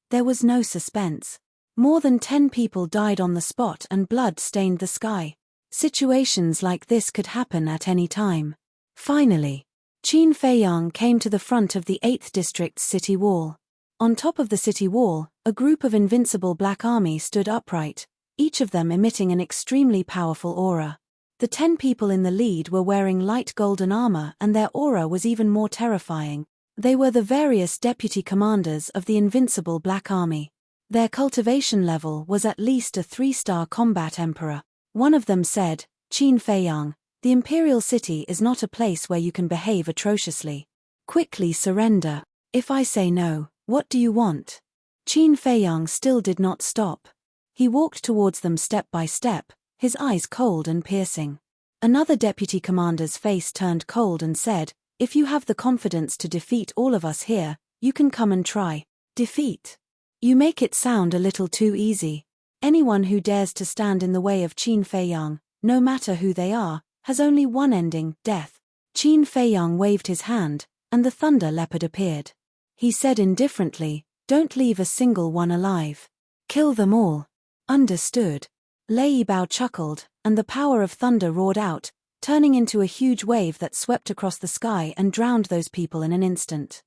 There was no suspense. More than 10 people died on the spot and blood stained the sky. Situations like this could happen at any time. Finally, Qin Feiyang came to the front of the 8th district's city wall. On top of the city wall, a group of invincible black army stood upright, each of them emitting an extremely powerful aura. The 10 people in the lead were wearing light golden armor and their aura was even more terrifying. They were the various deputy commanders of the invincible black army. Their cultivation level was at least a 3-star combat emperor. One of them said, Qin Feiyang, the imperial city is not a place where you can behave atrociously. Quickly surrender. If I say no, what do you want? Qin Feiyang still did not stop. He walked towards them step by step, his eyes cold and piercing. Another deputy commander's face turned cold and said, if you have the confidence to defeat all of us here, you can come and try. Defeat? You make it sound a little too easy. Anyone who dares to stand in the way of Qin Feiyang, no matter who they are, has only one ending, death. Qin Feiyang waved his hand, and the thunder leopard appeared. He said indifferently, don't leave a single one alive. Kill them all. Understood. Lei Bao chuckled, and the power of thunder roared out, turning into a huge wave that swept across the sky and drowned those people in an instant.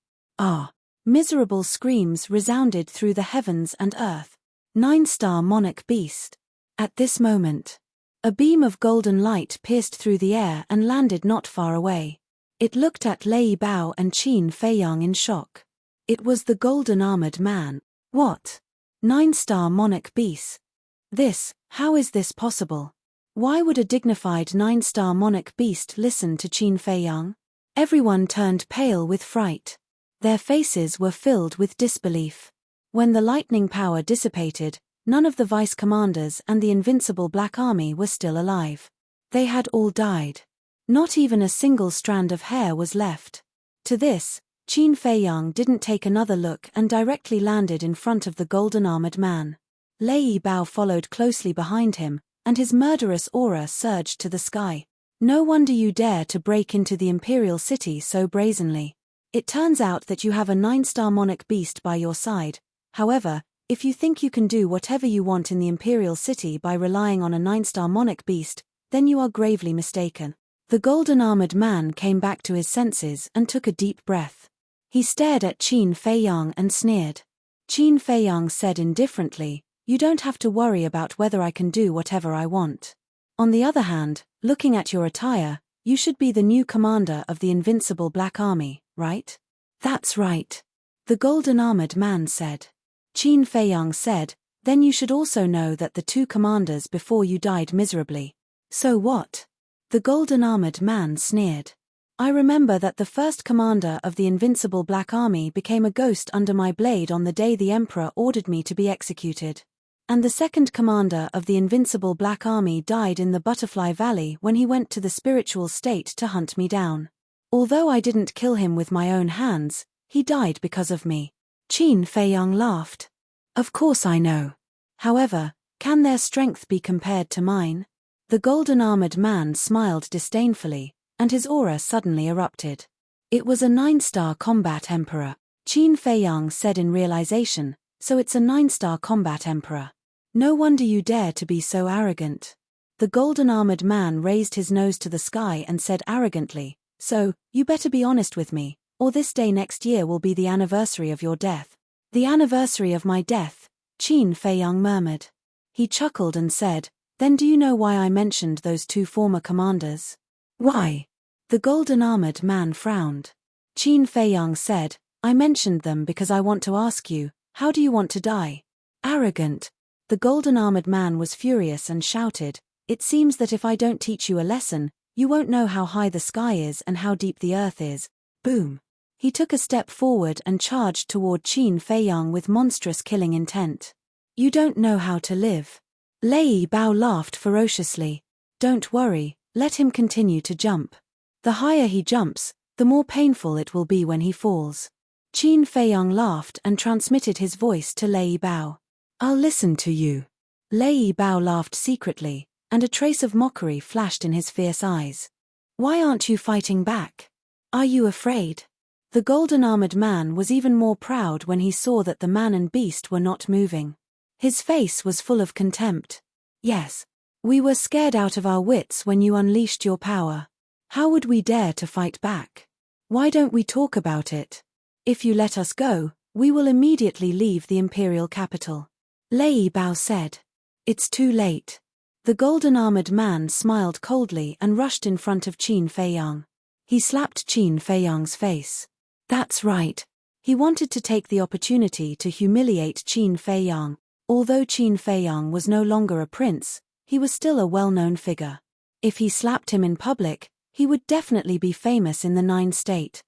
Miserable screams resounded through the heavens and earth. 9-star monarch beast. At this moment, a beam of golden light pierced through the air and landed not far away. It looked at Lei Bao and Qin Feiyang in shock. It was the golden armored man. What? 9-star monarch beast. How is this possible? Why would a dignified 9-star monarch beast listen to Qin Feiyang? Everyone turned pale with fright. Their faces were filled with disbelief. When the lightning power dissipated, none of the vice commanders and the invincible black army were still alive. They had all died. Not even a single strand of hair was left. To this, Qin Feiyang didn't take another look and directly landed in front of the golden armored man. Lei Bao followed closely behind him, and his murderous aura surged to the sky. No wonder you dare to break into the imperial city so brazenly. It turns out that you have a 9-star monarch beast by your side. However, if you think you can do whatever you want in the imperial city by relying on a 9-star monarch beast, then you are gravely mistaken. The golden armored man came back to his senses and took a deep breath. He stared at Qin Feiyang and sneered. Qin Feiyang said indifferently, you don't have to worry about whether I can do whatever I want. On the other hand, looking at your attire, you should be the new commander of the invincible black army, right? That's right. The golden armored man said. Qin Feiyang said, then you should also know that the 2 commanders before you died miserably. So what? The golden armored man sneered. I remember that the first commander of the invincible black army became a ghost under my blade on the day the emperor ordered me to be executed. And the second commander of the invincible black army died in the Butterfly Valley when he went to the spiritual state to hunt me down. Although I didn't kill him with my own hands, he died because of me. Qin Feiyang laughed. Of course I know. However, can their strength be compared to mine? The golden armored man smiled disdainfully, and his aura suddenly erupted. It was a 9-star combat emperor. Qin Feiyang said in realization, so it's a 9-star combat emperor. No wonder you dare to be so arrogant. The golden armored man raised his nose to the sky and said arrogantly, so, you better be honest with me, or this day next year will be the anniversary of your death. The anniversary of my death, Qin Feiyang murmured. He chuckled and said, then do you know why I mentioned those 2 former commanders? Why? The golden armored man frowned. Qin Feiyang said, I mentioned them because I want to ask you, How do you want to die? Arrogant. The golden-armored man was furious and shouted, "It seems that if I don't teach you a lesson, you won't know how high the sky is and how deep the earth is." Boom. He took a step forward and charged toward Qin Feiyang with monstrous killing intent. "You don't know how to live." Lei Bao laughed ferociously. "Don't worry, let him continue to jump. The higher he jumps, the more painful it will be when he falls." Qin Feiyang laughed and transmitted his voice to Lei Bao. "I'll listen to you." Lei Bao laughed secretly, and a trace of mockery flashed in his fierce eyes. "Why aren't you fighting back? Are you afraid?" The golden-armored man was even more proud when he saw that the man and beast were not moving. His face was full of contempt. "Yes. We were scared out of our wits when you unleashed your power. How would we dare to fight back? Why don't we talk about it? If you let us go, we will immediately leave the imperial capital." Lei Bao said. "It's too late." The golden-armored man smiled coldly and rushed in front of Qin Feiyang. He slapped Qin Feiyang's face. That's right. He wanted to take the opportunity to humiliate Qin Feiyang. Although Qin Feiyang was no longer a prince, he was still a well-known figure. If he slapped him in public, he would definitely be famous in the 9 state.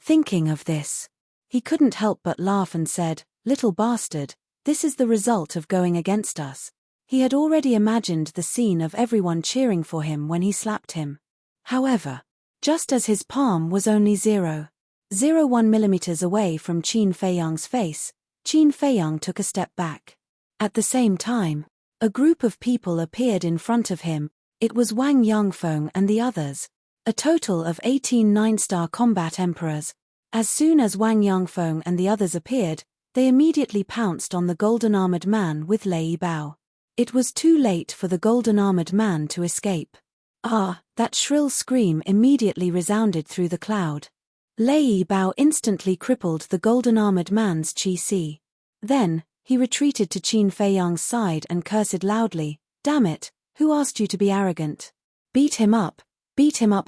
Thinking of this, he couldn't help but laugh and said, "Little bastard, this is the result of going against us." He had already imagined the scene of everyone cheering for him when he slapped him. However, just as his palm was only 0.01 millimeters away from Qin Feiyang's face, Qin Feiyang took a step back. At the same time, a group of people appeared in front of him. It was Wang Yangfeng and the others, a total of 18 9-star combat emperors. As soon as Wang Yangfeng and the others appeared, they immediately pounced on the golden-armored man with Lei Bao. It was too late for the golden-armored man to escape. "Ah!" That shrill scream immediately resounded through the cloud. Lei Bao instantly crippled the golden-armored man's qi. Then, he retreated to Qin Feiyang's side and cursed loudly, "Damn it, who asked you to be arrogant? Beat him up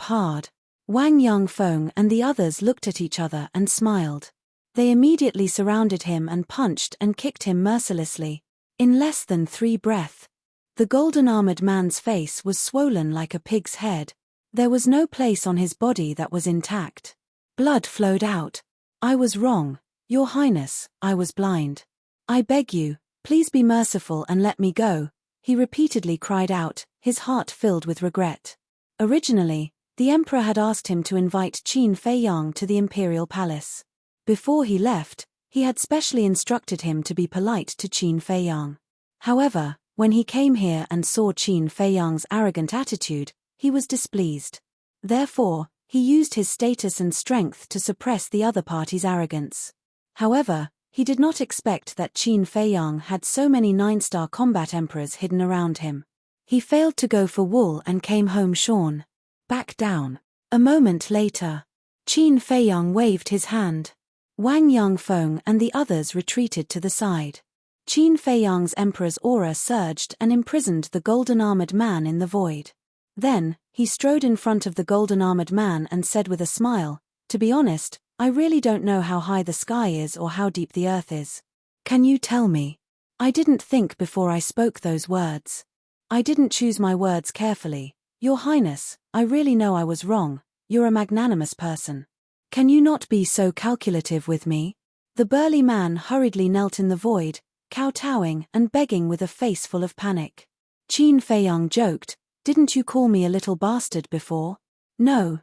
hard." Wang Yangfeng and the others looked at each other and smiled. They immediately surrounded him and punched and kicked him mercilessly. In less than 3 breaths, the golden-armored man's face was swollen like a pig's head. There was no place on his body that was intact. Blood flowed out. "I was wrong, Your Highness, I was blind. I beg you, please be merciful and let me go," he repeatedly cried out, his heart filled with regret. Originally, the emperor had asked him to invite Qin Feiyang to the imperial palace. Before he left, he had specially instructed him to be polite to Qin Feiyang. However, when he came here and saw Qin Feiyang's arrogant attitude, he was displeased. Therefore, he used his status and strength to suppress the other party's arrogance. However, he did not expect that Qin Feiyang had so many 9-star combat emperors hidden around him. He failed to go for wool and came home shorn. "Back down." A moment later, Qin Feiyang waved his hand. Wang Yangfeng and the others retreated to the side. Qin Feiyang's emperor's aura surged and imprisoned the golden-armored man in the void. Then, he strode in front of the golden-armored man and said with a smile, "To be honest, I really don't know how high the sky is or how deep the earth is. Can you tell me? I didn't think before I spoke those words. I didn't choose my words carefully. Your Highness, I really know I was wrong. You're a magnanimous person. Can you not be so calculative with me?" The burly man hurriedly knelt in the void, kowtowing and begging with a face full of panic. Qin Feiyang joked, "Didn't you call me a little bastard before?" No,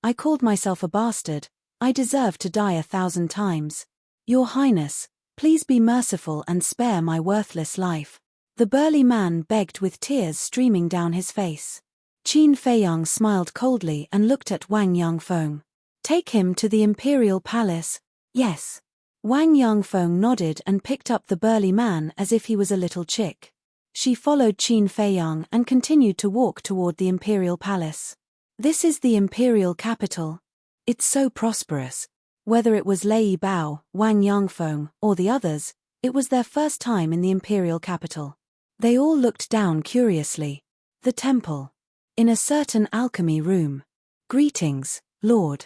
I called myself a bastard. I deserve to die 1,000 times. Your Highness, please be merciful and spare my worthless life." The burly man begged with tears streaming down his face. Qin Feiyang smiled coldly and looked at Wang Yangfeng. "Take him to the imperial palace." "Yes." Wang Yangfeng nodded and picked up the burly man as if he was a little chick. She followed Qin Feiyang and continued to walk toward the imperial palace. This is the imperial capital. It's so prosperous. Whether it was Lei Bao, Wang Yangfeng, or the others, it was their first time in the imperial capital. They all looked down curiously. The temple. In a certain alchemy room. "Greetings, Lord."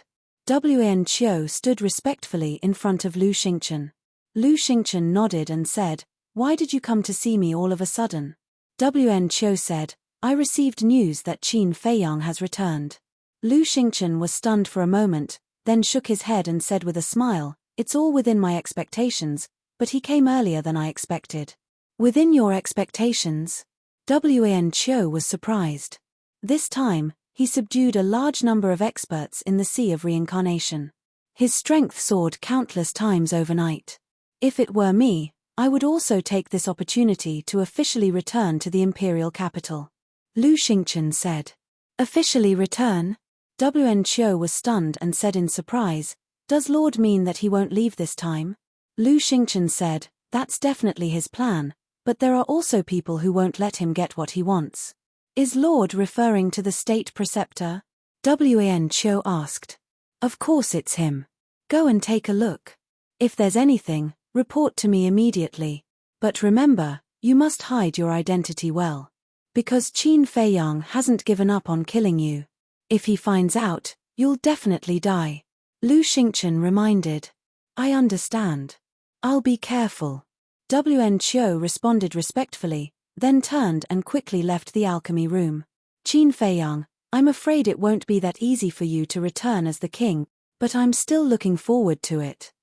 Wan Chio stood respectfully in front of Lu Xingchen. Lu Xingchen nodded and said, "Why did you come to see me all of a sudden?" Wen Qiu said, "I received news that Qin Feiyang has returned." Lu Xingchen was stunned for a moment, then shook his head and said with a smile, "It's all within my expectations, but he came earlier than I expected." "Within your expectations?" Wen Qiu was surprised. This time, he subdued a large number of experts in the Sea of Reincarnation. His strength soared countless times overnight. "If it were me, I would also take this opportunity to officially return to the imperial capital," Lu Xingchen said. "Officially return?" Wen Qiu was stunned and said in surprise, "Does Lord mean that he won't leave this time?" Lu Xingchen said, "That's definitely his plan, but there are also people who won't let him get what he wants." "Is Lord referring to the state preceptor?" Wen Qiu asked. "Of course it's him. Go and take a look. If there's anything, report to me immediately. But remember, you must hide your identity well. Because Qin Feiyang hasn't given up on killing you. If he finds out, you'll definitely die." Lu Xingchen reminded. "I understand. I'll be careful." Wen Qiu responded respectfully, then turned and quickly left the alchemy room. "Qin Feiyang, I'm afraid it won't be that easy for you to return as the king, but I'm still looking forward to it."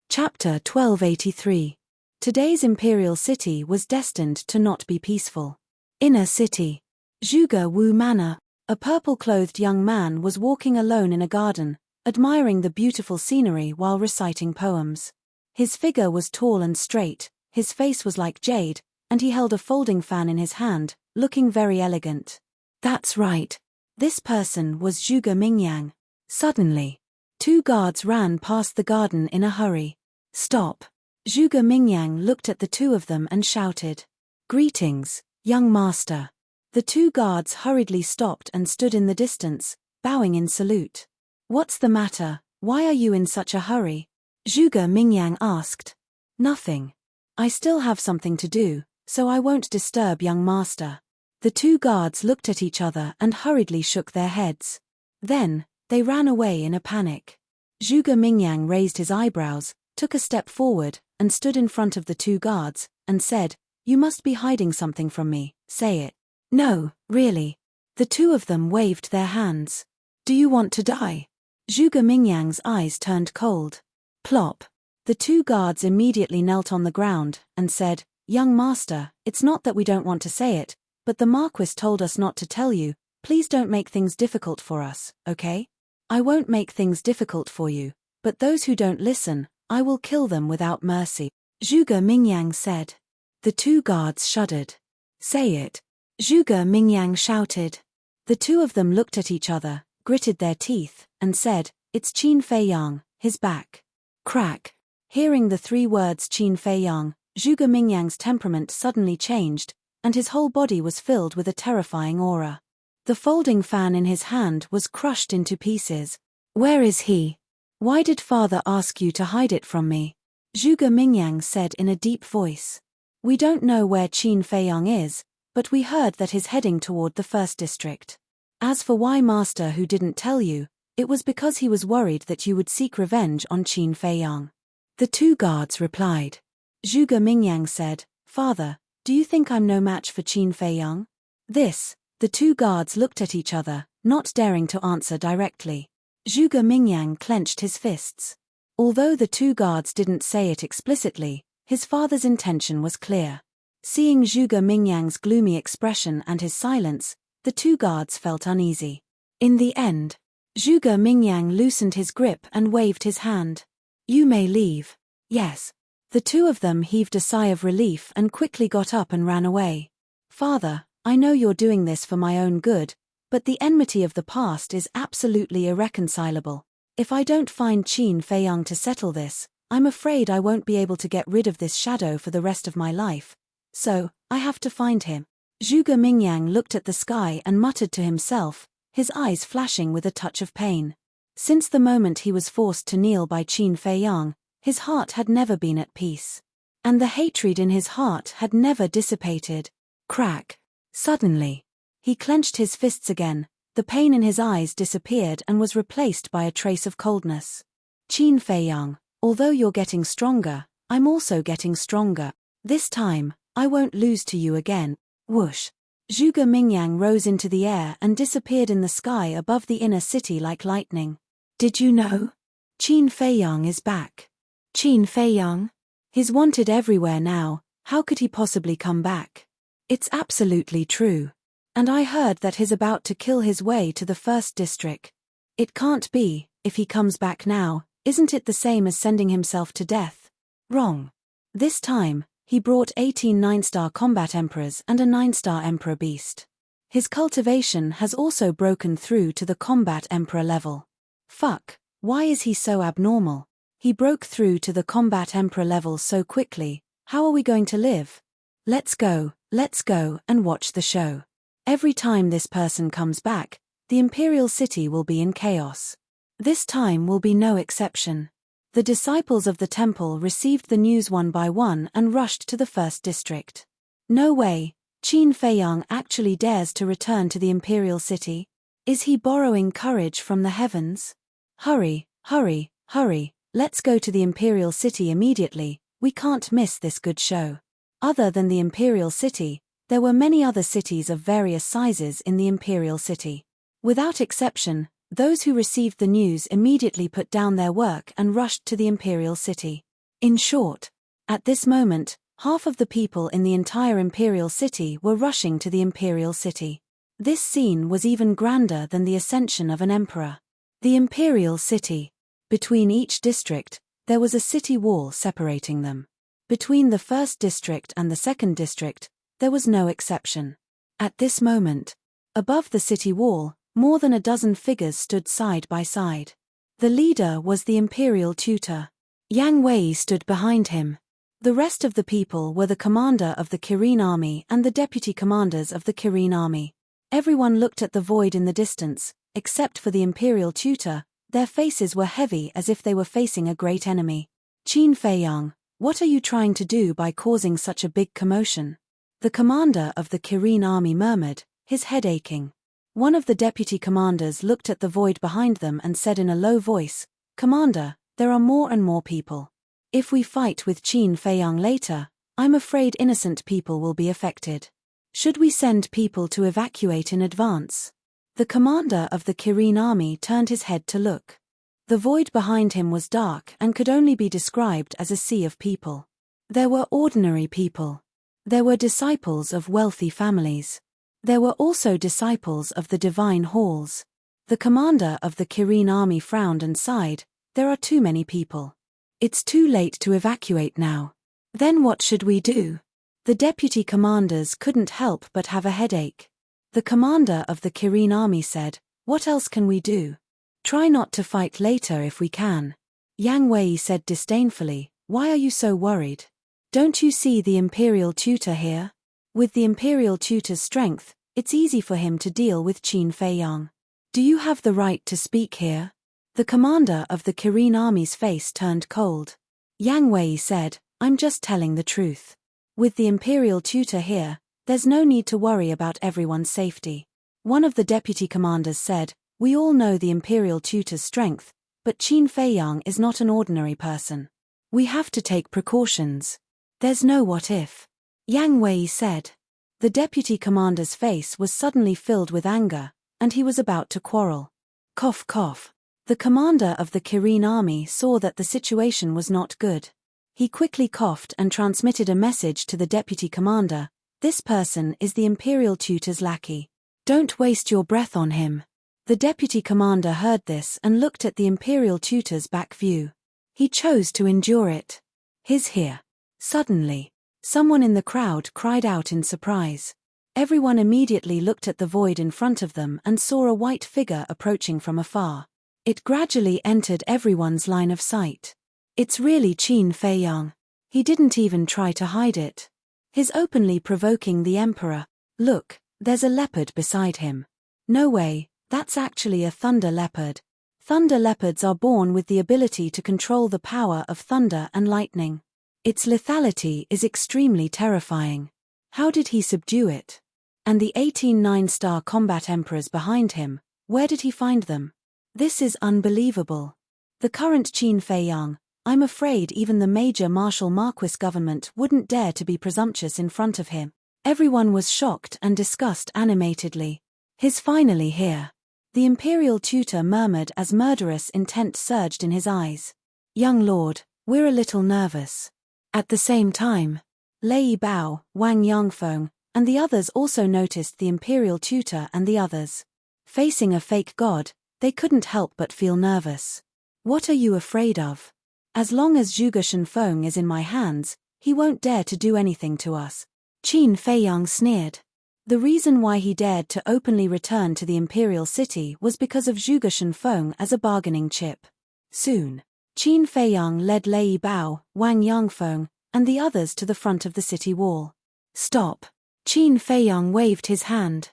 Chapter 1283. Today's imperial city was destined to not be peaceful. Inner city. Zhuge Wu Manor. A purple-clothed young man was walking alone in a garden, admiring the beautiful scenery while reciting poems. His figure was tall and straight, his face was like jade, and he held a folding fan in his hand, looking very elegant. That's right. This person was Zhuge Mingyang. Suddenly, two guards ran past the garden in a hurry. "Stop!" Zhuge Mingyang looked at the two of them and shouted. "Greetings, young master." The two guards hurriedly stopped and stood in the distance, bowing in salute. "What's the matter? Why are you in such a hurry?" Zhuge Mingyang asked. "Nothing. I still have something to do, so I won't disturb young master." The two guards looked at each other and hurriedly shook their heads. Then, they ran away in a panic. Zhuge Mingyang raised his eyebrows, took a step forward, and stood in front of the two guards, and said, "You must be hiding something from me, say it." "No, really." The two of them waved their hands. "Do you want to die?" Zhuge Mingyang's eyes turned cold. Plop. The two guards immediately knelt on the ground, and said, "Young master, it's not that we don't want to say it, but the Marquis told us not to tell you. Please don't make things difficult for us, okay? I won't make things difficult for you, but those who don't listen, I will kill them without mercy," Zhuge Mingyang said. The two guards shuddered. "Say it," Zhuge Mingyang shouted. The two of them looked at each other, gritted their teeth, and said, "It's Qin Feiyang, his back." Crack. Hearing the three words Qin Feiyang, Zhuge Mingyang's temperament suddenly changed, and his whole body was filled with a terrifying aura. The folding fan in his hand was crushed into pieces. "Where is he? Why did father ask you to hide it from me?" Zhuge Mingyang said in a deep voice. "We don't know where Qin Feiyang is, but we heard that he's heading toward the first district. As for why master who didn't tell you, it was because he was worried that you would seek revenge on Qin Feiyang." The two guards replied. Zhuge Mingyang said, "Father, do you think I'm no match for Qin Feiyang?" The two guards looked at each other, not daring to answer directly. Zhuge Mingyang clenched his fists. Although the two guards didn't say it explicitly, his father's intention was clear. Seeing Zhuge Mingyang's gloomy expression and his silence, the two guards felt uneasy. In the end, Zhuge Mingyang loosened his grip and waved his hand. "You may leave." "Yes." The two of them heaved a sigh of relief and quickly got up and ran away. "Father, I know you're doing this for my own good, but the enmity of the past is absolutely irreconcilable. If I don't find Qin Feiyang to settle this, I'm afraid I won't be able to get rid of this shadow for the rest of my life. So, I have to find him." Zhuge Mingyang looked at the sky and muttered to himself, his eyes flashing with a touch of pain. Since the moment he was forced to kneel by Qin Feiyang, his heart had never been at peace. And the hatred in his heart had never dissipated. Crack. Suddenly, he clenched his fists again, the pain in his eyes disappeared and was replaced by a trace of coldness. "Qin Feiyang, although you're getting stronger, I'm also getting stronger. This time, I won't lose to you again. Whoosh. Zhuge Mingyang rose into the air and disappeared in the sky above the inner city like lightning. Did you know? Qin Feiyang is back. Qin Feiyang? He's wanted everywhere now, how could he possibly come back? It's absolutely true. And I heard that he's about to kill his way to the first district. It can't be, if he comes back now, isn't it the same as sending himself to death? Wrong. This time, he brought 18 9-star combat emperors and a 9-star emperor beast. His cultivation has also broken through to the combat emperor level. Fuck, why is he so abnormal? He broke through to the combat emperor level so quickly, how are we going to live? Let's go and watch the show. Every time this person comes back, the imperial city will be in chaos. This time will be no exception. The disciples of the temple received the news one by one and rushed to the first district. No way, Qin Feiyang actually dares to return to the imperial city? Is he borrowing courage from the heavens? Hurry, let's go to the imperial city immediately, we can't miss this good show. Other than the imperial city, there were many other cities of various sizes in the imperial city. Without exception, those who received the news immediately put down their work and rushed to the imperial city. In short, at this moment, half of the people in the entire imperial city were rushing to the imperial city. This scene was even grander than the ascension of an emperor. The imperial city. Between each district, there was a city wall separating them. Between the first district and the second district, there was no exception. At this moment, above the city wall, more than a dozen figures stood side by side. The leader was the imperial tutor. Yang Wei stood behind him. The rest of the people were the commander of the Kirin army and the deputy commanders of the Kirin army. Everyone looked at the void in the distance, except for the imperial tutor. Their faces were heavy as if they were facing a great enemy. Qin Feiyang, what are you trying to do by causing such a big commotion? The commander of the Kirin army murmured, his head aching. One of the deputy commanders looked at the void behind them and said in a low voice, Commander, there are more and more people. If we fight with Qin Feiyang later, I'm afraid innocent people will be affected. Should we send people to evacuate in advance? The commander of the Kirin army turned his head to look. The void behind him was dark and could only be described as a sea of people. There were ordinary people. There were disciples of wealthy families. There were also disciples of the divine halls. The commander of the Kirin army frowned and sighed, there are too many people. It's too late to evacuate now. Then what should we do? The deputy commanders couldn't help but have a headache. The commander of the Kirin army said, what else can we do? Try not to fight later if we can. Yang Wei said disdainfully, why are you so worried? Don't you see the imperial tutor here? With the imperial tutor's strength, it's easy for him to deal with Qin Feiyang. Do you have the right to speak here? The commander of the Kirin army's face turned cold. Yang Wei said, I'm just telling the truth. With the imperial tutor here, there's no need to worry about everyone's safety. One of the deputy commanders said, we all know the imperial tutor's strength, but Qin Feiyang is not an ordinary person. We have to take precautions. There's no what if. Yang Wei said. The deputy commander's face was suddenly filled with anger, and he was about to quarrel. Cough cough. The commander of the Kirin army saw that the situation was not good. He quickly coughed and transmitted a message to the deputy commander. This person is the imperial tutor's lackey. Don't waste your breath on him. The deputy commander heard this and looked at the imperial tutor's back view. He chose to endure it. He's here. Suddenly, someone in the crowd cried out in surprise. Everyone immediately looked at the void in front of them and saw a white figure approaching from afar. It gradually entered everyone's line of sight. It's really Qin Feiyang. He didn't even try to hide it. He's openly provoking the emperor. Look, there's a leopard beside him. No way, that's actually a thunder leopard. Thunder leopards are born with the ability to control the power of thunder and lightning. Its lethality is extremely terrifying. How did he subdue it? And the 18 9-star combat emperors behind him, where did he find them? This is unbelievable. The current Qin Feiyang, I'm afraid even the major Marshal Marquis government wouldn't dare to be presumptuous in front of him. Everyone was shocked and discussed animatedly. He's finally here. The imperial tutor murmured as murderous intent surged in his eyes. Young lord, we're a little nervous. At the same time, Lei Bao, Wang Yangfeng, and the others also noticed the imperial tutor and the others. Facing a fake god, they couldn't help but feel nervous. What are you afraid of? As long as Zhuge Shenfeng is in my hands, he won't dare to do anything to us. Qin Feiyang sneered. The reason why he dared to openly return to the imperial city was because of Zhuge Shenfeng as a bargaining chip. Soon, Qin Feiyang led Lei Bao, Wang Yangfeng, and the others to the front of the city wall. Stop! Qin Feiyang waved his hand.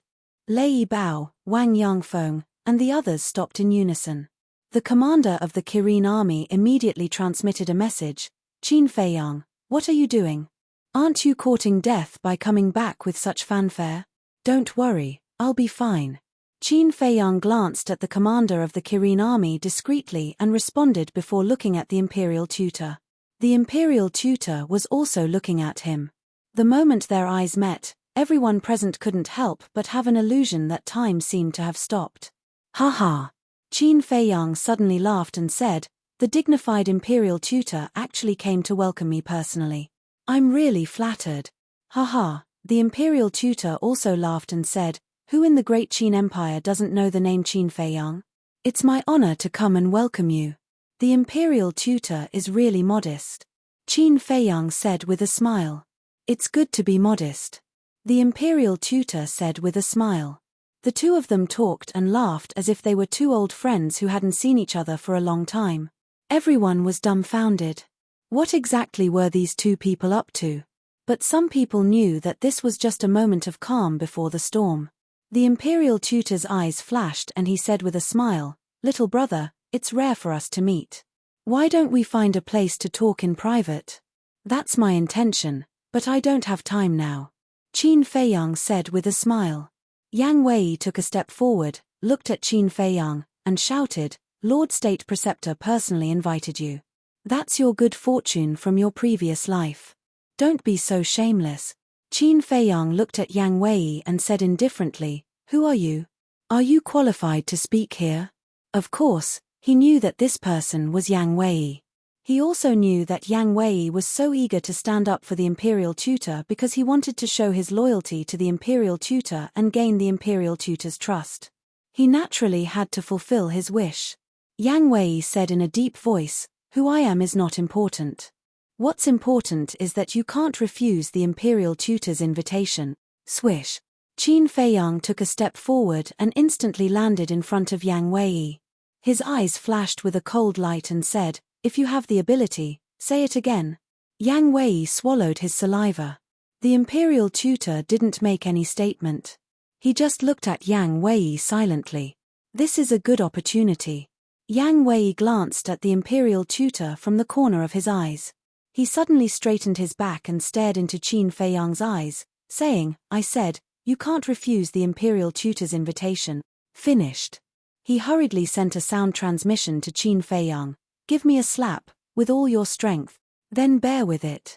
Lei Bao, Wang Yangfeng, and the others stopped in unison. The commander of the Kirin army immediately transmitted a message. Qin Feiyang, what are you doing? Aren't you courting death by coming back with such fanfare? Don't worry, I'll be fine. Qin Feiyang glanced at the commander of the Kirin army discreetly and responded before looking at the imperial tutor. The imperial tutor was also looking at him. The moment their eyes met, everyone present couldn't help but have an illusion that time seemed to have stopped. Ha ha! Qin Feiyang suddenly laughed and said, the dignified imperial tutor actually came to welcome me personally. I'm really flattered. Ha ha! The imperial tutor also laughed and said, who in the great Qin Empire doesn't know the name Qin Feiyang? It's my honor to come and welcome you. The imperial tutor is really modest. Qin Feiyang said with a smile. It's good to be modest. The imperial tutor said with a smile. The two of them talked and laughed as if they were two old friends who hadn't seen each other for a long time. Everyone was dumbfounded. What exactly were these two people up to? But some people knew that this was just a moment of calm before the storm. The imperial tutor's eyes flashed and he said with a smile, little brother, it's rare for us to meet. Why don't we find a place to talk in private? That's my intention, but I don't have time now. Qin Feiyang said with a smile. Yang Wei took a step forward, looked at Qin Feiyang, and shouted, Lord State Preceptor personally invited you. That's your good fortune from your previous life. Don't be so shameless. Qin Feiyang looked at Yang Wei and said indifferently, who are you? Are you qualified to speak here? Of course, he knew that this person was Yang Wei. He also knew that Yang Wei was so eager to stand up for the imperial tutor because he wanted to show his loyalty to the imperial tutor and gain the imperial tutor's trust. He naturally had to fulfill his wish. Yang Wei said in a deep voice, who I am is not important. What's important is that you can't refuse the imperial tutor's invitation. Swish. Qin Feiyang took a step forward and instantly landed in front of Yang Wei. His eyes flashed with a cold light and said, if you have the ability, say it again. Yang Wei swallowed his saliva. The imperial tutor didn't make any statement. He just looked at Yang Wei silently. This is a good opportunity. Yang Wei glanced at the imperial tutor from the corner of his eyes. He suddenly straightened his back and stared into Qin Feiyang's eyes, saying, I said, you can't refuse the imperial tutor's invitation. Finished. He hurriedly sent a sound transmission to Qin Feiyang. Give me a slap, with all your strength, then bear with it.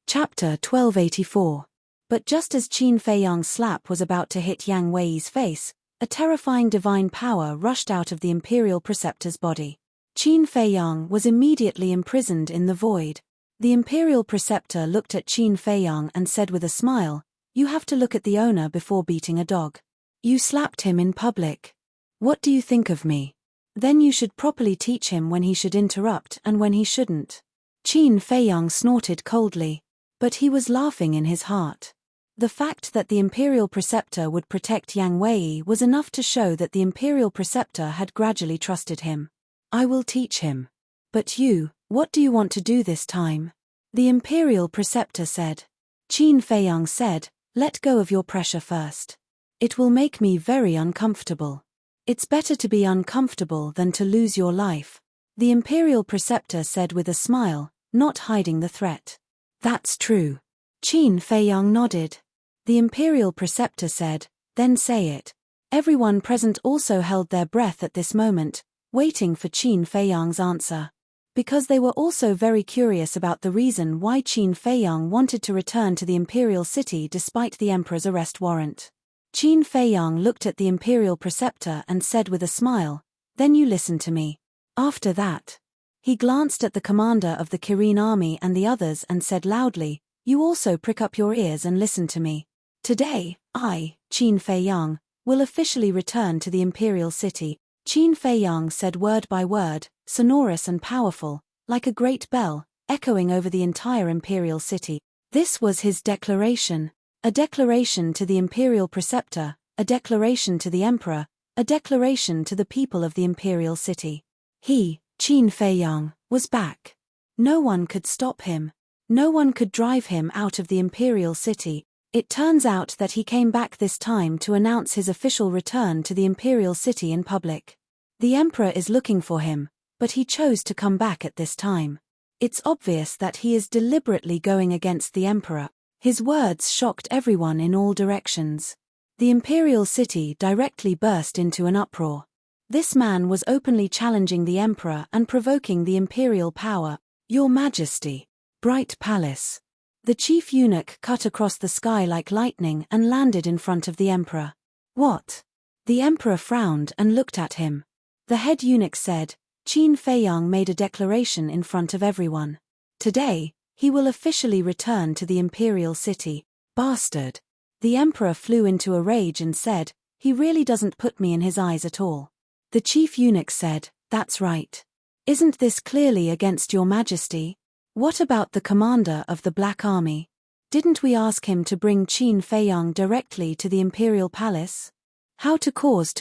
Chapter 1284. But just as Qin Feiyang's slap was about to hit Yang Wei's face, a terrifying divine power rushed out of the imperial preceptor's body. Qin Feiyang was immediately imprisoned in the void. The imperial preceptor looked at Qin Feiyang and said with a smile, you have to look at the owner before beating a dog. You slapped him in public. What do you think of me? Then you should properly teach him when he should interrupt and when he shouldn't. Qin Feiyang snorted coldly. But he was laughing in his heart. The fact that the imperial preceptor would protect Yang Wei was enough to show that the imperial preceptor had gradually trusted him. I will teach him. But you, what do you want to do this time? The imperial preceptor said. Qin Feiyang said, let go of your pressure first. It will make me very uncomfortable. It's better to be uncomfortable than to lose your life. The imperial preceptor said with a smile, not hiding the threat. That's true. Qin Feiyang nodded. The imperial preceptor said, then say it. Everyone present also held their breath at this moment, waiting for Qin Feiyang's answer. because they were also very curious about the reason why Qin Feiyang wanted to return to the imperial city despite the emperor's arrest warrant. Qin Feiyang looked at the imperial preceptor and said with a smile, "Then you listen to me." After that, he glanced at the commander of the Kirin army and the others and said loudly, "You also prick up your ears and listen to me. Today, I, Qin Feiyang, will officially return to the imperial city." Qin Feiyang said word by word, sonorous and powerful, like a great bell, echoing over the entire imperial city. This was his declaration. A declaration to the imperial preceptor, a declaration to the emperor, a declaration to the people of the imperial city. He, Qin Feiyang, was back. No one could stop him. No one could drive him out of the imperial city. It turns out that he came back this time to announce his official return to the imperial city in public. The emperor is looking for him, but he chose to come back at this time. It's obvious that he is deliberately going against the emperor. His words shocked everyone in all directions. The imperial city directly burst into an uproar. This man was openly challenging the emperor and provoking the imperial power. "Your Majesty, bright palace." The chief eunuch cut across the sky like lightning and landed in front of the emperor. "What?" The emperor frowned and looked at him. The head eunuch said, "Qin Feiyang made a declaration in front of everyone. Today, he will officially return to the imperial city." "Bastard." The emperor flew into a rage and said, "He really doesn't put me in his eyes at all." The chief eunuch said, "That's right. Isn't this clearly against your Majesty? What about the commander of the Black Army? Didn't we ask him to bring Qin Feiyang directly to the imperial palace? How to cause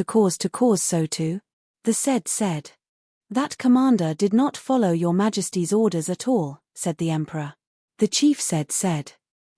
so to?" The said. "That commander did not follow your Majesty's orders at all," said the emperor. The chief said.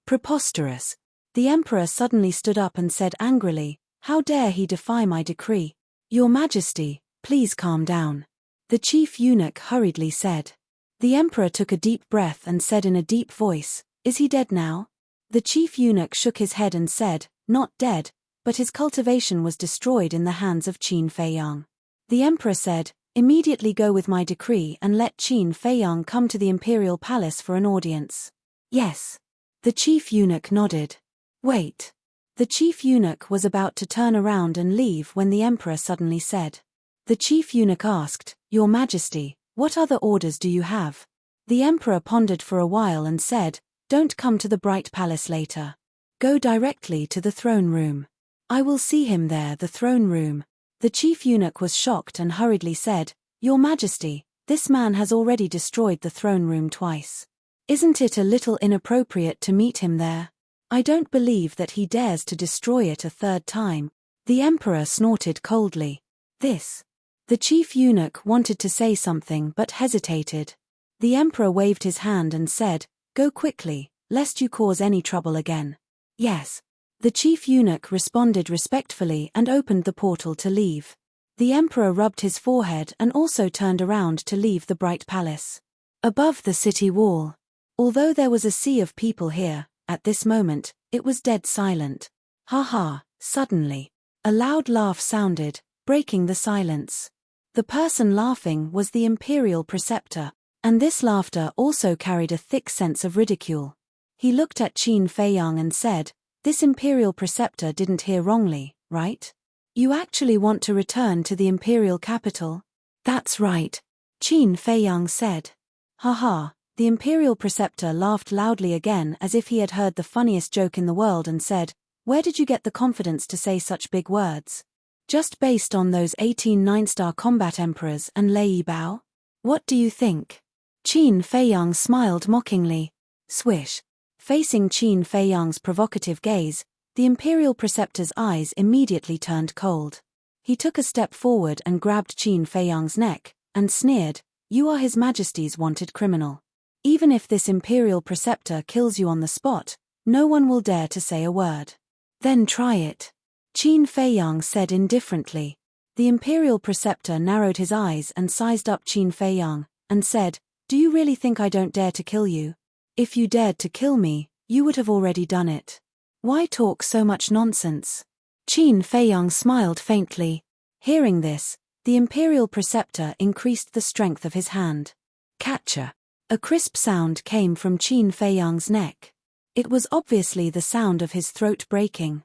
"Preposterous." The emperor suddenly stood up and said angrily, "How dare he defy my decree? Your Majesty, please calm down." The chief eunuch hurriedly said. The emperor took a deep breath and said in a deep voice, "Is he dead now?" The chief eunuch shook his head and said, "Not dead, but his cultivation was destroyed in the hands of Qin Feiyang." The emperor said, "Immediately go with my decree and let Qin Feiyang come to the imperial palace for an audience." "Yes." The chief eunuch nodded. "Wait." The chief eunuch was about to turn around and leave when the emperor suddenly said. The chief eunuch asked, "Your Majesty, what other orders do you have?" The emperor pondered for a while and said, "Don't come to the Bright Palace later. Go directly to the throne room. I will see him there." The throne room. The chief eunuch was shocked and hurriedly said, "Your Majesty, this man has already destroyed the throne room twice. Isn't it a little inappropriate to meet him there? I don't believe that he dares to destroy it a third time." The emperor snorted coldly. "This." The chief eunuch wanted to say something but hesitated. The emperor waved his hand and said, "Go quickly, lest you cause any trouble again." "Yes." The chief eunuch responded respectfully and opened the portal to leave. The emperor rubbed his forehead and also turned around to leave the Bright Palace. Above the city wall. Although there was a sea of people here, at this moment, it was dead silent. "Ha ha!" Suddenly, a loud laugh sounded, breaking the silence. The person laughing was the imperial preceptor, and this laughter also carried a thick sense of ridicule. He looked at Qin Feiyang and said, "This imperial preceptor didn't hear wrongly, right? You actually want to return to the imperial capital?" "That's right," Qin Feiyang said. "Ha ha." The imperial preceptor laughed loudly again as if he had heard the funniest joke in the world and said, "Where did you get the confidence to say such big words? Just based on those 18 9-star combat emperors and Lei Bao? What do you think?" Qin Feiyang smiled mockingly. Swish. Facing Qin Feiyang's provocative gaze, the imperial preceptor's eyes immediately turned cold. He took a step forward and grabbed Qin Feiyang's neck, and sneered, "You are His Majesty's wanted criminal. Even if this imperial preceptor kills you on the spot, no one will dare to say a word." "Then try it," Qin Feiyang said indifferently. The imperial preceptor narrowed his eyes and sized up Qin Feiyang, and said, "Do you really think I don't dare to kill you? If you dared to kill me, you would have already done it. Why talk so much nonsense?" Qin Feiyang smiled faintly. Hearing this, the imperial preceptor increased the strength of his hand. Catcher. A crisp sound came from Qin Feiyang's neck. It was obviously the sound of his throat breaking.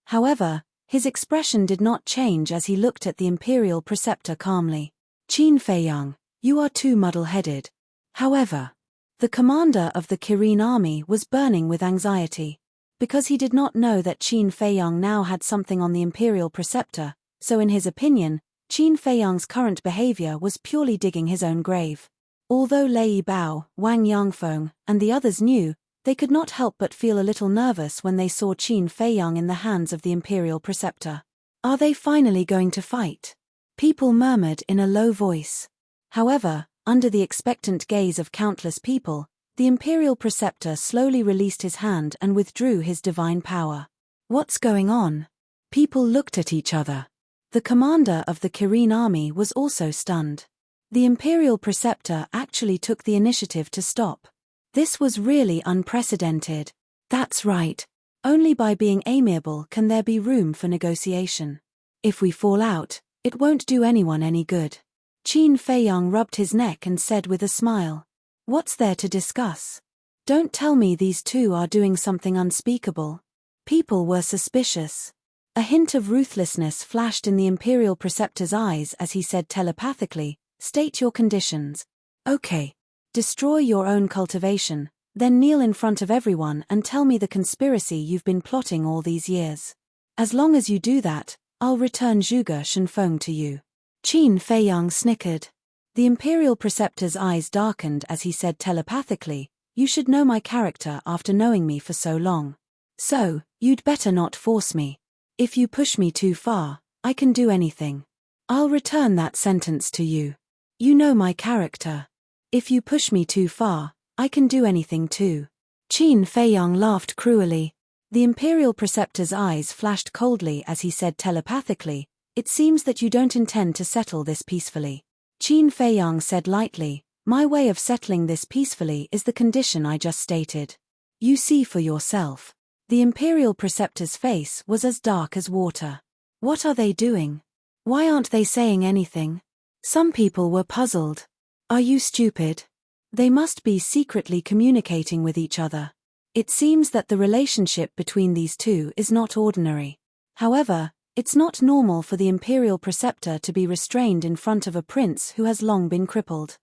However, his expression did not change as he looked at the Imperial Preceptor calmly. Qin Feiyang, you are too muddle-headed. However, the commander of the Kirin army was burning with anxiety. Because he did not know that Qin Feiyang now had something on the Imperial Preceptor, so in his opinion, Qin Feiyang's current behavior was purely digging his own grave. Although Lei Bao, Wang Yangfeng, and the others knew, they could not help but feel a little nervous when they saw Qin Feiyang in the hands of the Imperial Preceptor. Are they finally going to fight? People murmured in a low voice. However, under the expectant gaze of countless people, the Imperial Preceptor slowly released his hand and withdrew his divine power. What's going on? People looked at each other. The commander of the Kirin army was also stunned. The Imperial Preceptor actually took the initiative to stop. This was really unprecedented. That's right. Only by being amiable can there be room for negotiation. If we fall out, it won't do anyone any good. Qin Feiyang rubbed his neck and said with a smile, "What's there to discuss? Don't tell me these two are doing something unspeakable." People were suspicious. A hint of ruthlessness flashed in the Imperial Preceptor's eyes as he said telepathically, "State your conditions. Okay. Destroy your own cultivation, then kneel in front of everyone and tell me the conspiracy you've been plotting all these years. As long as you do that, I'll return Zhuge Shenfeng to you." Qin Feiyang snickered. The Imperial Preceptor's eyes darkened as he said telepathically, "You should know my character after knowing me for so long. So, you'd better not force me. If you push me too far, I can do anything. I'll return that sentence to you. You know my character. If you push me too far, I can do anything too." Qin Feiyang laughed cruelly. The Imperial Preceptor's eyes flashed coldly as he said telepathically, "It seems that you don't intend to settle this peacefully." Qin Feiyang said lightly, "My way of settling this peacefully is the condition I just stated. You see for yourself." The Imperial Preceptor's face was as dark as water. What are they doing? Why aren't they saying anything? Some people were puzzled. Are you stupid? They must be secretly communicating with each other. It seems that the relationship between these two is not ordinary. However, it's not normal for the Imperial Preceptor to be restrained in front of a prince who has long been crippled.